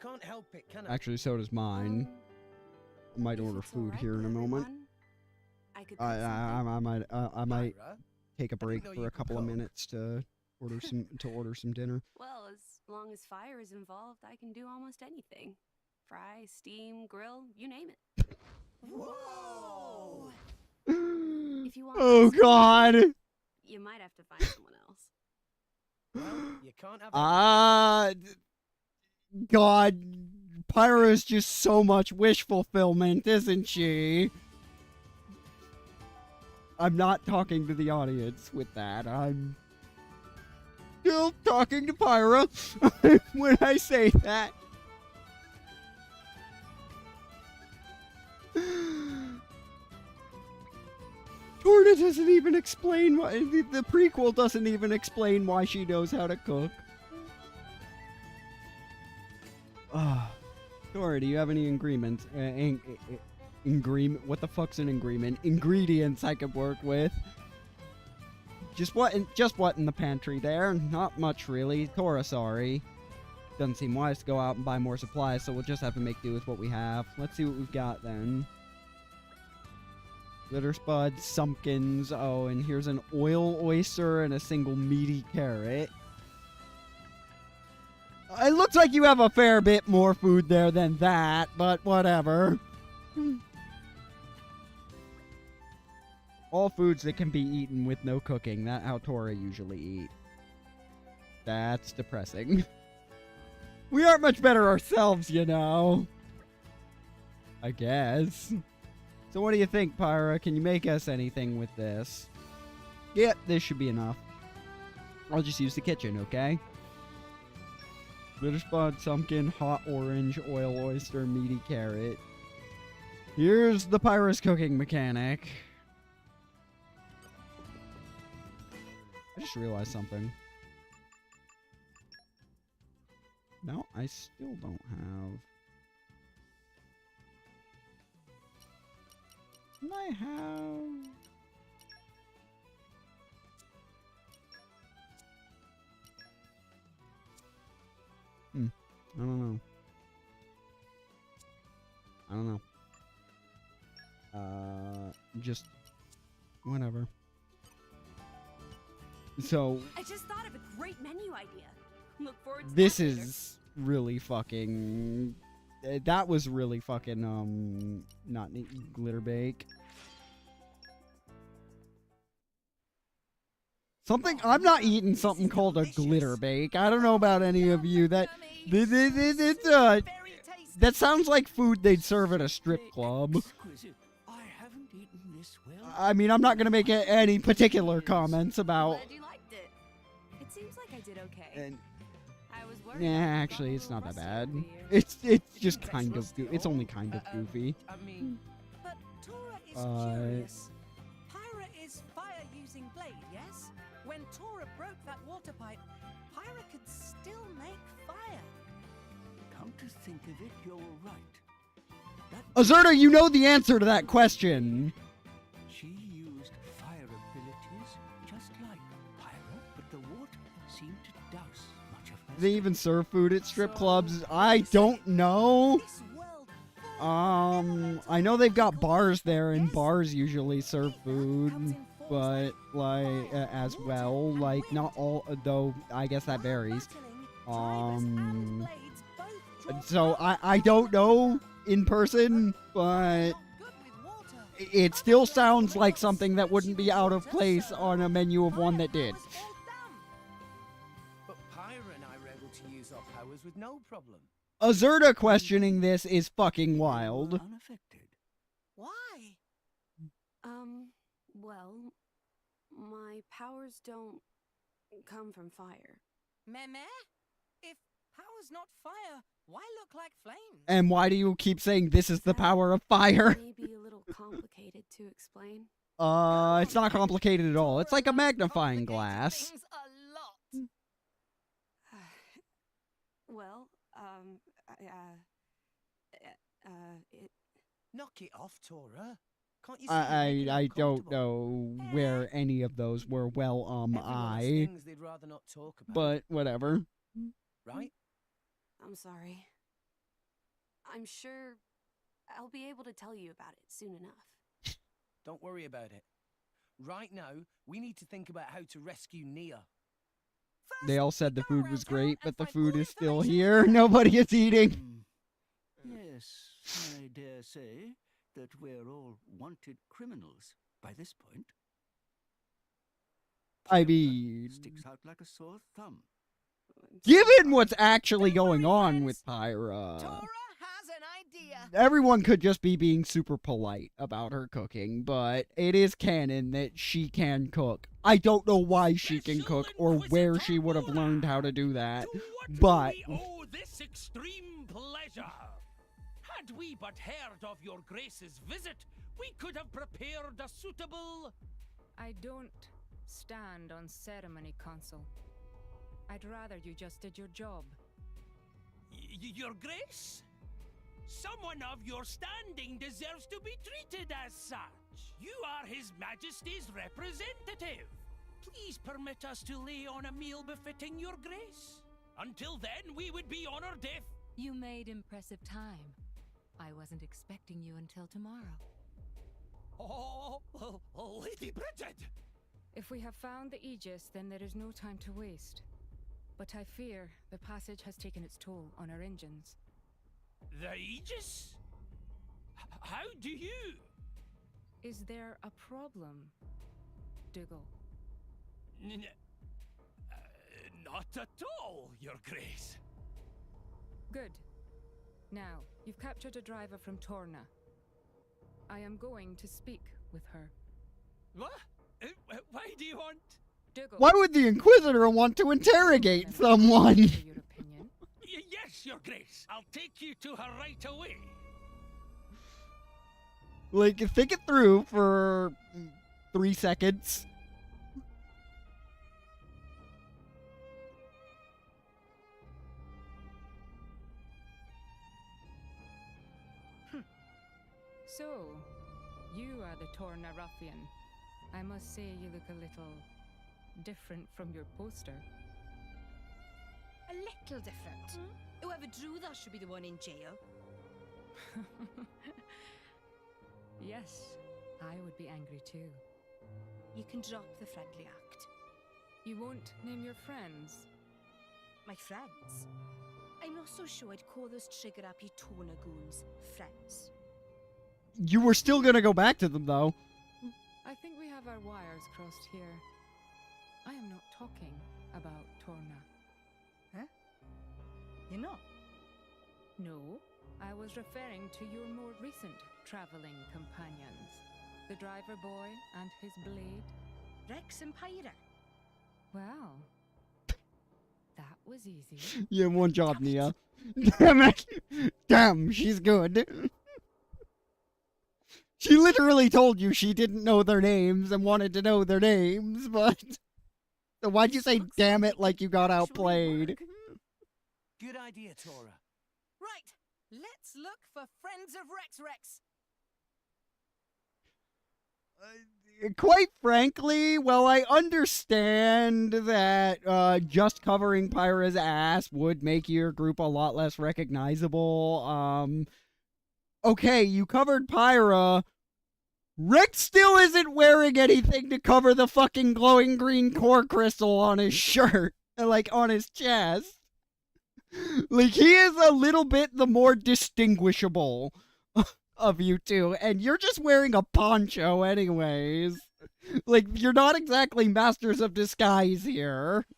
can't help it, can I? Actually, so does mine. I might order food here in a moment. I might take a break for a couple of minutes to order some dinner. Well, as long as fire is involved, I can do almost anything. Fry, steam, grill, you name it. Whoa! If you want Oh God! You might have to find someone else. Well, you can't have God, Pyra's just so much wish fulfillment, isn't she? I'm not talking to the audience with that. I'm still talking to Pyra when I say that. Torna doesn't even explain why. The prequel doesn't even explain why she knows how to cook. Tora, do you have any agreements? What the fuck's an agreement? Ingredients I could work with. Just what in the pantry there? Not much really. Tora, sorry. Doesn't seem wise to go out and buy more supplies, so we'll just have to make do with what we have. Let's see what we've got then. Litter spuds, sumpkins. Oh, and here's an oil oyster and a single meaty carrot. It looks like you have a fair bit more food there than that, but whatever. All foods that can be eaten with no cooking. That's how Tora usually eat. That's depressing. We aren't much better ourselves, you know. I guess. So what do you think, Pyra? Can you make us anything with this? Yep, this should be enough. I'll just use the kitchen, okay? Litter spot, sumpkin, hot orange, oil oyster, meaty carrot. Here's the Pyra's cooking mechanic. I just realized something. No, I still don't have... Can I have... I don't know. Just... whatever. So... I just thought of a great menu idea. Look forward to this that later. is really fucking... that was really fucking, not glitter bake. Something... I'm not eating something called a glitter bake. I don't know about any of you. That sounds like food they'd serve at a strip club. I haven't eaten this well. I mean, I'm not going to make any particular comments about... Glad you liked it. It seems like I did okay. I was worried. Yeah, actually, it's not that bad. It's just kind of... It's only kind of goofy. I mean, but Tora is curious. Pyra is fire-using blade, yes? When Tora broke that water pipe, Pyra could still make fire. Come to think of it, you're right. Azurta, you know the answer to that question. She used fire abilities just like Pyra, but the water seemed to douse much of her. Do they even serve food at strip clubs? I don't know. I know they've got bars there, and bars usually serve food, but like as well, like not all. Though I guess that varies. So I don't know in person, but it still sounds like something that wouldn't be out of place on a menu of one that did. But Pyra and I were able to use our powers with no problem. Azurta questioning this is fucking wild. Unaffected. Why? Well, my powers don't come from fire. Meh? If power's not fire, why look like flames? And why do you keep saying this is the power of fire? Maybe a little complicated to explain. It's not complicated at all. It's like a magnifying glass. Well, it... Knock it off, Tora. Can't you see they're making I it don't uncomfortable? know where any of those were. Well, Everyone has things they'd rather not talk about. but whatever. Right? I'm sorry. I'm sure I'll be able to tell you about it soon enough. Don't worry about it. Right now, we need to think about how to rescue Nia. They all said the food was great, but the food is still here. Nobody is eating. Yes, I dare say that we're all wanted criminals by this point. I mean, Sticks out like a sore thumb. given what's actually going on with Pyra, has an idea. everyone could just be being super polite about her cooking, but it is canon that she can cook. I don't know why she can cook or where she would have learned how to do that, but We owe this extreme pleasure. Had we but heard of your grace's visit, we could have prepared a suitable... I don't stand on ceremony, Consul. I'd rather you just did your job. Your grace? Someone of your standing deserves to be treated as such. You are His Majesty's representative. Please permit us to lay on a meal befitting your grace. Until then, we would be honored if... You made impressive time. I wasn't expecting you until tomorrow. Oh, Lady Bridget! If we have found the Aegis, then there is no time to waste. But I fear the passage has taken its toll on our engines. The Aegis? How do you... Is there a problem, Dougal? Not at all, your grace. Good. Now, you've captured a driver from Torna. I am going to speak with her. What? Why do you want... Dougal. why would the Inquisitor want to interrogate someone? Yes, your grace. I'll take you to her right away. Like, think it through for 3 seconds. So, you are the Torna ruffian. I must say you look a little different from your poster. A little different. Whoever drew that should be the one in jail. Yes, I would be angry too. You can drop the friendly act. You won't name your friends? My friends? I'm not so sure I'd call those trigger-happy Torna goons friends. You were still gonna go back to them, though. I think we have our wires crossed here. I am not talking about Torna. Huh? You're not? No, I was referring to your more recent traveling companions. The driver boy and his blade. Rex and Pyra. Well, that was easy. You have one job, Nia. Damn it! Damn, she's good. She literally told you she didn't know their names and wanted to know their names, but... So why'd you say damn it like you got outplayed? Good idea, Tora. Right, let's look for friends of Rex. Quite frankly, well, I understand that just covering Pyra's ass would make your group a lot less recognizable. Okay, you covered Pyra. Rex still isn't wearing anything to cover the fucking glowing green core crystal on his shirt, like on his chest. Like, he is a little bit the more distinguishable of you two, and you're just wearing a poncho anyways. Like, you're not exactly masters of disguise here.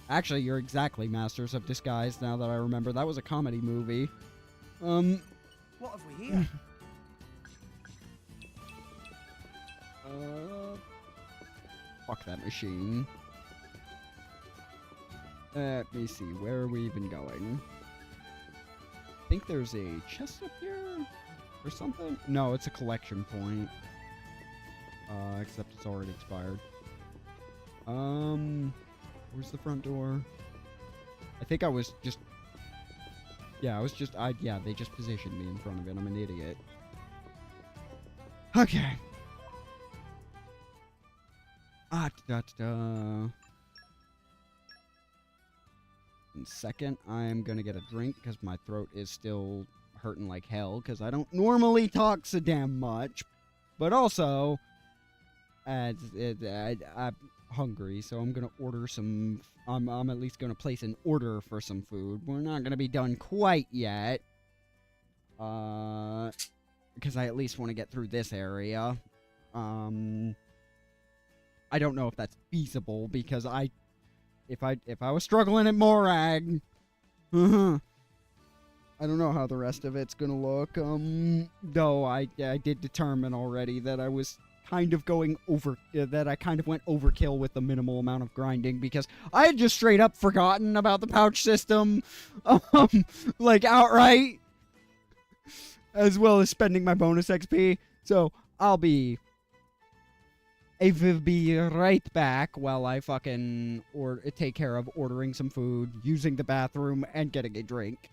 Actually, you're exactly masters of disguise now that I remember. That was a comedy movie. What have we here? Fuck that machine. Let me see, where are we even going? I think there's a chest up here? Or something? No, it's a collection point. Except it's already expired. Where's the front door? I think I was just... Yeah, I was just... yeah, they just positioned me in front of it. I'm an idiot. Okay. Da. In second, I'm gonna get a drink because my throat is still hurting like hell because I don't normally talk so damn much. But also, I'm hungry, so I'm gonna order some. I'm at least gonna place an order for some food. We're not gonna be done quite yet. Because I at least want to get through this area. I don't know if that's feasible because if I was struggling at Morag, I don't know how the rest of it's gonna look. Though I did determine already that I was kind of going that I kind of went overkill with the minimal amount of grinding because I had just straight up forgotten about the pouch system, like outright, as well as spending my bonus XP. So I'll be right back while I fucking take care of ordering some food, using the bathroom, and getting a drink.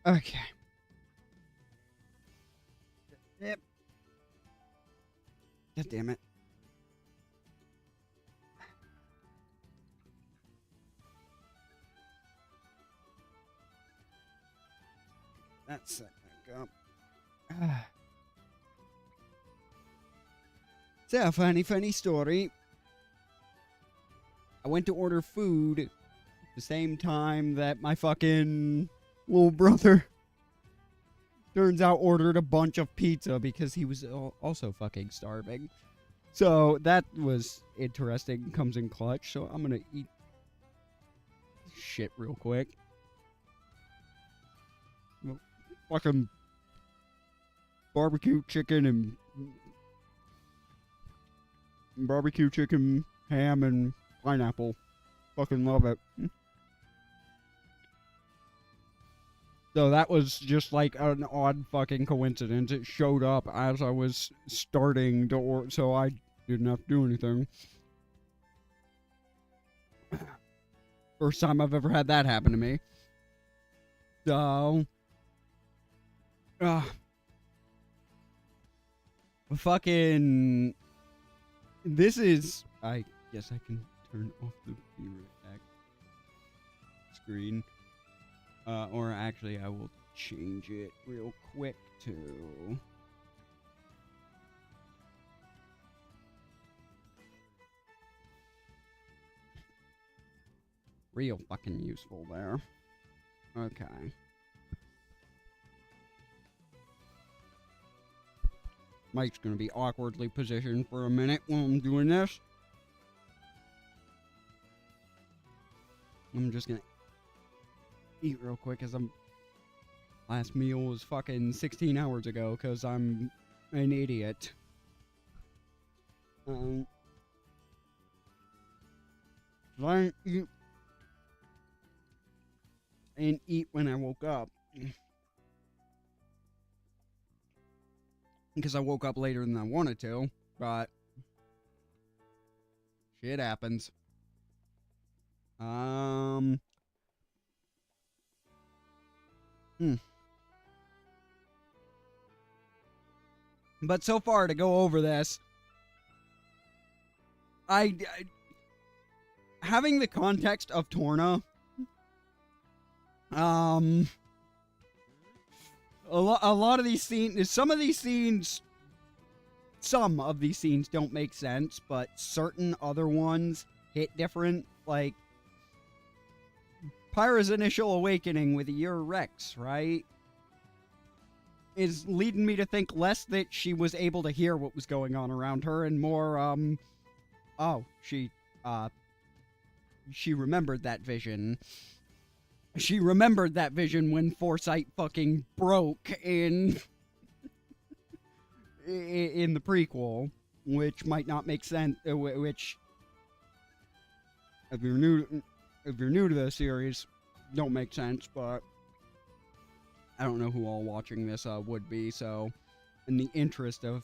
Okay. Yep. God damn it. That's it. Back up. So, funny story. I went to order food at the same time that my fucking little brother, turns out, ordered a bunch of pizza because he was also fucking starving. So, that was interesting. Comes in clutch. So, I'm gonna eat shit real quick. Fucking barbecue chicken, ham, and pineapple. Fucking love it. So that was just like an odd fucking coincidence. It showed up as I was starting to order, so I didn't have to do anything. First time I've ever had that happen to me. So, fucking, this is, I guess I can turn off the back screen. Or actually, I will change it real quick to real fucking useful there. Okay. Mike's gonna be awkwardly positioned for a minute while I'm doing this. I'm just gonna eat real quick as last meal was fucking 16 hours ago because I'm an idiot. I didn't eat when I woke up. Because I woke up later than I wanted to, but shit happens. But so far, to go over this, I having the context of Torna, a lot of these scenes, some of these scenes don't make sense, but certain other ones hit different. Like Pyra's initial awakening with Yer Rex, right, is leading me to think less that she was able to hear what was going on around her and more, she remembered that vision. She remembered that vision when Foresight fucking broke in the prequel, which might not make sense, which, if you're new to the series, don't make sense, but I don't know who all watching this would be, so in the interest of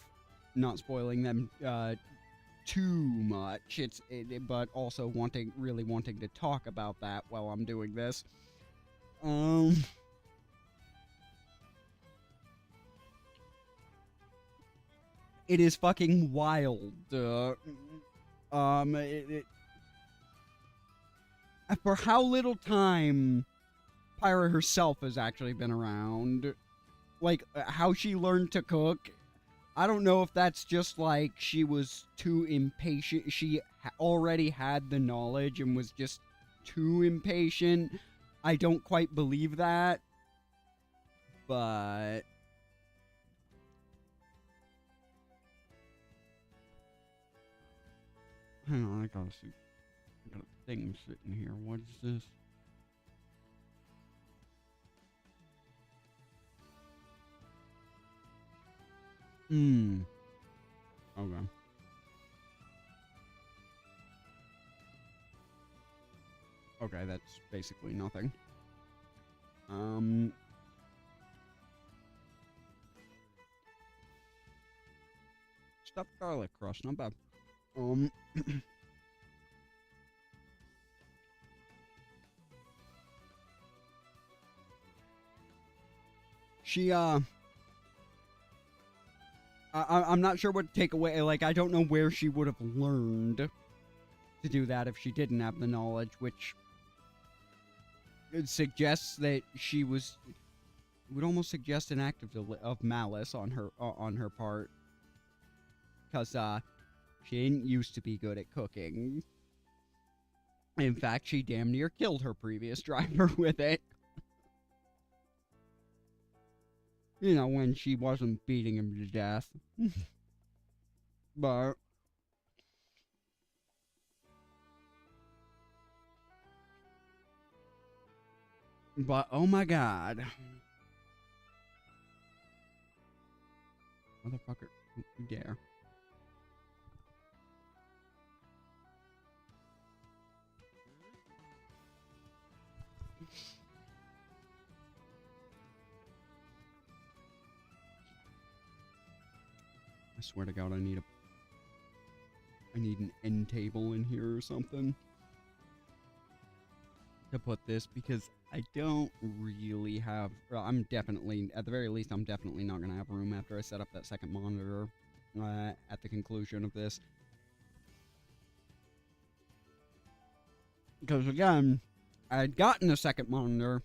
not spoiling them too much, but also really wanting to talk about that while I'm doing this. It is fucking wild. For how little time Pyra herself has actually been around, like how she learned to cook, I don't know if that's just like she was too impatient. She already had the knowledge and was just too impatient. I don't quite believe that, but hang on, I got a thing sitting here. What is this? Okay. Okay, that's basically nothing. Stuffed garlic crust, not bad. she I'm not sure what to take away. Like, I don't know where she would have learned to do that if she didn't have the knowledge, which it suggests that she was, would almost suggest an act of malice on her part, because she didn't used to be good at cooking. In fact, she damn near killed her previous driver with it. You know, when she wasn't beating him to death. But oh my god. Motherfucker, don't you dare. I swear to God, I need an end table in here or something to put this, because I don't really have, well, I'm definitely, at the very least, I'm definitely not going to have room after I set up that second monitor at the conclusion of this. Because again, I had gotten a second monitor,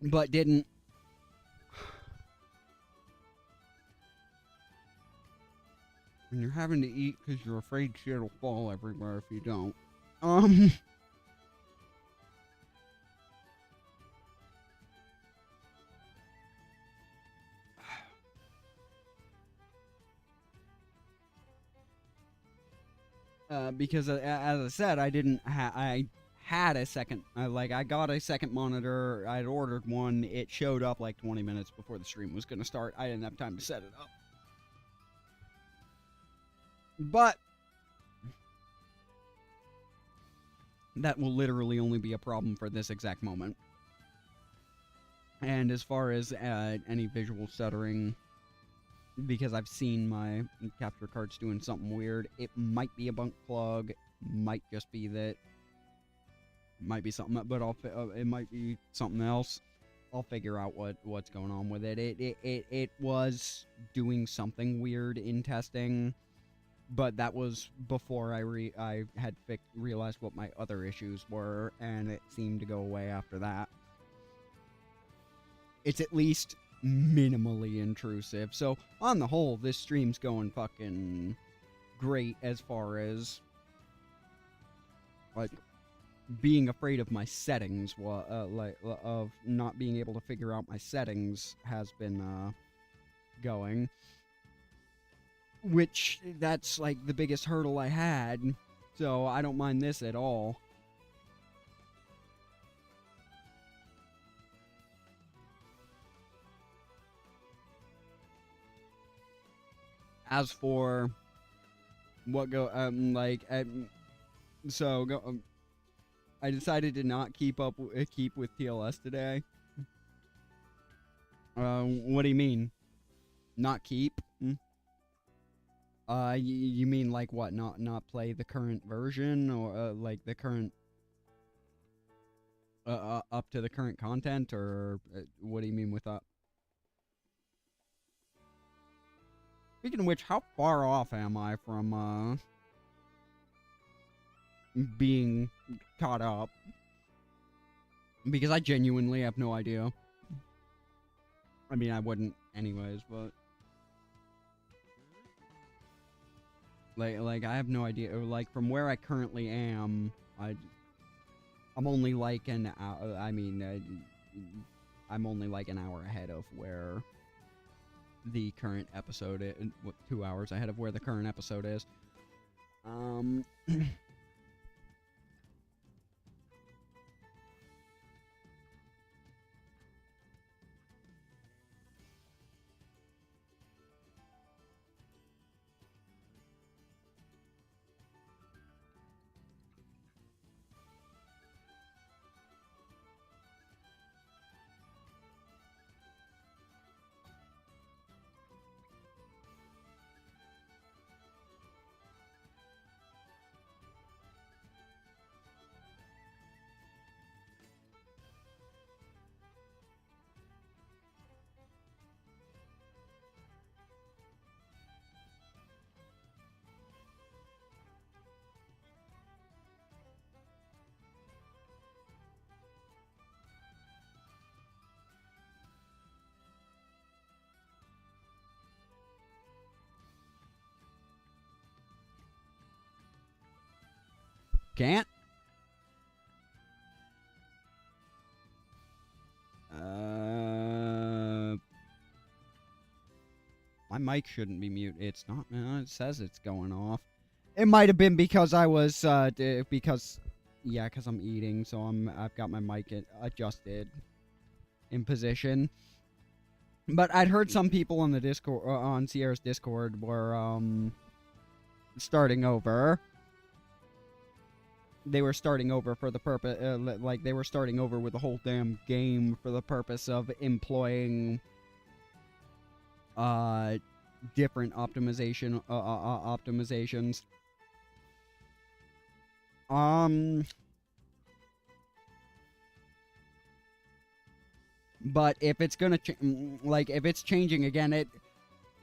but didn't. And you're having to eat because you're afraid shit'll fall everywhere if you don't. Because as I said, I had a second, I got a second monitor. I'd ordered one. It showed up like 20 minutes before the stream was going to start. I didn't have time to set it up. But that will literally only be a problem for this exact moment. And as far as any visual stuttering, because I've seen my capture cards doing something weird, it might be a bunk plug, might just be that, might be something, but it might be something else. I'll figure out what's going on with it. It was doing something weird in testing, but that was before I had realized what my other issues were, and it seemed to go away after that. It's at least minimally intrusive. So, on the whole, this stream's going fucking great as far as, like, being afraid of my settings, of not being able to figure out my settings has been, going. Which, that's, like, the biggest hurdle I had, so I don't mind this at all. As for what I decided to not keep with TLS today. What do you mean? Not keep? You mean like what? Not play the current version, or like the current up to the current content, or what do you mean with that? Speaking of which, how far off am I from, being caught up? Because I genuinely have no idea. I mean, I wouldn't anyways, but... Like, I have no idea. Like, from where I currently am, I'm only like an hour... I'm only like an hour ahead of where... the current episode is, 2 hours ahead of where the current episode is. Can't? My mic shouldn't be mute. It's not. It says it's going off. It might have been because I was, because I'm eating, so I've got my mic adjusted in position. But I'd heard some people on the Discord, on Sierra's Discord, were starting over. They were starting over for the purpose, like they were starting over with the whole damn game for the purpose of employing different optimizations. But if it's gonna if it's changing again, it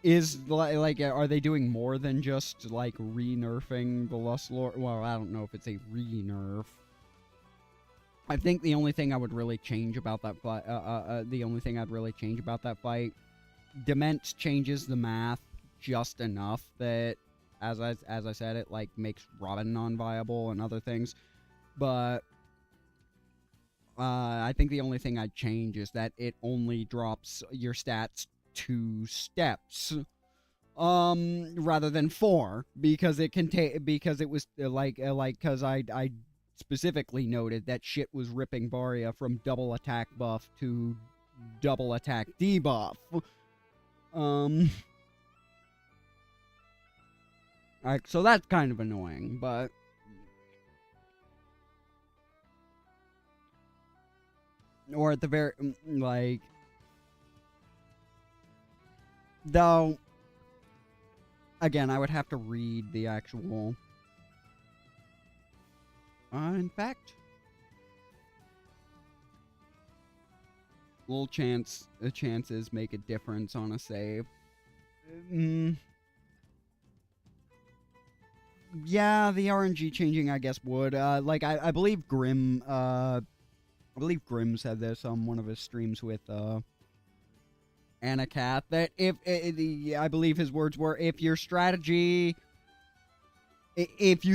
is like are they doing more than just like re-nerfing the Lust Lord? Well, I don't know if it's a re-nerf. I think the only thing I would really change about that fight, Dement changes the math just enough that, as I said, it like makes Robin non-viable and other things. But I think the only thing I'd change is that it only drops your stats 2 steps, rather than 4, because it can take, because it was because I specifically noted that shit was ripping Baria from double attack buff to double attack debuff. Alright, so that's kind of annoying, but or at the very, like, though, again, I would have to read the actual, in fact, little chances make a difference on a save. Yeah, the RNG changing, I guess, would. Like, I believe Grim said this on one of his streams with, Anacat, that I believe his words were, if you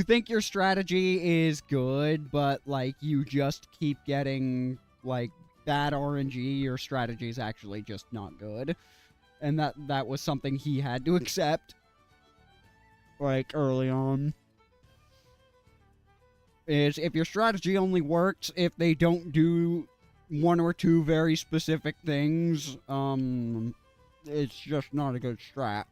think your strategy is good, but, like, you just keep getting, like, bad RNG, your strategy is actually just not good. And that was something he had to accept, like, early on. Is if your strategy only works if they don't do 1 or 2 very specific things, it's just not a good strat.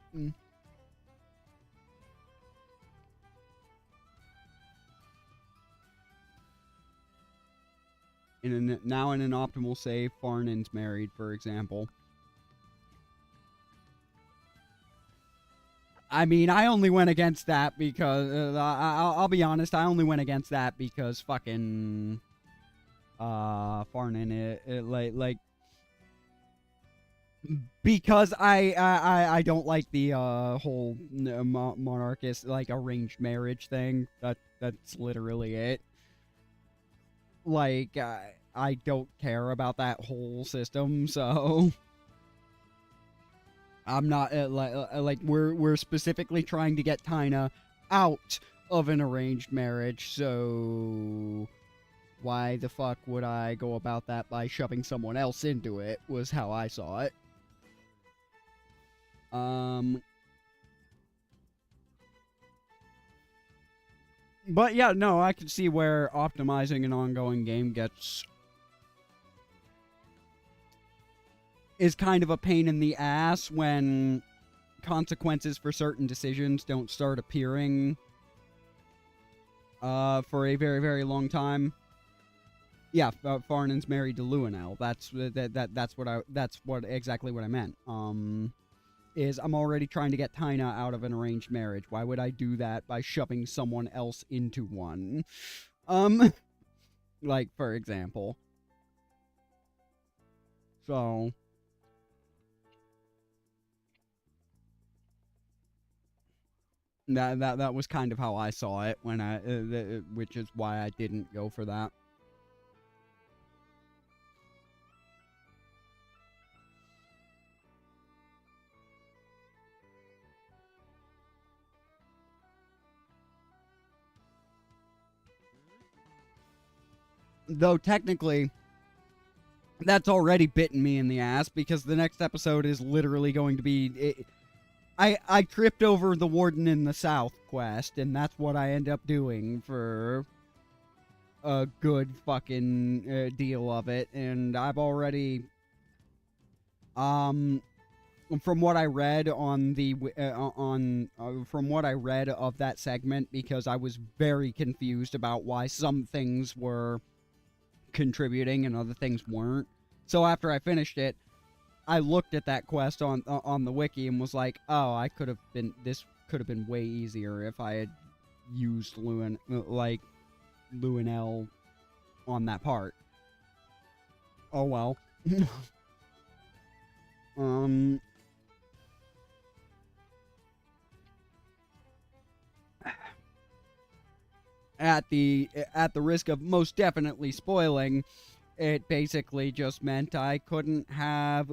Now in an optimal save, Farnin's married, for example. I mean, I only went against that because, I'll be honest, I only went against that because fucking, Farnin, because I don't like the, whole monarchist, like, arranged marriage thing. That's literally it. Like, I don't care about that whole system, so I'm not, like, we're specifically trying to get Tina out of an arranged marriage, so why the fuck would I go about that by shoving someone else into it, was how I saw it. But yeah, no, I can see where optimizing an ongoing game is kind of a pain in the ass when consequences for certain decisions don't start appearing for a very, very long time. Yeah, Farnin's married to Luenel. That's exactly what I meant. Is I'm already trying to get Tina out of an arranged marriage. Why would I do that by shoving someone else into one? Like, for example. So that was kind of how I saw it when which is why I didn't go for that. Though technically, that's already bitten me in the ass because the next episode is literally going to be... I tripped over the Warden in the South quest, and that's what I end up doing for a good fucking deal of it, and I've already... From what I read on the from what I read of that segment, because I was very confused about why some things were contributing and other things weren't. So after I finished it, I looked at that quest on the wiki and was like, oh, this could have been way easier if I had used Luinel on that part. Oh well. At the risk of most definitely spoiling, it basically just meant I couldn't have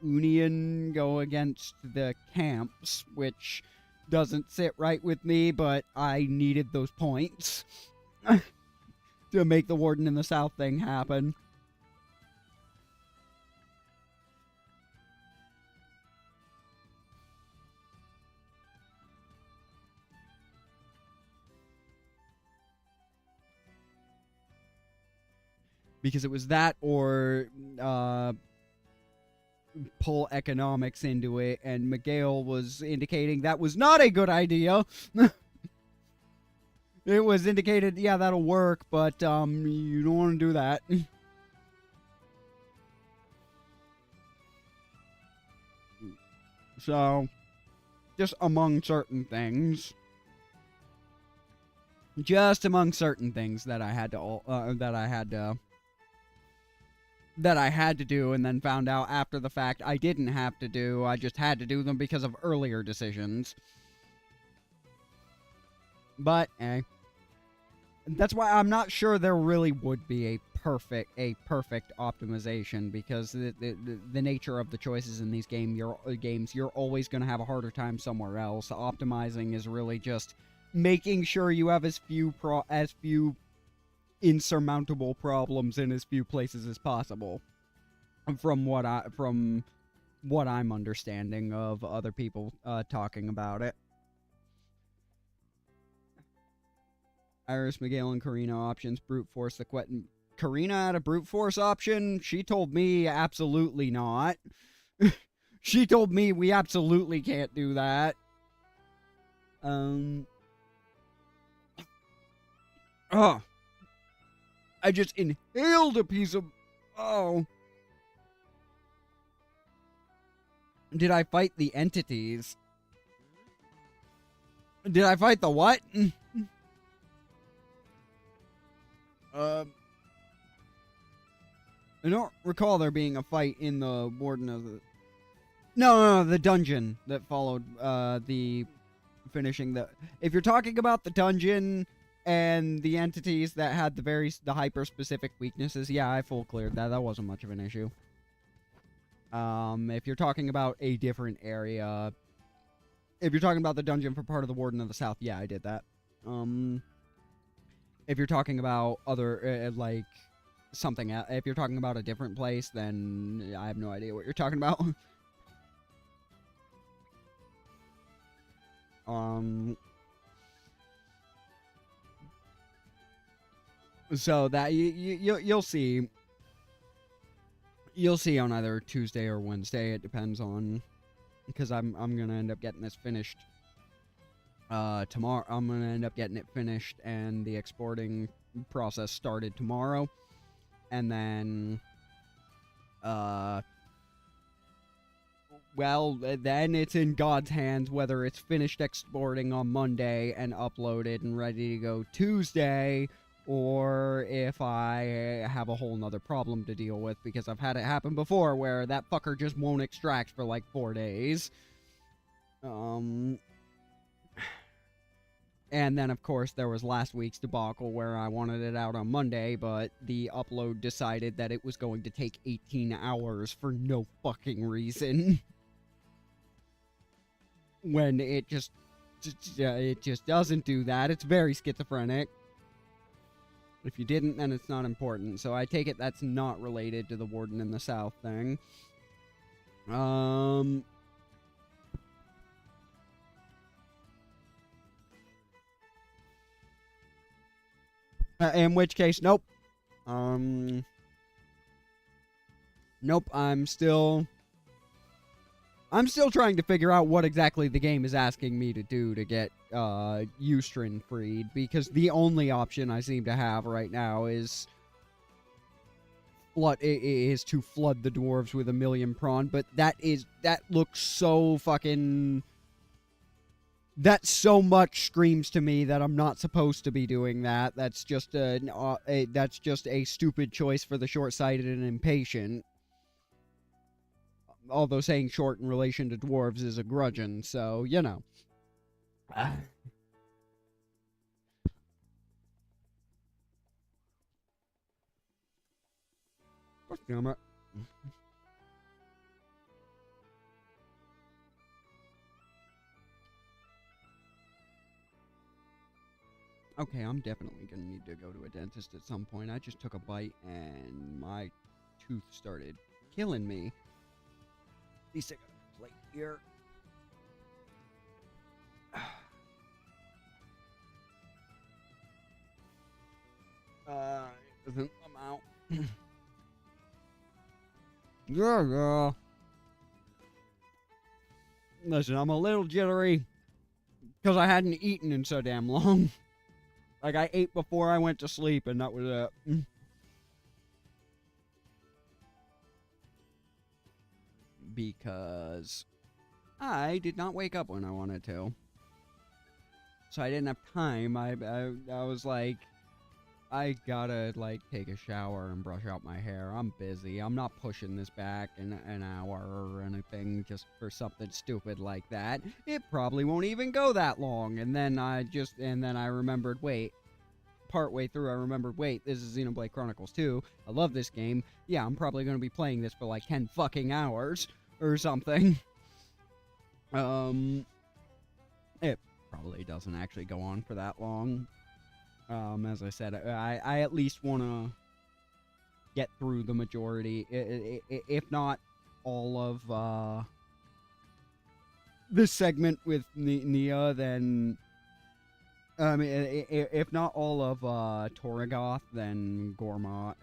Union go against the camps, which doesn't sit right with me, but I needed those points to make the Warden in the South thing happen. Because it was that or pull economics into it, and Miguel was indicating that was not a good idea. It was indicated, yeah, that'll work, but you don't want to do that. So, just among certain things. Just among certain things that I had to do, and then found out after the fact I didn't have to do. I just had to do them because of earlier decisions. But, that's why I'm not sure there really would be a perfect optimization, because the nature of the choices in these games, you're always going to have a harder time somewhere else. Optimizing is really just making sure you have as few insurmountable problems in as few places as possible, from what I'm understanding of other people talking about it. Iris, Miguel, and Karina options. Brute force the Karina had a brute force option? She told me absolutely not. She told me we absolutely can't do that. I just inhaled a piece of... Oh. Did I fight the entities? Did I fight the what? I don't recall there being a fight in the Warden of the... No, the dungeon that followed the finishing the... If you're talking about the dungeon and the entities that had the hyper-specific weaknesses, yeah, I full cleared that. That wasn't much of an issue. If you're talking about a different area... If you're talking about the dungeon for part of the Warden of the South, yeah, I did that. If you're talking about other, like, something else, if you're talking about a different place, then I have no idea what you're talking about. So that, you'll see. You'll see on either Tuesday or Wednesday, it depends on, because I'm gonna end up getting this finished tomorrow. I'm gonna end up getting it finished and the exporting process started tomorrow, and then well, then it's in God's hands whether it's finished exporting on Monday and uploaded and ready to go Tuesday, or if I have a whole nother problem to deal with, because I've had it happen before where that fucker just won't extract for like 4 days. And then, of course, there was last week's debacle where I wanted it out on Monday, but the upload decided that it was going to take 18 hours for no fucking reason. When it just doesn't do that. It's very schizophrenic. If you didn't, then it's not important. So I take it that's not related to the Warden in the South thing. In which case, nope. Nope, I'm still trying to figure out what exactly the game is asking me to do to get Eustrin freed, because the only option I seem to have right now is to flood the dwarves with 1,000,000 prawn, but that looks so fucking... That so much screams to me that I'm not supposed to be doing that. That's just a stupid choice for the short-sighted and impatient. Although saying short in relation to dwarves is a grudgeon, so, you know. Damn it. Okay, I'm definitely gonna need to go to a dentist at some point. I just took a bite and my tooth started killing me. At least I got a plate here. It doesn't come out. Yeah. Listen, I'm a little jittery because I hadn't eaten in so damn long. Like, I ate before I went to sleep, and that was it. Because I did not wake up when I wanted to. So I didn't have time. I was like, I gotta, like, take a shower and brush out my hair. I'm busy. I'm not pushing this back in an hour or anything just for something stupid like that. It probably won't even go that long. And then I remembered, wait. Partway through, I remembered, wait, this is Xenoblade Chronicles 2. I love this game. Yeah, I'm probably going to be playing this for like 10 fucking hours or something. It probably doesn't actually go on for that long. As I said, I at least want to get through the majority, if not all of this segment with Nia, then... if not all of Torrigoth, then Gormott.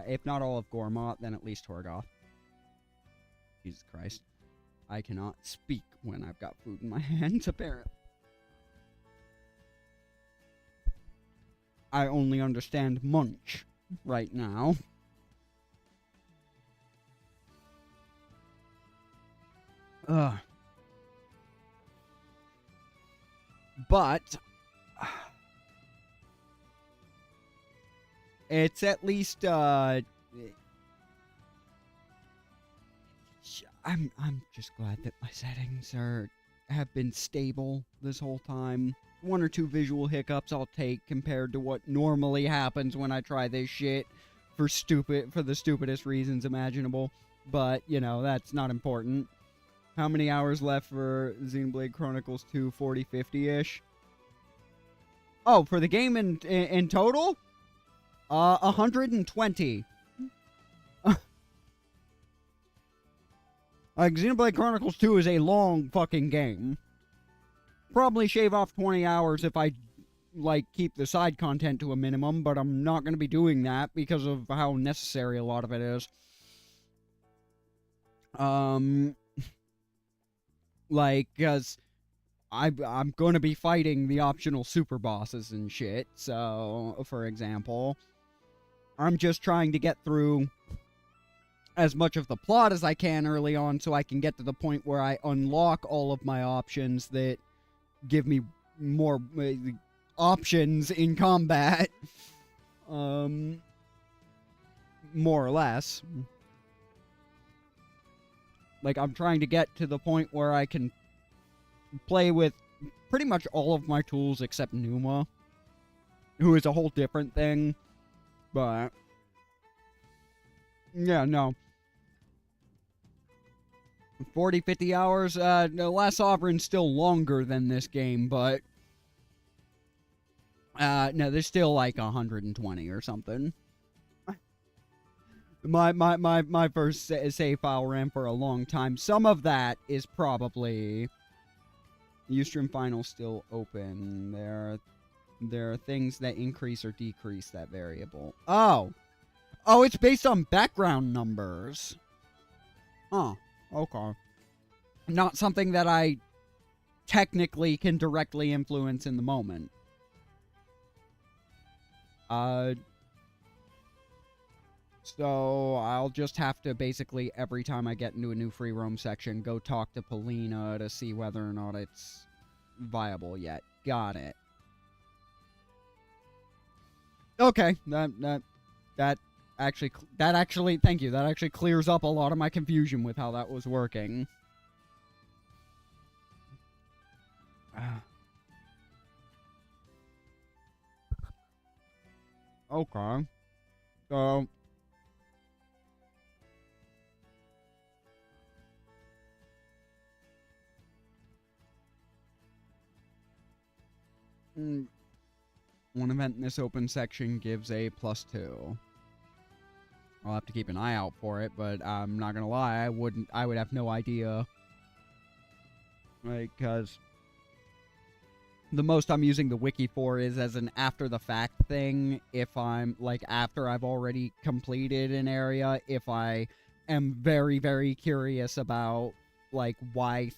If not all of Gormott, then at least Torrigoth. Jesus Christ. I cannot speak when I've got food in my hands, apparently. I only understand munch right now. But... it's at least, I'm just glad that my settings have been stable this whole time. 1 or 2 visual hiccups I'll take compared to what normally happens when I try this shit for the stupidest reasons imaginable. But, you know, that's not important. How many hours left for Xenoblade Chronicles 2? 40, 50-ish? Oh, for the game in total? 120. Like, Xenoblade Chronicles 2 is a long fucking game. Probably shave off 20 hours if I, like, keep the side content to a minimum, but I'm not going to be doing that because of how necessary a lot of it is. Like, because I'm going to be fighting the optional super bosses and shit, so, for example... I'm just trying to get through as much of the plot as I can early on so I can get to the point where I unlock all of my options that give me more options in combat. More or less. Like, I'm trying to get to the point where I can play with pretty much all of my tools except Numa, who is a whole different thing. But, yeah, no. 40, 50 hours, the Last Sovereign's still longer than this game, but No, there's still like 120 or something. My first save file ran for a long time. Some of that is probably Ustream Final still open. There are things that increase or decrease that variable. Oh, it's based on background numbers. Huh. Okay. Not something that I technically can directly influence in the moment. So I'll just have to basically, every time I get into a new free roam section, go talk to Polina to see whether or not it's viable yet. Got it. Okay, that actually, thank you. That actually clears up a lot of my confusion with how that was working. Okay. So one event in this open section gives a +2. I'll have to keep an eye out for it, but I'm not gonna lie, I would have no idea. Like, cause the most I'm using the wiki for is as an after-the-fact thing, if I'm, like, after I've already completed an area, if I am very, very curious about, like, why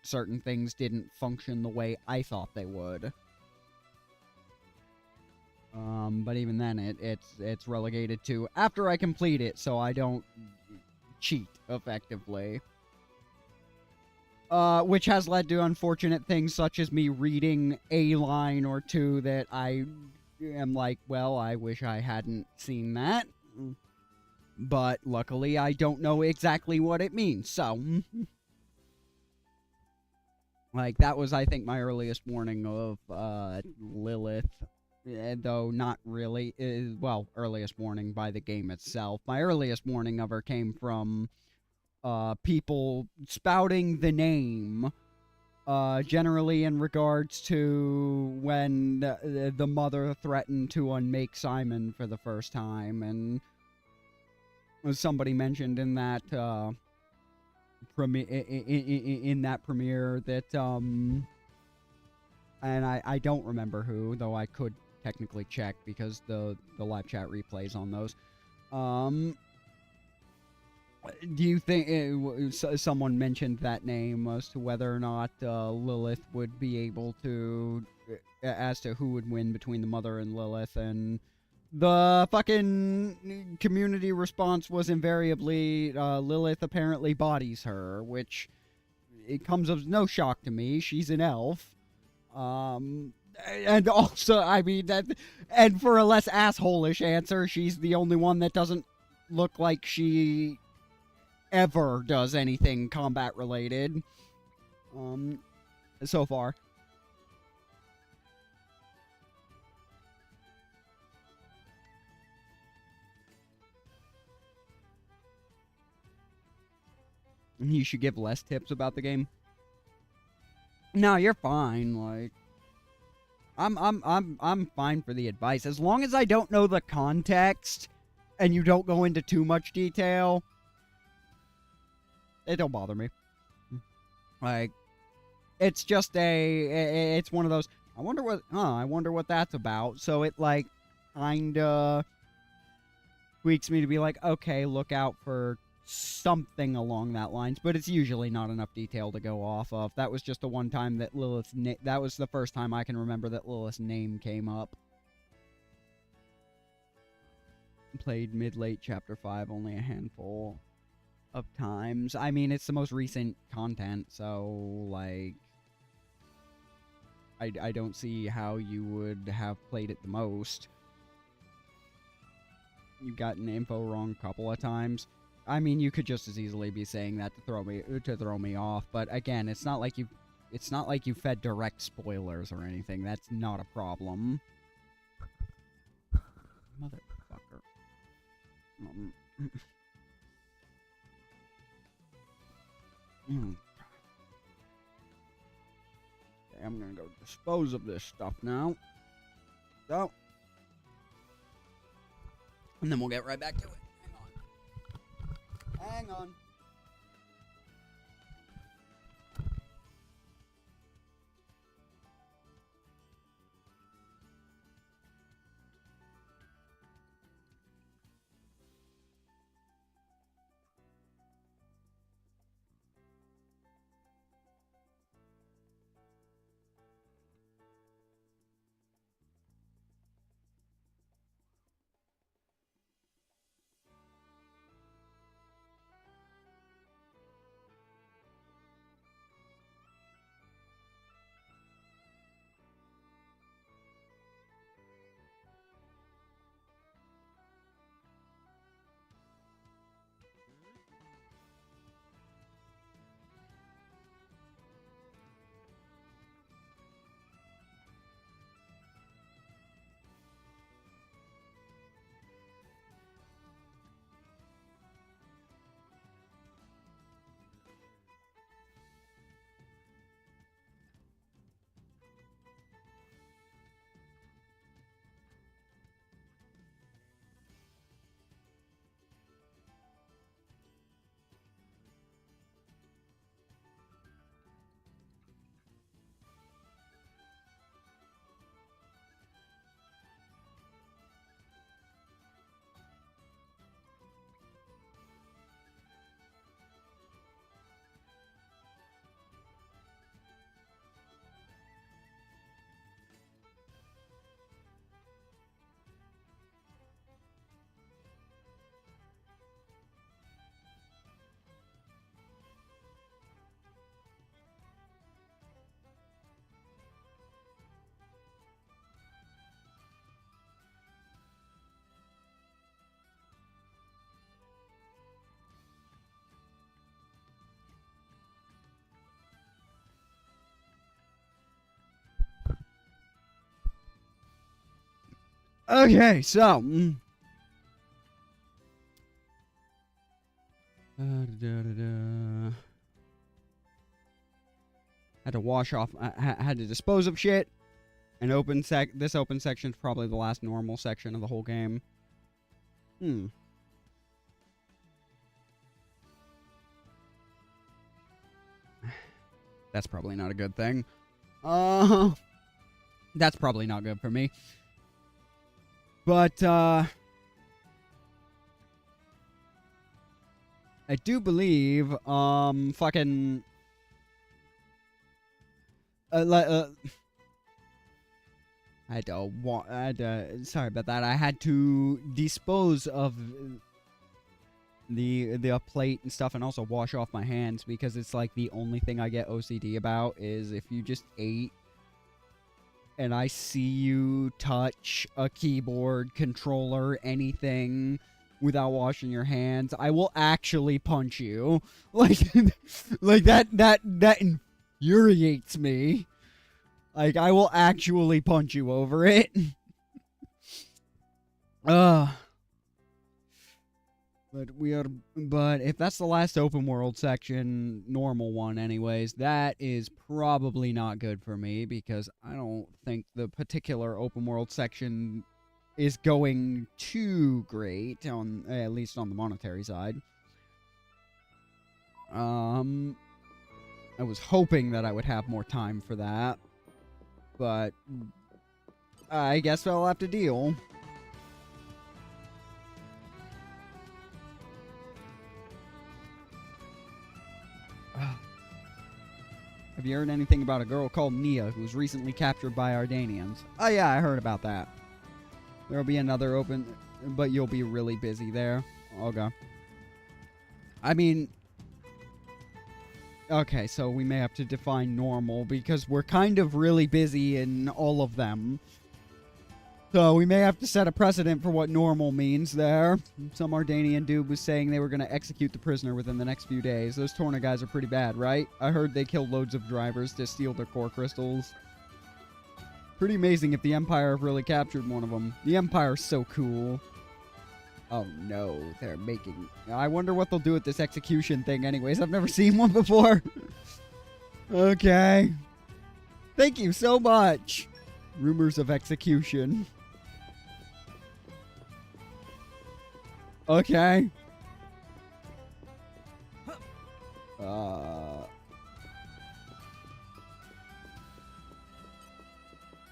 certain things didn't function the way I thought they would. But even then, it's relegated to after I complete it, so I don't cheat, effectively. Which has led to unfortunate things such as me reading a line or two that I am like, well, I wish I hadn't seen that. But luckily, I don't know exactly what it means, so... Like, that was, I think, my earliest warning of, Lilith. Though not really, well, earliest warning by the game itself. My earliest warning of her came from people spouting the name, generally in regards to when the mother threatened to unmake Simon for the first time, and somebody mentioned in that premiere that and I don't remember who, though I could technically check because the live chat replays on those. Do you think someone mentioned that name as to whether or not Lilith would be able to, as to who would win between the mother and Lilith, and the fucking community response was invariably Lilith apparently bodies her, which it comes as no shock to me. She's an elf. And also, I mean, and for a less asshole-ish answer, she's the only one that doesn't look like she ever does anything combat-related, so far. You should give less tips about the game. No, you're fine, like... I'm fine for the advice. As long as I don't know the context and you don't go into too much detail, it don't bother me. Like, it's just it's one of those, I wonder what that's about. So it, like, kinda tweaks me to be like, okay, look out for something along that lines, but it's usually not enough detail to go off of. That was just the one time that that was the first time I can remember that Lilith's name came up. Played mid-late Chapter 5 only a handful of times. I mean, it's the most recent content, so, like, I don't see how you would have played it the most. You've gotten info wrong a couple of times. I mean, you could just as easily be saying that to throw me off, but again, it's not like you fed direct spoilers or anything. That's not a problem. Motherfucker. Okay, I'm gonna go dispose of this stuff now. So. And then we'll get right back to it. Hang on. Okay, so. Had to wash off. Had to dispose of shit. And this open section is probably the last normal section of the whole game. That's probably not a good thing. That's probably not good for me. But, I do believe, fucking... I had to, sorry about that. I had to dispose of the plate and stuff and also wash off my hands because it's like the only thing I get OCD about is if you just ate and I see you touch a keyboard, controller, anything without washing your hands, I will actually punch you. Like that infuriates me. Like, I will actually punch you over it. But if that's the last open world section, normal one anyways, that is probably not good for me because I don't think the particular open world section is going too great on, at least on the monetary side. I was hoping that I would have more time for that, but I guess I'll have to deal. Have you heard anything about a girl called Nia who was recently captured by Ardanians? Oh yeah, I heard about that. There'll be another open, but you'll be really busy there. Okay. I mean... Okay, so we may have to define normal because we're kind of really busy in all of them. So we may have to set a precedent for what normal means there. Some Ardanian dude was saying they were going to execute the prisoner within the next few days. Those Torna guys are pretty bad, right? I heard they killed loads of drivers to steal their core crystals. Pretty amazing if the Empire have really captured one of them. The Empire's so cool. Oh no, they're making... I wonder what they'll do with this execution thing anyways. I've never seen one before. Okay. Thank you so much. Rumors of execution. Okay.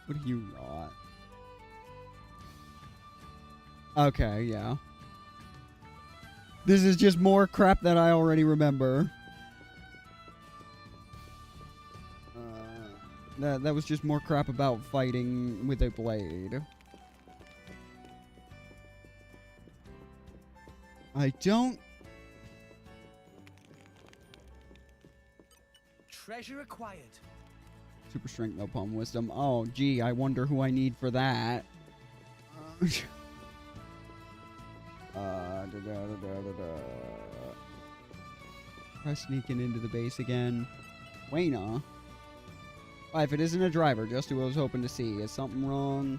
What do you got? Okay, yeah. This is just more crap that I already remember. That was just more crap about fighting with a blade. I don't... Treasure acquired. Super strength, no palm wisdom. Oh, gee, I wonder who I need for that. Try sneaking into the base again. Wayna. If it isn't a driver, just who I was hoping to see. Is something wrong?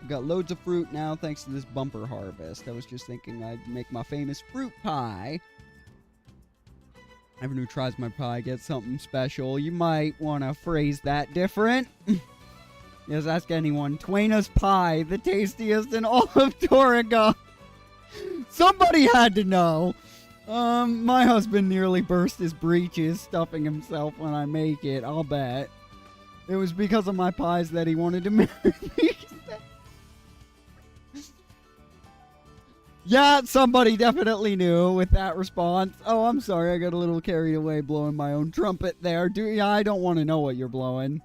I've got loads of fruit now thanks to this bumper harvest. I was just thinking I'd make my famous fruit pie. Everyone who tries my pie gets something special. You might want to phrase that different. Yes, ask anyone. Twaina's pie, the tastiest in all of Torriga. Somebody had to know. My husband nearly burst his breeches stuffing himself when I make it, I'll bet. It was because of my pies that he wanted to marry me. Yeah, somebody definitely knew with that response. Oh, I'm sorry, I got a little carried away blowing my own trumpet there. Yeah, I don't want to know what you're blowing.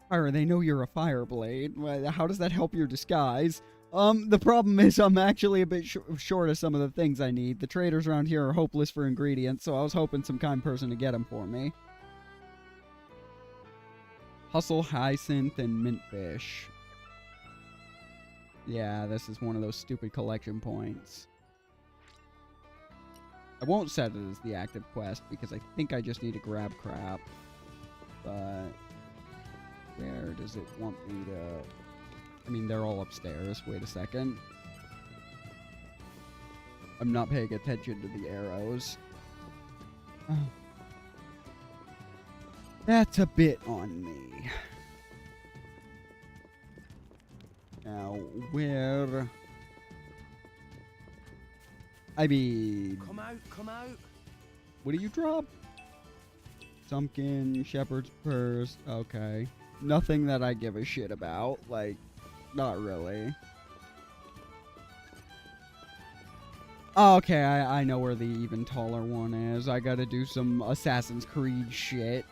Fire, they know you're a fire blade. How does that help your disguise? The problem is I'm actually a bit short of some of the things I need. The traders around here are hopeless for ingredients, so I was hoping some kind person to get them for me. Hustle, hyacinth, and mintfish. Yeah, this is one of those stupid collection points. I won't set it as the active quest because I think I just need to grab crap. But where does it want me to... I mean, they're all upstairs. Wait a second. I'm not paying attention to the arrows. Oh. That's a bit on me. Now, where... I mean... Come out, come out. What do you drop? Sumpkin, Shepherd's Purse, okay. Nothing that I give a shit about, like, not really. Oh, okay, I know where the even taller one is. I gotta do some Assassin's Creed shit.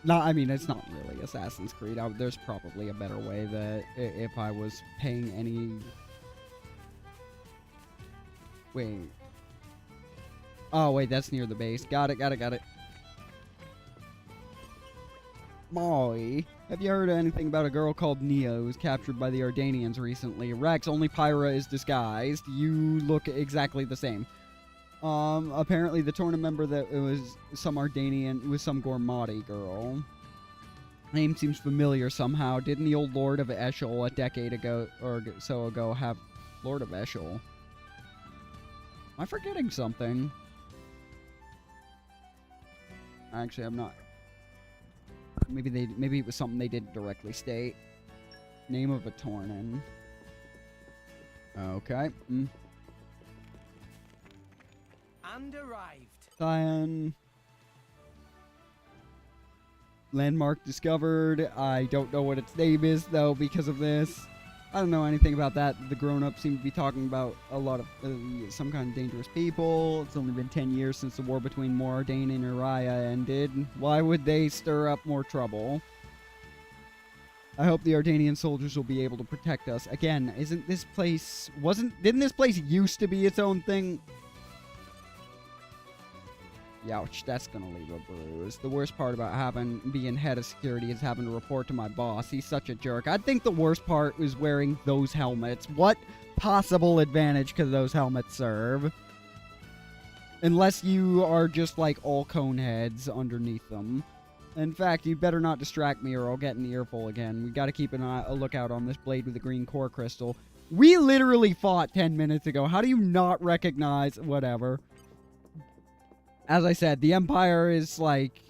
No, I mean, it's not really Assassin's Creed. There's probably a better way that if I was paying any... Wait. Oh, wait, that's near the base. Got it. Molly, have you heard anything about a girl called Nia who was captured by the Ardanians recently? Rex, only Pyra is disguised. You look exactly the same. Apparently the tournament member that it was some Ardanian, it was some Gormati girl. Name seems familiar somehow. Didn't the old Lord of Eshel a decade ago or so ago have Lord of Eshel? Am I forgetting something? Actually, I'm not. Maybe it was something they didn't directly state. Name of a Tornin. Okay. And arrived. Cyan. Landmark discovered. I don't know what its name is, though, because of this. I don't know anything about that. The grown-ups seem to be talking about a lot of some kind of dangerous people. It's only been 10 years since the war between Moradane and Uriah ended. Why would they stir up more trouble? I hope the Ardanian soldiers will be able to protect us. Again, isn't this place... Didn't this place used to be its own thing? Youch, that's gonna leave a bruise. The worst part about being head of security is having to report to my boss. He's such a jerk. I think the worst part is wearing those helmets. What possible advantage could those helmets serve? Unless you are just like all cone heads underneath them. In fact, you better not distract me or I'll get an earful again. We gotta keep a lookout on this blade with the green core crystal. We literally fought 10 minutes ago. How do you not recognize... Whatever. As I said, the Empire is, like,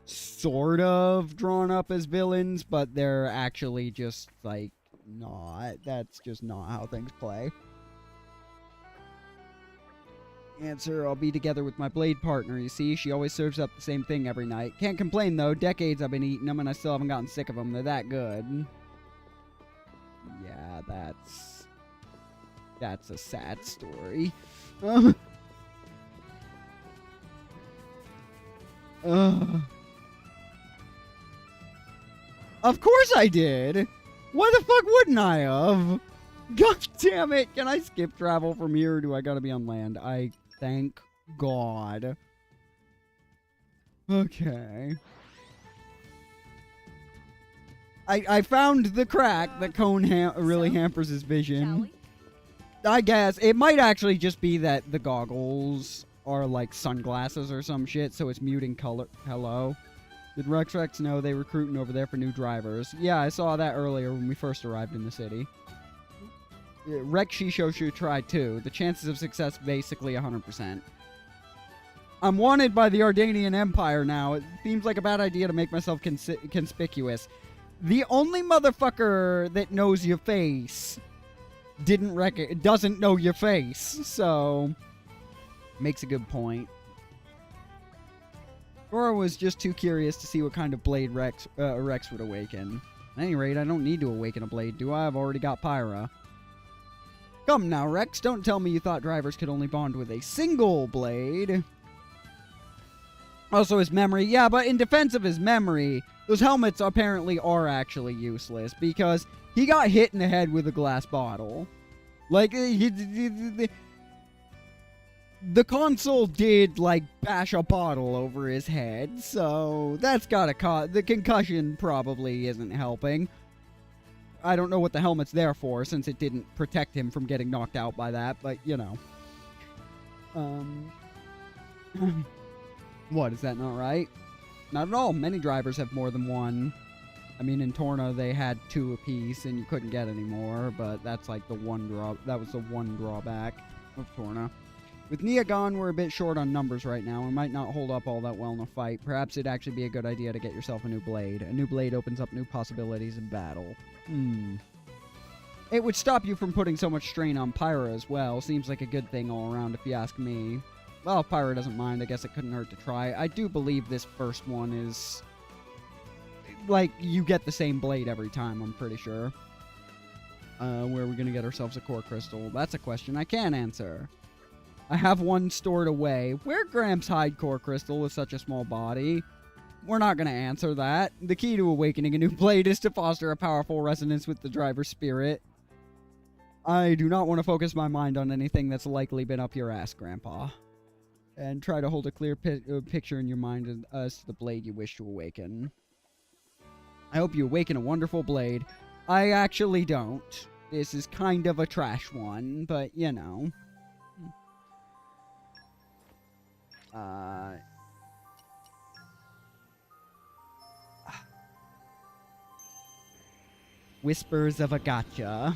sort of drawn up as villains, but they're actually just, like, not. That's just not how things play. Answer, I'll be together with my blade partner, you see? She always serves up the same thing every night. Can't complain, though. Decades I've been eating them, and I still haven't gotten sick of them. They're that good. Yeah, that's a sad story. Of course I did! Why the fuck wouldn't I have? God damn it! Can I skip travel from here, or do I gotta be on land? Thank God. Okay. I found the crack that Cone really hampers his vision. I guess. It might actually just be that the goggles are like sunglasses or some shit, so it's muting color. Hello? Did Rex know they recruiting over there for new drivers? Yeah, I saw that earlier when we first arrived in the city. Rex Shisho should try too. The chances of success basically 100%. I'm wanted by the Ardanian Empire now. It seems like a bad idea to make myself conspicuous. The only motherfucker that knows your face doesn't know your face, so makes a good point. Dora was just too curious to see what kind of blade Rex would awaken. At any rate, I don't need to awaken a blade, do I? I've already got Pyra. Come now, Rex, don't tell me you thought drivers could only bond with a single blade. Also, his memory. Yeah, but in defense of his memory, those helmets apparently are actually useless, because he got hit in the head with a glass bottle. Like, the console did, like, bash a bottle over his head, so that's gotta the concussion probably isn't helping. I don't know what the helmet's there for, since it didn't protect him from getting knocked out by that, but, you know. What, is that not right? Not at all. Many drivers have more than one. I mean, in Torna, they had 2 apiece, and you couldn't get any more, but that's, like, that was the one drawback of Torna. With Nia gone, we're a bit short on numbers right now and might not hold up all that well in a fight. Perhaps it'd actually be a good idea to get yourself a new blade. A new blade opens up new possibilities in battle. It would stop you from putting so much strain on Pyra as well. Seems like a good thing all around if you ask me. Well, if Pyra doesn't mind, I guess it couldn't hurt to try. I do believe this first one is... like, you get the same blade every time, I'm pretty sure. Where are we gonna get ourselves a core crystal? That's a question I can answer. I have one stored away. Where Gramps hide core crystal with such a small body? We're not going to answer that. The key to awakening a new blade is to foster a powerful resonance with the driver's spirit. I do not want to focus my mind on anything that's likely been up your ass, Grandpa. And try to hold a clear picture in your mind as to the blade you wish to awaken. I hope you awaken a wonderful blade. I actually don't. This is kind of a trash one, but you know. Whispers of a gotcha.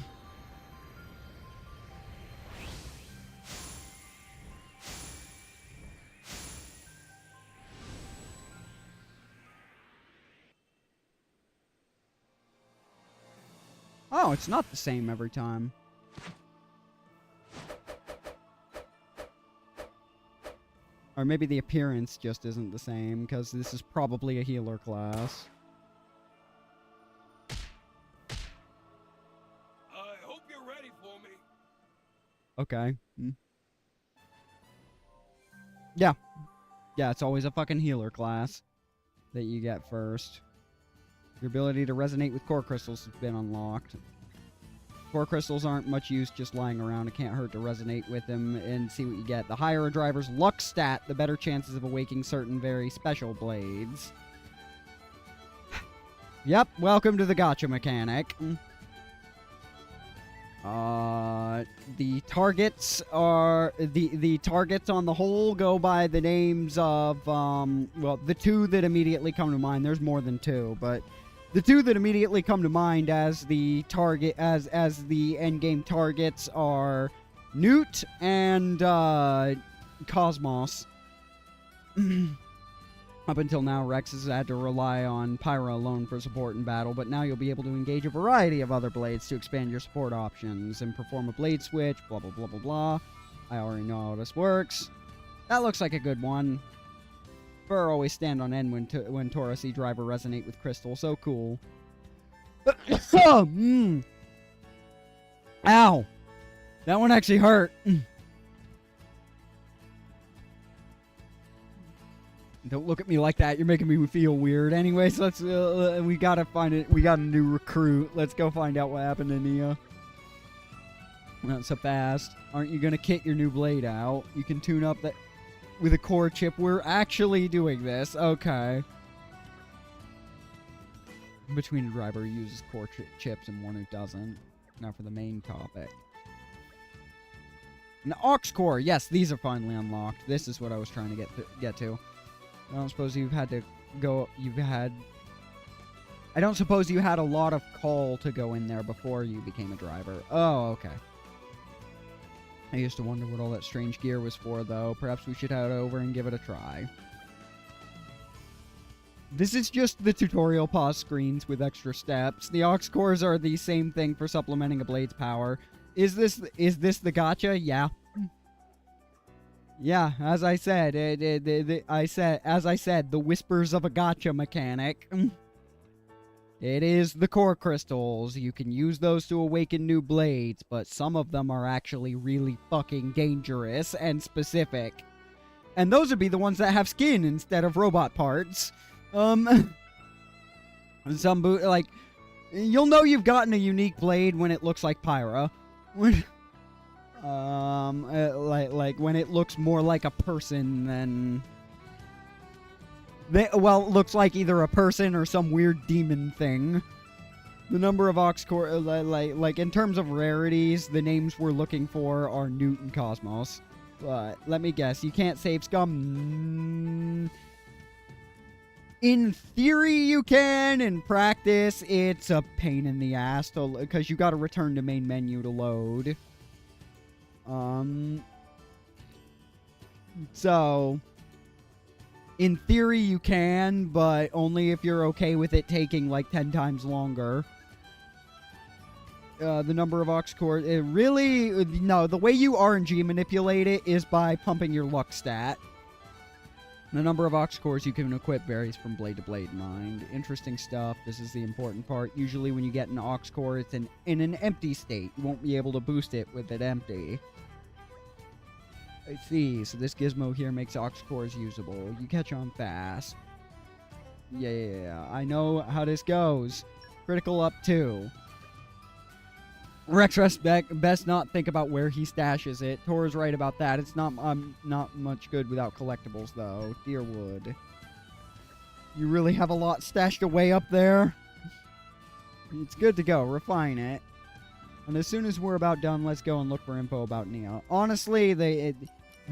Oh, it's not the same every time. Or maybe the appearance just isn't the same, because this is probably a healer class. I hope you're ready for me. Okay. Yeah. Yeah, it's always a fucking healer class that you get first. Your ability to resonate with core crystals has been unlocked. Core crystals aren't much use just lying around. It can't hurt to resonate with them and see what you get. The higher a driver's luck stat, the better chances of awakening certain very special blades. Yep, welcome to the gotcha mechanic. The targets are... The targets on the whole go by the names of, well, the 2 that immediately come to mind. There's more than 2, but... The 2 that immediately come to mind as the target, as the endgame targets are Newt and Cosmos. Up until now, Rex has had to rely on Pyra alone for support in battle, but now you'll be able to engage a variety of other blades to expand your support options and perform a blade switch, blah blah blah blah blah. I already know how this works. That looks like a good one. Fur always stand on end when Taurus driver resonate with Crystal, so cool. Ow! That one actually hurt. Don't look at me like that. You're making me feel weird. Anyways, let's we gotta find it. We got a new recruit. Let's go find out what happened to Nia. Not so fast. Aren't you gonna kit your new blade out? You can tune up that with a core chip. We're actually doing this. Okay. Between a driver who uses core chips and one who doesn't. Now for the main topic. An aux core. Yes, these are finally unlocked. This is what I was trying to get to. I don't suppose you've had to go... I don't suppose you had a lot of call to go in there before you became a driver. Oh, okay. I used to wonder what all that strange gear was for, though. Perhaps we should head over and give it a try. This is just the tutorial pause screens with extra steps. The aux cores are the same thing for supplementing a blade's power. Is this the gotcha? Yeah. Yeah, as I said, the whispers of a gotcha mechanic. It is the core crystals. You can use those to awaken new blades, but some of them are actually really fucking dangerous and specific. And those would be the ones that have skin instead of robot parts. You'll know you've gotten a unique blade when it looks like Pyra. Like when it looks more like a person than... looks like either a person or some weird demon thing. The number of aux core, like in terms of rarities, the names we're looking for are Newt and Cosmos. But let me guess, you can't save scum. In theory, you can. In practice, it's a pain in the ass because you got to return to main menu to load. So, in theory you can, but only if you're okay with it taking like 10 times longer. The number of aux cores, the way you RNG manipulate it is by pumping your luck stat. The number of aux cores you can equip varies from blade to blade, mind. Interesting stuff. This is the important part. Usually when you get an aux core, it's in an empty state. You won't be able to boost it with it empty. I see. So this gizmo here makes aux cores usable. You catch on fast. Yeah. I know how this goes. Critical up 2. Rex best not think about where he stashes it. Tor's right about that. It's not much good without collectibles, though. Deerwood. You really have a lot stashed away up there? It's good to go. Refine it. And as soon as we're about done, let's go and look for info about Nia. Honestly, the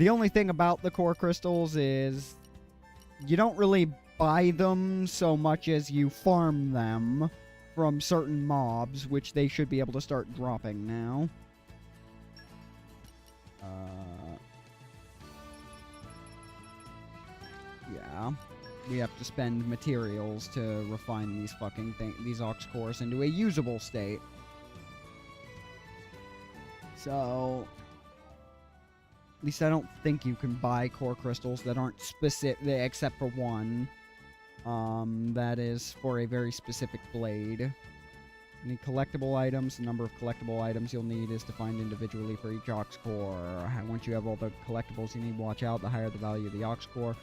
only thing about the core crystals is you don't really buy them so much as you farm them from certain mobs, which they should be able to start dropping now. Yeah. We have to spend materials to refine these fucking these aux cores into a usable state. So, at least I don't think you can buy core crystals that aren't specific, except for one. That is for a very specific blade. Any collectible items? The number of collectible items you'll need is defined individually for each aux core. Once you have all the collectibles you need, watch out. The higher the value of the aux core.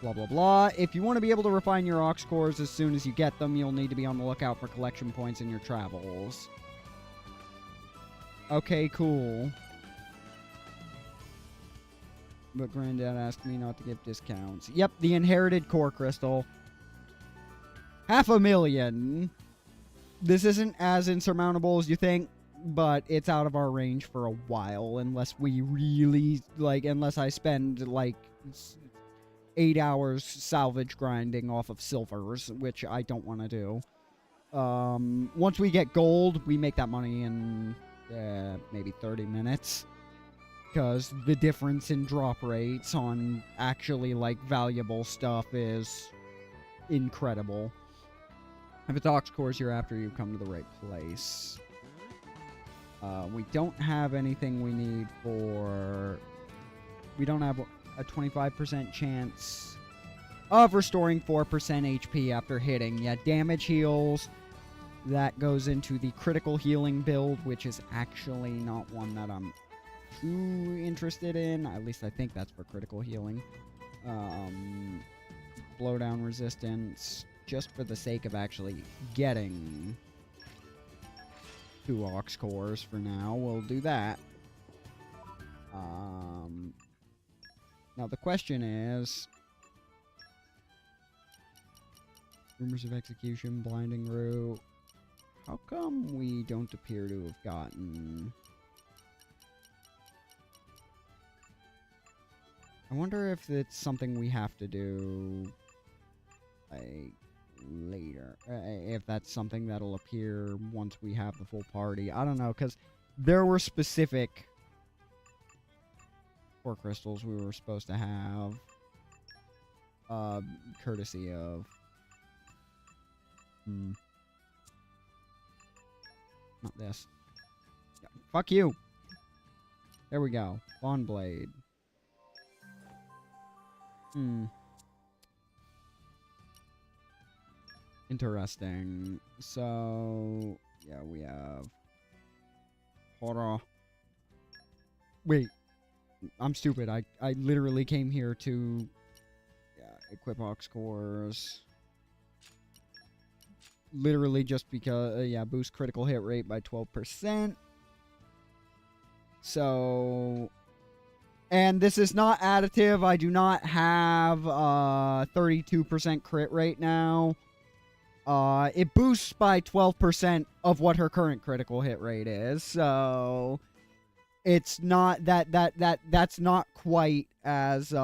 Blah, blah, blah. If you want to be able to refine your aux cores as soon as you get them, you'll need to be on the lookout for collection points in your travels. Okay, cool. But Granddad asked me not to give discounts. Yep, the inherited core crystal. 500,000. This isn't as insurmountable as you think, but it's out of our range for a while, unless we really, unless I spend, 8 hours salvage grinding off of silvers, which I don't want to do. Once we get gold, we make that money in maybe 30 minutes. Because the difference in drop rates on actually, valuable stuff is incredible. If it's Ox Cores you're after, you come to the right place. We don't have anything we need for... We don't have a 25% chance of restoring 4% HP after hitting. Yeah, damage heals. That goes into the critical healing build, which is actually not one that I'm too interested in. At least I think that's for critical healing. Blowdown resistance, just for the sake of actually getting 2 Ox Cores for now. We'll do that. Now the question is... Rumors of Execution, Blinding Root... How come we don't appear to have gotten... I wonder if it's something we have to do... like... later. If that's something that'll appear once we have the full party. I don't know, because there were specific... core crystals we were supposed to have. Courtesy of... Not this. Yeah, fuck you! There we go. Bond Blade. Interesting. So... yeah, we have... Horror. Wait. I'm stupid. I literally came here to... yeah, equip Ox Cores. Literally just because... yeah, boost critical hit rate by 12%. So... and this is not additive. I do not have 32% crit rate now. It boosts by 12% of what her current critical hit rate is. So it's not that's not quite as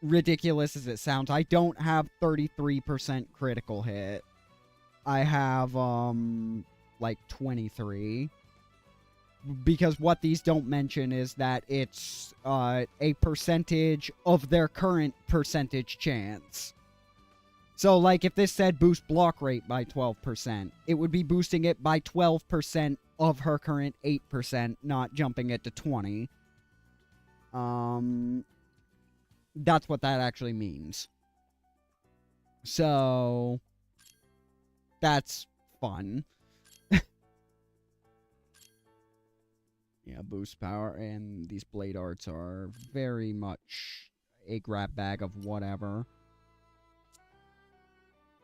ridiculous as it sounds. I don't have 33% critical hit. I have like 23. Because what these don't mention is that it's a percentage of their current percentage chance. So, like, if this said boost block rate by 12%, it would be boosting it by 12% of her current 8%, not jumping it to 20. That's what that actually means. So, that's fun. Yeah, boost power, and these blade arts are very much a grab bag of whatever.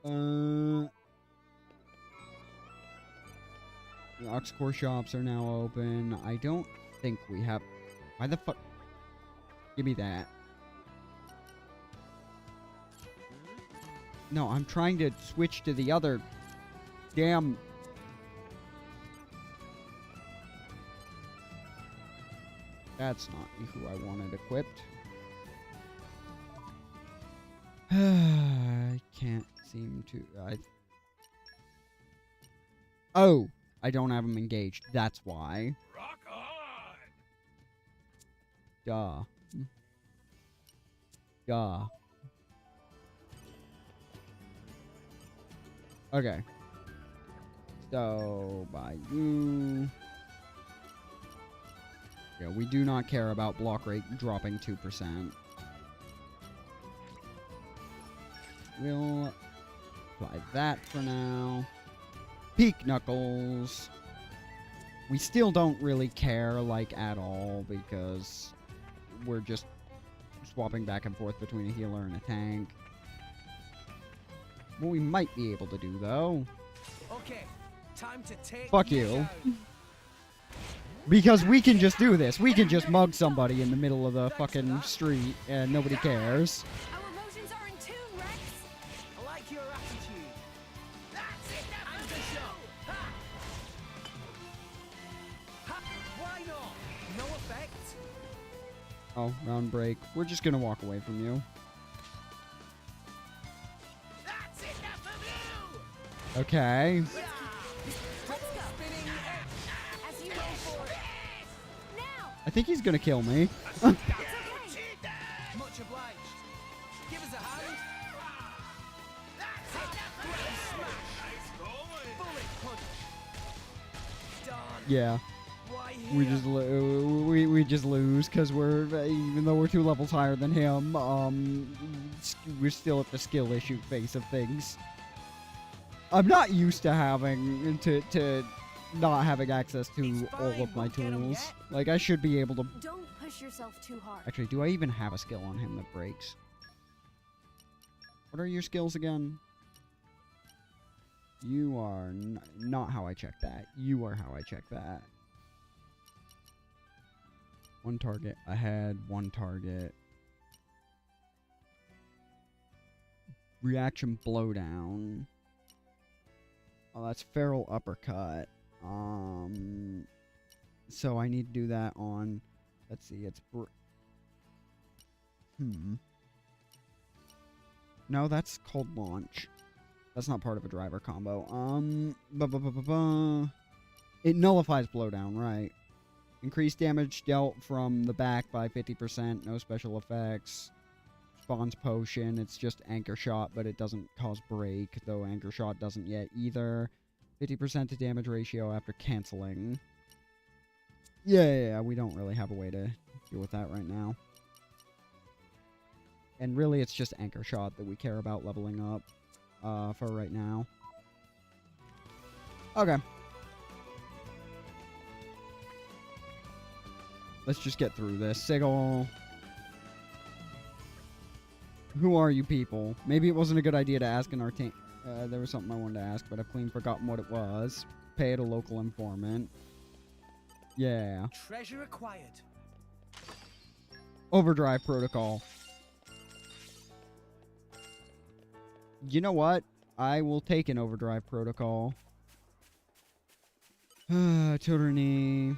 The Ox Core shops are now open. I don't think we have... why the fuck? Give me that. No, I'm trying to switch to the other damn... that's not who I wanted equipped. I can't seem to... oh! I don't have him engaged. That's why. Rock on! Duh. Duh. Okay. So, by you... yeah, we do not care about block rate dropping 2%. We'll apply that for now. Peak Knuckles. We still don't really care, like, at all, because we're just swapping back and forth between a healer and a tank. What we might be able to do, though... okay, time to take fuck you. Because we can just do this. We can just mug somebody in the middle of the fucking street and nobody cares. Our emotions are in tune, Rex. I like your attitude. That's it, and the shot. Ha! Ha! Why not? No effect. Oh, round break. We're just gonna walk away from you. That's enough of you. Okay. I think he's gonna kill me. Much obliged. Give us a hand. Yeah. Why We here? just we just lose because we're even though we're 2 levels higher than him, we're still at the skill issue phase of things. I'm not used to having to not having access to all of my tools. Like I should be able to. Don't push yourself too hard. Actually, do I even have a skill on him that breaks? What are your skills again? You are not how I check that. You are how I check that. 1 target ahead, 1 target. Reaction blowdown. Oh, that's feral uppercut. So I need to do that on. Let's see, it's. No, that's called launch. That's not part of a driver combo. It nullifies blowdown, right? Increased damage dealt from the back by 50%. No special effects. Spawns potion. It's just anchor shot, but it doesn't cause break, though anchor shot doesn't yet either. 50% to damage ratio after canceling. Yeah, we don't really have a way to deal with that right now. And really, it's just anchor shot that we care about leveling up for right now. Okay. Let's just get through this. Sigil. Who are you people? Maybe it wasn't a good idea to ask an arcane. There was something I wanted to ask, but I've clean forgotten what it was. Pay it a local informant. Yeah. Treasure acquired. Overdrive protocol. You know what? I will take an overdrive protocol. Tyranny.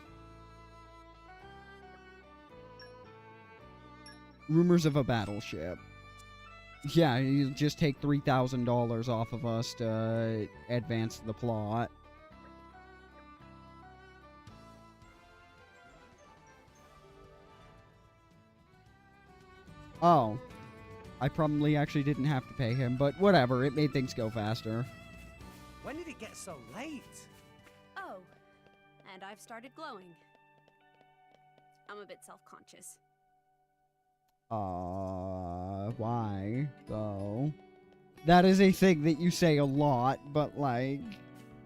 Rumors of a battleship. Yeah, you just take $3,000 off of us to advance the plot. Oh. I probably actually didn't have to pay him, but whatever, it made things go faster. When did it get so late? Oh, and I've started glowing. I'm a bit self-conscious. Why, though? That is a thing that you say a lot, but, like,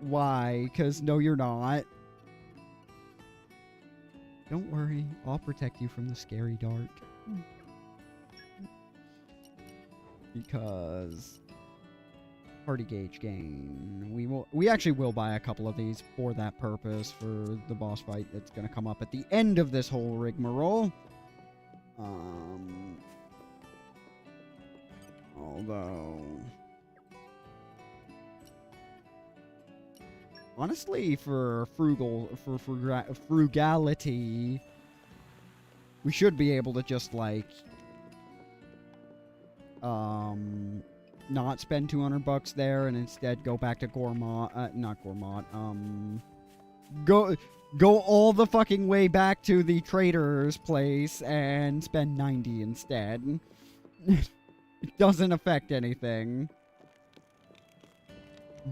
why? 'Cause no, you're not. Don't worry, I'll protect you from the scary dark. Because party gauge gain. We actually will buy a couple of these for that purpose, for the boss fight that's gonna come up at the end of this whole rigmarole. Although honestly, for frugality, we should be able to just like not spend $200 there and instead go back to not Gourmand, go all the fucking way back to the trader's place and spend 90 instead. It doesn't affect anything.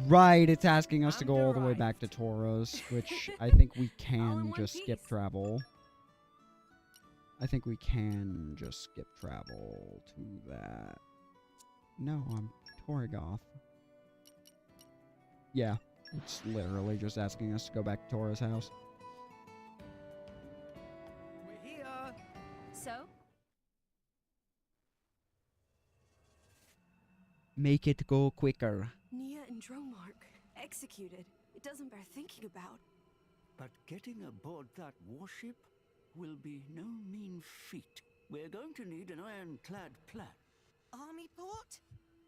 Right, it's asking us to go all the way back to Tauros, which I think we can just skip travel. I think we can just skip travel to that. No, I'm Torgoth. Yeah, it's literally just asking us to go back to Tora's house. We're here. So? Make it go quicker. Nia and Dromark, executed. It doesn't bear thinking about. But getting aboard that warship will be no mean feat. We're going to need an ironclad plan. Army port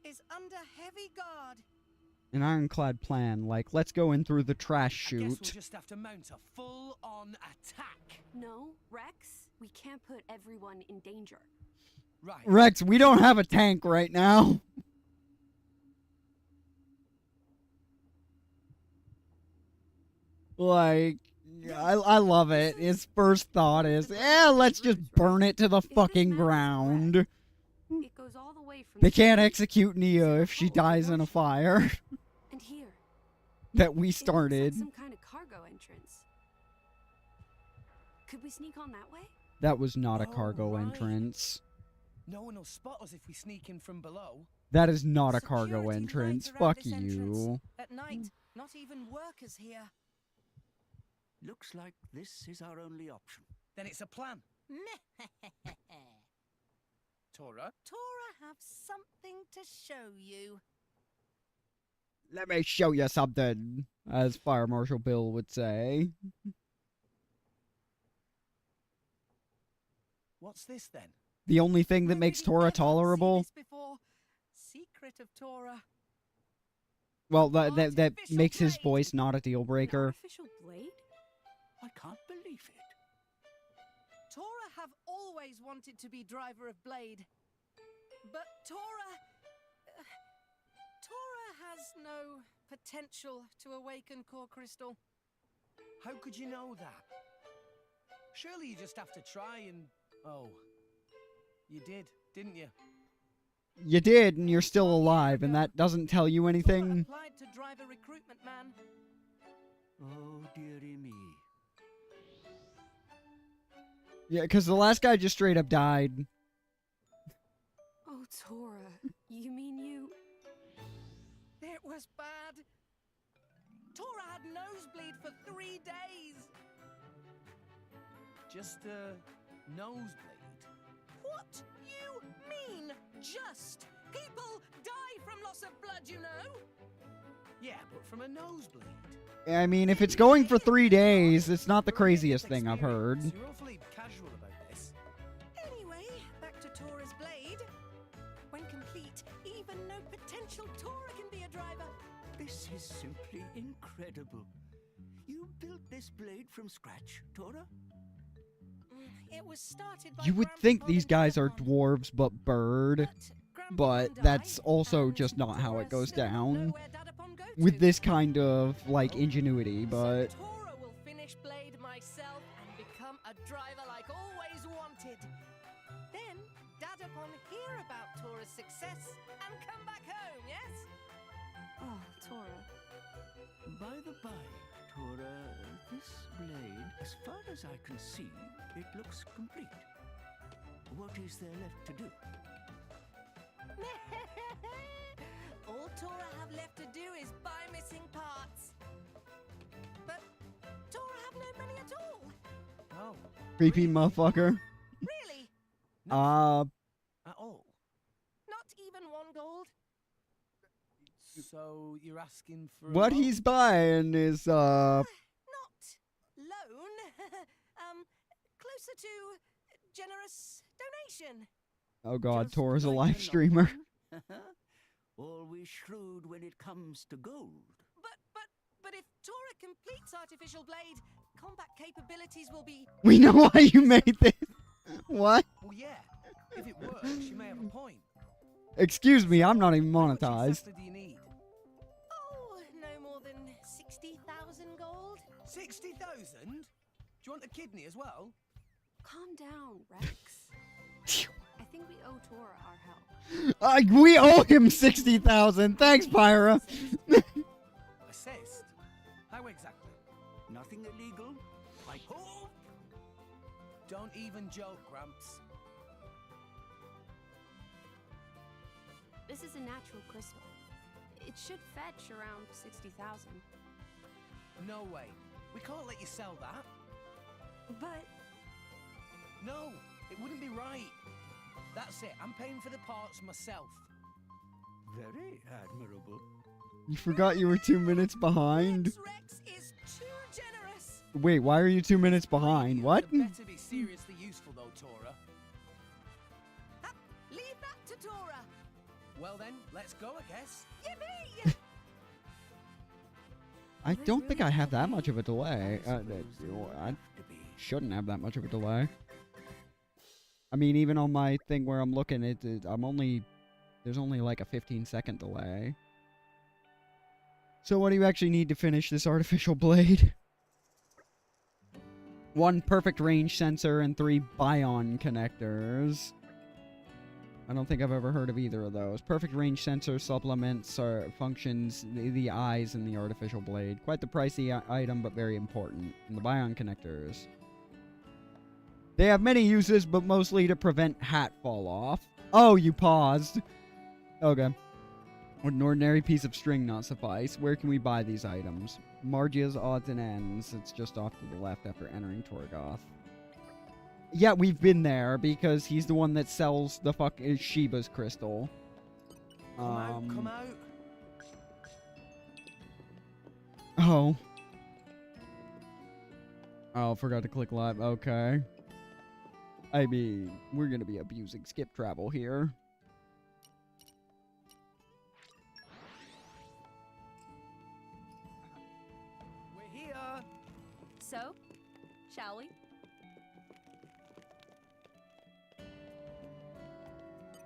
is under heavy guard. An ironclad plan, like, let's go in through the trash I guess we'll chute. just have to mount a full-on attack. No, Rex, we can't put everyone in danger. Right. Rex, we don't have a tank right now. Like, I love it. His first thought is, let's just burn it to the fucking ground. It goes all the way from They can't execute Nia if she dies in a fire and here. that we It looks started. like some kind of cargo entrance. Could we sneak on that way? That was not a Oh, cargo right. entrance. No one will spot us if we sneak in from below. That is not a cargo Security entrance. right around Fuck this entrance. you. At night, not even workers here. Looks like this is our only option. Then it's a plan. Tora? Tora have something to show you. Let me show you something, as Fire Marshal Bill would say. What's this then? The only thing that makes Tora tolerable? Before. Secret of Tora. Well, that makes his voice not a deal breaker. Artificial blade? I can't believe it. Tora have always wanted to be driver of Blade. But Tora has no potential to awaken Core Crystal. How could you know that? Surely you just have to try and... Oh. You did, didn't you? You did, and you're still alive, and that doesn't tell you anything. Applied to driver recruitment, man. Oh, dearie me. Yeah, because the last guy just straight up died. Oh, Tora. You mean you... It was bad. Tora had nosebleed for 3 days. Just a nosebleed? What you mean, just? People die from loss of blood, you know? Yeah, but from a nosebleed. I mean, if it's going for 3 days, it's not the craziest thing I've heard. You're awfully casual about this. Anyway, back to Tora's blade. When complete, even no potential Tora can be a driver. This is simply incredible. You built this blade from scratch, Tora? It was started by You would think these guys are dwarves but bird, but that's also just not how it goes down with this kind of, like, ingenuity, but... Tora will finish Blade myself and become a driver like always wanted. Then, Dadapon hear about Tora's success and come back home, yes? Oh, Tora. By the by, Tora, this blade, as far as I can see, it looks complete. What is there left to do? All Tora have left to do is buy missing parts. But Tora have no money at all. Oh. Creepy motherfucker. Really? At all? Not even 1 gold? So you're asking for... What he's buying is, Not loan. Closer to generous donation. Oh god, Tora's a live streamer. Always shrewd when it comes to gold. But if Tora completes Artificial Blade, combat capabilities will be... We know why you made this. What? Well, yeah. If it works, you may have a point. Excuse me, I'm not even How much monetized. exactly do you need? Oh, no more than 60,000 gold. 60,000? Do you want a kidney as well? Calm down, Rex. I think we owe Tora our help. We owe him 60,000. Thanks, Pyra. Assist? How exactly? Nothing illegal, I hope. Don't even joke, Gramps. This is a natural crystal. It should fetch around 60,000. No way. We can't let you sell that. But... No, it wouldn't be right. That's it. I'm paying for the parts myself. Very admirable. You forgot you were 2 minutes behind? Rex is too generous. Wait, why are you 2 minutes behind? What? It better be seriously useful, though, Tora. Leave that to Tora. Well then, let's go, I guess. Yippee! I don't think I have that much of a delay. I shouldn't have that much of a delay. I mean, even on my thing where I'm looking, there's only like a 15-second delay. So what do you actually need to finish this artificial blade? 1 perfect range sensor and 3 bion connectors. I don't think I've ever heard of either of those. Perfect range sensor supplements functions the eyes in the artificial blade. Quite the pricey item, but very important. And the bion connectors. They have many uses, but mostly to prevent hat fall off. Oh, you paused. Okay. Would an ordinary piece of string not suffice? Where can we buy these items? Margia's Odds and Ends. It's just off to the left after entering Torgoth. Yeah, we've been there because he's the one that sells the Sheba's crystal. Come out. Oh. Oh, forgot to click live. Okay. I mean, we're going to be abusing skip travel here. We're here. So, shall we?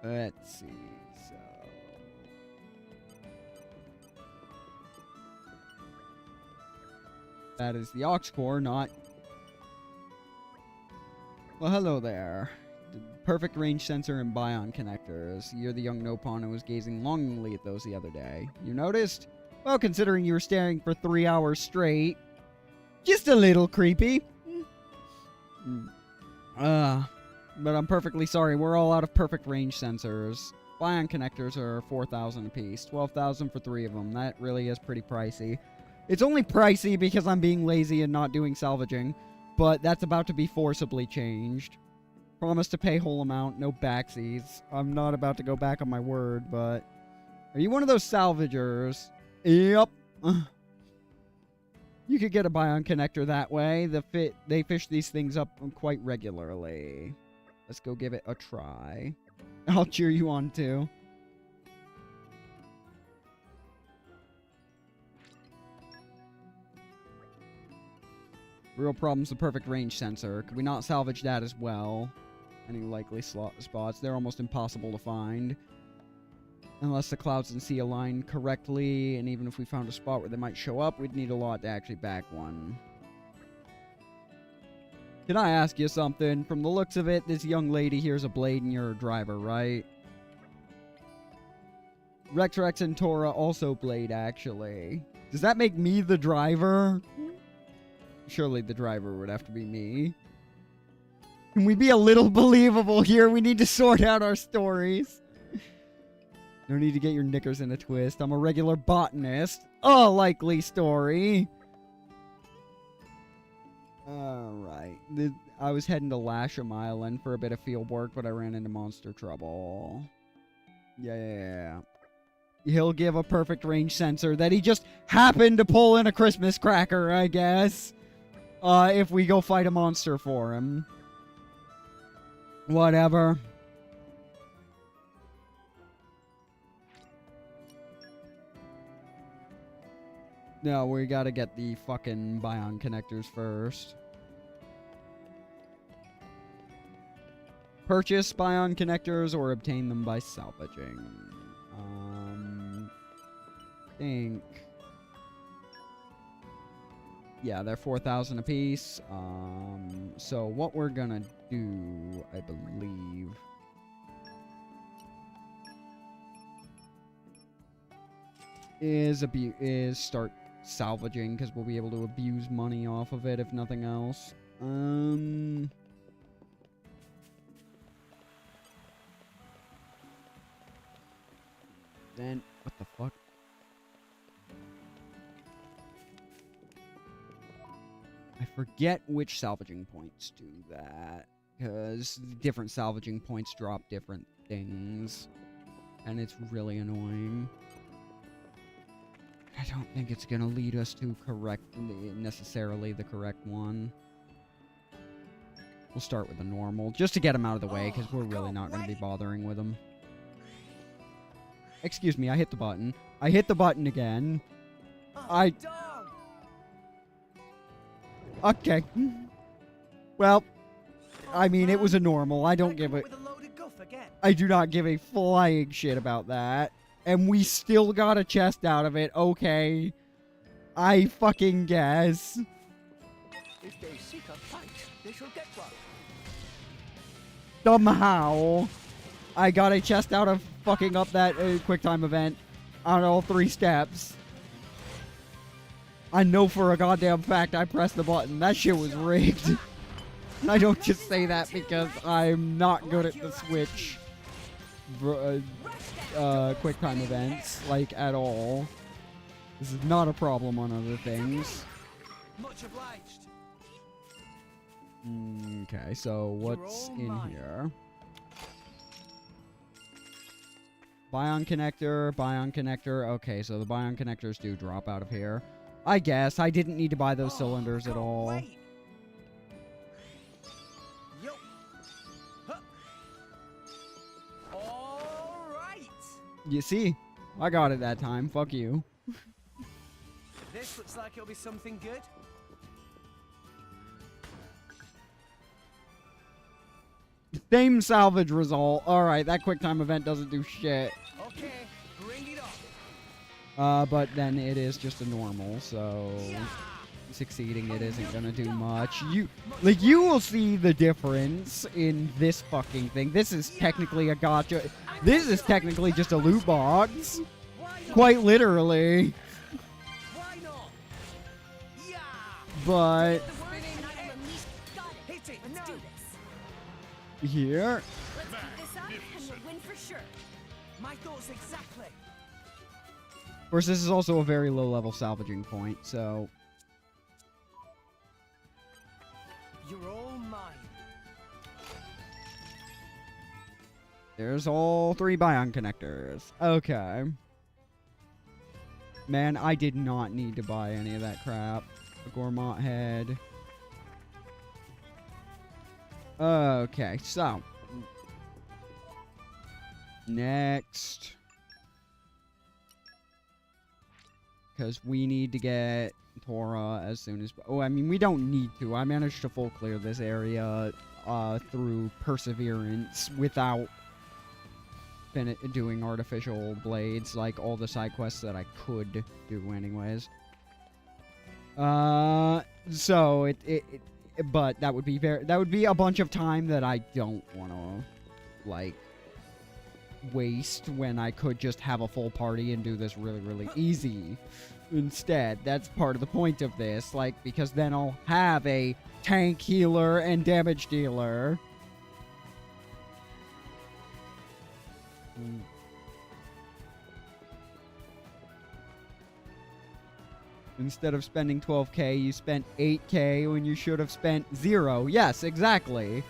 Let's see. So. That is the aux core, not... Well, hello there. Perfect range sensor and bion connectors. You're the young Nopon who was gazing longingly at those the other day. You noticed? Well, considering you were staring for 3 hours straight. Just a little creepy. But I'm perfectly sorry. We're all out of perfect range sensors. Bion connectors are 4,000 apiece. 12,000 for 3 of them. That really is pretty pricey. It's only pricey because I'm being lazy and not doing salvaging. But that's about to be forcibly changed. Promise to pay whole amount, no backsies. I'm not about to go back on my word, but... Are you one of those salvagers? Yep. You could get a bion connector that way. They fish these things up quite regularly. Let's go give it a try. I'll cheer you on too. Real problem's the perfect range sensor. Could we not salvage that as well? Any likely spots? They're almost impossible to find. Unless the clouds and sea align correctly, and even if we found a spot where they might show up, we'd need a lot to actually back one. Can I ask you something? From the looks of it, this young lady here's a blade and you're a driver, right? Rex and Tora also blade, actually. Does that make me the driver? Surely the driver would have to be me. Can we be a little believable here? We need to sort out our stories. No need to get your knickers in a twist. I'm a regular botanist. A likely story. Alright. I was heading to Lasham Island for a bit of field work, but I ran into monster trouble. Yeah. He'll give a perfect range sensor that he just happened to pull in a Christmas cracker, I guess. If we go fight a monster for him. Whatever. No, we gotta get the fucking bion connectors first. Purchase bion connectors or obtain them by salvaging. Think. Yeah, they're 4,000 apiece. So what we're gonna do, I believe, is start salvaging, because we'll be able to abuse money off of it if nothing else. Then what the fuck? I forget which salvaging points do that, because different salvaging points drop different things, and it's really annoying. I don't think it's gonna lead us to necessarily the correct one. We'll start with the normal, just to get him out of the way, because we're really not gonna be bothering with him. Excuse me, I hit the button. I hit the button again. Okay. Well, I mean, it was a normal. I don't give a... I do not give a flying shit about that. And we still got a chest out of it. Okay. I fucking guess. If they seek a fight, they shall get one. Somehow, I got a chest out of fucking up that quick time event on all 3 steps. I know for a goddamn fact I pressed the button. That shit was rigged. And I don't just say that because I'm not good at the Switch quick time events, like, at all. This is not a problem on other things. Much obliged. Okay, so what's in here? Bion connector. Okay, so the bion connectors do drop out of here. I guess I didn't need to buy those cylinders at all. Wait. Yup. Huh. All right. You see? I got it that time. Fuck you. This looks like it'll be something good. Same salvage result. Alright, that quick time event doesn't do shit. Okay, bring it on. But then it is just a normal, so succeeding it isn't gonna do much. You will see the difference in this fucking thing. This is technically a gacha. This is technically just a loot box. Quite literally. Why not? Yeah. But Hit it. No. here. Let's keep this up and we'll win for sure. My thoughts exactly. Of course, this is also a very low level salvaging point, so You're all mine. there's all 3 bion connectors. Okay. Man, I did not need to buy any of that crap. A Gourmand head. Okay, so. Next. Because we need to get Torah as soon as... Oh, I mean, we don't need to. I managed to full clear this area through perseverance without doing artificial blades, like all the side quests that I could do anyways. So but that would be a bunch of time that I don't want to like waste when I could just have a full party and do this really, really easy instead. That's part of the point of this, like, because then I'll have a tank, healer, and damage dealer. Instead of spending 12k, you spent 8k when you should have spent 0. Yes, exactly.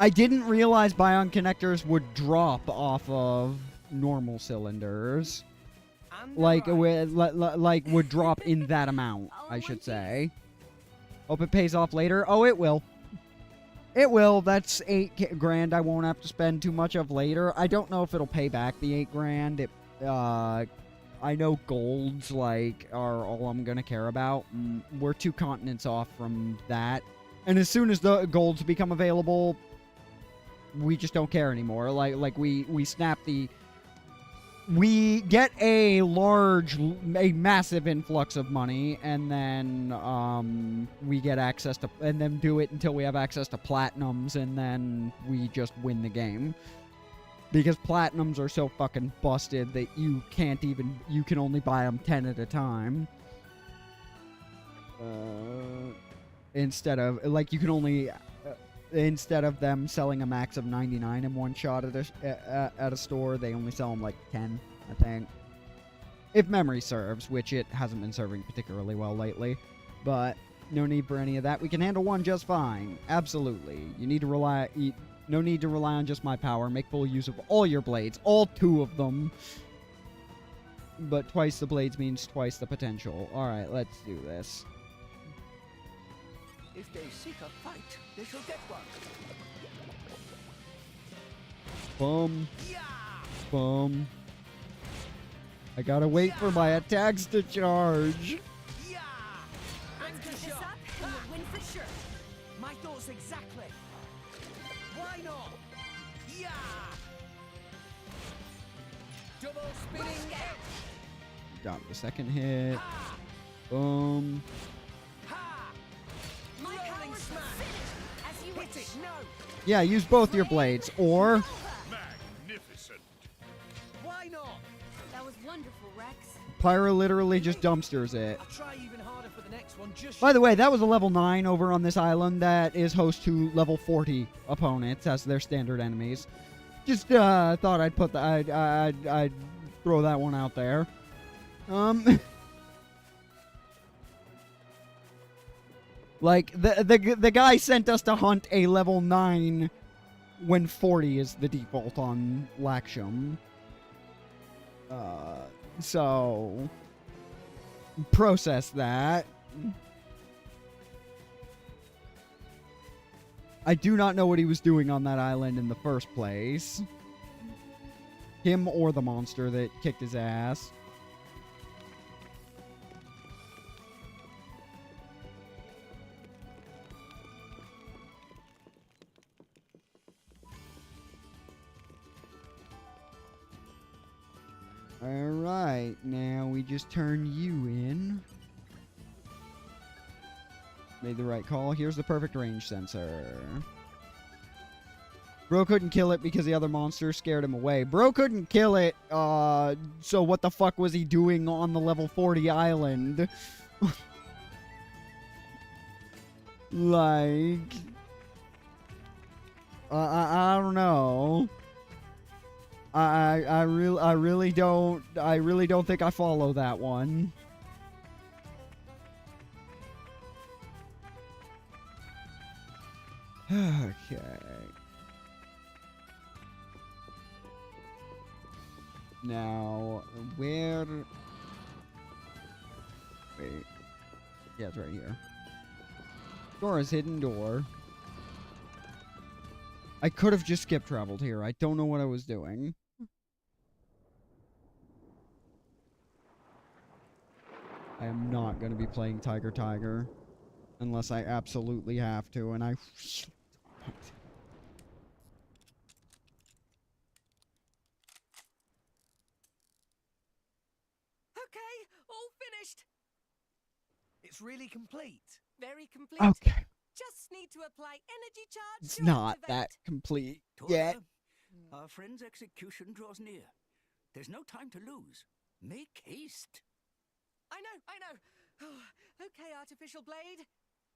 I didn't realize bion connectors would drop off of normal cylinders. Like, would drop in that amount, I should say. Hope it pays off later. Oh, it will. It will. That's 8 grand I won't have to spend too much of later. I don't know if it'll pay back the 8 grand. I know golds, like, are all I'm gonna care about. We're 2 continents off from that. And as soon as the golds become available, we just don't care anymore. Like we snap the... We get a massive influx of money, and then we get access to... And then do it until we have access to platinums, and then we just win the game. Because platinums are so fucking busted that you can't even... You can only buy them 10 at a time. Instead of... Like, you can only... instead of them selling a max of 99 in one shot at a store, they only sell them like 10, I think. If memory serves, which it hasn't been serving particularly well lately. But no need for any of that. We can handle one just fine. Absolutely. You need to rely... No need to rely on just my power. Make full use of all your blades. All 2 of them. But twice the blades means twice the potential. Alright, let's do this. If they seek a fight, they shall get one. Boom. Boom. I gotta wait for my attacks to charge. Let's keep this up and we'll win for sure. My thoughts exactly. Why not? Yeah. Double spinning out. Got the second hit. Boom. Rolling smash. As you Hit it. No. Yeah, use both your blades, or... Magnificent. Why not? That was wonderful, Rex. Pyra literally just dumpsters it. I'll try even harder for the next one. Just By the way, that was a level 9 over on this island that is host to level 40 opponents as their standard enemies. Just thought I'd put that. I'd throw that one out there. Like the guy sent us to hunt a level 9 when 40 is the default on Laksham. So process that. I do not know what he was doing on that island in the first place. Him or the monster that kicked his ass. Alright, now we just turn you in. Made the right call. Here's the perfect range sensor. Bro couldn't kill it because the other monster scared him away. Bro couldn't kill it, so what the fuck was he doing on the level 40 island? Like... I don't know. I really don't think I follow that one. Okay. Now, where... Wait. Yeah, it's right here. Dora's hidden door. I could have just skip traveled here. I don't know what I was doing. I am not going to be playing Tiger Tiger unless I absolutely have to, and I... Okay, all finished. It's really complete. Very complete. Okay. Just need to apply energy charge. It's to not activate. that complete Tora, yet. our friend's execution draws near. There's no time to lose. Make haste. I know. Oh, okay, artificial blade.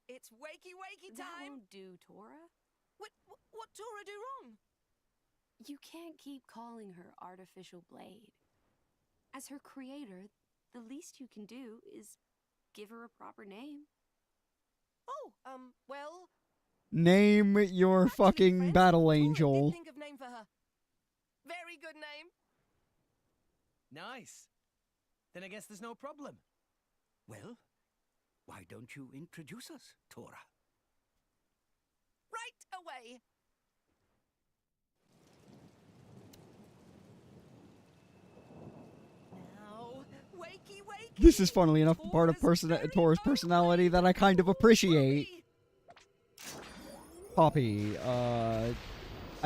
It's wakey That time. won't do, Tora. What Tora do wrong? You can't keep calling her Artificial Blade. As her creator, the least you can do is give her a proper name. Oh, well, Name your fucking battle angel. think of name for her. Very good name. Nice. Then I guess there's no problem. Well, why don't you introduce us, Tora? Right away. Now, wakey. This is, funnily enough, the part of Tora's personality that I kind of appreciate. Poppy. I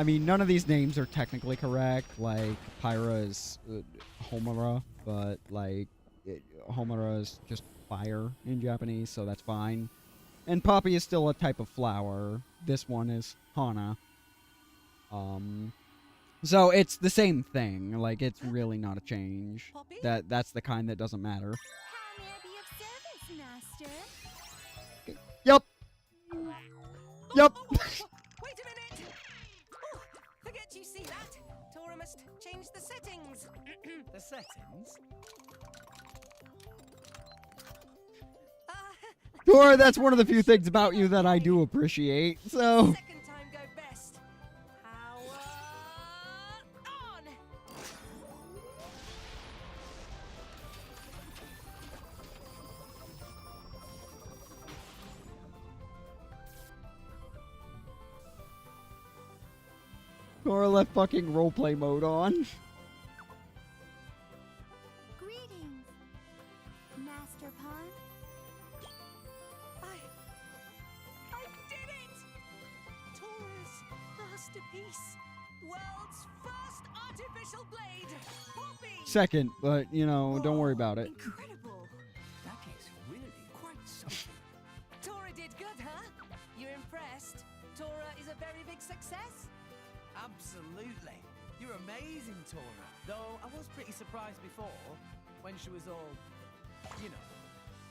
mean, none of these names are technically correct. Like, Pyra is Homura, but, like, Homura is just fire in Japanese, so that's fine. And Poppy is still a type of flower. This one is Hana. So it's the same thing. Like, it's really not a change. That's the kind that doesn't matter. How may I be of service, Master? Yup. Yup. Wait a minute. Oh, forget you see that. Tora must change the settings. The settings? Tora, that's one of the few things about you that I do appreciate, so... Second time go best. Power on. Tora left fucking roleplay mode on. Greetings, Master Pawn. I did it! Tora's masterpiece. World's first artificial blade. Poppy. Second, but, you know, don't worry about it. Incredible. That is really quite something. Tora did good, huh? You're impressed? Tora is a very big success? Absolutely. You're amazing, Tora. Though I was pretty surprised before. when she was all, you know.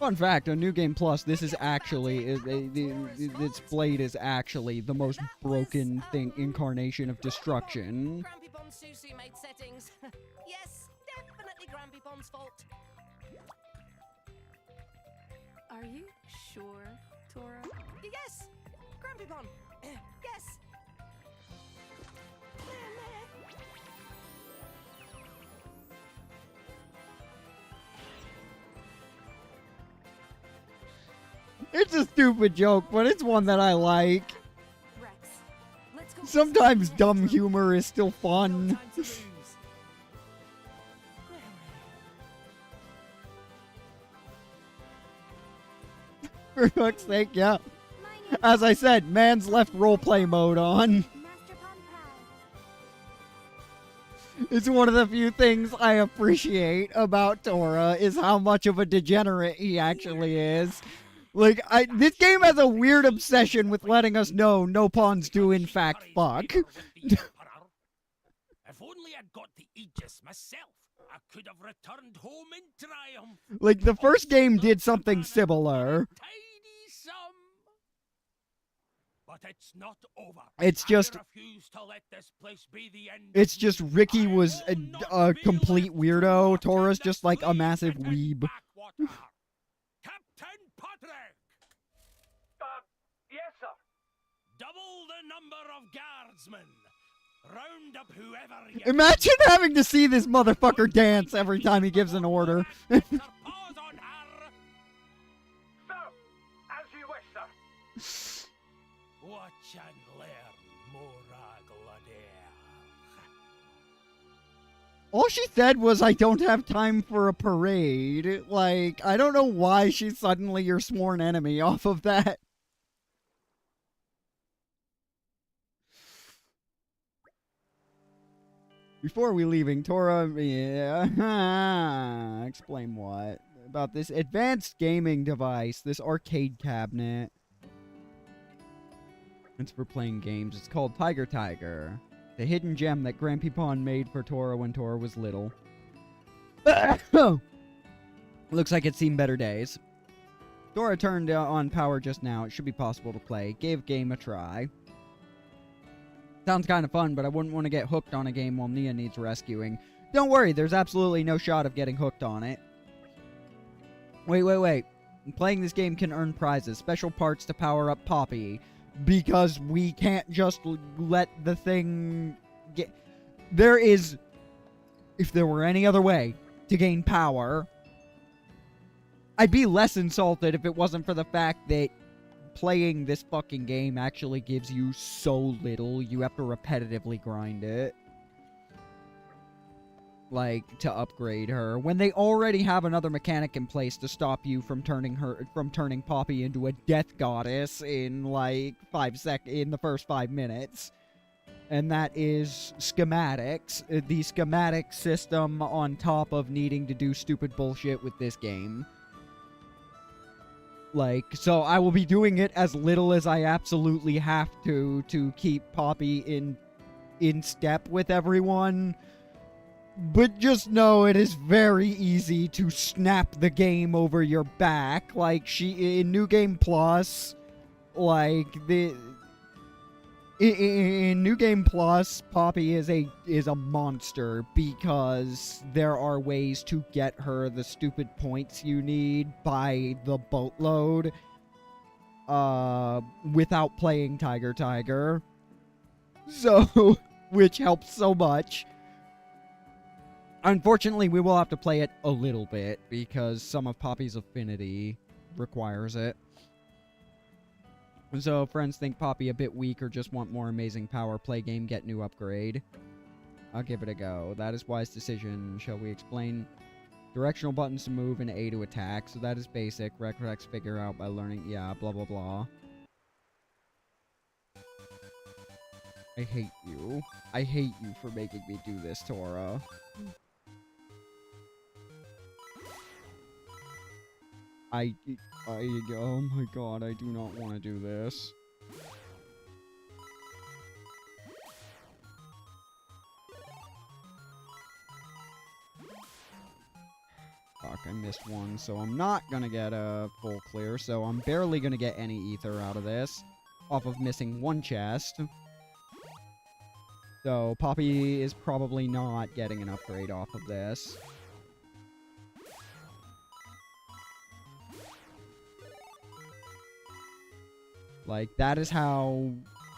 Fun fact, on New Game Plus, this is actually, this blade is actually the most broken incarnation of destruction. Grampy Pond's Susu made settings. Yes, definitely Grampy Pond's fault. Are you sure, Tora? Yes, Grampy Pond. Yes. It's a stupid joke, but it's one that I like. Rex, let's go. Sometimes dumb humor is still fun. For fuck's sake, yeah. As I said, man's left roleplay mode on. It's one of the few things I appreciate about Tora is how much of a degenerate he actually is. Like, this game has a weird obsession with letting us know no pawns do in fact fuck. If only I'd got the Aegis myself, I could have returned home in triumph. Like, the first game did something similar. Tidy sum. But it's not over. It's just... I refuse to let this place be the end. It's just Ricky was a complete weirdo. Tora's just like a massive weeb. Captain Patrick! Yes, sir. Double the number of guardsmen. Round up whoever you Imagine having to see this motherfucker dance every time he gives an order. Sir, as you wish, sir. Watch and learn, Mora Gladier. All she said was, I don't have time for a parade. Like, I don't know why she's suddenly your sworn enemy off of that. Before we leaving, Tora, yeah, explain what? About this advanced gaming device, this arcade cabinet. It's for playing games. It's called Tiger. The hidden gem that Grampy Pond made for Tora when Tora was little. Looks like it's seen better days. Tora turned on power just now. It should be possible to play. Gave game a try. Sounds kind of fun, but I wouldn't want to get hooked on a game while Nia needs rescuing. Don't worry, there's absolutely no shot of getting hooked on it. Wait. Playing this game can earn prizes, special parts to power up Poppy. Because we can't just let the thing get... There is... If there were any other way to gain power, I'd be less insulted if it wasn't for the fact that playing this fucking game actually gives you so little, you have to repetitively grind it. Like, to upgrade her. When they already have another mechanic in place to stop you from turning Poppy into a death goddess in, like, in the first 5 minutes. And that is schematics. The schematic system on top of needing to do stupid bullshit with this game. Like, so I will be doing it as little as I absolutely have to keep Poppy in step with everyone. But just know it is very easy to snap the game over your back. Like, in New Game Plus, like, in New Game Plus, Poppy is a monster because there are ways to get her the stupid points you need by the boatload without playing Tiger. So, which helps so much. Unfortunately, we will have to play it a little bit because some of Poppy's affinity requires it. So, friends think Poppy a bit weak or just want more amazing power, play game, get new upgrade. I'll give it a go. That is wise decision. Shall we explain? Directional buttons to move and A to attack. So that is basic. Rex figure out by learning. Yeah, blah, blah, blah. I hate you. I hate you for making me do this, Tora. Oh my god, I do not want to do this. I missed one, so I'm not gonna get a full clear, so I'm barely gonna get any ether out of this, off of missing one chest. So Poppy is probably not getting an upgrade off of this. Like, that is how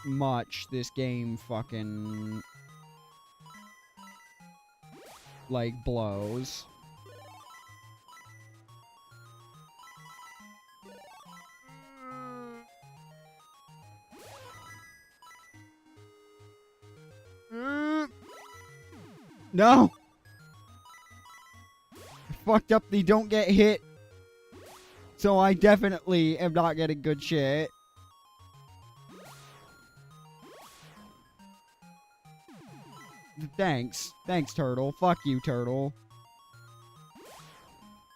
much this game fucking, like, blows. No! I fucked up the don't get hit. So I definitely am not getting good shit. Thanks. Thanks, Turtle. Fuck you, Turtle.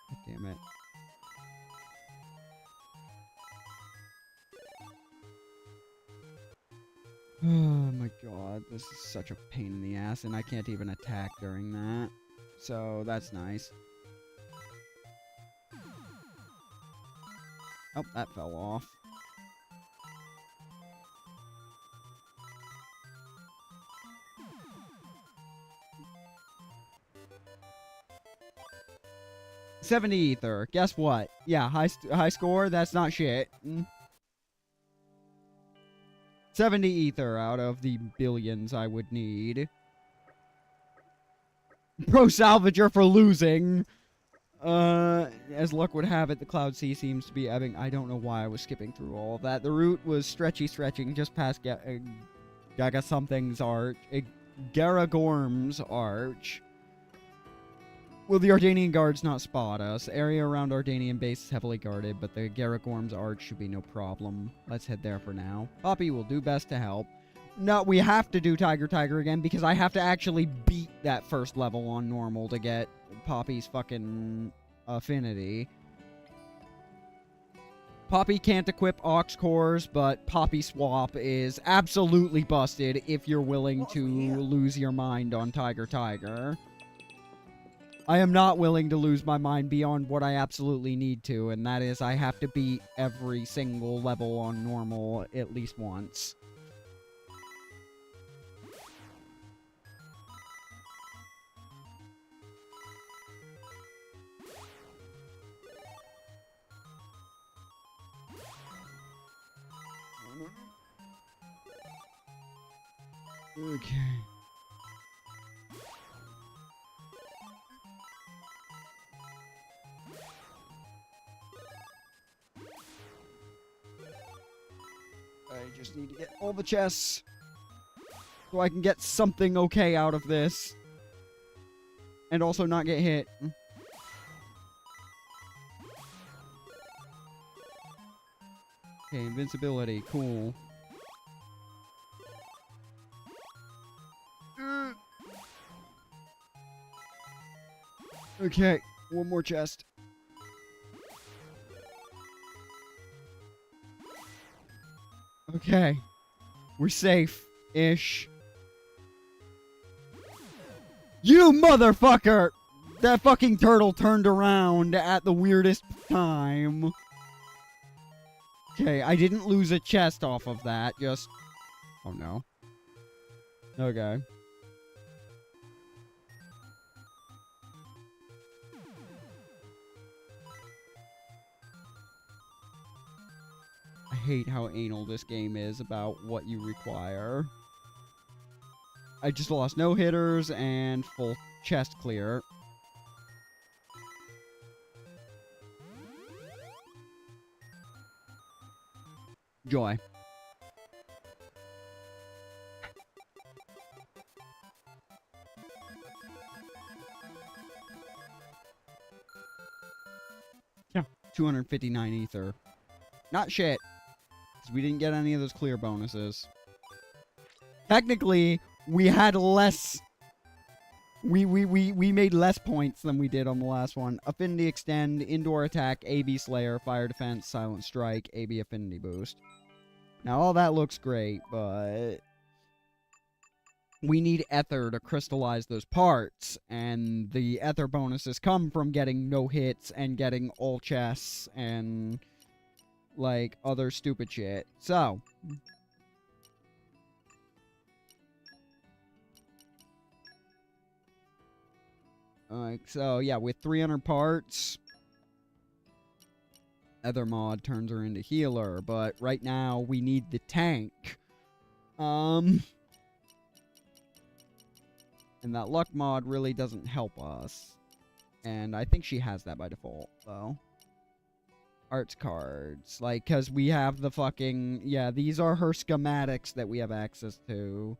God damn it. Oh my god, this is such a pain in the ass, and I can't even attack during that. So, that's nice. Oh, that fell off. $70 ether. Guess what? Yeah, high score. That's not shit. 70 ether out of the billions I would need. Pro Salvager for losing. As luck would have it, the Cloud Sea seems to be ebbing. I don't know why I was skipping through all of that. The route was stretching just past Gaga Something's Arch. Garagorm's Arch. Will the Ardanian guards not spot us? Area around Ardanian base is heavily guarded, but the Garagorm's Arch should be no problem. Let's head there for now. Poppy will do best to help. No, we have to do Tiger again, because I have to actually beat that first level on normal to get Poppy's fucking affinity. Poppy can't equip Ox Cores, but Poppy Swap is absolutely busted if you're willing to lose your mind on Tiger. I am not willing to lose my mind beyond what I absolutely need to, and that is I have to beat every single level on normal at least once. Okay. I just need to get all the chests so I can get something okay out of this. And also not get hit. Okay, invincibility. Cool. Okay, one more chest. Okay. We're safe-ish. You motherfucker! That fucking turtle turned around at the weirdest time. Okay, I didn't lose a chest off of that, just... Oh no. Okay. I hate how anal this game is about what you require. I just lost no hitters and full chest clear. Joy. Yeah, 259 ether. Not shit. Because we didn't get any of those clear bonuses. Technically, we had less... We made less points than we did on the last one. Affinity Extend, Indoor Attack, AB Slayer, Fire Defense, Silent Strike, AB Affinity Boost. Now, all that looks great, but... we need ether to crystallize those parts, and the ether bonuses come from getting no hits and getting all chests and like other stupid shit. So yeah, with 300 parts, Ether mod turns her into healer, but right now we need the tank. And that luck mod really doesn't help us. And I think she has that by default, though. Arts cards. Like, because we have the fucking... Yeah, these are her schematics that we have access to.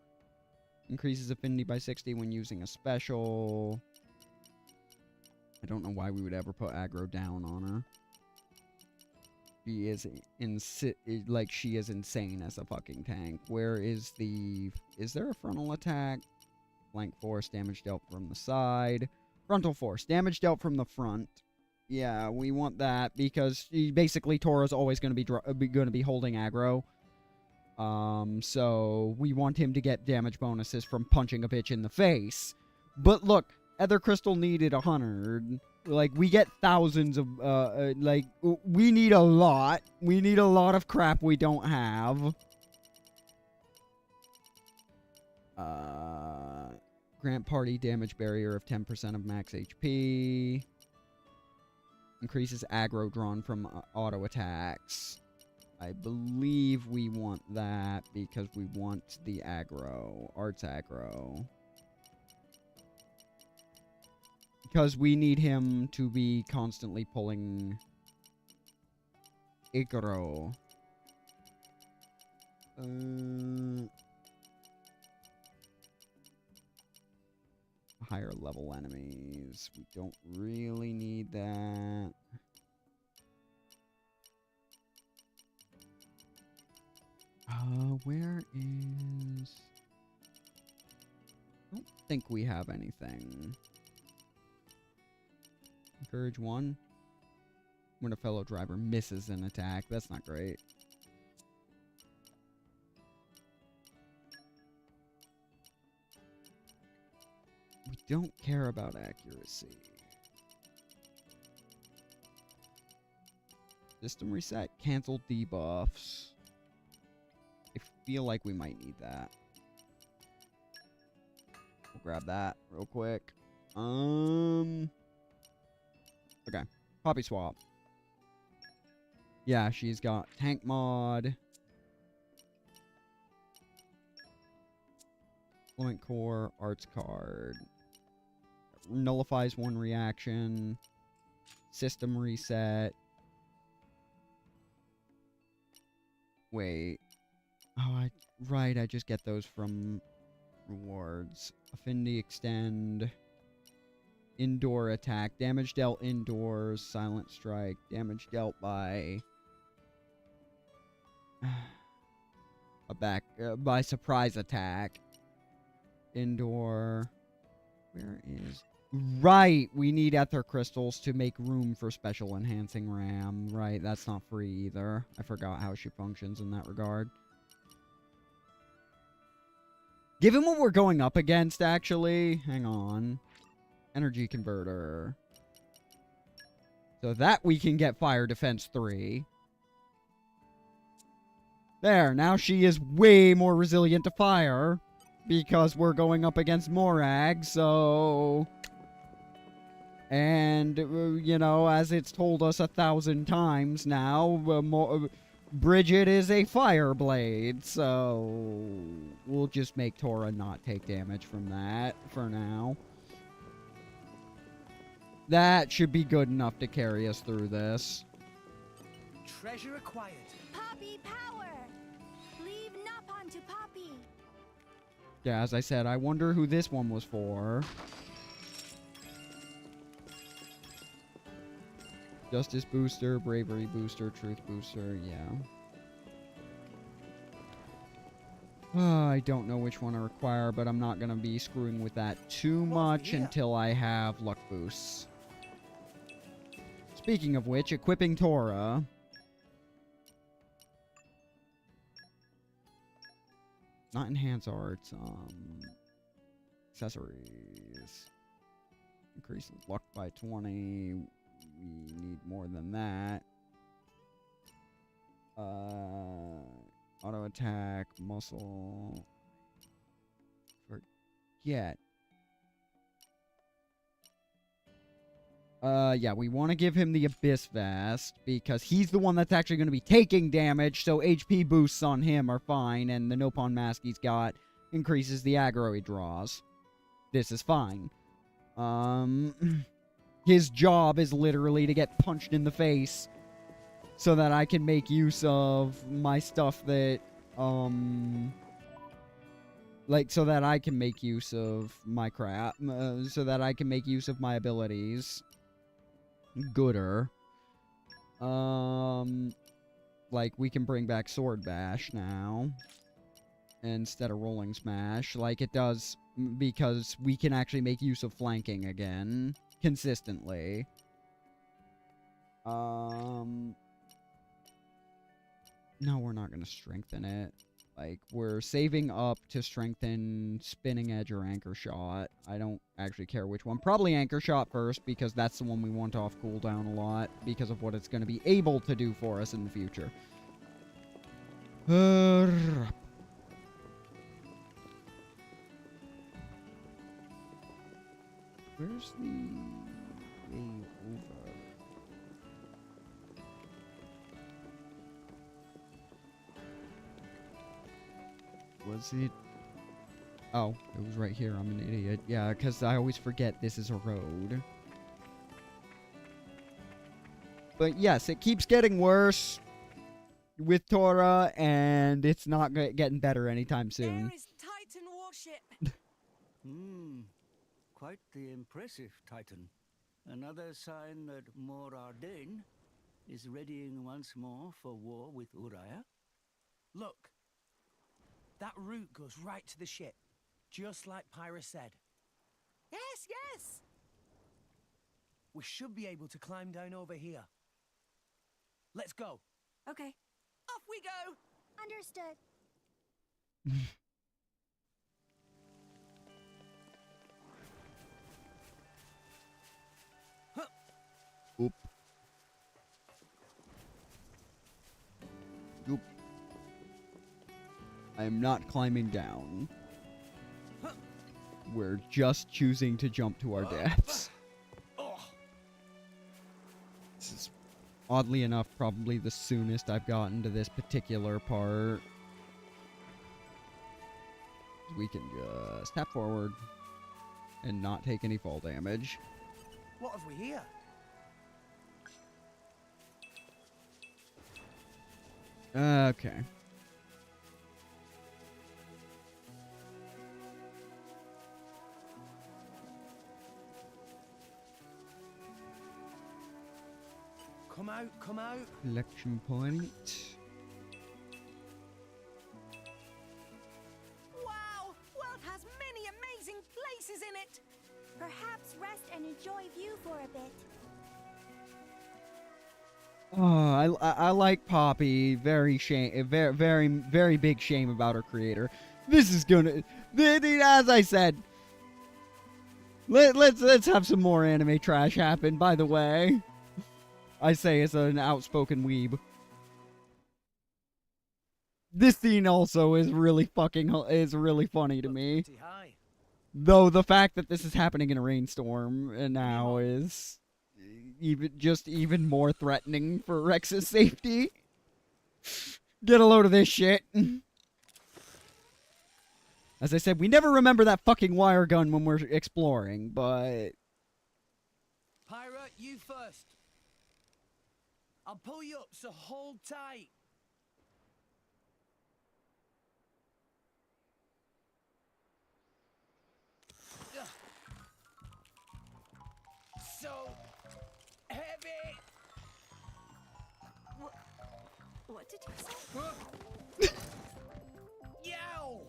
Increases affinity by 60 when using a special. I don't know why we would ever put aggro down on her. She is she is insane as a fucking tank. Where is the... Is there a frontal attack? Flank force, damage dealt from the side. Frontal force, damage dealt from the front. Yeah, we want that because basically Tora's always going to be holding aggro. So we want him to get damage bonuses from punching a bitch in the face. But look, Ether Crystal needed 100. Like, we get thousands of, like, we need a lot. We need a lot of crap we don't have. Grant party damage barrier of 10% of max HP. Increases aggro drawn from auto attacks. I believe we want that because we want the aggro. Arts aggro. Because we need him to be constantly pulling aggro. Higher level enemies. We don't really need that. Where is... I don't think we have anything. Encourage 1. When a fellow driver misses an attack. That's not great. We don't care about accuracy. System reset. Cancel debuffs. I feel like we might need that. We'll grab that real quick. Okay. Poppy swap. Yeah, she's got tank mod. Fluent core, arts card. Nullifies 1 reaction. System reset. Wait. Oh, right, I just get those from rewards. Affinity extend. Indoor attack. Damage dealt indoors. Silent strike. Damage dealt by... by surprise attack. Indoor. Where is... Right! We need ether crystals to make room for special enhancing RAM. Right, that's not free either. I forgot how she functions in that regard. Given what we're going up against, actually... Hang on. Energy converter. So that we can get fire defense 3. There, now she is way more resilient to fire. Because we're going up against Morag, so... And, you know, as it's told us 1,000 times now, Bridget is a fire blade, so... We'll just make Tora not take damage from that for now. That should be good enough to carry us through this. Treasure acquired. Poppy power! Leave Napon to Poppy! Yeah, as I said, I wonder who this one was for. Justice booster, bravery booster, truth booster, yeah. I don't know which one I require, but I'm not going to be screwing with that too much until I have luck boosts. Speaking of which, equipping Tora. Not enhance arts, accessories. Increases luck by 20. We need more than that. Auto attack, muscle. Forget. Yeah, we want to give him the Abyss Vest because he's the one that's actually going to be taking damage, so HP boosts on him are fine, and the Nopon mask he's got increases the aggro he draws. This is fine. His job is literally to get punched in the face so that I can make use of my stuff that, like, so that I can make use of my crap, so that I can make use of my abilities. Gooder. Like, we can bring back Sword Bash now instead of Rolling Smash, like it does, because we can actually make use of flanking again consistently. No, we're not going to strengthen it. Like, we're saving up to strengthen Spinning Edge or Anchor Shot. I don't actually care which one. Probably Anchor Shot first, because that's the one we want off cooldown a lot, because of what it's going to be able to do for us in the future. Where's the way over? Was it? Oh, it was right here. I'm an idiot. Yeah, because I always forget this is a road. But yes, it keeps getting worse with Tora, and it's not getting better anytime soon. There is Titan warship. Quite the impressive Titan. Another sign that Mor Ardain is readying once more for war with Uriah. Look. That route goes right to the ship, just like Pyra said. Yes, yes. We should be able to climb down over here. Let's go. Okay. Off we go. Understood. Oop. Oop. I am not climbing down. We're just choosing to jump to our deaths. This is, oddly enough, probably the soonest I've gotten to this particular part. We can just tap forward and not take any fall damage. What have we here? Okay. Come out, come out. Collection point. Wow! World has many amazing places in it. Perhaps rest and enjoy view for a bit. Oh, I like Poppy. Very very big shame about her creator. This is gonna, as I said. Let's have some more anime trash happen. By the way, I say as an outspoken weeb. This scene also is really funny to me. Though the fact that this is happening in a rainstorm and now is even more threatening for Rex's safety. Get a load of this shit. As I said, we never remember that fucking wire gun when we're exploring, but... Pyra, you first. I'll pull you up, so hold tight. So heavy. What did you say? Yow!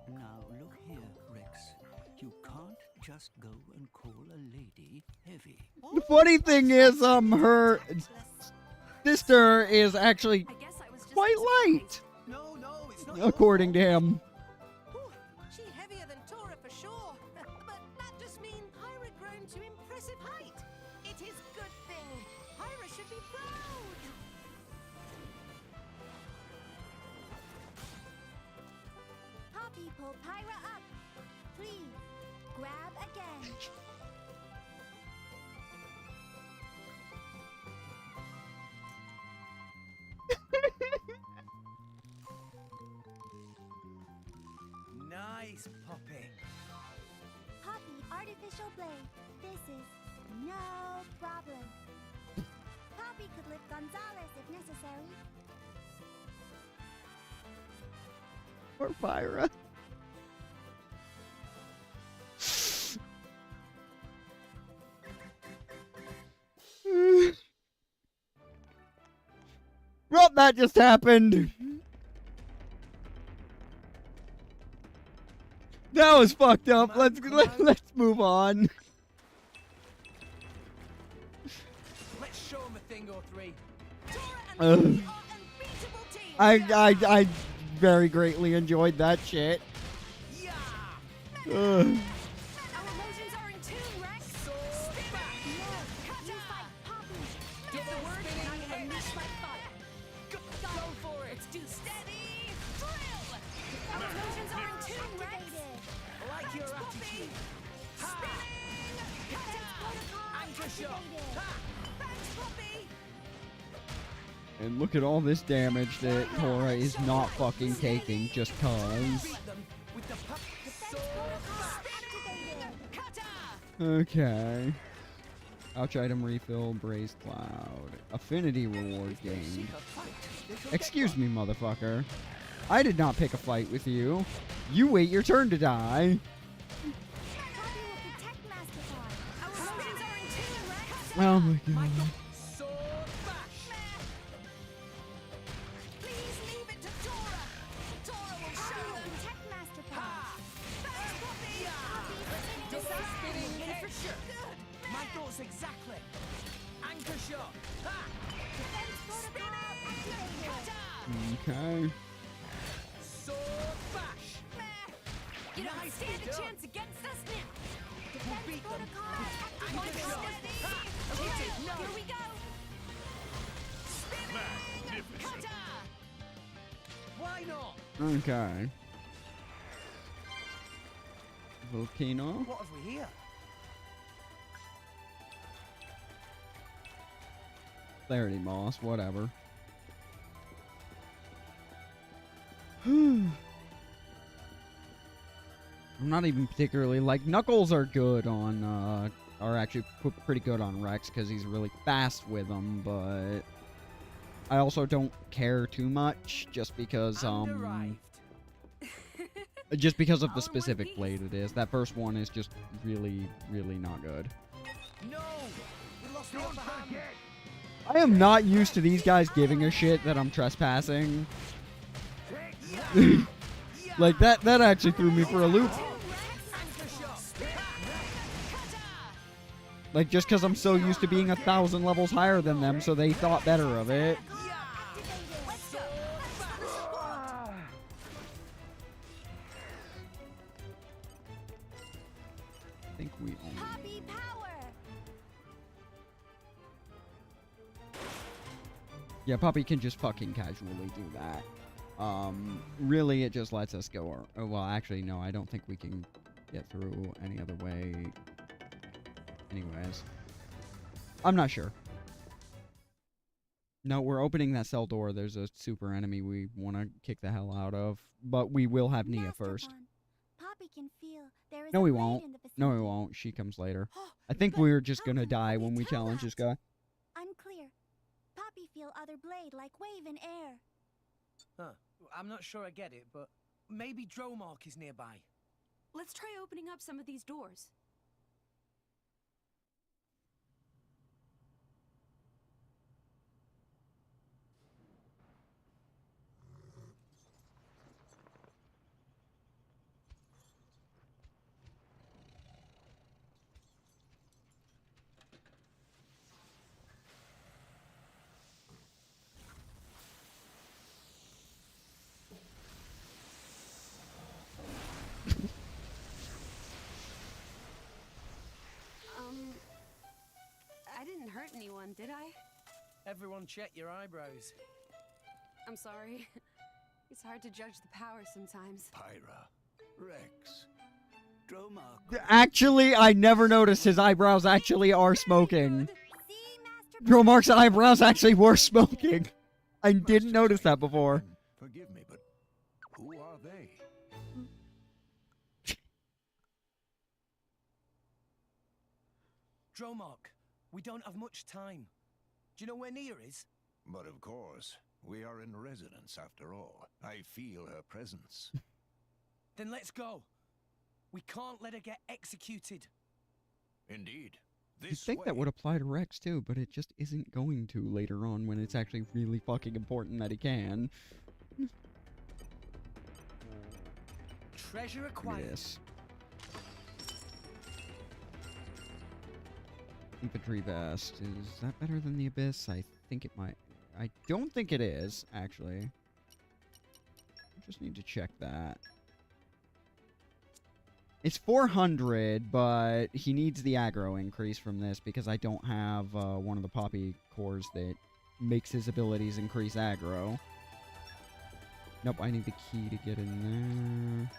Now look here, Rex. You can't just go and call a lady heavy. The funny thing is, her sister is actually quite light. No, it's not. According to him. She to impressive height. It is good thing. Pyra should be proud. Poppy, pull Pyra up. Please, grab again. Nice, Poppy. Poppy, artificial blade. This is no problem. Poppy could lift Gonzalez if necessary. Poor Pyra. Well, that just happened. That was fucked up. Let's move on. Let's show him a thing or three. I very greatly enjoyed that shit. Ugh. And look at all this damage that Tora is not fucking taking just cause. Okay. Ouch item refill, Braze Cloud. Affinity reward gained. Excuse me, motherfucker. I did not pick a fight with you. You wait your turn to die. Oh my god. Exactly. Anchor shot. Ha! Okay. Sword bash. You don't stand a chance against us now. We'll beat them. Anchor shot. Here we go. Magnificent. Why not? Okay. Volcano. What have we here? Clarity Moss, whatever. I'm not even particularly like Knuckles are good on are actually pretty good on Rex because he's really fast with them, but I also don't care too much just because just because of the specific blade it is. That first one is just really not good. No, we lost the upper hand. I am not used to these guys giving a shit that I'm trespassing. Like, that actually threw me for a loop. Like, just because I'm so used to being 1,000 levels higher than them, so they thought better of it. I think we only... Yeah, Poppy can just fucking casually do that. Really, it just lets us go. Oh, well, actually, no, I don't think we can get through any other way. Anyways. I'm not sure. No, we're opening that cell door. There's a super enemy we want to kick the hell out of. But we will have Nia first. Poppy can feel there is No, a we blade won't. in the No, we vicinity. won't. She comes later. I think we're just gonna die when we challenge this guy. Unclear. Poppy feel other blade like wave in air. Huh. I'm not sure I get it, but maybe Dromark is nearby. Let's try opening up some of these doors. Everyone check your eyebrows. I'm sorry. It's hard to judge the power sometimes. Pyra, Rex, Dromark. Actually, I never noticed his eyebrows actually are smoking. Dromark's eyebrows actually were smoking. I didn't notice that before. Forgive me, but who are they? Dromark, we don't have much time. Do you know where Nia is? But of course, we are in residence after all. I feel her presence. Then let's go. We can't let her get executed. Indeed. You'd think that would apply to Rex too, but it just isn't going to later on when it's actually really fucking important that he can. Treasure acquired. Yes. Infantry vest. Is that better than the Abyss? I think it might. I don't think it is, actually. I just need to check that. It's 400, but he needs the aggro increase from this because I don't have one of the poppy cores that makes his abilities increase aggro. Nope, I need the key to get in there.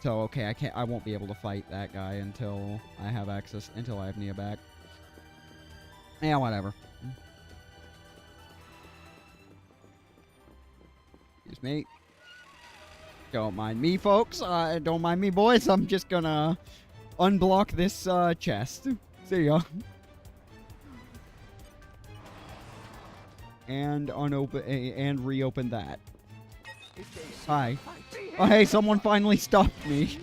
So, okay, I won't be able to fight that guy until I have access, until I have Nia back. Yeah, whatever. Excuse me. Don't mind me, folks. Don't mind me, boys. I'm just gonna unblock this chest. See ya. And and reopen that. Hi. Oh, hey, someone finally stopped me.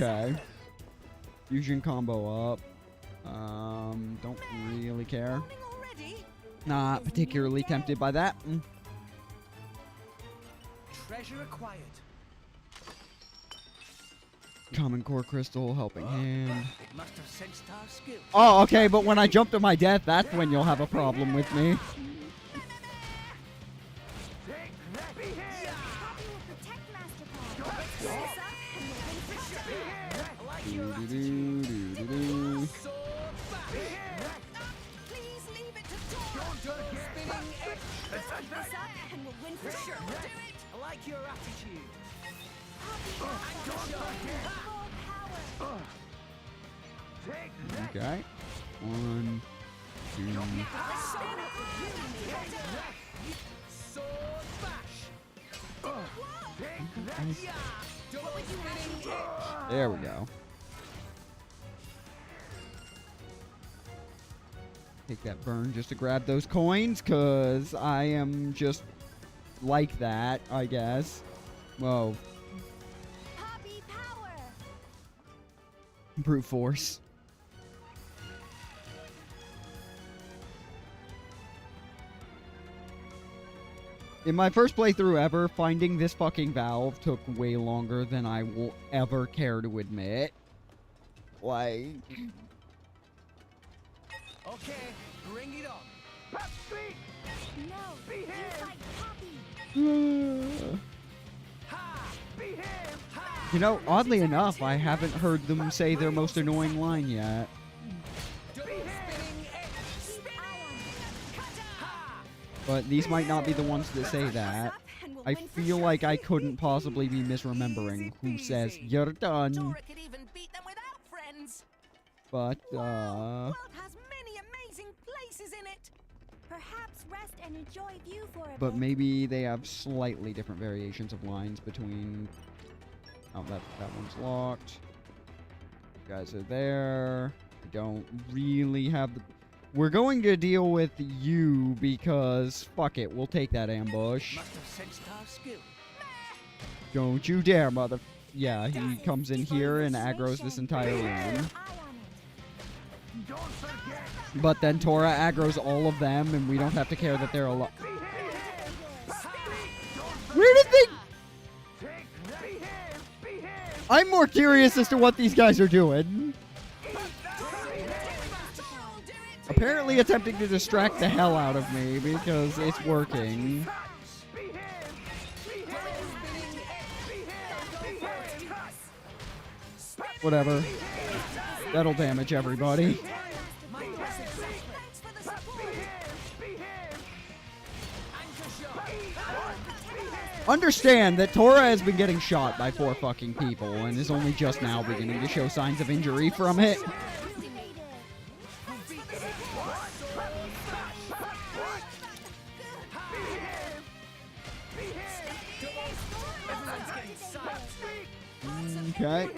Okay. Fusion combo up. Don't really care. Not particularly tempted by that. Treasure acquired. Common core crystal, helping hand. It must have sensed our skill. Oh, okay, but when I jump to my death, that's when you'll have a problem with me. I like your attitude. Okay. 1, 2. There we go. Take that burn just to grab those coins, because I am just like that, I guess. Whoa. Poppy power. Brute force. In my first playthrough ever, finding this fucking valve took way longer than I will ever care to admit. Like... Okay, bring it on. No, you fight Poppy. You know, oddly enough, I haven't heard them say their most annoying line yet. But these might not be the ones that say that. I feel like I couldn't possibly be misremembering who says, "You're done." But, World has many amazing places in it. Perhaps rest and enjoy view for a but bit. maybe they have slightly different variations of lines between... Oh, that one's locked. You guys are there. I don't really have the... We're going to deal with you because, fuck it, we'll take that ambush. Must have sensed our skill. Don't you dare, mother... Yeah, he comes in here and aggroes this entire room. But then Tora aggroes all of them, and we don't have to care that they're alive. Where did they... I'm more curious as to what these guys are doing. apparently attempting to distract the hell out of me because it's working. Whatever. That'll damage everybody. Understand that Tora has been getting shot by 4 fucking people and is only just now beginning to show signs of injury from it. Okay.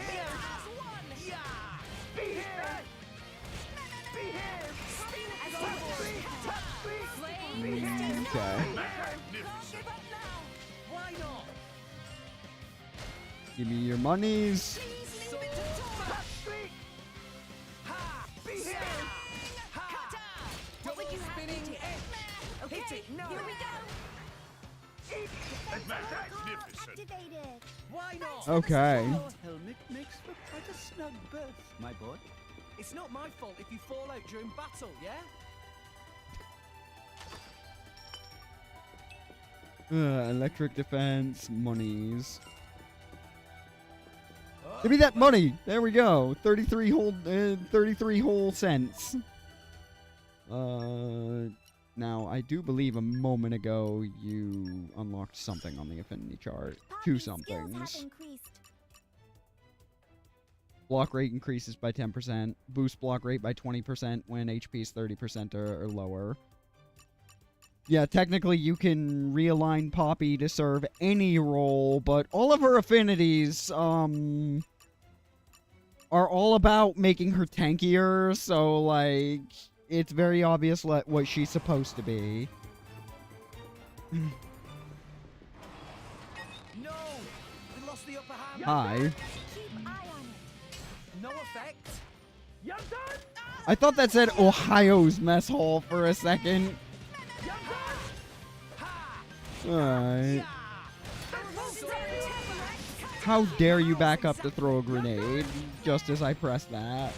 Okay. Give me your monies. Okay. Your helmet makes for quite a snug berth, my boy. It's not my fault if you fall out during battle, yeah? Electric defense, monies. Give me that money. There we go. 33 whole cents. Now I do believe a moment ago you unlocked something on the affinity chart. 2 somethings. Block rate increases by 10%. Boost block rate by 20% when HP is 30% or lower. Yeah, technically you can realign Poppy to serve any role, but all of her affinities, are all about making her tankier, so, like, it's very obvious what she's supposed to be. No! We lost the upper hand. Hi. Keep eye on it. No effect. I thought that said Ohio's mess hall for a second. Alright. How dare you back up to throw a grenade just as I press that?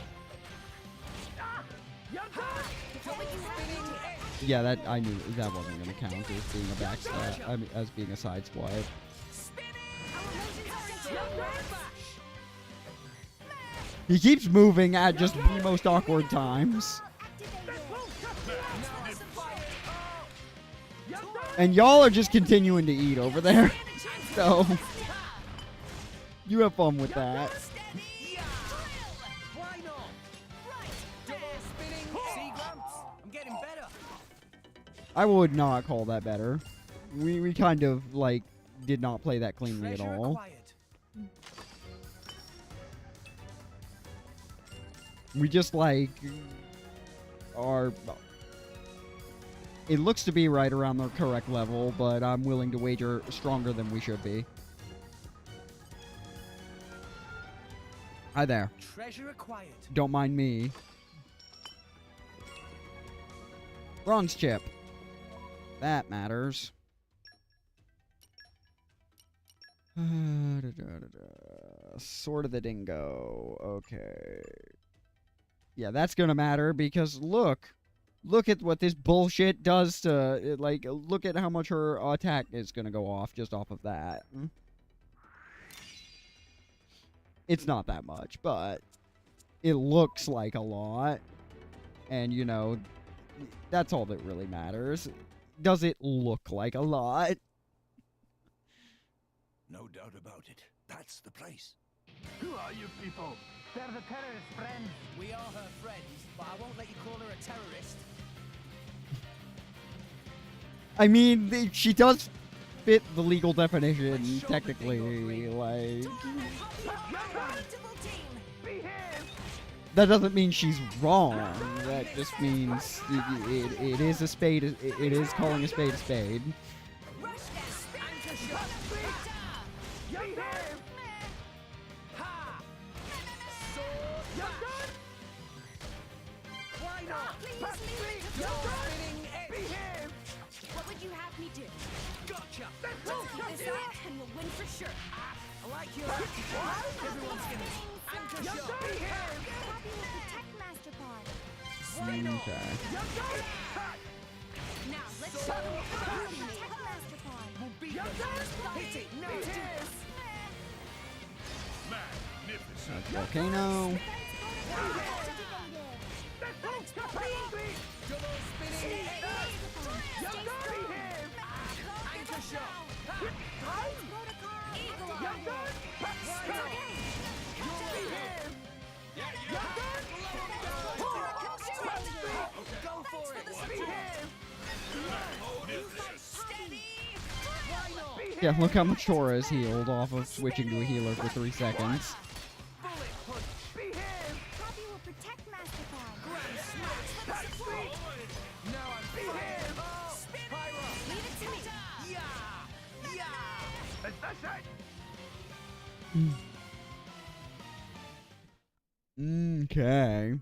Yeah, that I knew that wasn't going to count as being a backstab. I mean, as being a side swipe. He keeps moving at just the most awkward times. And y'all are just continuing to eat over there. So, you have fun with that. I would not call that better. We kind of, like, did not play that cleanly at all. We just, like, are... It looks to be right around the correct level, but I'm willing to wager stronger than we should be. Hi there. Treasure acquired. Don't mind me. Bronze chip. That matters. Sword of the Dingo. Okay. Yeah, that's gonna matter because look at what this bullshit does to, like, look at how much her attack is gonna go off just off of that. It's not that much, but it looks like a lot. And, you know, that's all that really matters. Does it look like a lot? No doubt about it. That's the place. Who are you people? They're the terrorist friends. We are her friends, but I won't let you call her a terrorist. I mean, she does fit the legal definition, technically, like... That doesn't mean she's wrong. That just means it is a spade. It is calling a spade a spade. What would you have me do? Gotcha. Let's keep this up and we'll win for sure. I like your attitude. Everyone's gonna anchor shot. Happy with the tech master pod. Okay. Now, let's show them what we're doing. We'll beat them. Hit it, no tears. Magnificent. Volcano. Go for it. Yeah, look how much Tora has healed off of switching to a healer for 3 seconds. Poppy will protect Mastercard. Now I'm behave. Leave it to me. Okay.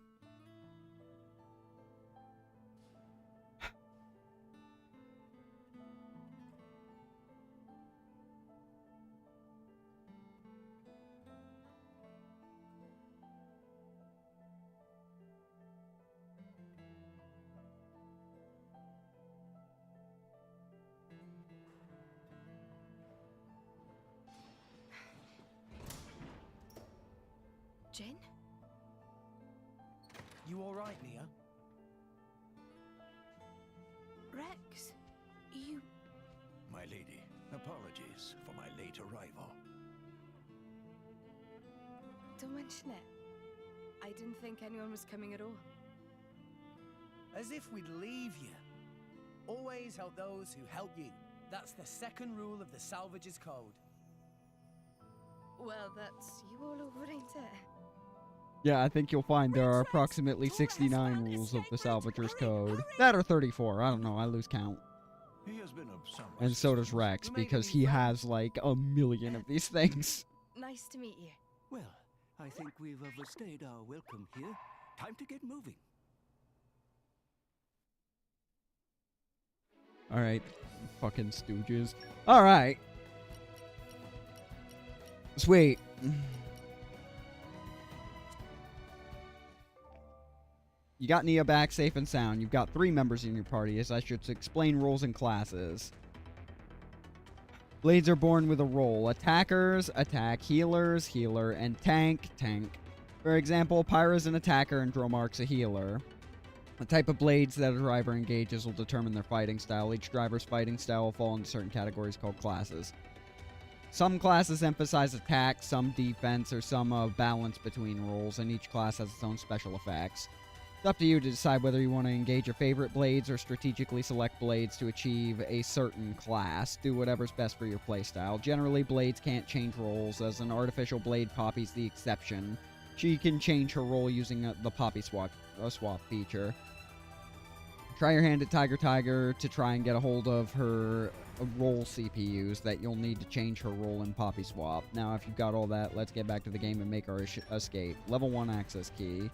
Jin? You all right, Nia? Rex? You... My lady, apologies for my late arrival. Don't mention it. I didn't think anyone was coming at all. As if we'd leave you. Always help those who help you. That's the second rule of the Salvage's Code. Well, that's you all over, ain't it? Yeah, I think you'll find there are approximately 69 rules of the Salvager's Code. That or 34, I don't know, I lose count. He has been of some And so does Rex, because he has like a million of these things. Nice to meet you. Well, I think we've overstayed our welcome here. Time to get moving. Alright, fucking stooges. Alright. Sweet. You got Nia back safe and sound. You've got 3 members in your party, as I should explain roles and classes. Blades are born with a role. Attackers, attack. Healers, healer. And tank, tank. For example, Pyra's an attacker and Dromark's a healer. The type of blades that a driver engages will determine their fighting style. Each driver's fighting style will fall into certain categories called classes. Some classes emphasize attack, some defense, or some balance between roles, and each class has its own special effects. It's up to you to decide whether you want to engage your favorite blades or strategically select blades to achieve a certain class. Do whatever's best for your playstyle. Generally, blades can't change roles, as an artificial blade Poppy's the exception. She can change her role using the Poppy swap feature. Try your hand at Tiger to try and get a hold of her role CPUs that you'll need to change her role in Poppy Swap. Now, if you've got all that, let's get back to the game and make our escape. Level 1 access key,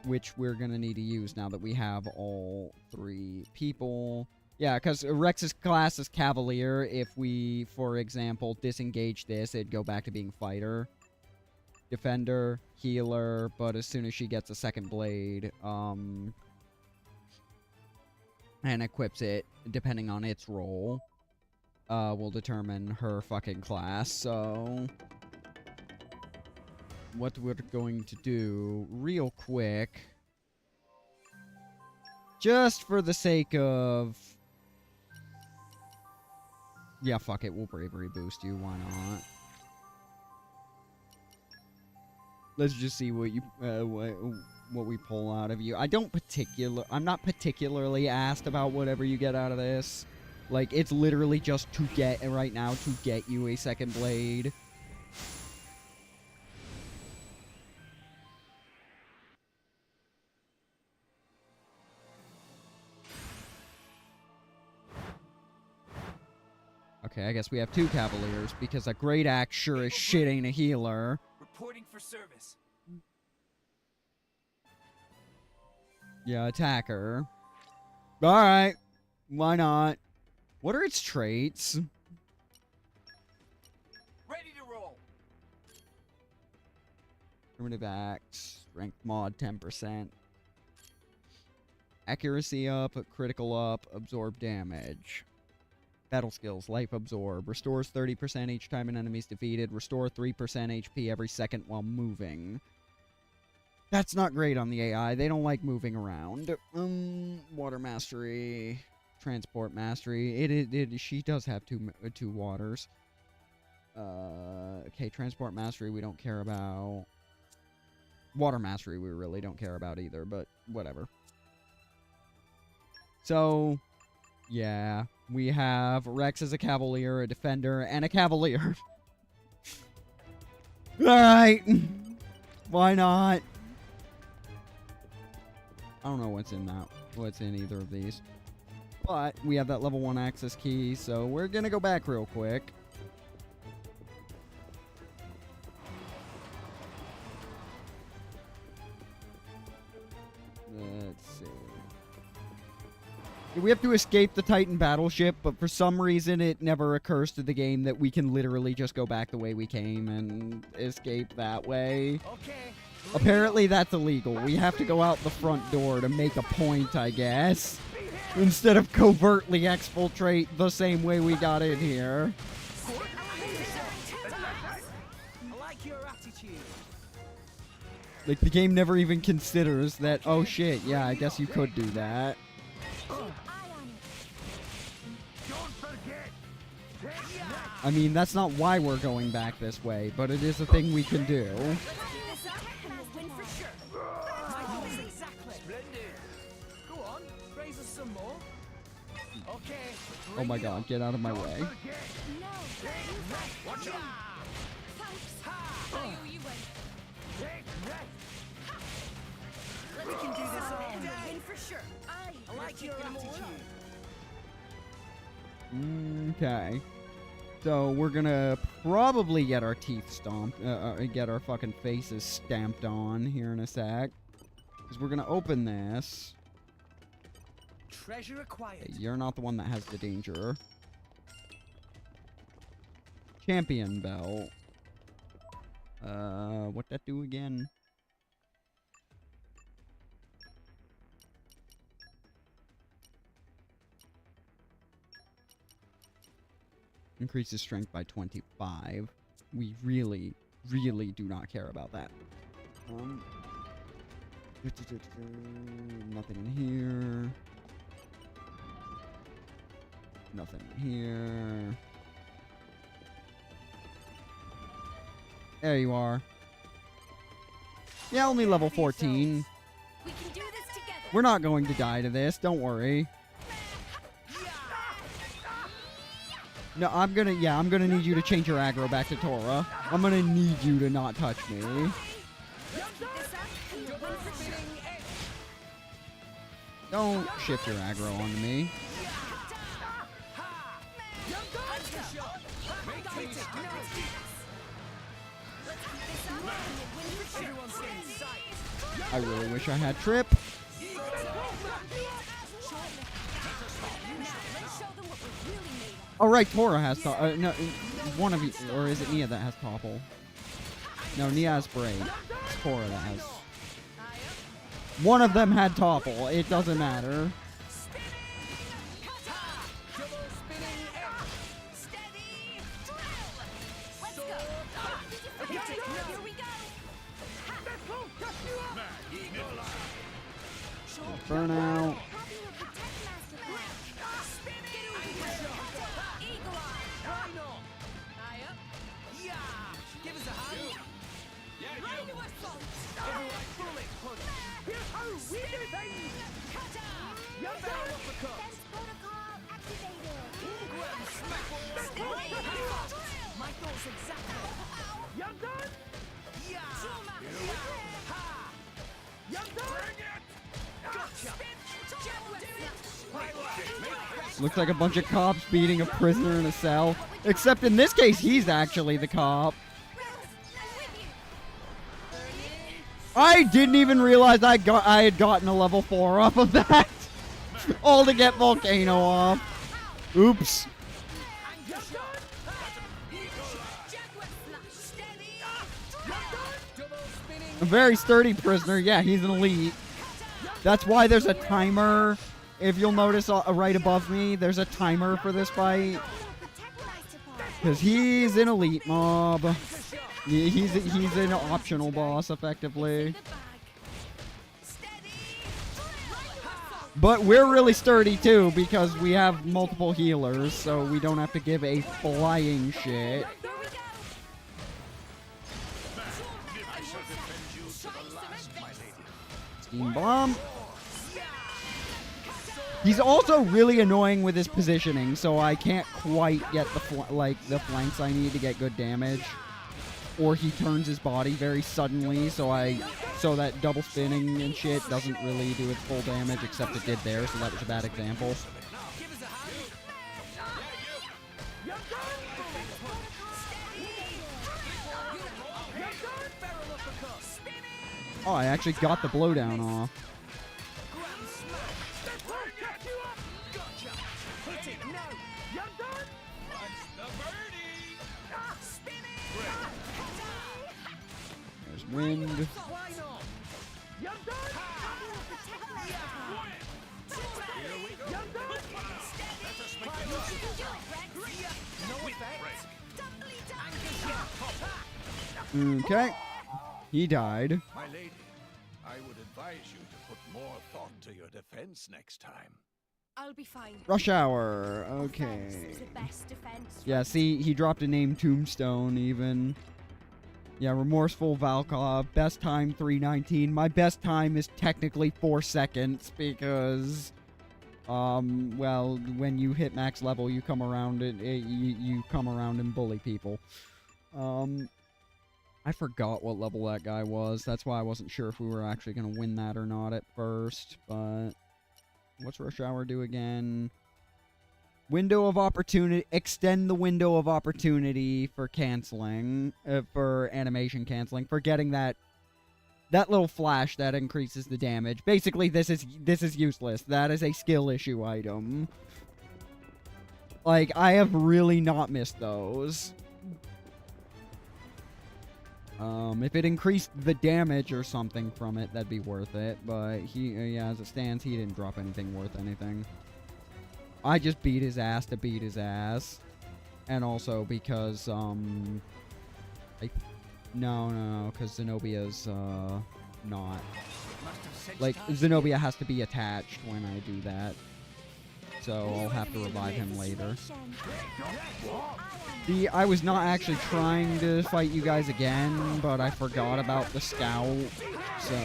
which we're going to need to use now that we have all 3 people. Yeah, because Rex's class is Cavalier. If we, for example, disengage this, it'd go back to being Fighter. Defender, Healer, but as soon as she gets a second blade, and equips it, depending on its role, will determine her fucking class. So, what we're going to do real quick, just for the sake of... Yeah, fuck it, we'll bravery boost you, why not? Let's just see what you, what we pull out of you. I'm not particularly asked about whatever you get out of this. Like, it's literally just to get, right now, to get you a second blade. Okay, I guess we have 2 Cavaliers, because a Great Axe sure as shit ain't a healer. Reporting for service. Yeah, attacker. Alright. Why not? What are its traits? Ready to roll. Primitive axe. Strength mod 10%. Accuracy up, critical up, absorb damage. Battle skills, life absorb. Restores 30% each time an enemy's defeated. Restore 3% HP every second while moving. That's not great on the AI. They don't like moving around. Water mastery. Transport mastery. She does have two waters. Okay, transport mastery we don't care about. Water mastery we really don't care about either, but whatever. So, yeah, we have Rex as a Cavalier, a Defender, and a Cavalier. Alright. Why not? I don't know what's in either of these. But we have that level 1 access key, so we're gonna go back real quick. Let's see. We have to escape the Titan battleship, but for some reason it never occurs to the game that we can literally just go back the way we came and escape that way. Okay. Apparently that's illegal. We have to go out the front door to make a point, I guess. Instead of covertly exfiltrate the same way we got in here. I like your attitude. Like, the game never even considers that, oh shit, yeah, I guess you could do that. I mean, that's not why we're going back this way, but it is a thing we can do. Oh my god, get out of my way. We can do this all day. Win for sure. I like your attitude. Okay. So we're gonna probably get our teeth stomped, get our fucking faces stamped on here in a sec. Because we're gonna open this. Treasure acquired. Okay, you're not the one that has the danger. Champion belt. What that do again? Increases strength by 25. We really, really do not care about that. Nothing in here. Nothing in here. There you are. Yeah, only level 14. We can do this together. We're not going to die to this, don't worry. No, I'm gonna need you to change your aggro back to Tora. I'm gonna need you to not touch me. Don't shift your aggro onto me. I really wish I had Trip. Oh, right, Tora has no, one of you, or is it Nia that has Topple? No, Nia has Braid. It's Tora that has. One of them had Topple. It doesn't matter. Burnout. Looks like a bunch of cops beating a prisoner in a cell. Except in this case, he's actually the cop. I didn't even realize I had gotten a level 4 off of that. All to get Volcano off. Oops. A very sturdy prisoner. Yeah, he's an elite. That's why there's a timer. If you'll notice right above me, there's a timer for this fight. Because he's an elite mob. He's an optional boss, effectively. But we're really sturdy, too, because we have multiple healers, so we don't have to give a flying shit. Steam Bomb. He's also really annoying with his positioning, so I can't quite get the flanks I need to get good damage. Or he turns his body very suddenly, so that double spinning and shit doesn't really do its full damage, except it did there, so that was a bad example. Oh, I actually got the blowdown off. There's wind. Okay. He died. My lady, I would advise you to put more thought to your defense next time. I'll be fine. Rush Hour. Okay. Yeah, see, he dropped a name Tombstone, even. Yeah, Remorseful Valkov. Best time, 3:19. My best time is technically 4 seconds, because... well, when you hit max level, you come around you come around and bully people. I forgot what level that guy was. That's why I wasn't sure if we were actually going to win that or not at first, but... What's Rush Hour do again? Window of opportunity. Extend the window of opportunity for canceling. For animation canceling. For getting that little flash that increases the damage. Basically, this is useless. That is a skill issue item. Like, I have really not missed those. If it increased the damage or something from it, that'd be worth it. But yeah, as it stands, he didn't drop anything worth anything. I just beat his ass to beat his ass. And also because, no, because Zenobia's, not. Like, Zenobia has to be attached when I do that. So I'll have to revive him later. See, I was not actually trying to fight you guys again, but I forgot about the scout, so...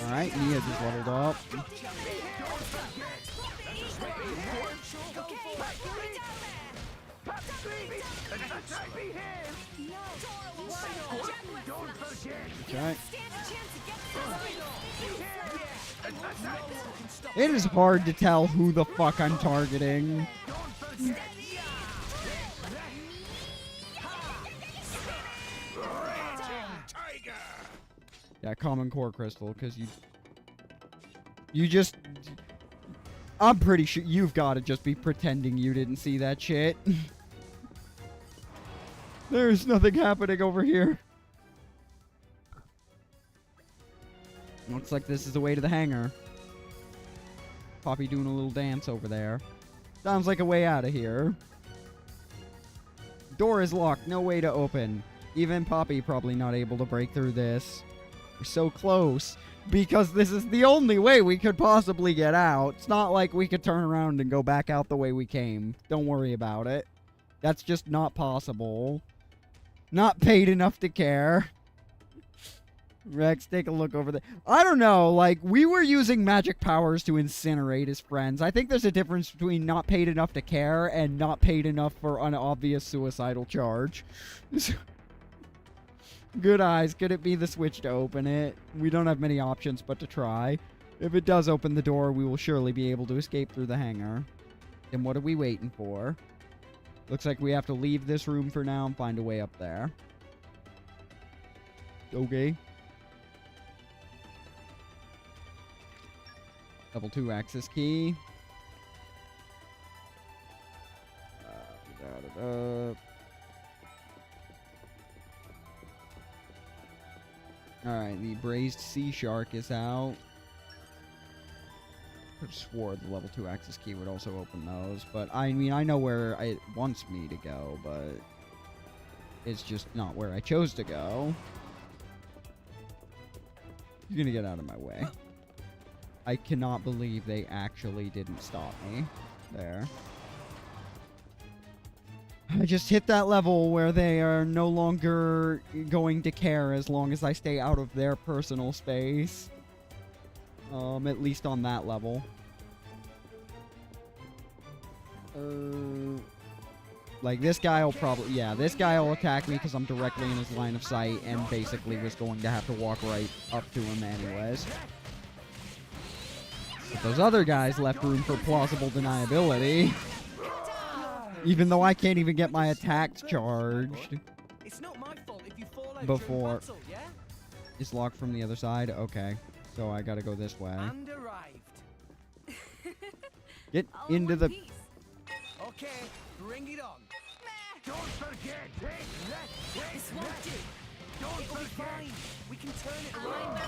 Alright, Nia just leveled up. Okay. It is hard to tell who the fuck I'm targeting. Yeah, common core crystal, because you just... I'm pretty sure you've got to just be pretending you didn't see that shit. There's nothing happening over here. Looks like this is the way to the hangar. Poppy doing a little dance over there. Sounds like a way out of here. Door is locked. No way to open. Even Poppy probably not able to break through this. We're so close. Because this is the only way we could possibly get out. It's not like we could turn around and go back out the way we came. Don't worry about it. That's just not possible. Not paid enough to care. Rex, take a look over there. I don't know, like, we were using magic powers to incinerate his friends. I think there's a difference between not paid enough to care and not paid enough for an obvious suicidal charge. Good eyes. Could it be the switch to open it? We don't have many options but to try. If it does open the door, we will surely be able to escape through the hangar. Then what are we waiting for? Looks like we have to leave this room for now and find a way up there. Level 2 access key. Alright, the braised sea shark is out. I could have swore the level 2 access key would also open those, but I mean, I know where it wants me to go, but it's just not where I chose to go. You're gonna get out of my way. I cannot believe they actually didn't stop me there. I just hit that level where they are no longer going to care as long as I stay out of their personal space. At least on that level. Like, this guy will probably... Yeah, this guy will attack me because I'm directly in his line of sight and basically was going to have to walk right up to him anyways. But those other guys left room for plausible deniability. Even though I can't even get my attacks charged. It's not my fault if you fall out Before. battle, yeah? It's locked from the other side? Okay. So I gotta go this way. And arrived. Get into the... Okay, bring it on. Don't forget, This won't do. It'll be fine. We can turn it around.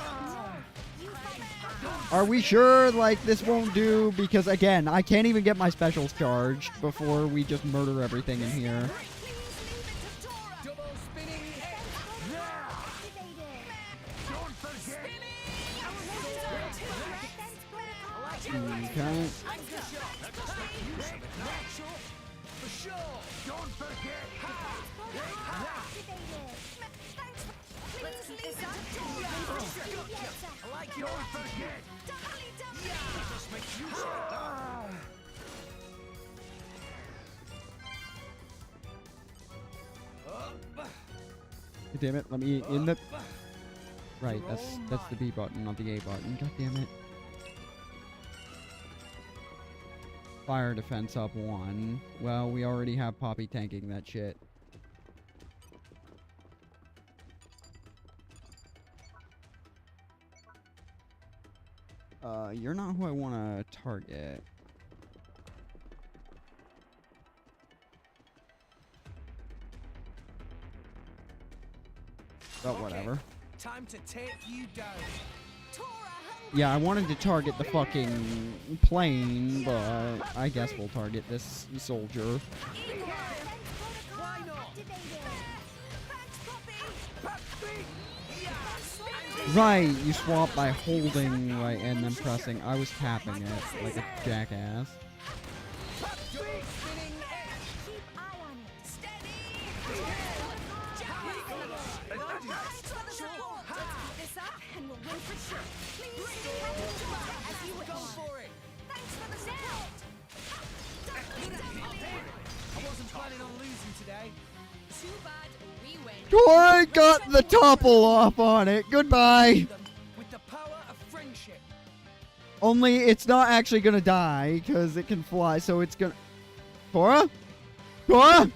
Are we sure, like, this won't do? Because, again, I can't even get my specials charged before we just murder everything in here. Okay. Damn it, let me in the... Right, that's the B button, not the A button. God damn it. Fire defense up 1. Well, we already have Poppy tanking that shit. You're not who I want to target. But whatever. Time to take you down. Yeah, I wanted to target the fucking plane, but I guess we'll target this soldier. Right, you swap by holding right and then pressing. I was tapping it like a jackass. Tori got the topple off on it. Goodbye. With the power of friendship. Only it's not actually gonna die because it can fly, so it's gonna. Tora? Tora?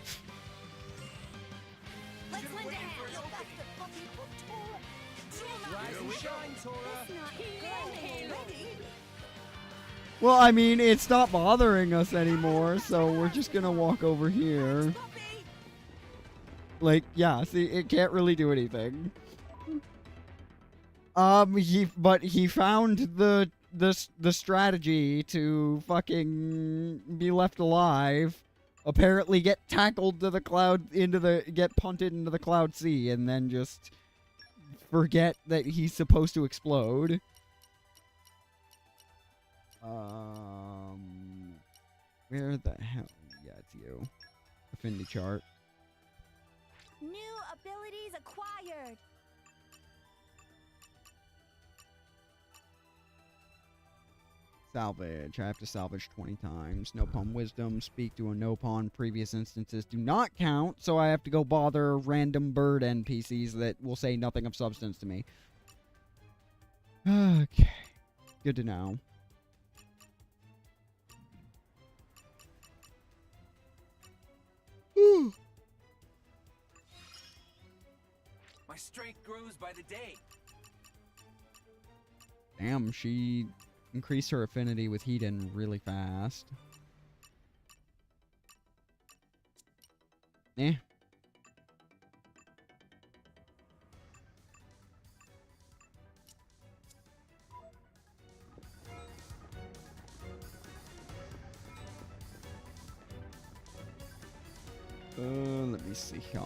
Well, I mean, it's not bothering us anymore, so we're just gonna walk over here. Like, yeah, see, it can't really do anything. He found the strategy to fucking be left alive. Apparently get tackled to the cloud, get punted into the cloud sea, and then just forget that he's supposed to explode. Where the hell? Yeah, it's you. Affinity chart. New abilities acquired. Salvage. I have to salvage 20 times. No pawn wisdom. Speak to a no pawn. Previous instances do not count, so I have to go bother random bird NPCs that will say nothing of substance to me. Okay. Good to know. My strength grows by the day. Damn, she increase her affinity with Hedon really fast. Eh. Let me see here.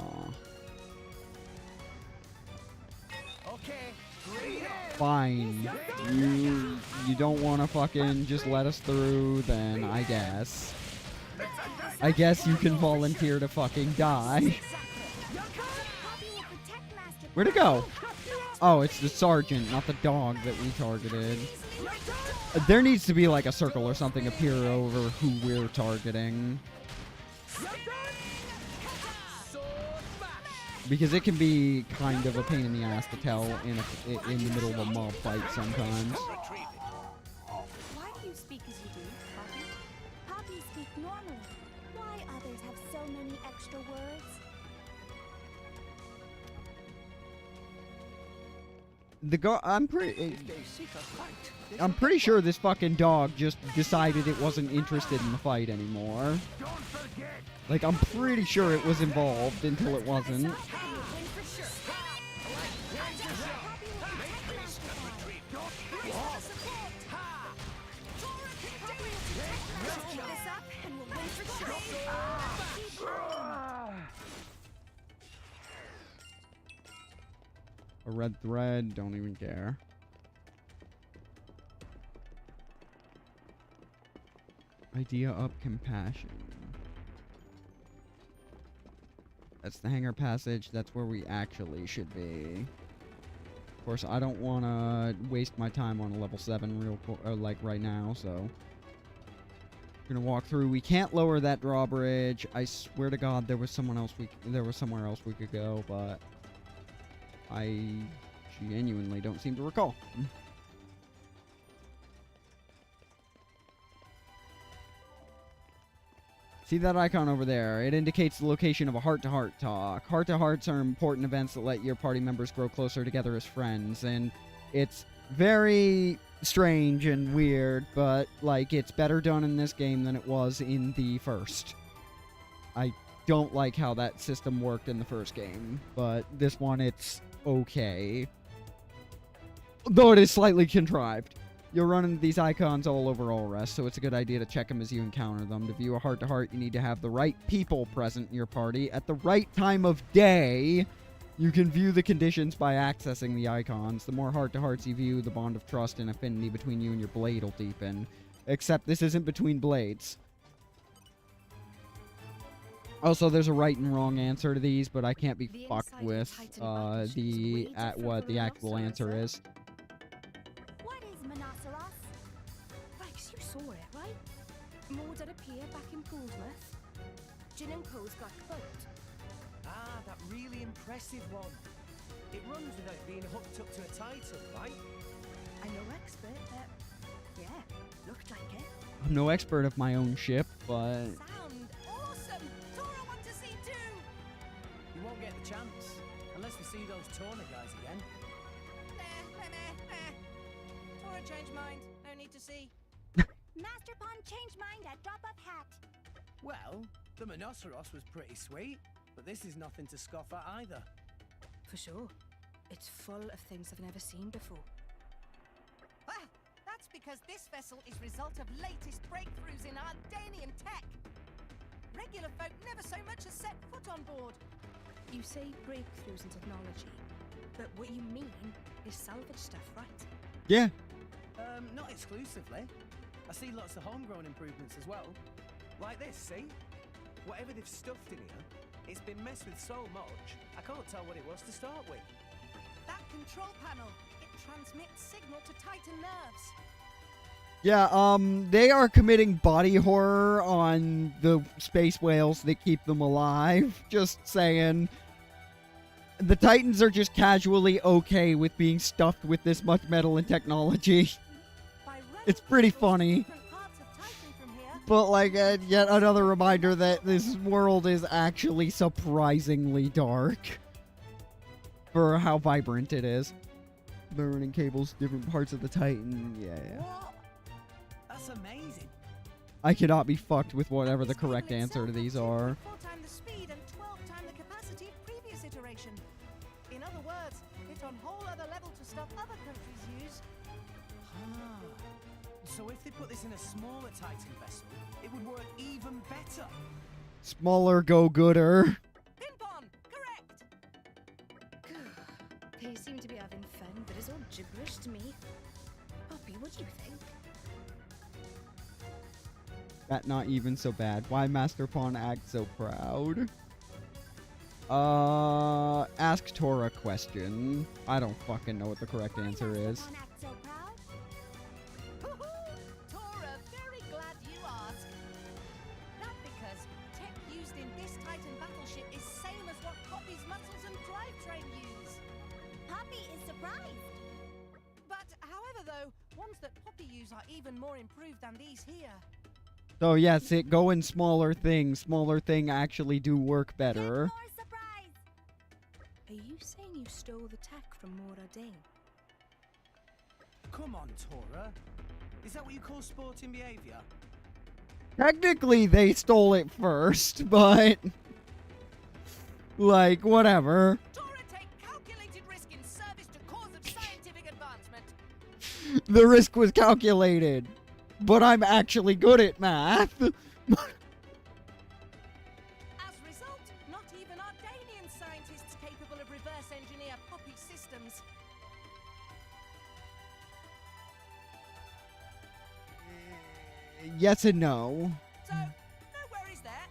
Okay, bring it on. Fine. You don't want to fucking just let us through, then I guess. I guess you can volunteer to fucking die. Where'd it go? Oh, it's the sergeant, not the dog that we targeted. There needs to be like a circle or something appear over who we're targeting. Because it can be kind of a pain in the ass to tell in the middle of a mob fight sometimes. Why do you speak as you do, Poppy? Poppy speak normally. Why others have so many extra words? I'm pretty sure this fucking dog just decided it wasn't interested in the fight anymore. Like, I'm pretty sure it was involved until it wasn't. A red thread, don't even care. Idea up compassion. That's the hangar passage. That's where we actually should be. Of course, I don't want to waste my time on a level 7 like right now, so we're gonna walk through. We can't lower that drawbridge. I swear to God, there was somewhere else we could go, but I genuinely don't seem to recall. See that icon over there? It indicates the location of a heart-to-heart talk. Heart-to-hearts are important events that let your party members grow closer together as friends, and it's very strange and weird, but, like, it's better done in this game than it was in the first. I don't like how that system worked in the first game, but this one, it's okay. Though it is slightly contrived. You'll run into these icons all over Allrest, so it's a good idea to check them as you encounter them. To view a heart-to-heart, you need to have the right people present in your party at the right time of day. You can view the conditions by accessing the icons. The more heart-to-hearts you view, the bond of trust and affinity between you and your blade will deepen. Except this isn't between blades. Also, there's a right and wrong answer to these, but I can't be fucked with what the actual answer is. Rex, you saw it, right? More did appear back in Portsmouth. Jin and Co's black boat. Ah, that really impressive one. It runs without being hooked up to a title, right? I'm no expert, but yeah, looked like it. I'm no expert of my own ship, but Sound awesome! Tora want to see too! You won't get the chance, unless we see those Torna guys again. Tora changed mind. No need to see. Master Pawn changed mind at drop of hat. Well, the Monoceros was pretty sweet, but this is nothing to scoff at either. For sure. It's full of things I've never seen before. Ah, that's because this vessel is result of latest breakthroughs in Ardanian tech. Regular folk never so much as set foot on board. You say breakthroughs in technology, but what you mean is salvage stuff, right? yeah. Not exclusively. I see lots of homegrown improvements as well. Like this, see? Whatever they've stuffed in here, it's been messed with so much, I can't tell what it was to start with. That control panel, it transmits signal to Titan nerves. Yeah, they are committing body horror on the space whales that keep them alive. Just saying. The Titans are just casually okay with being stuffed with this much metal and technology. It's pretty funny. But, like, yet another reminder that this world is actually surprisingly dark. For how vibrant it is. Burning cables, different parts of the Titan, yeah. That's amazing. I cannot be fucked with whatever the correct answer to these are. 4 times the speed and 12 times the capacity of previous iteration. In other words, it's on whole other level to stuff other countries use. Ah. So if they put this in a smaller Titan vessel, it would work even better. Smaller go-gooder. Ping-pong! Correct! They seem to be having fun, but it's all gibberish to me. Poppy, what do you think? That not even so bad. Why Master Pawn act so proud? Ask Tora a question. I don't fucking know what the correct answer is. Tora, very glad you asked. That because tech used in this Titan battleship is same as what Poppy's muscles and drivetrain use. Poppy is surprised. But however though, ones that Poppy use are even more improved than these here. So yes, it go in smaller things. Smaller thing actually do work better. Are you saying you stole the tech from Mora Dane? Come on, Tora. Is that what you call sporting behavior? Technically, they stole it first, but like whatever. Tora, take calculated risk in service to cause of scientific advancement. The risk was calculated, but I'm actually good at math. As result, not even Ardanian scientists capable of reverse engineer Poppy systems. Yes and no. So, no worries there.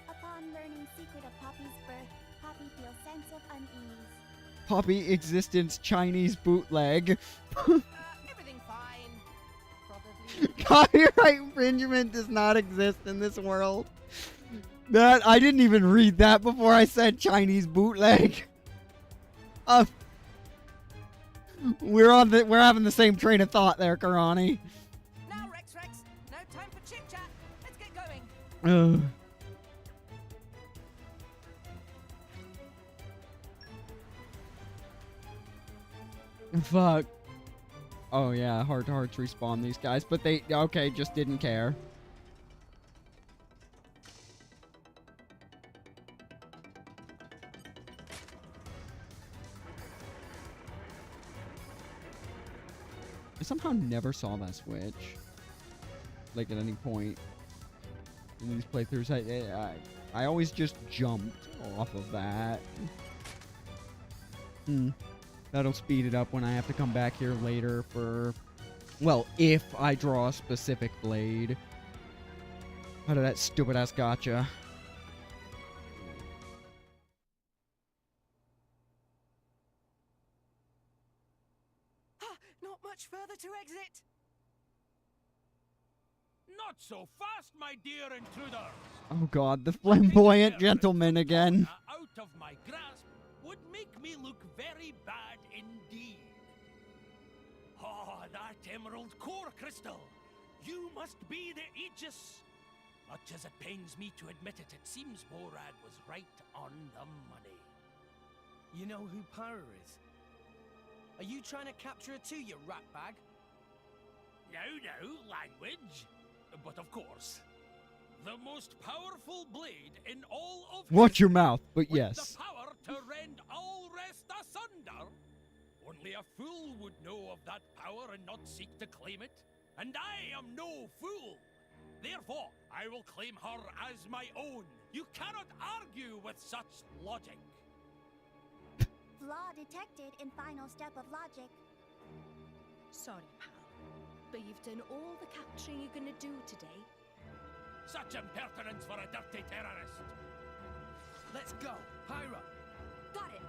Upon learning secret of Poppy's birth, Poppy feels sense of unease. Poppy existence Chinese bootleg. Everything fine. Probably. Copyright infringement does not exist in this world. That I didn't even read that before I said Chinese bootleg. We're having the same train of thought there, Karani. Now, Rex, no time for chit chat. Let's get going. Fuck. Oh yeah, heart to hearts respawn these guys, but they just didn't care. I somehow never saw that switch, like at any point in these playthroughs. I always just jumped off of that. That'll speed it up when I have to come back here later for, well, if I draw a specific blade. Out of that stupid ass gotcha. Not much further to exit. Not so fast, my dear intruders! Oh god, the flamboyant gentleman again. Out of my grasp would make me look very bad indeed. Ah, that emerald core crystal! You must be the Aegis! Much as it pains me to admit it, it seems Morad was right on the money. You know who Pyra is? Are you trying to capture her too, you ratbag? No, language. But of course, the most powerful blade in all of Watch your mouth, but with yes. the power to rend all rest asunder. Only a fool would know of that power and not seek to claim it. And I am no fool. Therefore, I will claim her as my own. You cannot argue with such logic. Flaw detected in final step of logic. Sorry, pal, but you've done all the capturing you're gonna do today. Such impertinence for a dirty terrorist. Let's go, Pyra. Got it.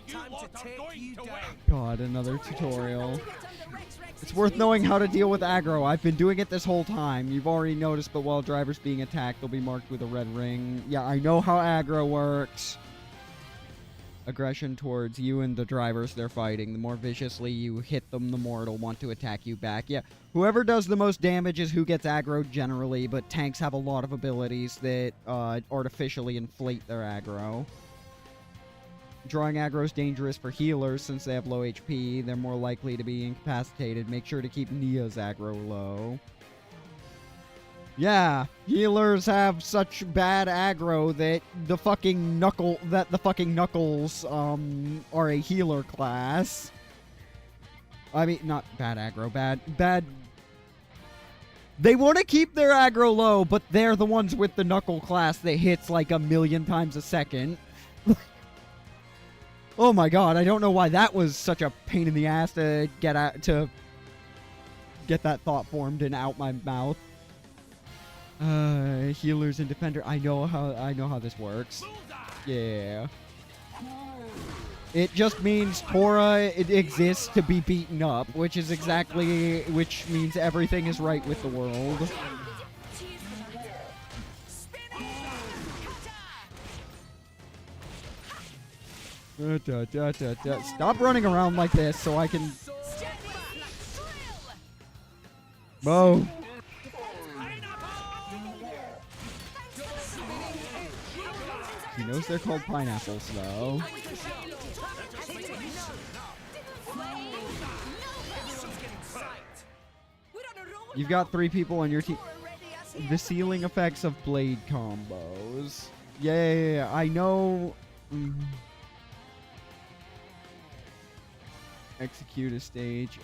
Time to take you down. God, another tutorial. It's worth knowing how to deal with aggro. I've been doing it this whole time. You've already noticed, but while drivers being attacked, they'll be marked with a red ring. Yeah, I know how aggro works. aggression towards you and the drivers they're fighting. The more viciously you hit them, the more it'll want to attack you back. Yeah, whoever does the most damage is who gets aggroed generally, but tanks have a lot of abilities that artificially inflate their aggro. Drawing aggro is dangerous for healers since they have low HP. They're more likely to be incapacitated. Make sure to keep Nia's aggro low. Yeah, healers have such bad aggro that the fucking Knuckles are a healer class. I mean, not bad aggro, bad. They want to keep their aggro low, but they're the ones with the Knuckle class that hits like 1,000,000 times a second. Oh my god, I don't know why that was such a pain in the ass to get that thought formed and out my mouth. Healers and defender. I know how this works. Yeah. It just means Tora exists to be beaten up, which means everything is right with the world. Stop running around like this so I can... Whoa. He knows they're called pineapples, though. You've got 3 people on your team. The ceiling effects of blade combos. Yeah, I know. Execute a stage.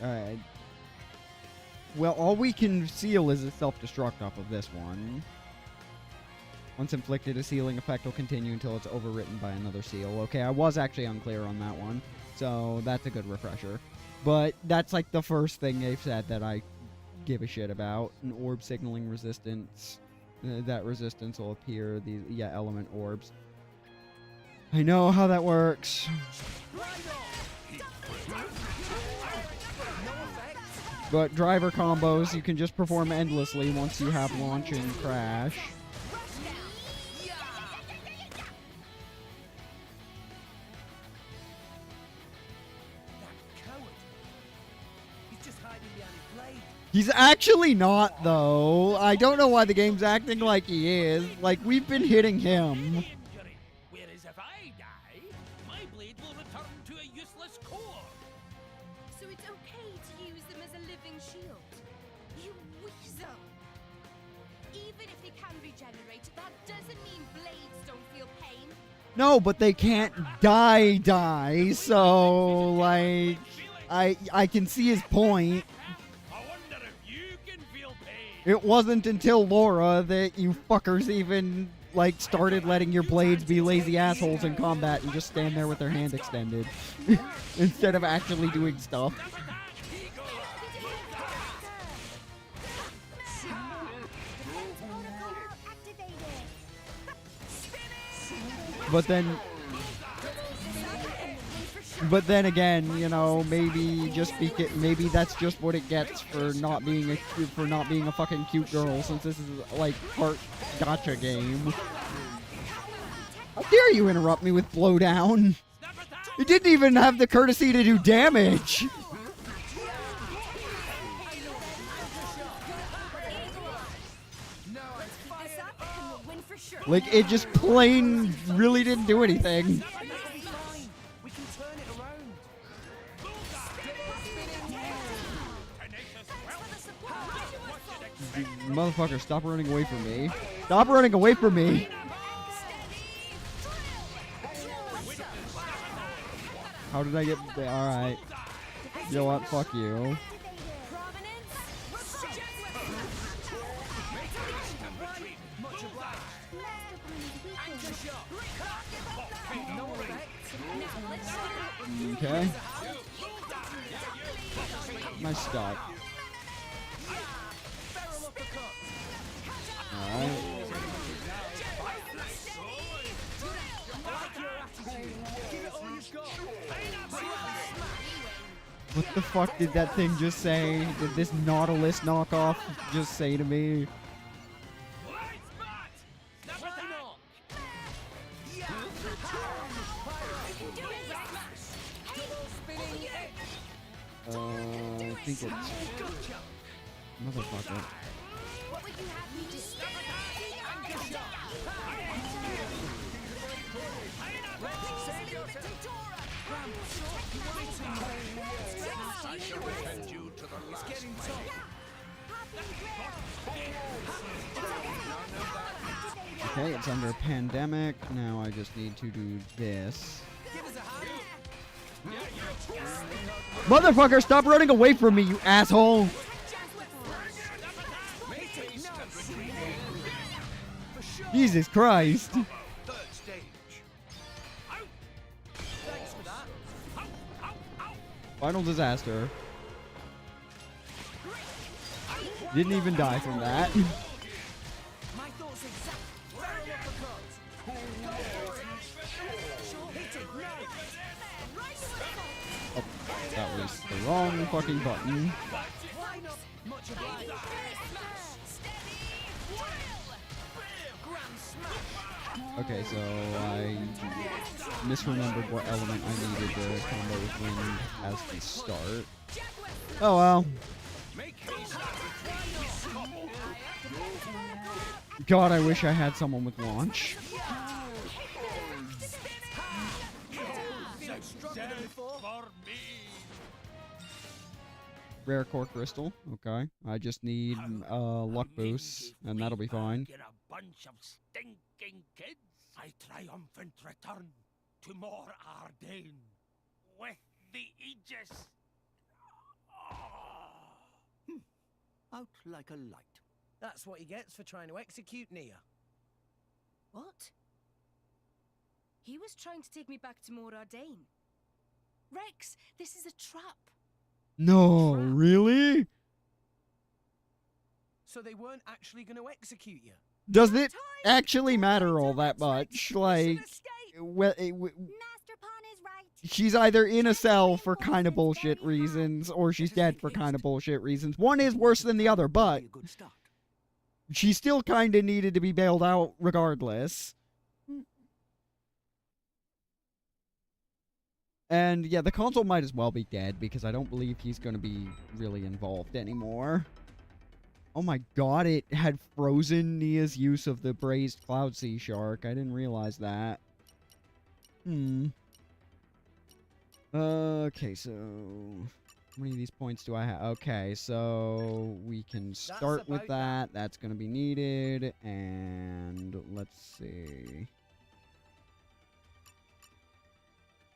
Well, all we can seal is a self-destruct off of this one. Once inflicted, a sealing effect will continue until it's overwritten by another seal. Okay, I was actually unclear on that one, so that's a good refresher. But that's like the first thing they've said that I give a shit about. An orb signaling resistance. That resistance will appear. These, element orbs. I know how that works. But driver combos, you can just perform endlessly once you have launch and crash. He's actually not, though. I don't know why the game's acting like he is. Like, we've been hitting him. Whereas if I die, my blade will return to a useless core. So it's okay to use them as a living shield. You weasel. Even if they can regenerate, that doesn't mean blades don't feel pain. No, but they can't die, so, like, I can see his point. It wasn't until Laura that you fuckers even, like, started letting your blades be lazy assholes in combat and just stand there with their hand extended. Instead of actually doing stuff. But then again, you know, maybe that's just what it gets for not being a fucking cute girl, since this is like part gacha game. How dare you interrupt me with blowdown? You didn't even have the courtesy to do damage. Like, it just plain really didn't do anything. Motherfucker, stop running away from me. Stop running away from me! How did I get... Alright. You know what? Fuck you. Okay. Nice start. Alright. What the fuck did that thing just say? Did this Nautilus knockoff just say to me? think it's... Motherfucker. What would you have me do? I shall defend you to the last. It's getting tough. Okay, it's under a pandemic. Now I just need to do this. Motherfucker, stop running away from me, you asshole! Jesus Christ! Final disaster. Didn't even die from that. Oh, that was the wrong fucking button. Okay, so I misremembered what element I needed to combo with wind as the start. Oh well. God, I wish I had someone with launch. Rare core crystal. Okay. I just need luck boosts, and that'll be fine. A bunch of stinking kids. I triumphant return to more Ardain with the Aegis. Out like a light. That's what he gets for trying to execute Nia. What? He was trying to take me back to Mor Ardain. Rex, this is a trap. No, really? So they weren't actually going to execute you? Does it actually matter all that much? Like, she's either in a cell for kind of bullshit reasons, or she's dead for kind of bullshit reasons. One is worse than the other, but she still kind of needed to be bailed out regardless. And yeah, the console might as well be dead, because I don't believe he's going to be really involved anymore. Oh my god, it had frozen Nia's use of the braised cloud sea shark. I didn't realize that. Okay, so how many of these points do I have? Okay, so we can start with that. That's going to be needed. And let's see.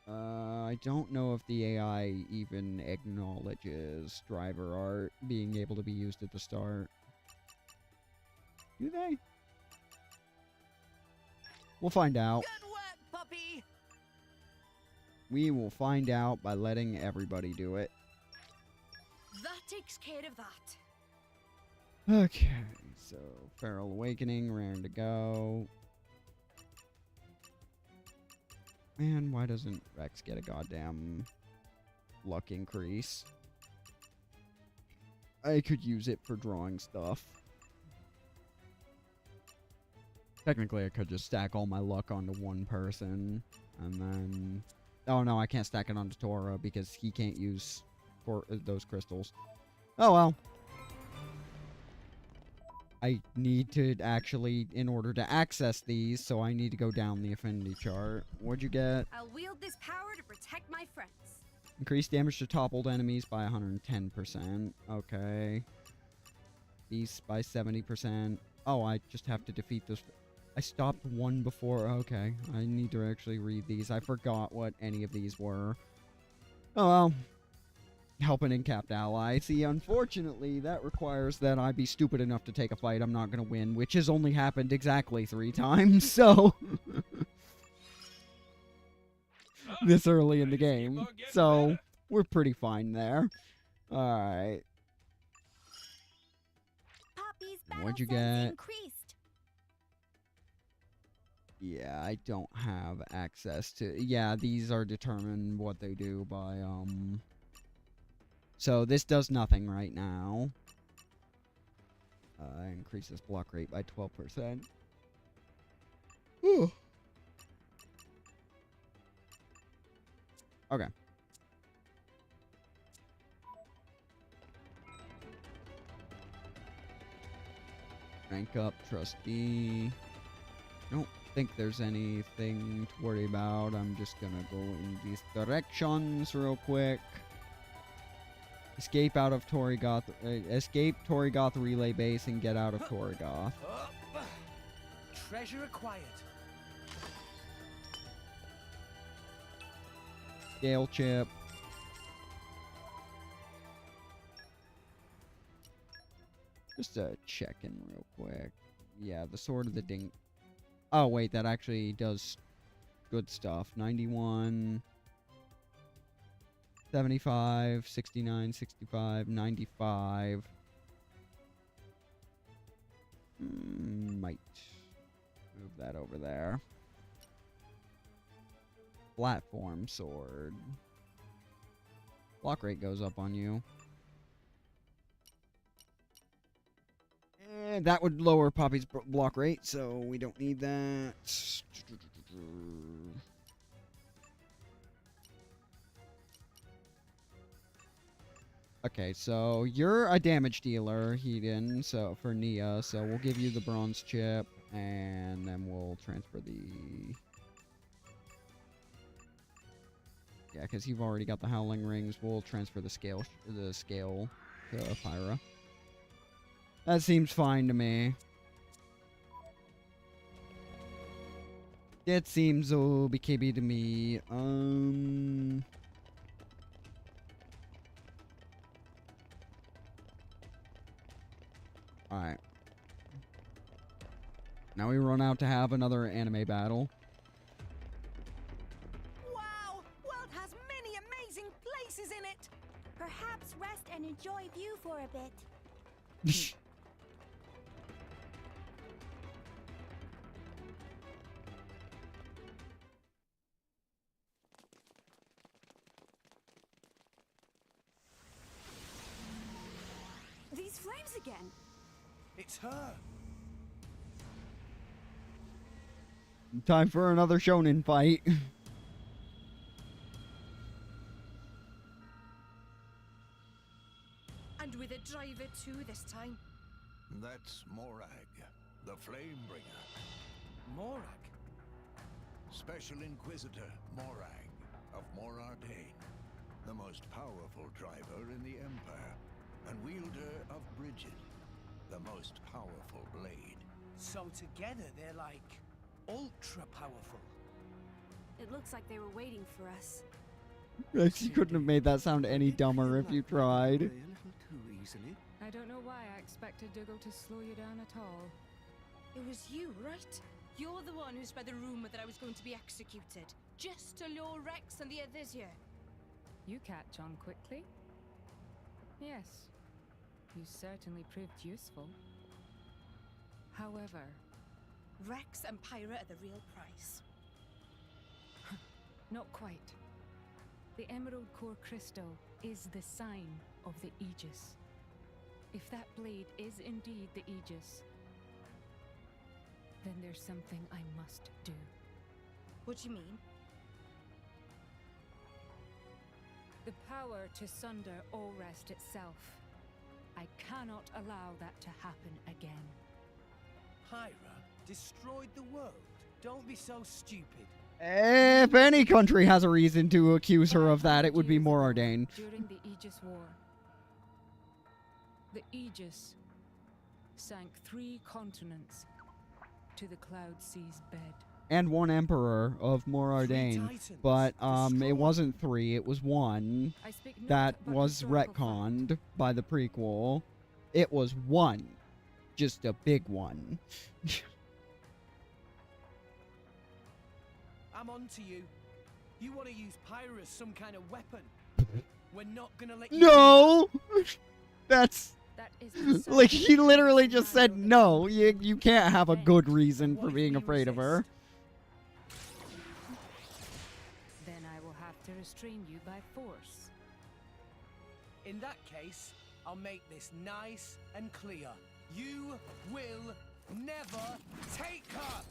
I don't know if the AI even acknowledges driver art being able to be used at the start. Do they? We'll find out. Good work, puppy. We will find out by letting everybody do it. That takes care of that. Okay, so Feral Awakening, raring to go. Man, why doesn't Rex get a goddamn luck increase? I could use it for drawing stuff. Technically, I could just stack all my luck onto one person, and then... Oh no, I can't stack it onto Tora because he can't use those crystals. Oh well. I need to actually, in order to access these, so I need to go down the affinity chart. What'd you get? I'll wield this power to protect my friends. Increase damage to toppled enemies by 110%. Okay. Beasts by 70%. Oh, I just have to defeat those. I stopped one before. Okay. I need to actually read these. I forgot what any of these were. Oh well. Help an incapped ally. See, unfortunately, that requires that I be stupid enough to take a fight I'm not going to win, which has only happened exactly 3 times, so... this early in the game. So, we're pretty fine there. Alright. What'd you get? Yeah, I don't have access to... Yeah, these are determined what they do by, So this does nothing right now. Increases block rate by 12%. Whew. Okay. Rank up trustee. I don't think there's anything to worry about. I'm just gonna go in these directions real quick. Escape out of Torrigoth. Escape Torrigoth relay base and get out of Torrigoth. Treasure acquired. Scale chip. Just check in real quick. Yeah, the Sword of the Dink. Oh, wait, that actually does good stuff. 91, 75, 69, 65, 95. Might move that over there. Platform sword. Block rate goes up on you. And that would lower Poppy's block rate, so we don't need that. Okay, so you're a damage dealer, Hedon, so for Nia, so we'll give you the bronze chip, and then we'll transfer the... Yeah, because you've already got the Howling Rings, we'll transfer the scale to Pyra. That seems fine to me. That seems OBKB to me. Alright. Now we run out to have another anime battle. Wow! World has many amazing places in it! Perhaps rest and enjoy view for a bit. These flames again! It's her! Time for another shonen fight. And with a driver too this time. That's Morag, the Flamebringer. Morag? Special Inquisitor Morag of Morardain, the most powerful driver in the Empire, and wielder of Bridget, the most powerful blade. So together they're like ultra powerful. It looks like they were waiting for us. You couldn't have made that sound any dumber if you tried. I don't know why I expected Dougal to slow you down at all. It was you, right? You're the one who spread the rumor that I was going to be executed. Just to lure Rex and the others here. You catch on quickly. Yes, you certainly proved useful. However, Rex and Pyra are the real price. not quite. The Emerald Core Crystal is the sign of the Aegis. If that blade is indeed the Aegis, then there's something I must do. What do you mean? The power to sunder Allrest itself. I cannot allow that to happen again. Pyra destroyed the world. Don't be so stupid. If any country has a reason to accuse her of that, it would be Morardain. During the Aegis War, the Aegis sank 3 continents to the Cloud Sea's bed. And 1 emperor of Morardain. But it wasn't 3, it was 1. That was retconned by the prequel. It was 1. Just a big one. I'm on to you. You want to use Pyra as some kind of weapon? We're not gonna let you. No! That's... That is like, he literally just said no. You can't have a good reason for being afraid of her. Then I will have to restrain you by force. In that case, I'll make this nice and clear. You will never take her!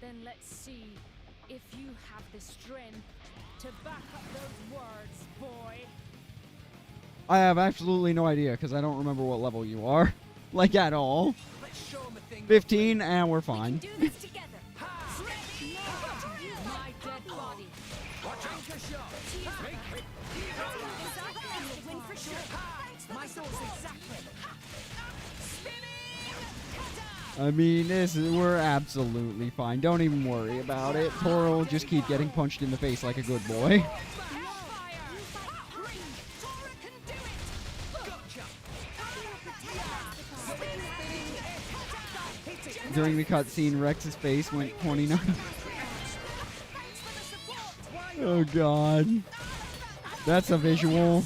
Then let's see if you have the strength to back up those words, boy. I have absolutely no idea because I don't remember what level you are. Like, at all. 15, and we're fine. I mean, we're absolutely fine. Don't even worry about it. Tora will just keep getting punched in the face like a good boy. During the cutscene, Rex's face went 29. Oh god. That's a visual.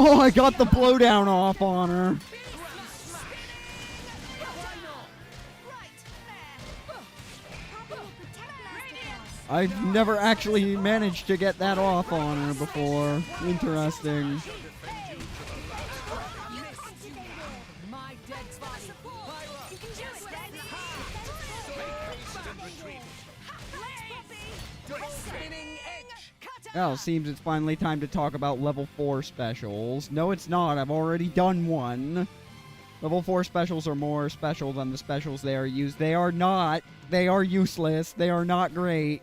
Oh, I got the blowdown off on her. I've never actually managed to get that off on her before. Interesting. Oh, seems it's finally time to talk about level 4 specials. No, it's not. I've already done one. Level 4 specials are more special than the specials they are used. They are not. They are useless. They are not great.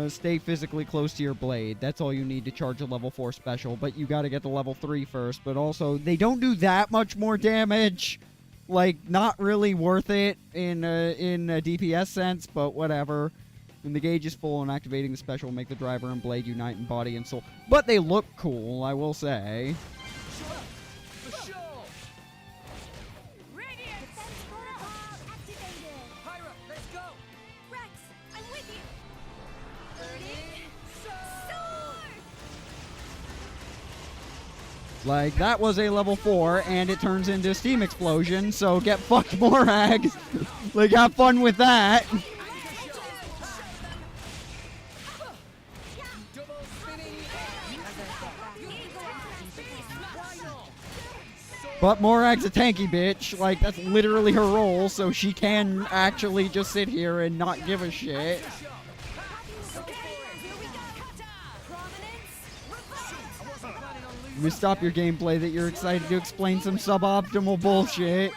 Stay physically close to your blade. That's all you need to charge a level 4 special, but you gotta get the level 3 first. But also, they don't do that much more damage. Like, not really worth it in a DPS sense, but whatever. When the gauge is full and activating the special will make the driver and blade unite in body and soul. But they look cool, I will say. Like, that was a level 4, and it turns into Steam Explosion, so get fucked, Morag. Like, have fun with that. But Morag's a tanky bitch. Like, that's literally her role, so she can actually just sit here and not give a shit. Let me stop your gameplay that you're excited to explain some suboptimal bullshit.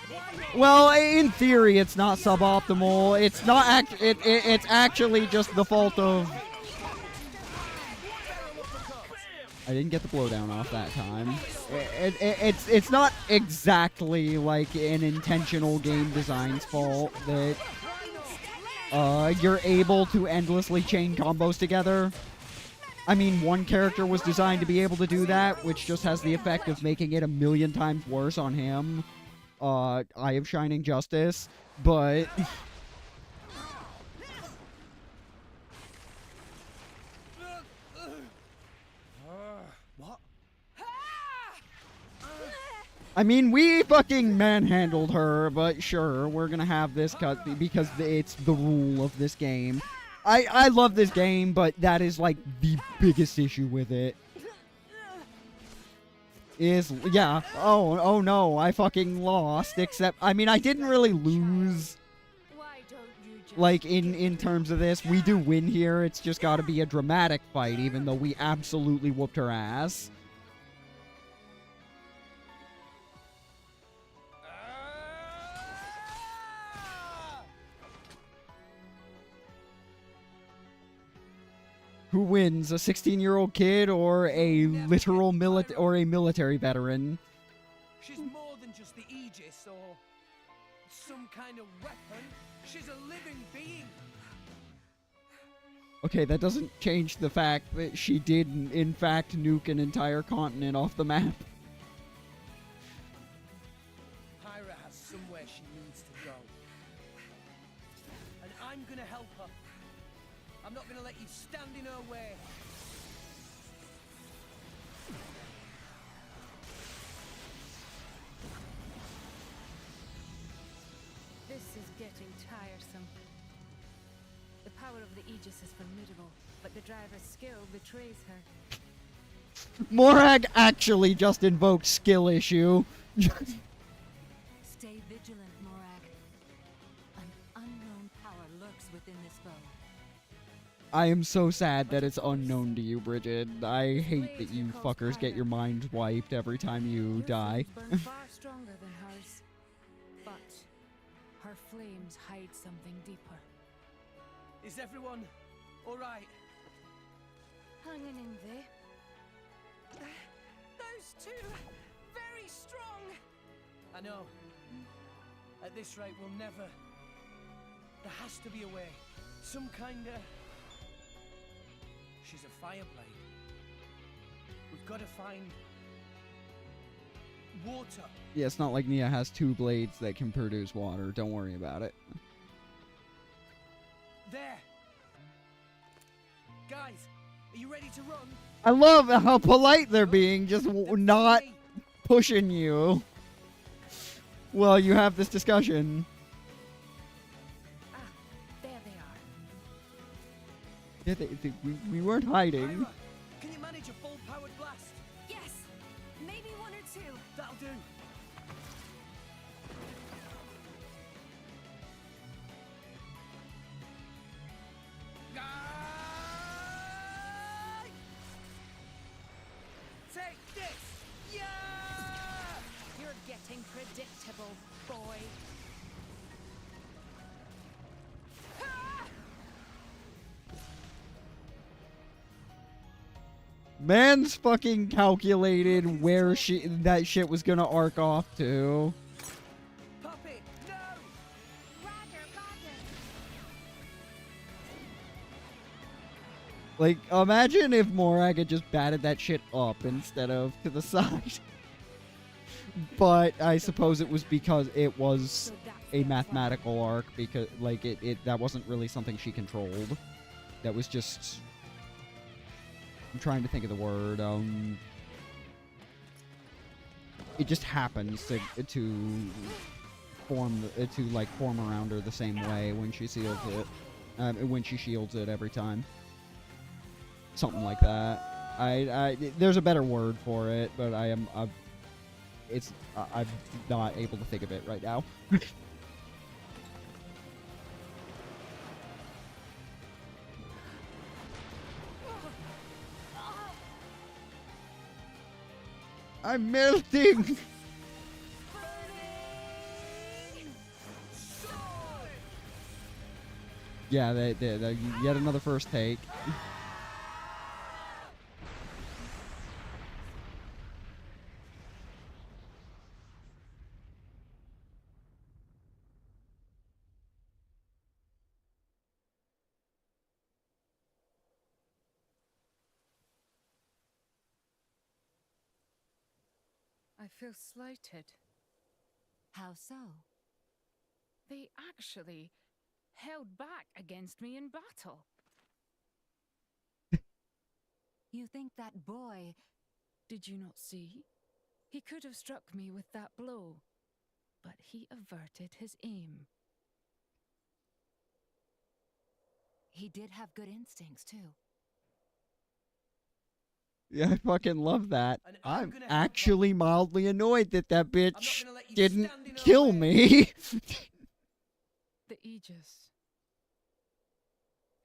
Well, in theory, it's not suboptimal. It's not it's actually just the fault of... I didn't get the blowdown off that time. It's not exactly like an intentional game design's fault that you're able to endlessly chain combos together. I mean, one character was designed to be able to do that, which just has the effect of making it 1,000,000 times worse on him. Eye of Shining Justice, but... I mean, we fucking manhandled her, but sure, we're gonna have this cut because it's the rule of this game. I love this game, but that is, like, the biggest issue with it. Yeah, oh no, I fucking lost, except, I mean, I didn't really lose. Like, in terms of this, we do win here, it's just gotta be a dramatic fight, even though we absolutely whooped her ass. Who wins, a 16-year-old kid or a literal military veteran? She's more than just the Aegis or some kind of weapon. She's a living being. Okay, that doesn't change the fact that she did, in fact, nuke an entire continent off the map. Pyra has somewhere she needs to go. And I'm gonna help her. I'm not gonna let you stand in her way. This is getting tiresome. The power of the Aegis is formidable, but the driver's skill betrays her. Morag actually just invoked skill issue. I am so sad that it's unknown to you, Bridget. I hate that you fuckers get your minds wiped every time you die. Burn far stronger than hers, but her flames hide something deeper. Is everyone all right? Hanging in there. Those two, very strong. I know. At this rate, we'll never... There has to be a way. Some kind of... She's a fireblade. We've got to find... water. Yeah, it's not like Nia has 2 blades that can produce water. Don't worry about it. There! Guys, are you ready to run? I love how polite they're being, just not pushing you. Well, you have this discussion. There they are. Yeah, we weren't hiding. Ira, can you manage a full-powered blast? Yes! Maybe 1 or 2. That'll do. Take this! Yeah! You're getting predictable, boy. Man's fucking calculated where that shit was gonna arc off to. Puppy, no! Like, imagine if Morag had just batted that shit up instead of to the side. But I suppose it was because it was a mathematical arc, because like that wasn't really something she controlled. That was just, I'm trying to think of the word. It just happens to form around her the same way when she seals it, when she shields it every time. Something like that. There's a better word for it, but I'm not able to think of it right now. I'm melting! Yeah, they yet another first take. I feel slighted. How so? They actually held back against me in battle. You think that boy... Did you not see? He could have struck me with that blow, but he averted his aim. He did have good instincts, too. Yeah, I fucking love that. I'm actually mildly annoyed that that bitch didn't kill me. The Aegis.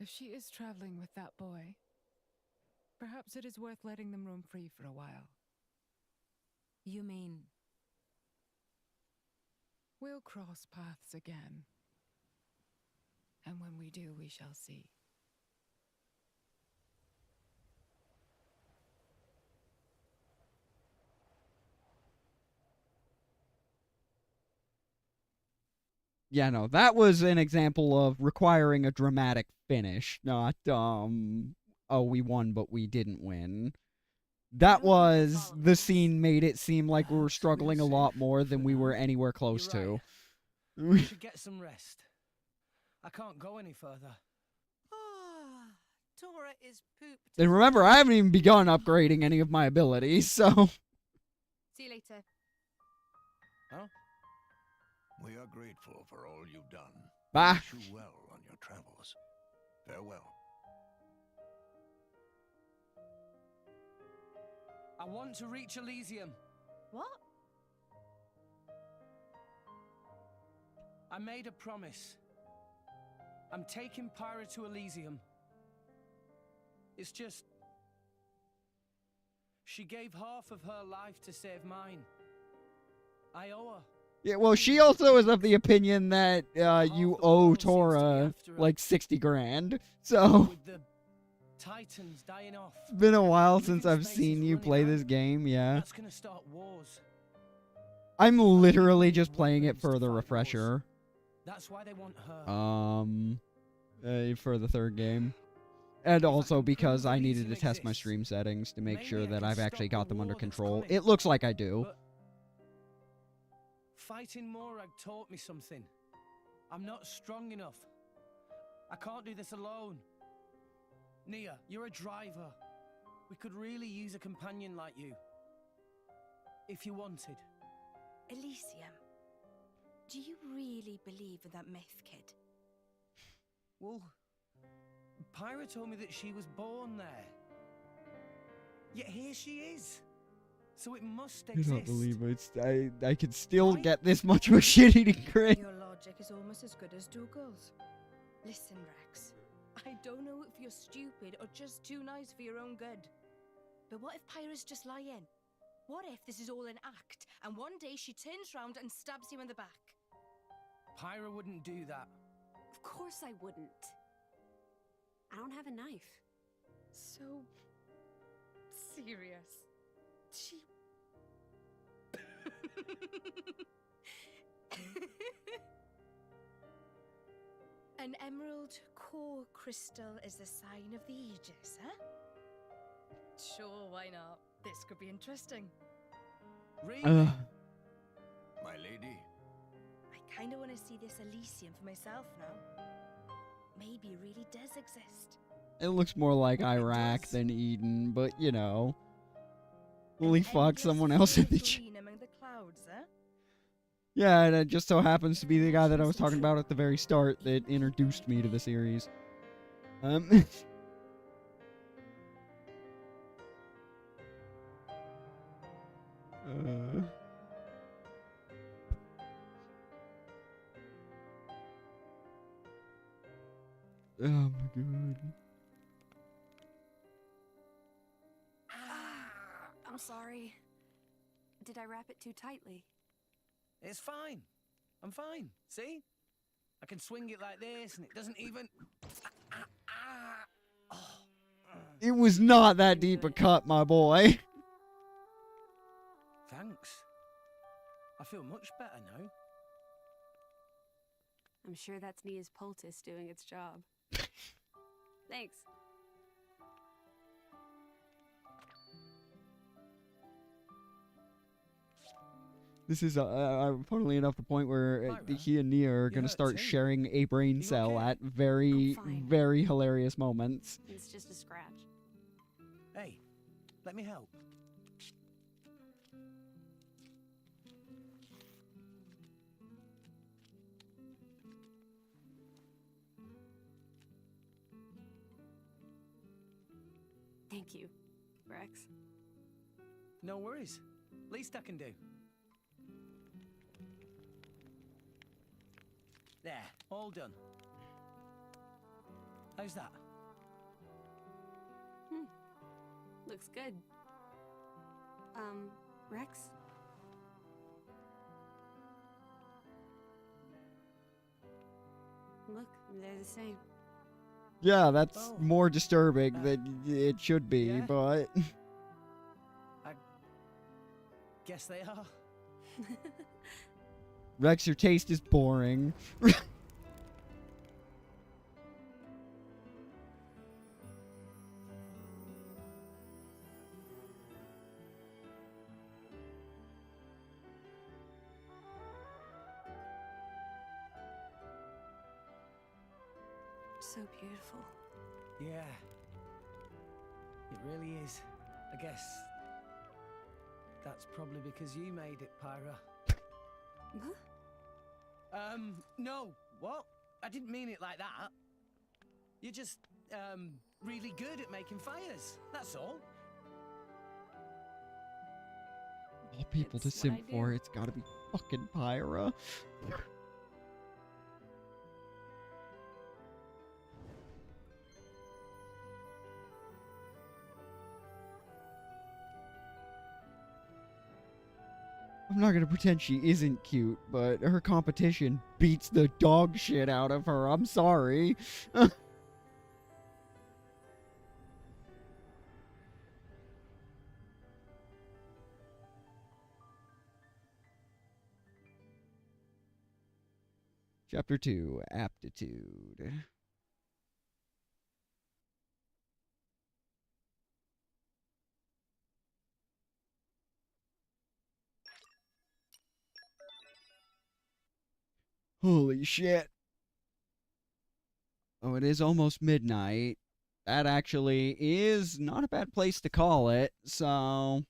If she is traveling with that boy, perhaps it is worth letting them roam free for a while. You mean... We'll cross paths again. And when we do, we shall see. Yeah, no, that was an example of requiring a dramatic finish, not, oh, we won, but we didn't win. That was, the scene made it seem like we were struggling a lot more than we were anywhere close to. We should get some rest. I can't go any further. Tora is pooped. And remember, I haven't even begun upgrading any of my abilities, so... See you later. Huh? We are grateful for all you've done. Bye. Wish you well on your travels. Farewell. I want to reach Elysium. What? I made a promise. I'm taking Pyra to Elysium. It's just... She gave half of her life to save mine. I owe her. Yeah, well, she also is of the opinion that you owe Tora like 60 grand. So With the Titans dying off. it's been a while since I've seen you play this game, yeah. That's gonna start wars. I'm literally just playing it for the refresher. That's why they want her. For the third game. And also because I needed to test my stream settings to make sure that I've actually got them under control. It looks like I do. Fighting Morag taught me something. I'm not strong enough. I can't do this alone. Nia, you're a driver. We could really use a companion like you. If you wanted. Elysium, do you really believe in that myth, kid? Well, Pyra told me that she was born there. Yet here she is. So it must I exist. don't believe it. I could still get this much of a shit-eating crit. Your logic is almost as good as Dougal's. Listen, Rex, I don't know if you're stupid or just too nice for your own good. But what if Pyra's just lying? What if this is all an act, and one day she turns round and stabs you in the back? Pyra wouldn't do that. Of course I wouldn't. I don't have a knife. So... serious. She... An emerald core crystal is the sign of the Aegis, huh? Sure, why not? This could be interesting. Really? My lady. I kind of want to see this Elysium for myself now. Maybe it really does exist. It looks more like Iraq than Eden, but you know. Holy fuck, someone else in the Green among the clouds, huh? Yeah, and it just so happens to be the guy that I was talking about at the very start that introduced me to the series. Oh my god. I'm sorry. Did I wrap it too tightly? It's fine. I'm fine. See? I can swing it like this and it doesn't even... It was not that deep a cut, my boy. Thanks. I feel much better now. I'm sure that's Nia's poultice doing its job. Thanks. This is, funnily enough, the point where he and Nia are going to start sharing a brain cell at very, very hilarious moments. It's just a scratch. Hey, let me help. Thank you, Rex. No worries. Least I can do. There, all done. How's that? Looks good. Rex? Look, they're the same. Yeah, that's more disturbing than it should be, but... I guess they are. Rex, your taste is boring. So beautiful. Yeah. It really is. I guess that's probably because you made it, Pyra. Huh? No. What? I didn't mean it like that. You're just, really good at making fires. That's all. All people to simp for, it's gotta be fucking Pyra. I'm not gonna pretend she isn't cute, but her competition beats the dog shit out of her. I'm sorry. Chapter 2, Aptitude. Holy shit. Oh, it is almost midnight. That actually is not a bad place to call it, so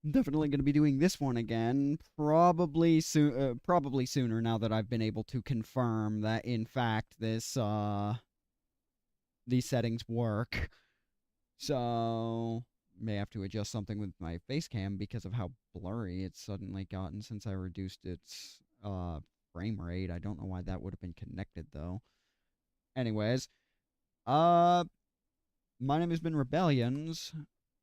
I'm definitely going to be doing this one again, probably sooner now that I've been able to confirm that in fact these settings work. So may have to adjust something with my face cam because of how blurry it's suddenly gotten since I reduced its frame rate. I don't know why that would have been connected though. Anyways, my name has been Rebellions.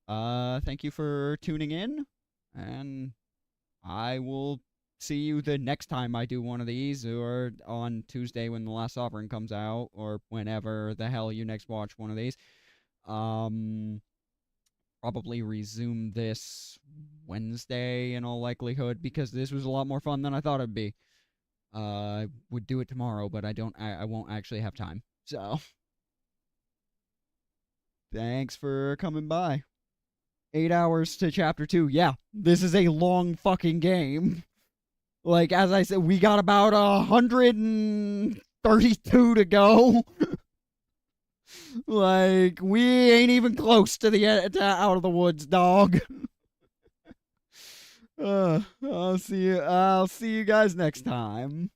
Thank you for tuning in, and I will see you the next time I do one of these, or on Tuesday when The Last Sovereign comes out, or whenever the hell you next watch one of these. Probably resume this Wednesday in all likelihood, because this was a lot more fun than I thought it'd be. I would do it tomorrow, but I won't actually have time. So, thanks for coming by. 8 hours to chapter 2. Yeah, this is a long fucking game. Like, as I said, we got about 132 to go. Like, we ain't even close to the out of the woods, dog. I'll see you guys next time.